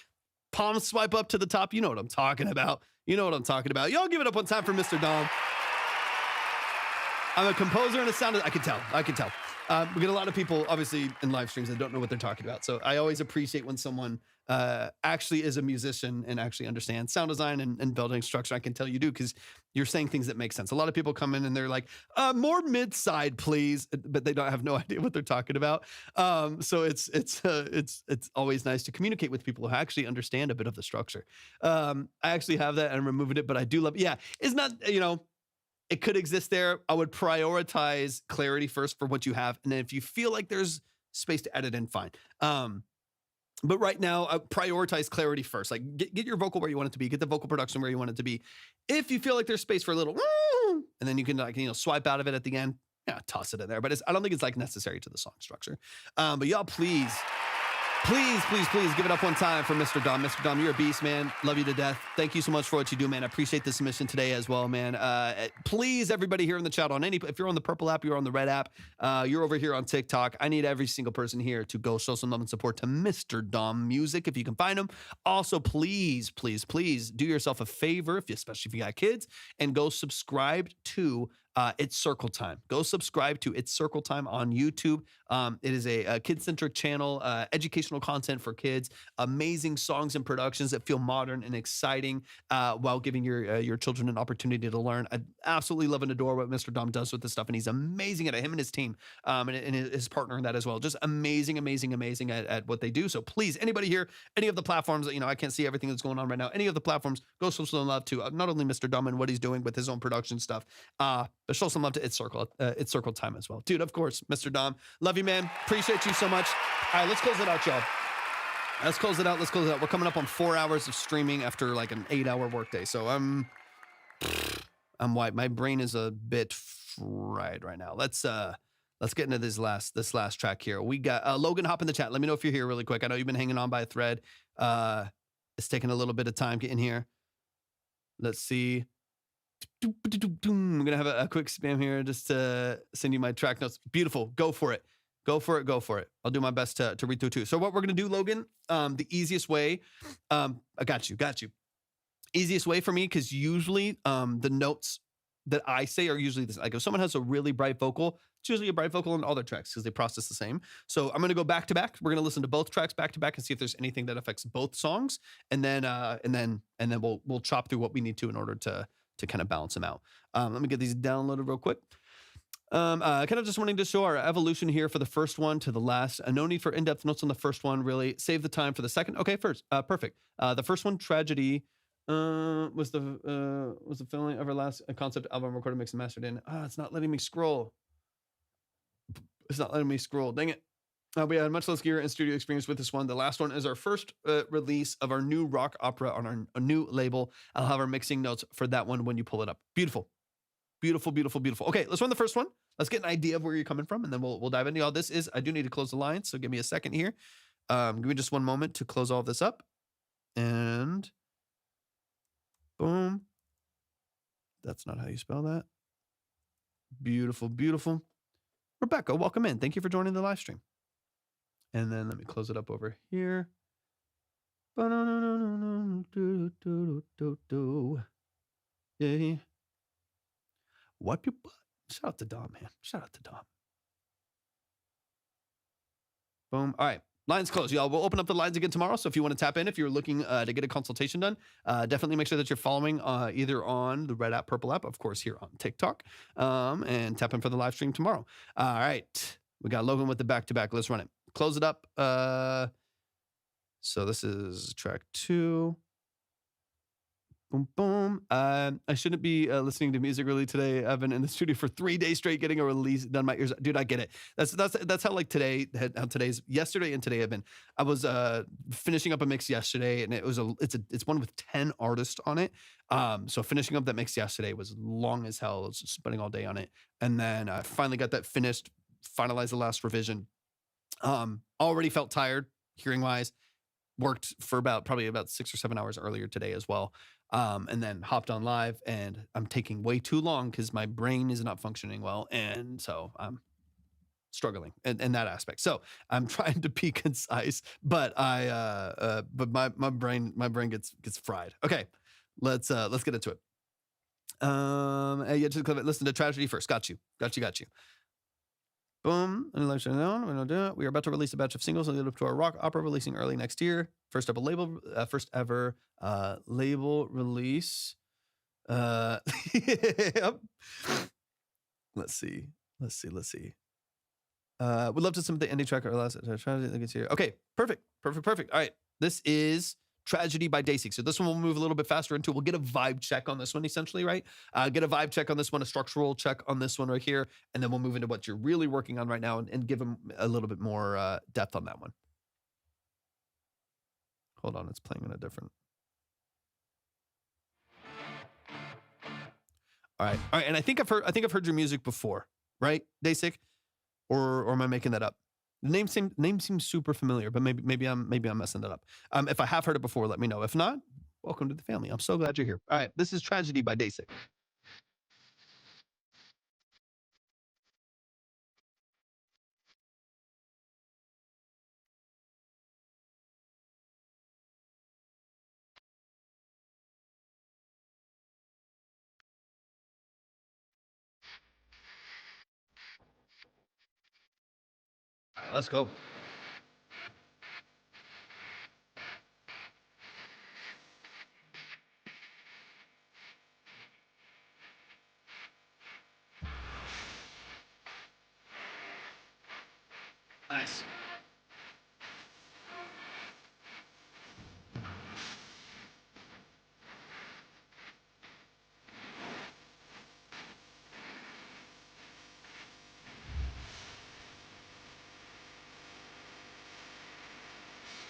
Palm swipe up to the top. You know what I'm talking about. Y'all give it up one time for Mr. Dom. I'm a composer and a sound. I can tell. We get a lot of people, obviously, in live streams that don't know what they're talking about. So I always appreciate when someone actually is a musician and actually understands sound design and building structure. I can tell you do, because you're saying things that make sense. A lot of people come in and they're like, more mid-side, please, but they don't have no idea what they're talking about. So it's always nice to communicate with people who actually understand a bit of the structure. I actually have that and I'm removing it, but I do love it. Yeah, it's not, it could exist there. I would prioritize clarity first for what you have. And then if you feel like there's space to edit in, fine. But right now, prioritize clarity first. Like get your vocal where you want it to be. Get the vocal production where you want it to be. If you feel like there's space for a little, and then you can swipe out of it at the end. Yeah, toss it in there. But I don't think it's like necessary to the song structure. But y'all, please Please give it up one time for Mr. Dom. Mr. Dom, you're a beast, man. Love you to death. Thank you so much for what you do, man. I appreciate the submission today as well, man. Please, everybody here in the chat, if you're on the purple app, you're on the red app, you're over here on TikTok, I need every single person here to go show some love and support to Mr. Dom Music if you can find him. Also, please do yourself a favor, especially if you got kids, and go subscribe to It's Circle Time. Go subscribe to It's Circle Time on YouTube. It is a kid-centric channel, educational content for kids, amazing songs and productions that feel modern and exciting while giving your children an opportunity to learn. I absolutely love and adore what Mr. Dom does with this stuff, and he's amazing at it, him and his team, and his partner in that as well. Just amazing at what they do. So please, anybody here, any of the platforms, I can't see everything that's going on right now, any of the platforms, go show some love to not only Mr. Dom and what he's doing with his own production stuff, but show some love to It's Circle Time as well. Dude, of course, Mr. Dom. Love you, man. Appreciate you so much. All right, let's close it out, y'all. Let's close it out. We're coming up on 4 hours of streaming after like an 8-hour workday. So I'm wiped. My brain is a bit fried right now. Let's get into this last track here. We got Logan, hop in the chat. Let me know if you're here really quick. I know you've been hanging on by a thread. It's taking a little bit of time getting here. Let's see. I'm gonna have a quick spam here just to send you my track notes. Beautiful. Go for it. I'll do my best to read through too. So what we're gonna do, Logan, the easiest way, I got you. Easiest way for me, because usually the notes that I say are usually this. Like if someone has a really bright vocal, it's usually a bright vocal on all their tracks because they process the same. So I'm gonna go back to back. We're gonna listen to both tracks back to back and see if there's anything that affects both songs, and then we'll chop through what we need to in order to kind of balance them out. Let me get these downloaded real quick. Kind of just wanting to show our evolution here for the first one to the last. No need for in-depth notes on the first one, really. Save the time for the second. Okay, perfect. The first one, Tragedy, was the feeling of our last concept album recorded, mixed and mastered in. It's not letting me scroll. Dang it. We had much less gear and studio experience with this one. The last one is our first release of our new rock opera on our new label. I'll have our mixing notes for that one when you pull it up. Beautiful. Okay, let's run the first one. Let's get an idea of where you're coming from, and then we'll dive into all this. I do need to close the line, so give me a second here. Give me just one moment to close all this up. And boom. That's not how you spell that. Beautiful. Rebecca, welcome in. Thank you for joining the live stream. And then let me close it up over here. Yeah. Wipe your butt. Shout out to Dom, man. Boom. All right. Lines closed, y'all. We'll open up the lines again tomorrow. So if you want to tap in, if you're looking to get a consultation done, definitely make sure that you're following either on the red app, purple app, of course, here on TikTok, and tap in for the live stream tomorrow. All right. We got Logan with the back-to-back. Let's run it. Close it up. So this is track 2. Boom. I shouldn't be listening to music really today. I've been in the studio for 3 days straight getting a release done. My ears, dude, I get it. That's how like yesterday and today have been. I was finishing up a mix yesterday, and it's one with 10 artists on it. So finishing up that mix yesterday was long as hell. I was spending all day on it, and then I finally got that finished, finalized the last revision. Already felt tired hearing wise. Worked for probably about 6 or 7 hours earlier today as well. And then hopped on live, and I'm taking way too long because my brain is not functioning well. And so I'm struggling in that aspect. So I'm trying to be concise, but but my brain gets fried. Okay. Let's get into it. Listen to Tragedy first. Got you. Boom. And we don't do it. We are about to release a batch of singles and lead up to our rock opera releasing early next year. First ever label release. Yep. Let's see. We'd love to submit the indie track or last Tragedy. Okay, perfect. All right. This is Tragedy by DaySick. So this one we'll move a little bit faster into. We'll get a vibe check on this one, essentially, right? Get a vibe check on this one, a structural check on this one right here, and then we'll move into what you're really working on right now and give them a little bit more depth on that one. Hold on, it's playing on a different. All right, and I think I've heard your music before, right, DaySick? Or am I making that up? The name seems super familiar, but maybe I'm messing it up. If I have heard it before, let me know. If not, welcome to the family. I'm so glad you're here. All right, this is Tragedy by DaySick. All right, let's go. Nice.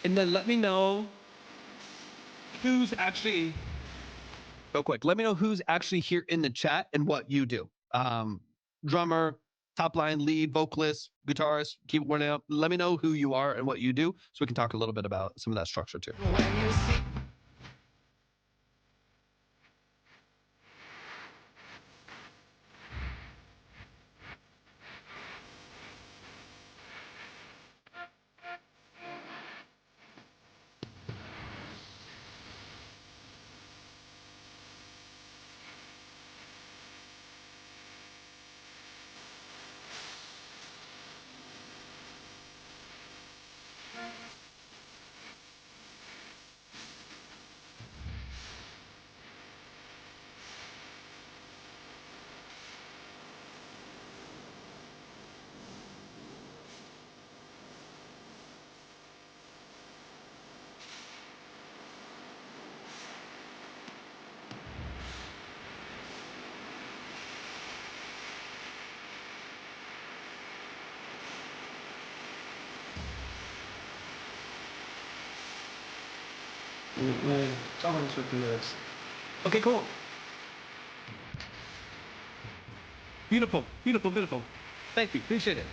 And then let me know who's actually Real quick, let me know who's actually here in the chat and what you do. Drummer, top line, lead, vocalist, guitarist, keyboard. Let me know who you are and what you do, so we can talk a little bit about some of that structure too. when you see. Songs with the lyrics. Okay, cool. Beautiful, beautiful, beautiful. Thank you, appreciate it.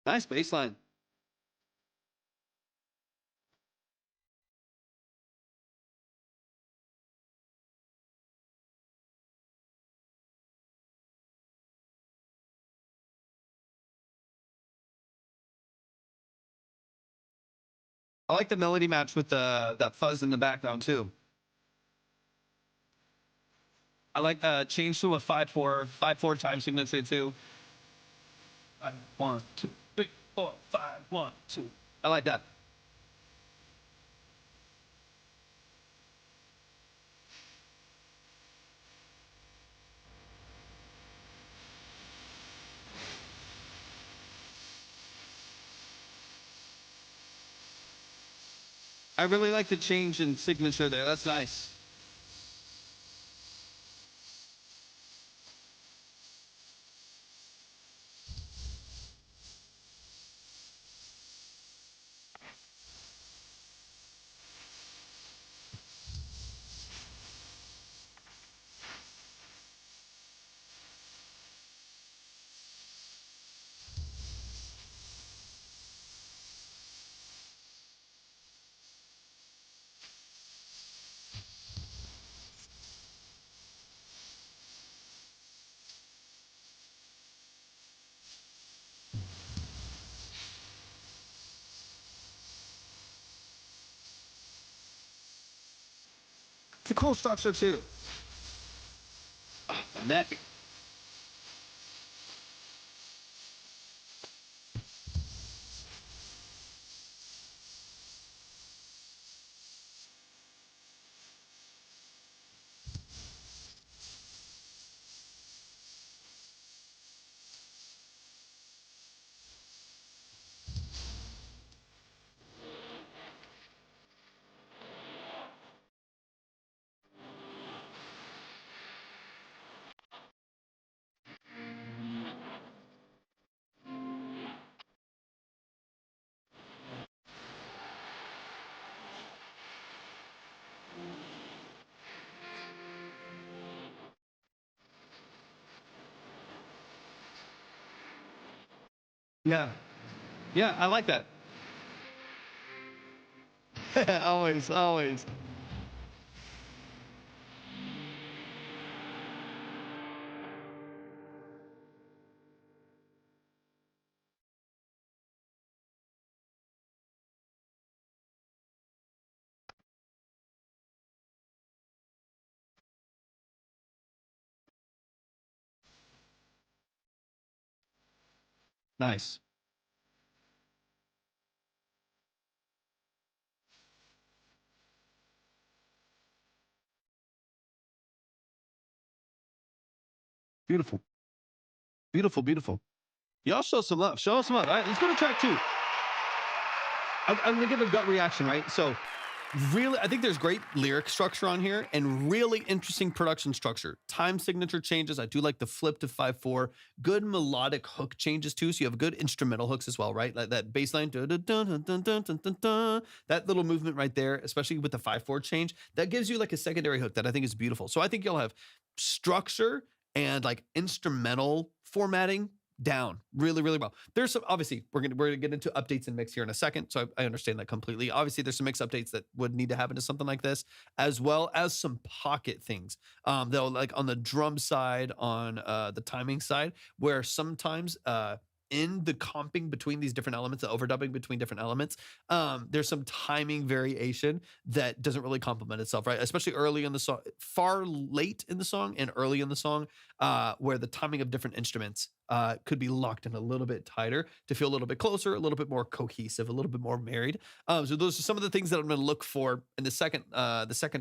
Nice bass line. I like the melody match with the that fuzz in the background too. I like change to a 5/4 time signature too. 1, 2, 3, 4, 5, 1, 2. I like that. I really like the change in signature there. That's nice. It's a cool structure too. Neck. Yeah. Yeah, I like that. Always, always. Nice. Beautiful. Beautiful, beautiful. Y'all show some love. Show us some love. All right, let's go to track 2. I'm gonna give a gut reaction, right? So, really, I think there's great lyric structure on here and really interesting production structure. Time signature changes. I do like the flip to 5/4. Good melodic hook changes too. So you have good instrumental hooks as well, right? Like that bass line, that little movement right there, especially with the 5/4 change, that gives you like a secondary hook that I think is beautiful. So I think you'll have structure and like instrumental formatting down really, really well. There's some, obviously, we're gonna get into updates and mix here in a second, so I understand that completely. Obviously, there's some mix updates that would need to happen to something like this, as well as some pocket things. Though, like on the drum side, on the timing side, where sometimes in the comping between these different elements, the overdubbing between different elements, there's some timing variation that doesn't really complement itself, right? Especially early in the song, far late in the song and early in the song, where the timing of different instruments could be locked in a little bit tighter to feel a little bit closer, a little bit more cohesive, a little bit more married. So those are some of the things that I'm going to look for in the second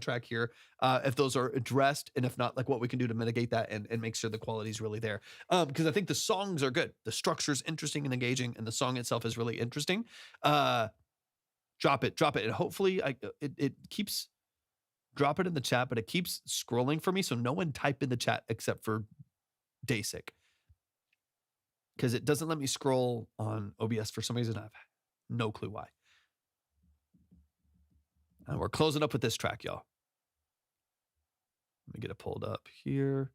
track here, if those are addressed, and if not, like what we can do to mitigate that and make sure the quality is really there. Because I think the songs are good. The structure is interesting and engaging, and the song itself is really interesting. Drop it. And hopefully it keeps, drop it in the chat, but it keeps scrolling for me. So no one type in the chat except for DaySick, because it doesn't let me scroll on OBS for some reason. I have no clue why. And we're closing up with this track, y'all. Let me get it pulled up here.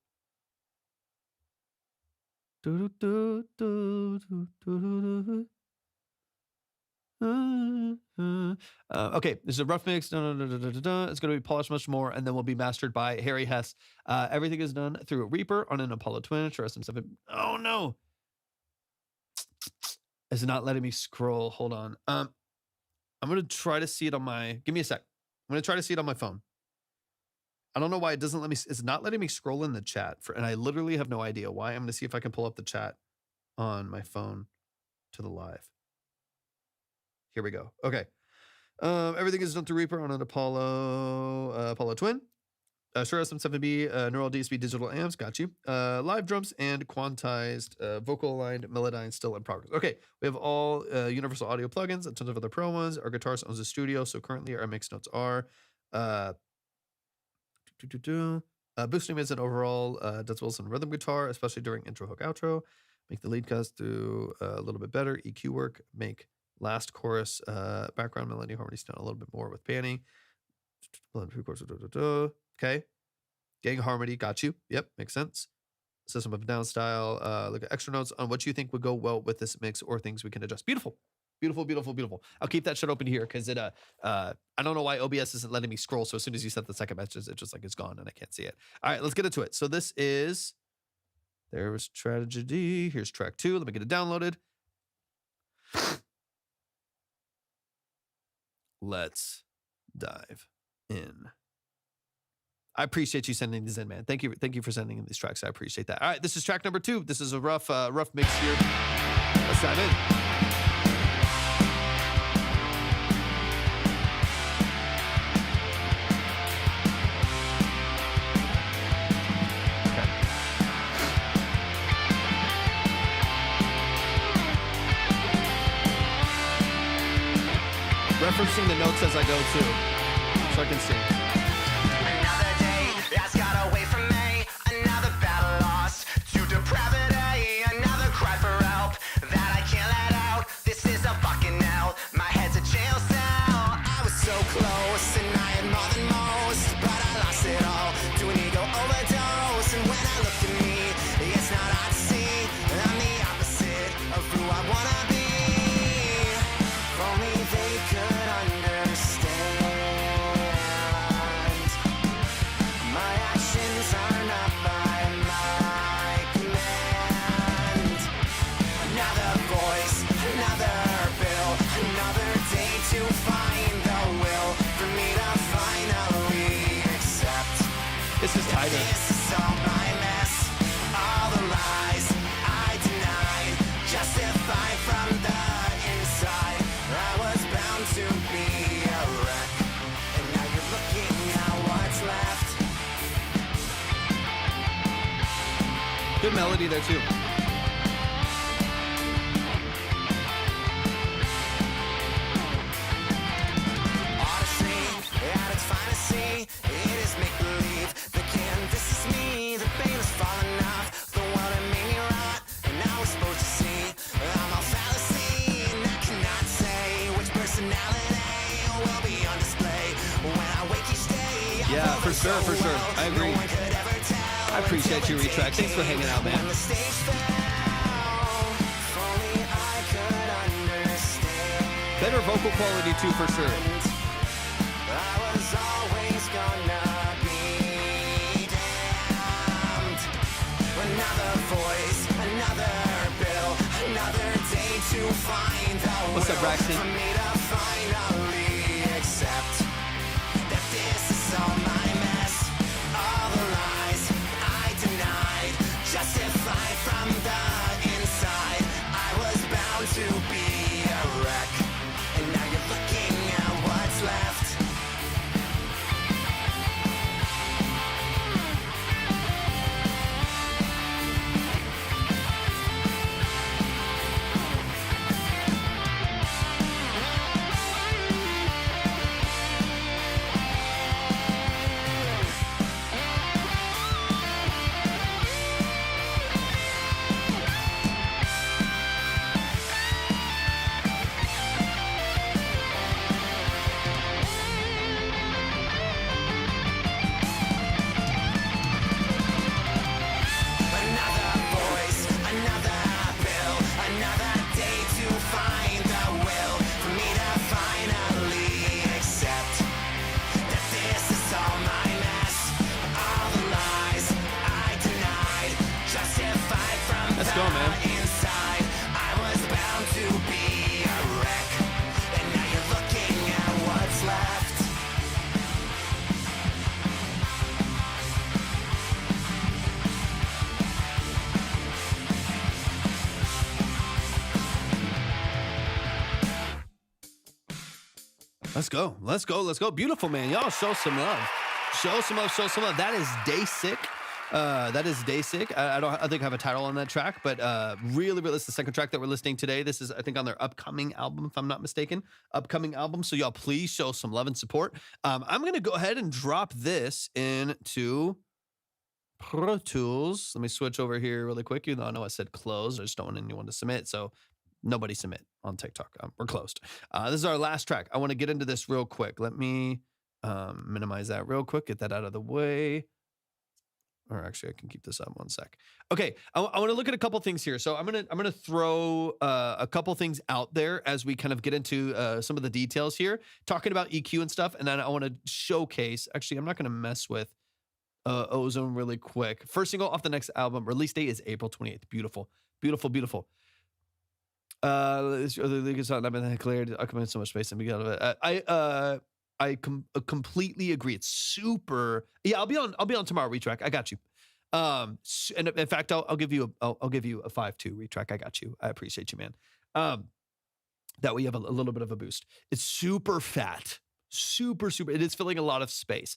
Okay, this is a rough mix. It's going to be polished much more, and then will be mastered by Harry Hess. Everything is done through a Reaper on an Apollo Twin. Sure, SM7. Oh no, it's not letting me scroll. Hold on. I'm going to try to see it on my. Give me a sec. I'm going to try to see it on my phone. I don't know why it doesn't let me. It's not letting me scroll in the chat and I literally have no idea why. I'm going to see if I can pull up the chat on my phone to the live. Here we go. Okay. Everything is done through Reaper on an Apollo Twin. Shure SM7B, neural DSP digital amps. Got you. Live drums and quantized vocal aligned Melodyne still in progress. Okay. We have all universal audio plugins, a ton of other pro ones. Our guitarist owns a studio. So currently our mix notes are boosting mids and overall decibels and rhythm guitar, especially during intro, hook, outro. Make the lead cuts do a little bit better. EQ work. Make last chorus background melody harmony stand a little bit more with panning. Okay. Gang harmony. Got you. Yep. Makes sense. System of down style. Look at extra notes on what you think would go well with this mix or things we can adjust. Beautiful. Beautiful, beautiful, beautiful. I'll keep that shit open here because it I don't know why OBS isn't letting me scroll. So as soon as you set the second message, it's just like it's gone and I can't see it. All right, let's get into it. So this is, there was tragedy. Here's track 2. Let me get it downloaded. Let's dive in. I appreciate you sending these in, man. Thank you for sending in these tracks. I appreciate that. All right, this is track number 2. This is a rough mix here. Let's dive in. Referencing the notes as I go too, so I can see. Another day that's got away from me. Another battle lost to depravity. Another cry for help that I can't let out. This is a fucking hell. My head's a jail cell. I was so close and I had more than most, but I lost it all to an ego overdose. And when I look at me, it's not hard to see. I'm the opposite of who I wanna be. sure. This is all my mess, all the lies I denied, justified from the inside. I was bound to be a wreck, and now you're looking at what's left. Good melody there too. Odyssey, at its finest, it is make-believe. The canvas is me, the paint is falling off. The world that made me rot, and now we're supposed to see. I'm all fallacy, and I cannot say which personality will be on display. When I wake each day, Yeah, for sure, for sure. I agree. no one could ever tell. I appreciate you, Retrack. Thanks for hanging out, man. When the stage fell, if only I could understand. Better vocal quality too, for sure. I was always gonna be damned. Another voice, another bill, another day to find the What's up, will Braxton? for me to finally accept that this is all my mess, all the lies I denied, justified from the inside. I was bound to be a wreck, and now you're looking at what's left. Another voice, another bill, another day to find the will for me to finally accept that this is all my mess, all the lies I denied, justified from Let's the go, man. inside. I was bound to be a wreck, and now you're looking at what's left. Let's go. Let's go. Let's go. Beautiful, man. Y'all show some love. Show some love. Show some love. That is DaySick. That is DaySick. I think I have a title on that track, but really, it's the second track that we're listening today. This is, I think, on their upcoming album, if I'm not mistaken. Upcoming album. So y'all please show some love and support. I'm going to go ahead and drop this into Pro Tools. Let me switch over here really quick. Even though I know I said close, I just don't want anyone to submit. So nobody submit on TikTok. We're closed. This is our last track. I want to get into this real quick. Let me minimize that real quick. Get that out of the way. Or actually, I can keep this up 1 sec. Okay, I want to look at a couple things here. So I'm gonna throw a couple things out there as we kind of get into some of the details here, talking about EQ and stuff, and then I want to showcase. Actually, I'm not gonna mess with Ozone really quick. First single off the next album. Release date is April 28th. Beautiful, beautiful, beautiful. This other league is not been declared. Occupying so much space and we got it. I completely agree. It's super. Yeah, I'll be on tomorrow. Retrack. I got you. And in fact, I'll give you a 5-2 retrack. I got you. I appreciate you, man. That way you have a little bit of a boost. It's super fat. Super. It is filling a lot of space.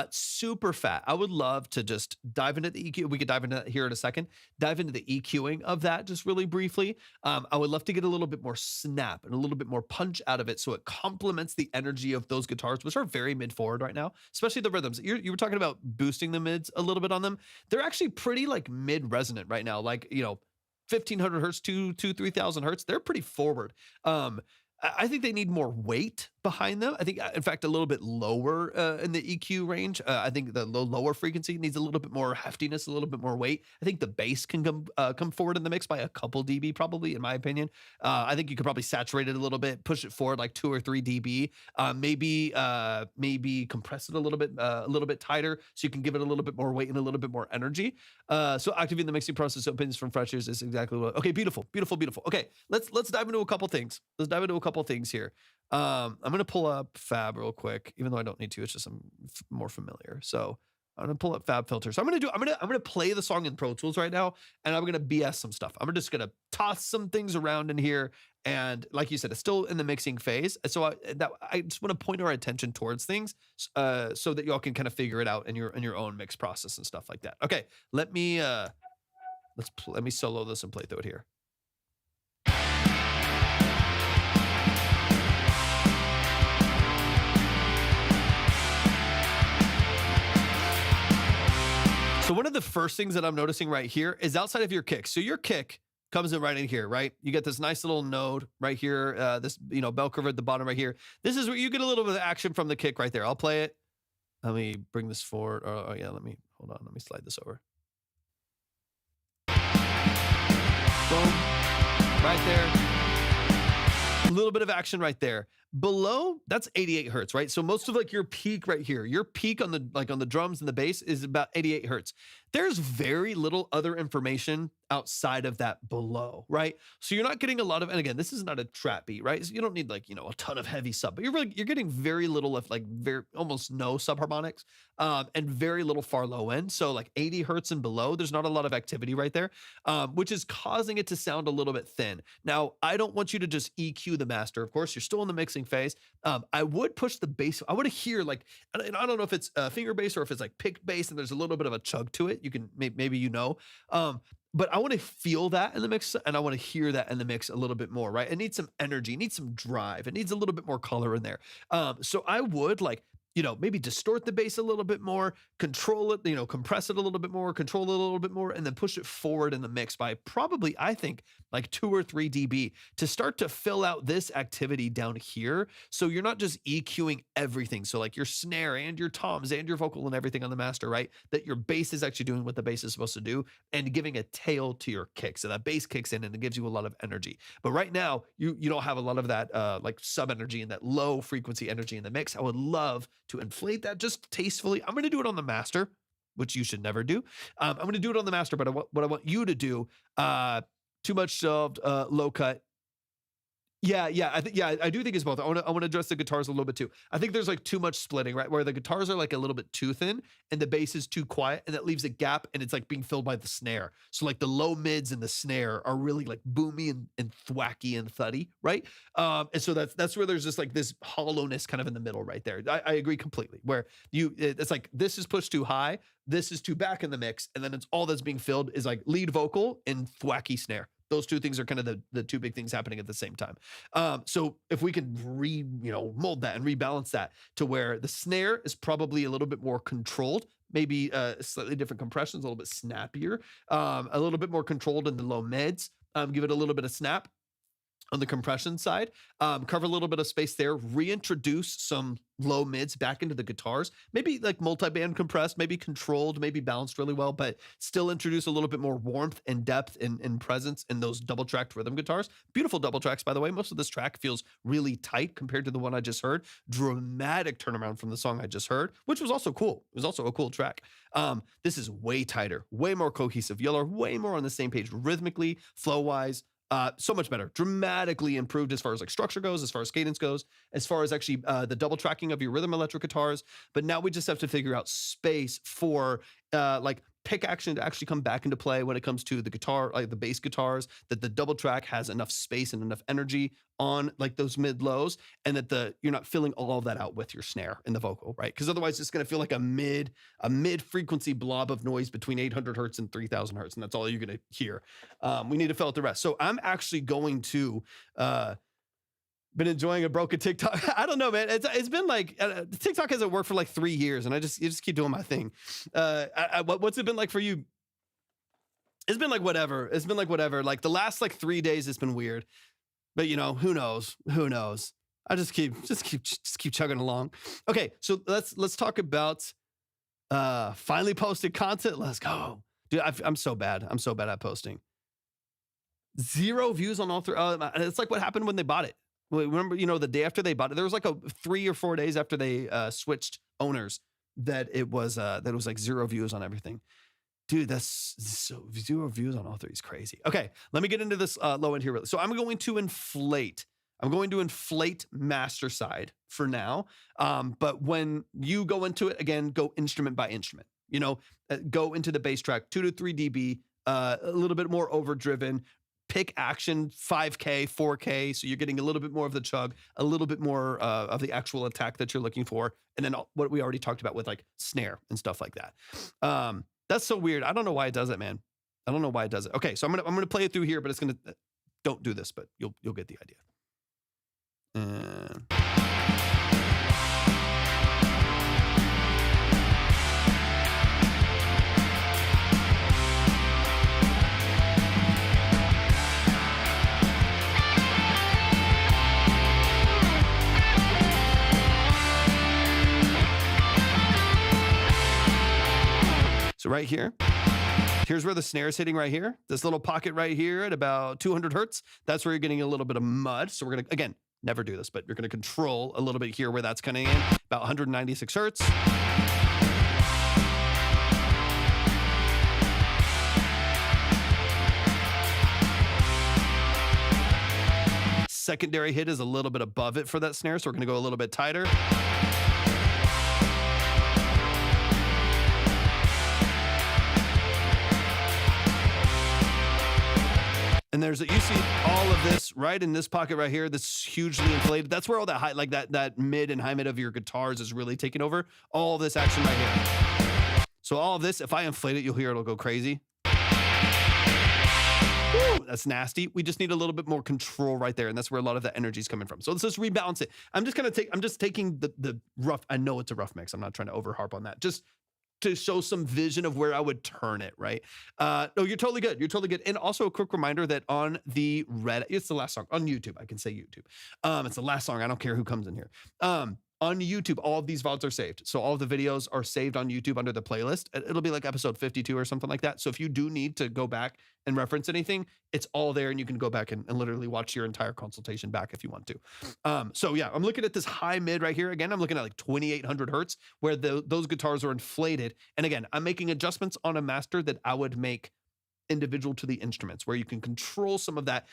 Super fat. I would love to just dive into the EQ. We could dive into that here in a second. Dive into the EQing of that just really briefly. I would love to get a little bit more snap and a little bit more punch out of it so it complements the energy of those guitars, which are very mid-forward right now, especially the rhythms. You were talking about boosting the mids a little bit on them. They're actually pretty like mid-resonant right now. Like, 1,500 hertz to 3,000 hertz. They're pretty forward. I think they need more weight behind them. I think, in fact, a little bit lower in the EQ range. I think the lower frequency needs a little bit more heftiness, a little bit more weight. I think the bass can come forward in the mix by a couple dB, probably, in my opinion. I think you could probably saturate it a little bit, push it forward like 2 or 3 dB. Maybe compress it a little bit tighter, so you can give it a little bit more weight and a little bit more energy. So activating the mixing process, opinions from freshers is exactly what. Okay, beautiful. Okay, let's dive into a couple things. Let's dive into a couple things here. I'm gonna pull up Fab real quick, even though I don't need to. It's just I'm more familiar. So I'm gonna pull up Fab Filter. So I'm gonna play the song in Pro Tools right now, and I'm gonna BS some stuff. I'm just gonna toss some things around in here, and like you said, it's still in the mixing phase. So I just want to point our attention towards things, so that y'all can kind of figure it out in your own mix process and stuff like that. Okay, let me let me solo this and play through it here. So one of the first things that I'm noticing right here is outside of your kick. So your kick comes in right in here, right? You get this nice little node right here, this bell curve at the bottom right here. This is where you get a little bit of action from the kick right there. I'll play it. Let me bring this forward. Oh yeah, hold on. Let me slide this over. Boom, right there. A little bit of action right there. Below, that's 88 hertz, right? So most of like your peak right here, your peak on the drums and the bass is about 88 hertz. There's very little other information outside of that below, right? So you're not getting a lot of, and again, this is not a trap beat, right? So you don't need like, a ton of heavy sub, but you're getting very little of like almost no subharmonics, and very little far low end. So like 80 hertz and below, there's not a lot of activity right there, which is causing it to sound a little bit thin. Now, I don't want you to just EQ the master. Of course, you're still in the mixing phase. I would push the bass. I want to hear like, and I don't know if it's finger bass or if it's like picked bass and there's a little bit of a chug to it. You can maybe but I want to feel that in the mix, and I want to hear that in the mix a little bit more, right? It needs some energy, it needs some drive, it needs a little bit more color in there. So I would like, maybe distort the bass a little bit more, control it, compress it a little bit more, control it a little bit more, and then push it forward in the mix by probably, I think, like 2 or 3 dB to start to fill out this activity down here. So you're not just EQing everything. So like your snare and your toms and your vocal and everything on the master, right? That your bass is actually doing what the bass is supposed to do and giving a tail to your kick. So that bass kicks in and it gives you a lot of energy. But right now, you don't have a lot of that like sub energy and that low frequency energy in the mix. I would love to inflate that just tastefully. I'm going to do it on the master, which you should never do. I'm going to do it on the master, but what I want you to do, too much shelved, low cut. I do think it's both. I want to address the guitars a little bit too. I think there's like too much splitting, right? Where the guitars are like a little bit too thin and the bass is too quiet, and that leaves a gap, and it's like being filled by the snare. So like the low mids and the snare are really like boomy and thwacky and thuddy, right? And so that's where there's just like this hollowness kind of in the middle right there. I agree completely. Where it's like this is pushed too high, this is too back in the mix, and then it's all that's being filled is like lead vocal and thwacky snare. Those two things are kind of the two big things happening at the same time. So if we can mold that and rebalance that to where the snare is probably a little bit more controlled, maybe slightly different compressions, a little bit snappier, a little bit more controlled in the low mids, give it a little bit of snap on the compression side, cover a little bit of space there, reintroduce some low mids back into the guitars, maybe like multi-band compressed, maybe controlled, maybe balanced really well, but still introduce a little bit more warmth and depth and presence in those double-tracked rhythm guitars. Beautiful double tracks, by the way. Most of this track feels really tight compared to the one I just heard. Dramatic turnaround from the song I just heard, which was also cool. It was also a cool track. This is way tighter, way more cohesive. Y'all are way more on the same page rhythmically, flow-wise. So much better, dramatically improved as far as like structure goes, as far as cadence goes, as far as actually the double tracking of your rhythm electric guitars. But now we just have to figure out space for like pick action to actually come back into play when it comes to the guitar, like the bass guitars, that the double track has enough space and enough energy on like those mid lows, and that you're not filling all of that out with your snare in the vocal, right? Because otherwise it's going to feel like a mid frequency blob of noise between 800 hertz and 3000 hertz, and that's all you're going to hear. We need to fill out the rest. So I'm actually going to been enjoying a broken TikTok. I don't know, man. It's been like TikTok hasn't worked for like 3 years, and you just keep doing my thing. What's it been like for you? It's been like whatever. It's been like whatever. Like the last like 3 days, it's been weird. But who knows? Who knows? I just keep chugging along. Okay, so let's talk about finally posted content. Let's go, dude. I'm so bad. I'm so bad at posting. 0 views on all 3. It's like what happened when they bought it. Remember, the day after they bought it, there was like 3 or 4 days after they switched owners that it was like 0 views on everything. Dude, that's so 0 views on all 3 is crazy. Okay, let me get into this low end here. Really. So I'm going to inflate master side for now. But when you go into it, again, go instrument by instrument. You know, go into the bass track, 2 to 3 dB, a little bit more overdriven. Pick action 5K, 4K, so you're getting a little bit more of the chug, a little bit more of the actual attack that you're looking for, and then what we already talked about with like snare and stuff like that. That's so weird. I don't know why it does it, man. I don't know why it does it. Okay, so I'm gonna play it through here, but it's gonna don't do this, but you'll get the idea. So right here, here's where the snare is hitting right here. This little pocket right here at about 200 hertz. That's where you're getting a little bit of mud. So we're going to, again, never do this, but you're going to control a little bit here where that's coming in, about 196 hertz. Secondary hit is a little bit above it for that snare, so we're going to go a little bit tighter. And there's, you see all of this right in this pocket right here, this hugely inflated. That's where all that high, like that mid and high mid of your guitars is really taking over. All this action right here. So all of this, if I inflate it, you'll hear it'll go crazy. Woo, that's nasty. We just need a little bit more control right there, and that's where a lot of that energy is coming from. So let's just rebalance it. I'm just taking the rough. I know it's a rough mix. I'm not trying to over harp on that. Just to show some vision of where I would turn it, right? No, you're totally good. You're totally good. And also a quick reminder that on the it's the last song on YouTube. I can say YouTube. It's the last song. I don't care who comes in here. On YouTube, all of these VODs are saved. So all of the videos are saved on YouTube under the playlist. It'll be like episode 52 or something like that. So if you do need to go back and reference anything, it's all there, and you can go back and literally watch your entire consultation back if you want to. So yeah, I'm looking at this high mid right here. Again, I'm looking at like 2800 hertz where those guitars are inflated. And again, I'm making adjustments on a master that I would make individual to the instruments, where you can control some of that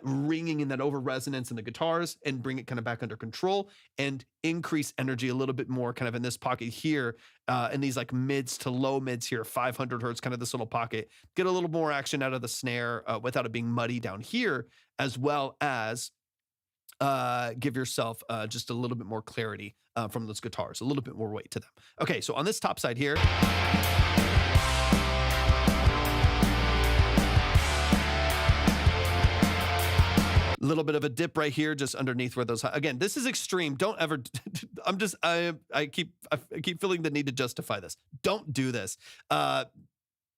ringing and that over resonance in the guitars and bring it kind of back under control and increase energy a little bit more kind of in this pocket here, in these like mids to low mids here, 500 hertz, kind of this little pocket, get a little more action out of the snare without it being muddy down here, as well as give yourself just a little bit more clarity from those guitars, a little bit more weight to them. Okay, so on this top side here, a little bit of a dip right here, just underneath where those, again, this is extreme. Don't ever, I keep feeling the need to justify this. Don't do this.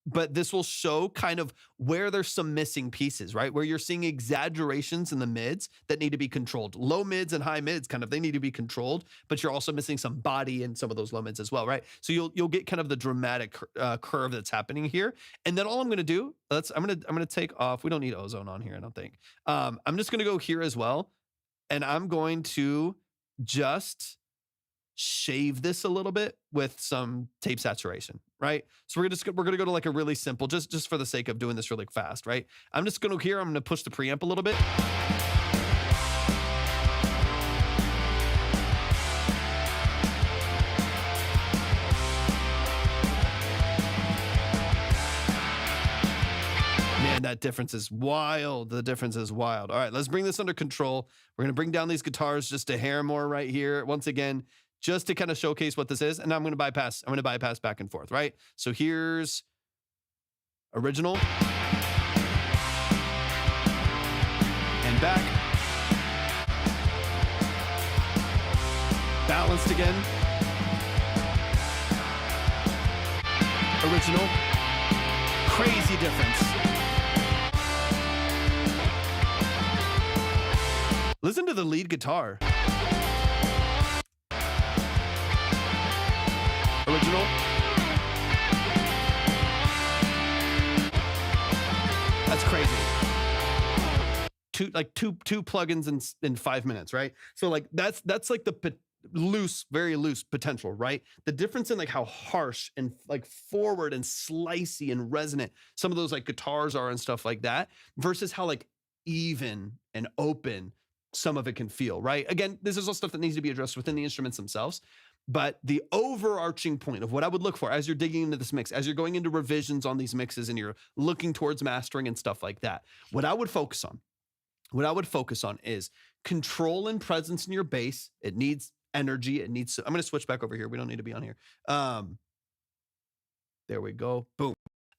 But this will show kind of where there's some missing pieces, right? Where you're seeing exaggerations in the mids that need to be controlled. Low mids and high mids, kind of, they need to be controlled, but you're also missing some body in some of those low mids as well, right? So you'll get kind of the dramatic curve that's happening here. And then all I'm gonna do, I'm gonna take off. We don't need ozone on here, I don't think. I'm just gonna go here as well, and I'm going to just shave this a little bit with some tape saturation, right? So we're gonna go to like a really simple, just for the sake of doing this really fast, right? I'm just gonna here, I'm gonna push the preamp a little bit. Man, that difference is wild. The difference is wild. All right, let's bring this under control. We're gonna bring down these guitars just a hair more right here. Once again, just to kind of showcase what this is. And I'm going to bypass back and forth, right? So here's original and back. Balanced again. Original. Crazy difference. Listen to the lead guitar. Original. That's crazy. Two plugins in 5 minutes, right? So like that's like the very loose potential, right? The difference in like how harsh and like forward and slicey and resonant some of those like guitars are and stuff like that, versus how like even and open some of it can feel, right? Again, this is all stuff that needs to be addressed within the instruments themselves. But the overarching point of what I would look for as you're digging into this mix, as you're going into revisions on these mixes and you're looking towards mastering and stuff like that, what I would focus on is control and presence in your bass. It needs energy. It needs, I'm going to switch back over here. We don't need to be on here. There we go. Boom.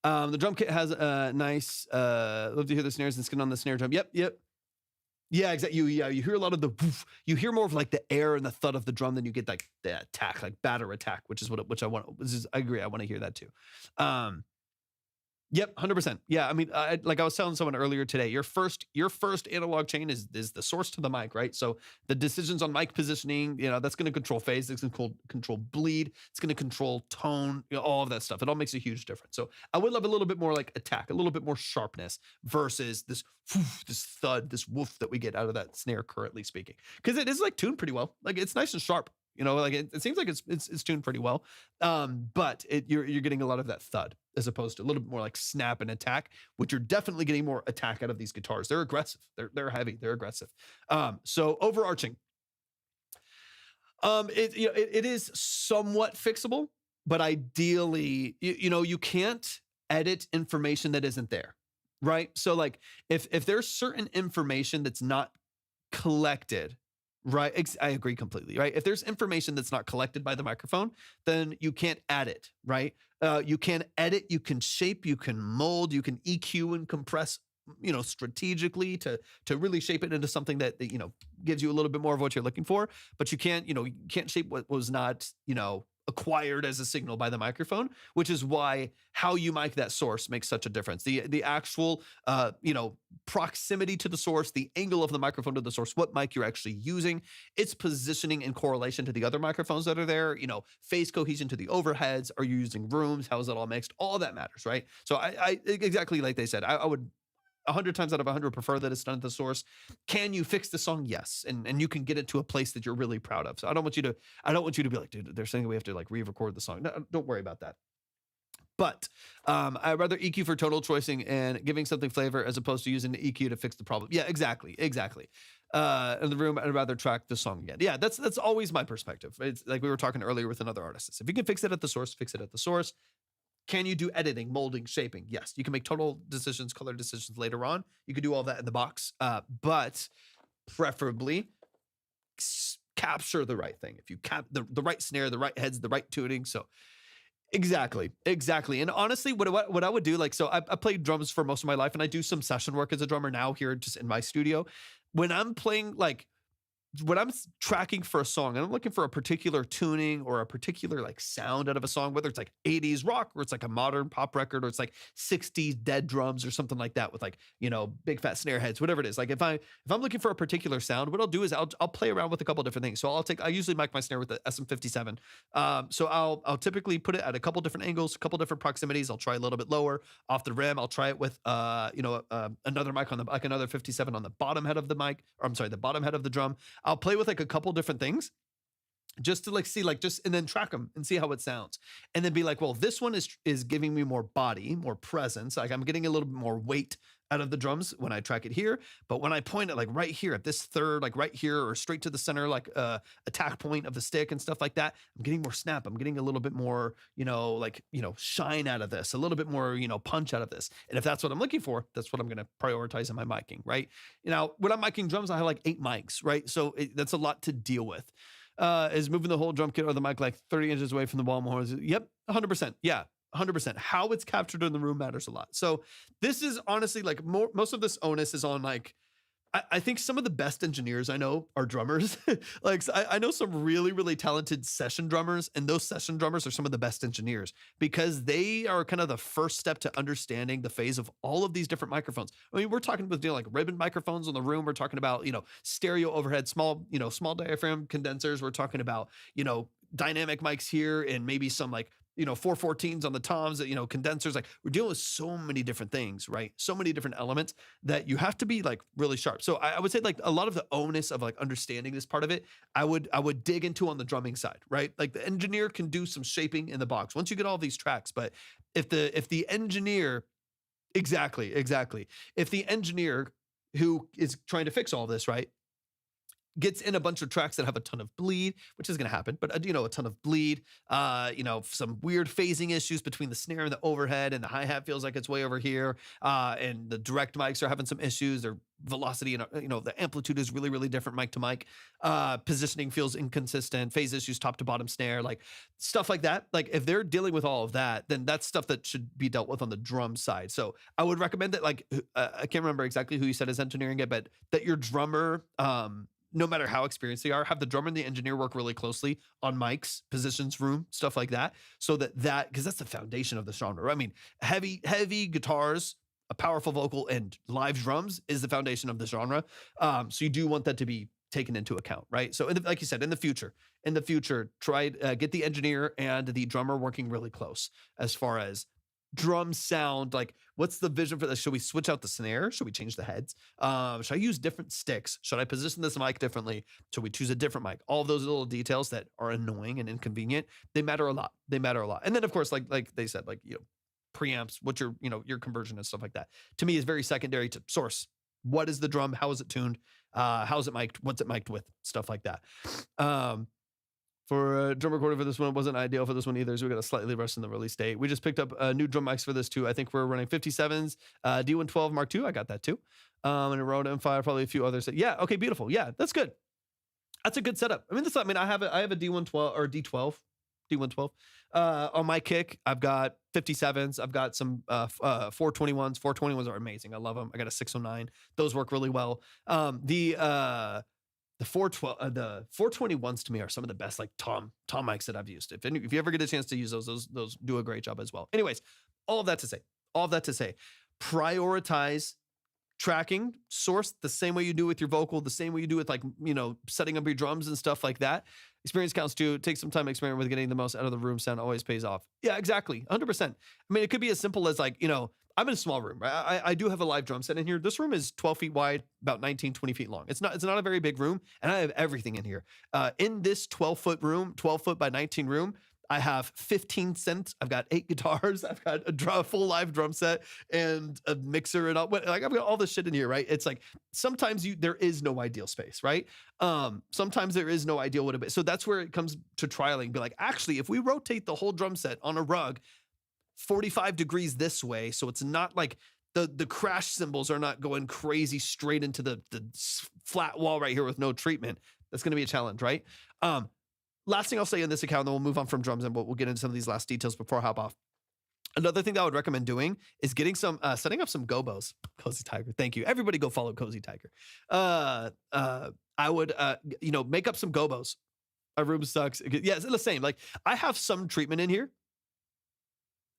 The drum kit has a nice, love to hear the snares and skin on the snare drum. Yep. Yeah, exactly. You hear a lot of the woof. You hear more of like the air and the thud of the drum than you get like the attack, like batter attack, which I want. I agree. I want to hear that too. Yep, 100%. Yeah, I mean, like I was telling someone earlier today, your first analog chain is the source to the mic, right? So the decisions on mic positioning, that's going to control phase, it's going to control bleed, it's going to control tone, all of that stuff. It all makes a huge difference. So I would love a little bit more like attack, a little bit more sharpness versus this woof, this thud, this woof that we get out of that snare, currently speaking, because it is like tuned pretty well. Like it's nice and sharp. Like it seems like it's tuned pretty well, but you're getting a lot of that thud as opposed to a little bit more like snap and attack, which you're definitely getting more attack out of these guitars. They're aggressive. They're heavy. They're aggressive. So overarching, it is somewhat fixable, but ideally, you can't edit information that isn't there, right? So like if there's certain information that's not collected. Right. I agree completely. Right. If there's information that's not collected by the microphone, then you can't add it. Right. You can edit, you can shape, you can mold, you can EQ and compress, strategically to really shape it into something that gives you a little bit more of what you're looking for. But you can't shape what was not, acquired as a signal by the microphone, which is why how you mic that source makes such a difference. The actual, proximity to the source, the angle of the microphone to the source, what mic you're actually using, its positioning in correlation to the other microphones that are there, phase cohesion to the overheads. Are you using rooms? How is that all mixed? All that matters, right? So I exactly like they said, I would 100 times out of 100 prefer that it's done at the source. Can you fix the song? Yes. And you can get it to a place that you're really proud of. So I don't want you to be like, dude, they're saying we have to like re-record the song. No, don't worry about that. But I'd rather EQ for tonal choicing and giving something flavor as opposed to using the EQ to fix the problem. Yeah, exactly. In the room, I'd rather track the song again. Yeah, that's always my perspective. It's like we were talking earlier with another artist. If you can fix it at the source, fix it at the source. Can you do editing, molding, shaping? Yes. You can make tonal decisions, color decisions later on. You can do all that in the box, but preferably capture the right thing. If you the right snare, the right heads, the right tuning. So exactly. And honestly, what I would do, like, so I played drums for most of my life and I do some session work as a drummer now here just in my studio. When I'm playing, like, when I'm tracking for a song and I'm looking for a particular tuning or a particular like sound out of a song, whether it's like 80s rock or it's like a modern pop record or it's like 60s dead drums or something like that with like, big fat snare heads, whatever it is. Like if I'm looking for a particular sound, what I'll do is I'll play around with a couple different things. So I usually mic my snare with the SM57. So I'll typically put it at a couple different angles, a couple different proximities. I'll try a little bit lower off the rim. I'll try it with, another mic on like another 57 on the bottom head of the mic, or I'm sorry, the bottom head of the drum. I'll play with like a couple different things just to like see, like, just, and then track them and see how it sounds. And then be like, well, this one is giving me more body, more presence. Like I'm getting a little bit more weight out of the drums when I track it here. But when I point it like right here at this third, like right here or straight to the center, like attack point of the stick and stuff like that, I'm getting more snap. I'm getting a little bit more, shine out of this, a little bit more, punch out of this. And if that's what I'm looking for, that's what I'm going to prioritize in my miking, right? When I'm miking drums, I have like 8 mics, right? So that's a lot to deal with. Is moving the whole drum kit or the mic like 30 inches away from the wall more? Yep, 100%. Yeah. 100%. How it's captured in the room matters a lot. So this is honestly like most of this onus is on like, I think some of the best engineers I know are drummers. Like I know some really, really talented session drummers, and those session drummers are some of the best engineers because they are kind of the first step to understanding the phase of all of these different microphones. I mean, we're talking about like ribbon microphones in the room. We're talking about, stereo overhead, small diaphragm condensers. We're talking about, dynamic mics here and maybe some like, 414s on the toms, condensers. Like we're dealing with so many different things, right? So many different elements that you have to be like really sharp. So I would say like a lot of the onus of like understanding this part of it, I would dig into on the drumming side, right? Like the engineer can do some shaping in the box once you get all these tracks. But if the engineer, exactly. If the engineer who is trying to fix all this, right, gets in a bunch of tracks that have a ton of bleed, which is going to happen, but a ton of bleed, some weird phasing issues between the snare and the overhead, and the hi-hat feels like it's way over here. And the direct mics are having some issues. Their velocity and, the amplitude is really, really different mic to mic. Positioning feels inconsistent, phase issues, top to bottom snare, like stuff like that. Like if they're dealing with all of that, then that's stuff that should be dealt with on the drum side. So I would recommend that, I can't remember exactly who you said is engineering it, but that your drummer, no matter how experienced they are, have the drummer and the engineer work really closely on mics, positions, room, stuff like that. So because that's the foundation of the genre. I mean, heavy guitars, a powerful vocal, and live drums is the foundation of the genre. So you do want that to be taken into account, right? So like you said, in the future, try get the engineer and the drummer working really close as far as drum sound. Like, what's the vision for this? Should we switch out the snare? Should we change the heads? Should I use different sticks? Should I position this mic differently? Should we choose a different mic? All of those little details that are annoying and inconvenient, they matter a lot. And then of course, like they said, preamps, what your conversion and stuff like that, to me is very secondary to source. What is the drum? How is it tuned? How is it mic'd? What's it mic'd with? Stuff like that. For drum recording for this one, it wasn't ideal for this one either, so we got a slightly rushed in the release date. We just picked up new drum mics for this too. I think we're running 57s, D112 Mark II. I got that too. And a Rode M5, probably a few others. Yeah, okay, beautiful. Yeah, that's good. That's a good setup. I have a D112 or D112 on my kick. I've got 57s. I've got some 421s. 421s are amazing. I love them. I got a 609. Those work really well. The 421s to me are some of the best tom mics that I've used. If you ever get a chance to use those do a great job as well. Anyways, all of that to say, prioritize tracking, source the same way you do with your vocal, the same way you do with setting up your drums and stuff like that. Experience counts too. Take some time to experiment with getting the most out of the room sound. Always pays off. Yeah, exactly. 100%. I mean, it could be as simple as I'm in a small room, right? I do have a live drum set in here. This room is 12 feet wide, about 19, 20 feet long. It's not a very big room, and I have everything in here. In this 12-foot room, 12 foot by 19 room, I have 15 synths. I've got 8 guitars. I've got a full live drum set and a mixer and all. I've got all this shit in here, right? It's like sometimes there is no ideal space, right? Sometimes there is no ideal what it is. So that's where it comes to trialing. Be like, actually, if we rotate the whole drum set on a rug 45 degrees this way, so it's not like the crash cymbals are not going crazy straight into the flat wall right here with no treatment. That's going to be a challenge, right? Last thing I'll say in this account, then we'll move on from drums and we'll get into some of these last details before I hop off. Another thing that I would recommend doing is getting setting up some gobos. Cozy Tiger, thank you. Everybody go follow Cozy Tiger. I would, make up some gobos. Our room sucks. Yeah, it's the same. Like I have some treatment in here.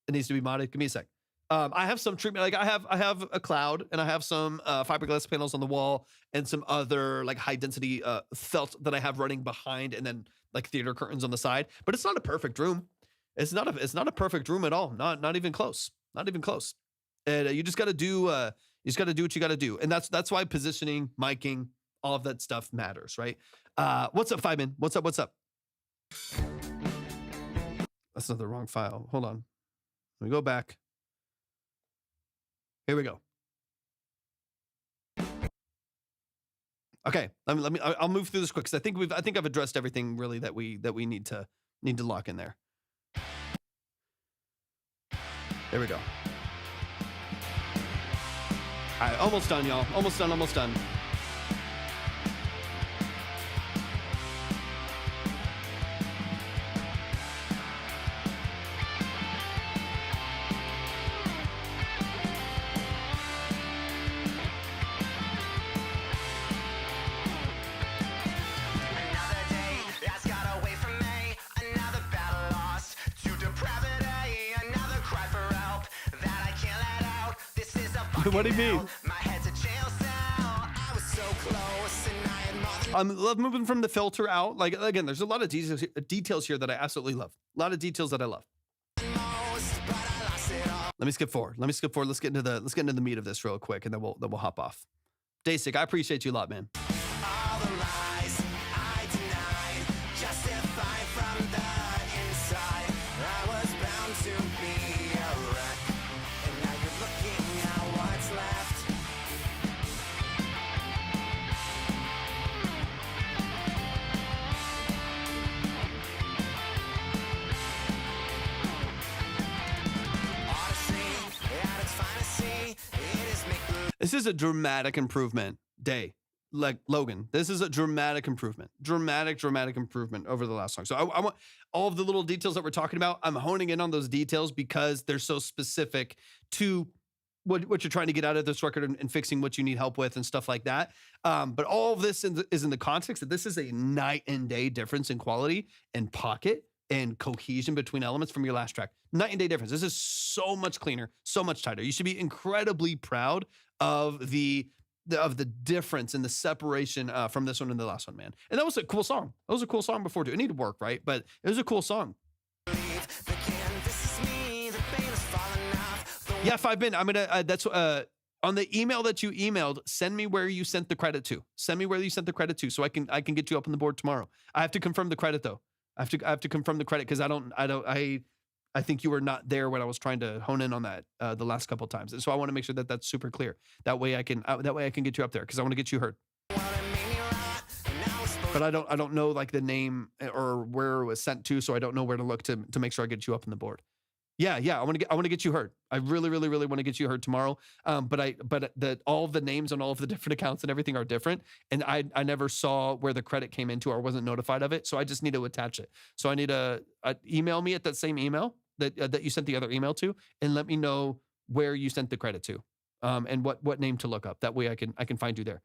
It needs to be modded. Give me a sec. I have some treatment. Like I have a cloud and I have some fiberglass panels on the wall and some other like high density felt that I have running behind, and then like theater curtains on the side. But it's not a perfect room. It's not a perfect room at all. Not even close. Not even close. And you just got to do what you got to do. And that's why positioning, miking, all of that stuff matters, right? What's up, Fiveman? What's up? That's not the wrong file. Hold on. Let me go back. Here we go. Okay, I'll move through this quick because I think I've addressed everything really that we need to lock in there. There we go. All right, almost done, y'all. Almost done. What do you mean? I love moving from the filter out. Like again, there's a lot of details here that I absolutely love. A lot of details that I love. Let me skip forward. Let's get into the meat of this real quick, and then we'll hop off. DaySick, I appreciate you a lot, man. This is a dramatic improvement, Day. Like Logan, this is a dramatic improvement. Dramatic improvement over the last song. So I want all of the little details that we're talking about. I'm honing in on those details because they're so specific to what you're trying to get out of this record and fixing what you need help with and stuff like that. But all of this is in the context that this is a night and day difference in quality and pocket and cohesion between elements from your last track. Night and day difference. This is so much cleaner, so much tighter. You should be incredibly proud of the difference and the separation from this one and the last one, man. And that was a cool song. That was a cool song before too. It needed work, right? But it was a cool song. Yeah, 5 Bin. I'm gonna. That's on the email that you emailed. Send me where you sent the credit to. Send me where you sent the credit to, so I can get you up on the board tomorrow. I have to confirm the credit though. I have to confirm the credit because I think you were not there when I was trying to hone in on that the last couple of times. And so I want to make sure that that's super clear. That way I can get you up there because I want to get you heard. But I don't know like the name or where it was sent to, so I don't know where to look to make sure I get you up on the board. Yeah. I want to get you heard. I really want to get you heard tomorrow. But all of the names on all of the different accounts and everything are different. And I never saw where the credit came into or wasn't notified of it. So I just need to attach it. So I need to email me at that same email that you sent the other email to, and let me know where you sent the credit to, and what name to look up. That way I can find you there.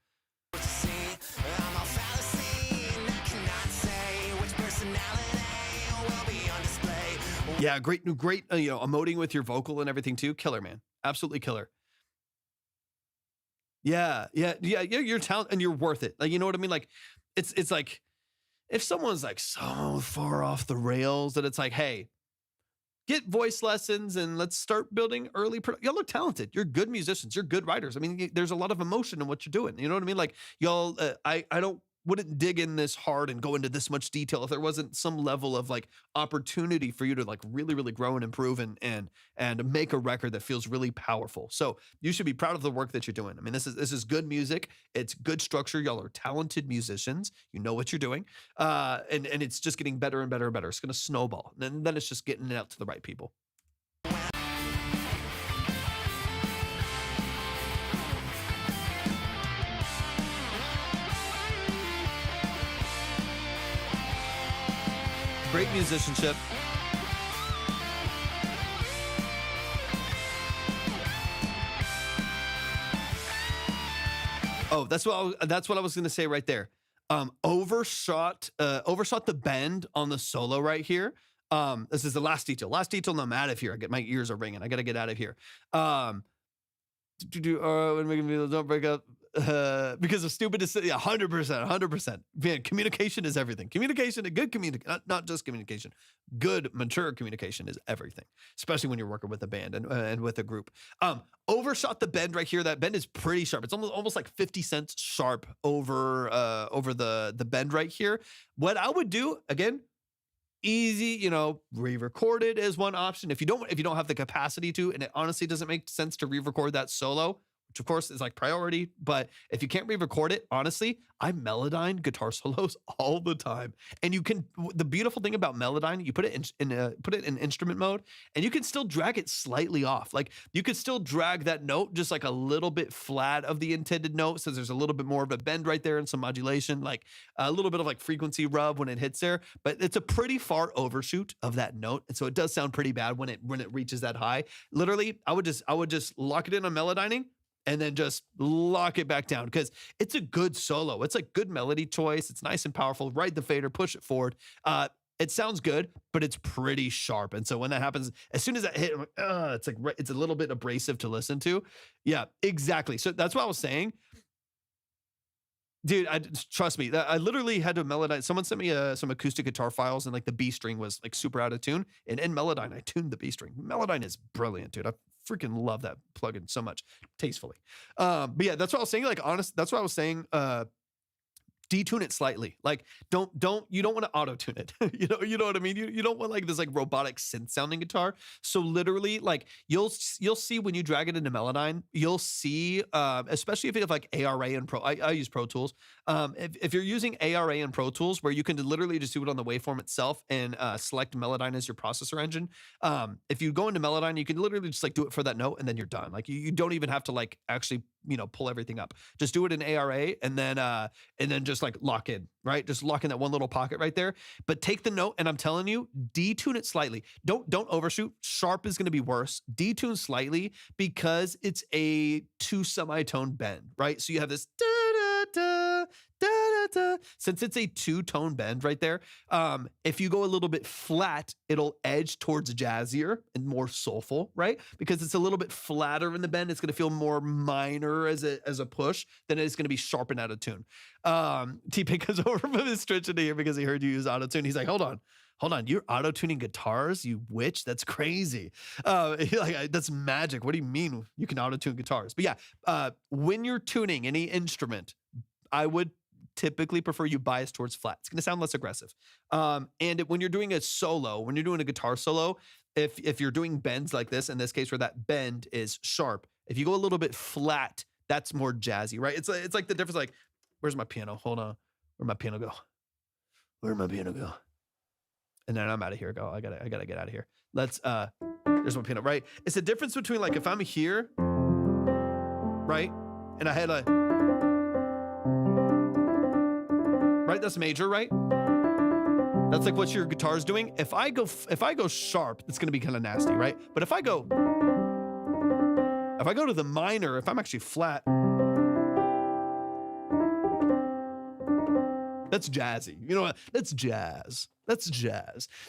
Yeah, great, emoting with your vocal and everything too. Killer, man. Absolutely killer. Yeah. You're talented and you're worth it. Like, you know what I mean? Like, it's like, if someone's like so far off the rails that it's like, hey, get voice lessons and let's start building early. Y'all look talented. You're good musicians. You're good writers. I mean, there's a lot of emotion in what you're doing. You know what I mean? Like, y'all, I wouldn't dig in this hard and go into this much detail if there wasn't some level of like opportunity for you to like really grow and improve and make a record that feels really powerful. So you should be proud of the work that you're doing. I mean, this is good music. It's good structure. Y'all are talented musicians. You know what you're doing. And it's just getting better and better and better. It's going to snowball. And then it's just getting it out to the right people. Great musicianship. Oh, that's what I was going to say right there. Overshot the bend on the solo right here. This is the last detail. And I'm out of here. My ears are ringing. I got to get out of here. When making videos, don't break up. Because of stupid decisions. Yeah, 100%. Man, communication is everything. Not just communication. Good, mature communication is everything, especially when you're working with a band and with a group. Overshot the bend right here. That bend is pretty sharp. It's almost like 50 cents sharp over the bend right here. What I would do, again, easy, re-record it is one option. If you don't have the capacity to, and it honestly doesn't make sense to re-record that solo, which of course is like priority, but if you can't re-record it, honestly, I Melodyne guitar solos all the time. And the beautiful thing about Melodyne, you put it in instrument mode, and you can still drag it slightly off. Like, you could still drag that note just like a little bit flat of the intended note, so there's a little bit more of a bend right there and some modulation, like a little bit of like frequency rub when it hits there, but it's a pretty far overshoot of that note, and so it does sound pretty bad when it reaches that high. Literally, I would just lock it in on Melodyning, and then just lock it back down, because it's a good solo. It's like good melody choice. It's nice and powerful. Ride the fader, push it forward. It sounds good, but it's pretty sharp. And so when that happens, as soon as that hit, I'm like, it's a little bit abrasive to listen to. Yeah, exactly. So that's what I was saying. Dude, trust me. I literally had to Melodyne. Someone sent me some acoustic guitar files, and like the B string was like super out of tune. And in Melodyne, I tuned the B string. Melodyne is brilliant, dude. I freaking love that plugin so much, tastefully. But yeah, that's what I was saying. Like, that's what I was saying. Detune it slightly. Like, you don't want to auto tune it. you know what I mean? You don't want like this like robotic synth sounding guitar. So literally, like, you'll see when you drag it into Melodyne, you'll see, especially if you have like ARA and Pro. I use Pro Tools. If you're using ARA and Pro Tools, where you can literally just do it on the waveform itself and select Melodyne as your processor engine. If you go into Melodyne, you can literally just like do it for that note, and then you're done. Like, you don't even have to like actually pull everything up. Just do it in ARA and then just like lock in, right? Just lock in that one little pocket right there. But take the note, and I'm telling you, detune it slightly. Don't overshoot. Sharp is going to be worse. Detune slightly because it's a 2 semitone bend, right? So you have this da da da da da. Since it's a 2-tone bend right there, if you go a little bit flat, it'll edge towards jazzier and more soulful, right? Because it's a little bit flatter in the bend. It's going to feel more minor as a push than it's going to be sharpened out of tune. T-Pink comes over from his stretch into here because he heard you use auto-tune. He's like, hold on, you're auto-tuning guitars, you witch? That's crazy. That's magic. What do you mean you can auto-tune guitars? But yeah, when you're tuning any instrument, I would typically prefer you bias towards flat. It's going to sound less aggressive. When you're doing a solo, when you're doing a guitar solo, if you're doing bends like this, in this case where that bend is sharp, if you go a little bit flat, that's more jazzy, right? It's like the difference. Like, where's my piano? Hold on, where'd my piano go? Where'd my piano go? And then I'm out of here. I gotta get out of here. There's my piano, right? It's the difference between like if I'm here, right, and I had right, that's major, right? That's like what your guitar is doing. If I go sharp, it's gonna be kind of nasty, right? But if I go to the minor, if I'm actually flat, that's jazzy. You know what? That's jazz.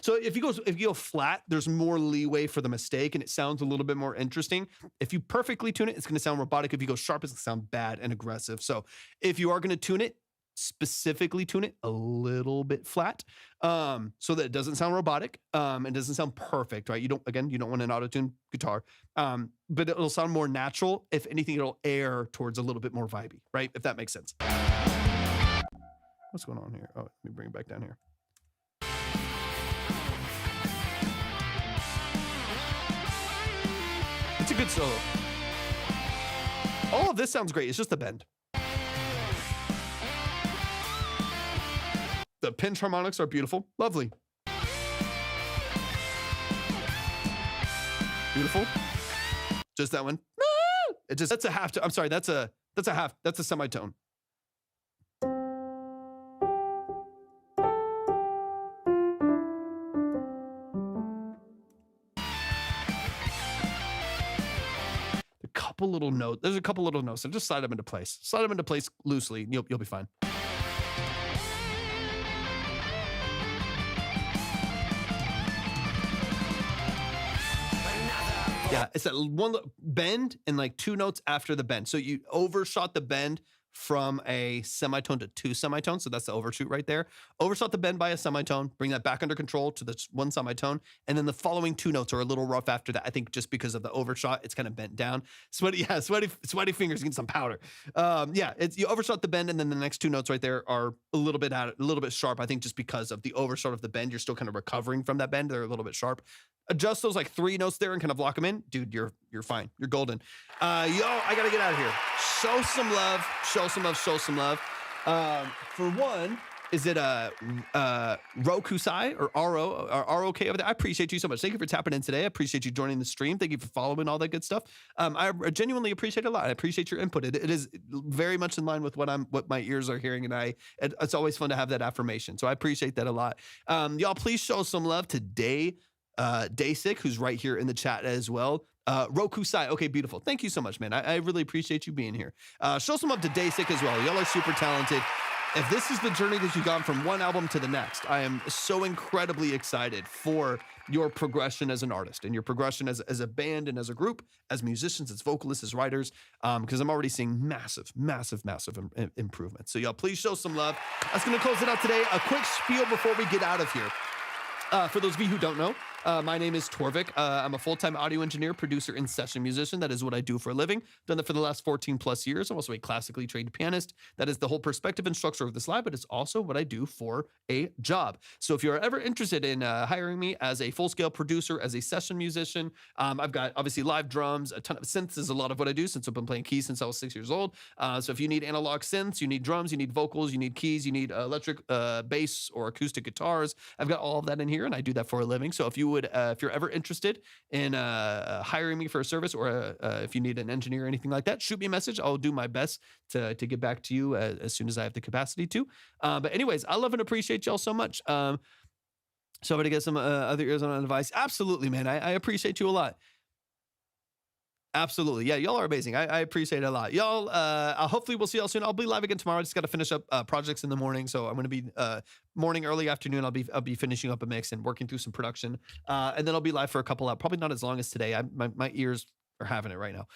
So if you go flat, there's more leeway for the mistake and it sounds a little bit more interesting. If you perfectly tune it, it's going to sound robotic. If you go sharp, it's going to sound bad and aggressive. So if you are going to tune it, specifically tune it a little bit flat, so that it doesn't sound robotic, and doesn't sound perfect, right? You don't want an auto-tune guitar, but it'll sound more natural. If anything, it'll air towards a little bit more vibey, right? If that makes sense. What's going on here? Oh, let me bring it back down here. It's a good solo. All of this sounds great. It's just the bend. The pinch harmonics are beautiful. Lovely. Beautiful. Just that one. That's a half tone. I'm sorry. That's a semitone. There's a couple little notes, and just slide them into place. Slide them into place loosely, and you'll be fine. Yeah, it's that one bend and like 2 notes after the bend. So you overshot the bend from a semitone to 2 semitones. So that's the overshoot right there. Overshot the bend by a semitone, bring that back under control to the 1 semitone. And then the following 2 notes are a little rough after that. I think just because of the overshot, it's kind of bent down. Sweaty fingers, getting some powder. You overshot the bend, and then the next 2 notes right there are a little bit sharp. I think just because of the overshot of the bend, you're still kind of recovering from that bend. They're a little bit sharp. Adjust those like 3 notes there and kind of lock them in. Dude, you're fine. You're golden. I gotta get out of here. Show some love. For one, is it Rokusai or ROK over there? I appreciate you so much. Thank you for tapping in today. I appreciate you joining the stream. Thank you for following all that good stuff. I genuinely appreciate it a lot. I appreciate your input. It is very much in line with what my ears are hearing, and it's always fun to have that affirmation. So I appreciate that a lot. Y'all, please show some love to DaySick, who's right here in the chat as well. Rokusai. Okay, beautiful. Thank you so much, man. I really appreciate you being here. Show some love to DaySick as well. Y'all are super talented. If this is the journey that you've gone from one album to the next, I am so incredibly excited for your progression as an artist and your progression as a band and as a group, as musicians, as vocalists, as writers, because I'm already seeing massive improvements. So y'all, please show some love. That's going to close it out today. A quick spiel before we get out of here. For those of you who don't know, my name is Torvik. I'm a full-time audio engineer, producer, and session musician. That is what I do for a living. Done that for the last 14 plus years. I'm also a classically trained pianist. That is the whole perspective and structure of this live, but it's also what I do for a job. So if you're ever interested in hiring me as a full-scale producer, as a session musician, I've got obviously live drums, a ton of synths is a lot of what I do since I've been playing keys since I was 6 years old. So if you need analog synths, you need drums, you need vocals, you need keys, you need electric bass or acoustic guitars, I've got all of that in here, and I do that for a living. So if you if you're ever interested in hiring me for a service, or if you need an engineer or anything like that, shoot me a message. I'll do my best to get back to you as soon as I have the capacity to. But anyways, I love and appreciate y'all so much. So I'm gonna get some other ears on advice. Absolutely, man. I appreciate you a lot. Absolutely. Yeah, y'all are amazing. I appreciate it a lot. Y'all, hopefully we'll see y'all soon. I'll be live again tomorrow. I just got to finish up projects in the morning. So I'm going to be morning, early afternoon. I'll be finishing up a mix and working through some production. And then I'll be live for a couple hours, probably not as long as today. My ears are having it right now.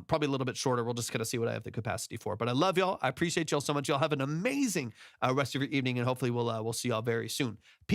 Probably a little bit shorter. We'll just kind of see what I have the capacity for. But I love y'all. I appreciate y'all so much. Y'all have an amazing rest of your evening, and hopefully we'll see y'all very soon.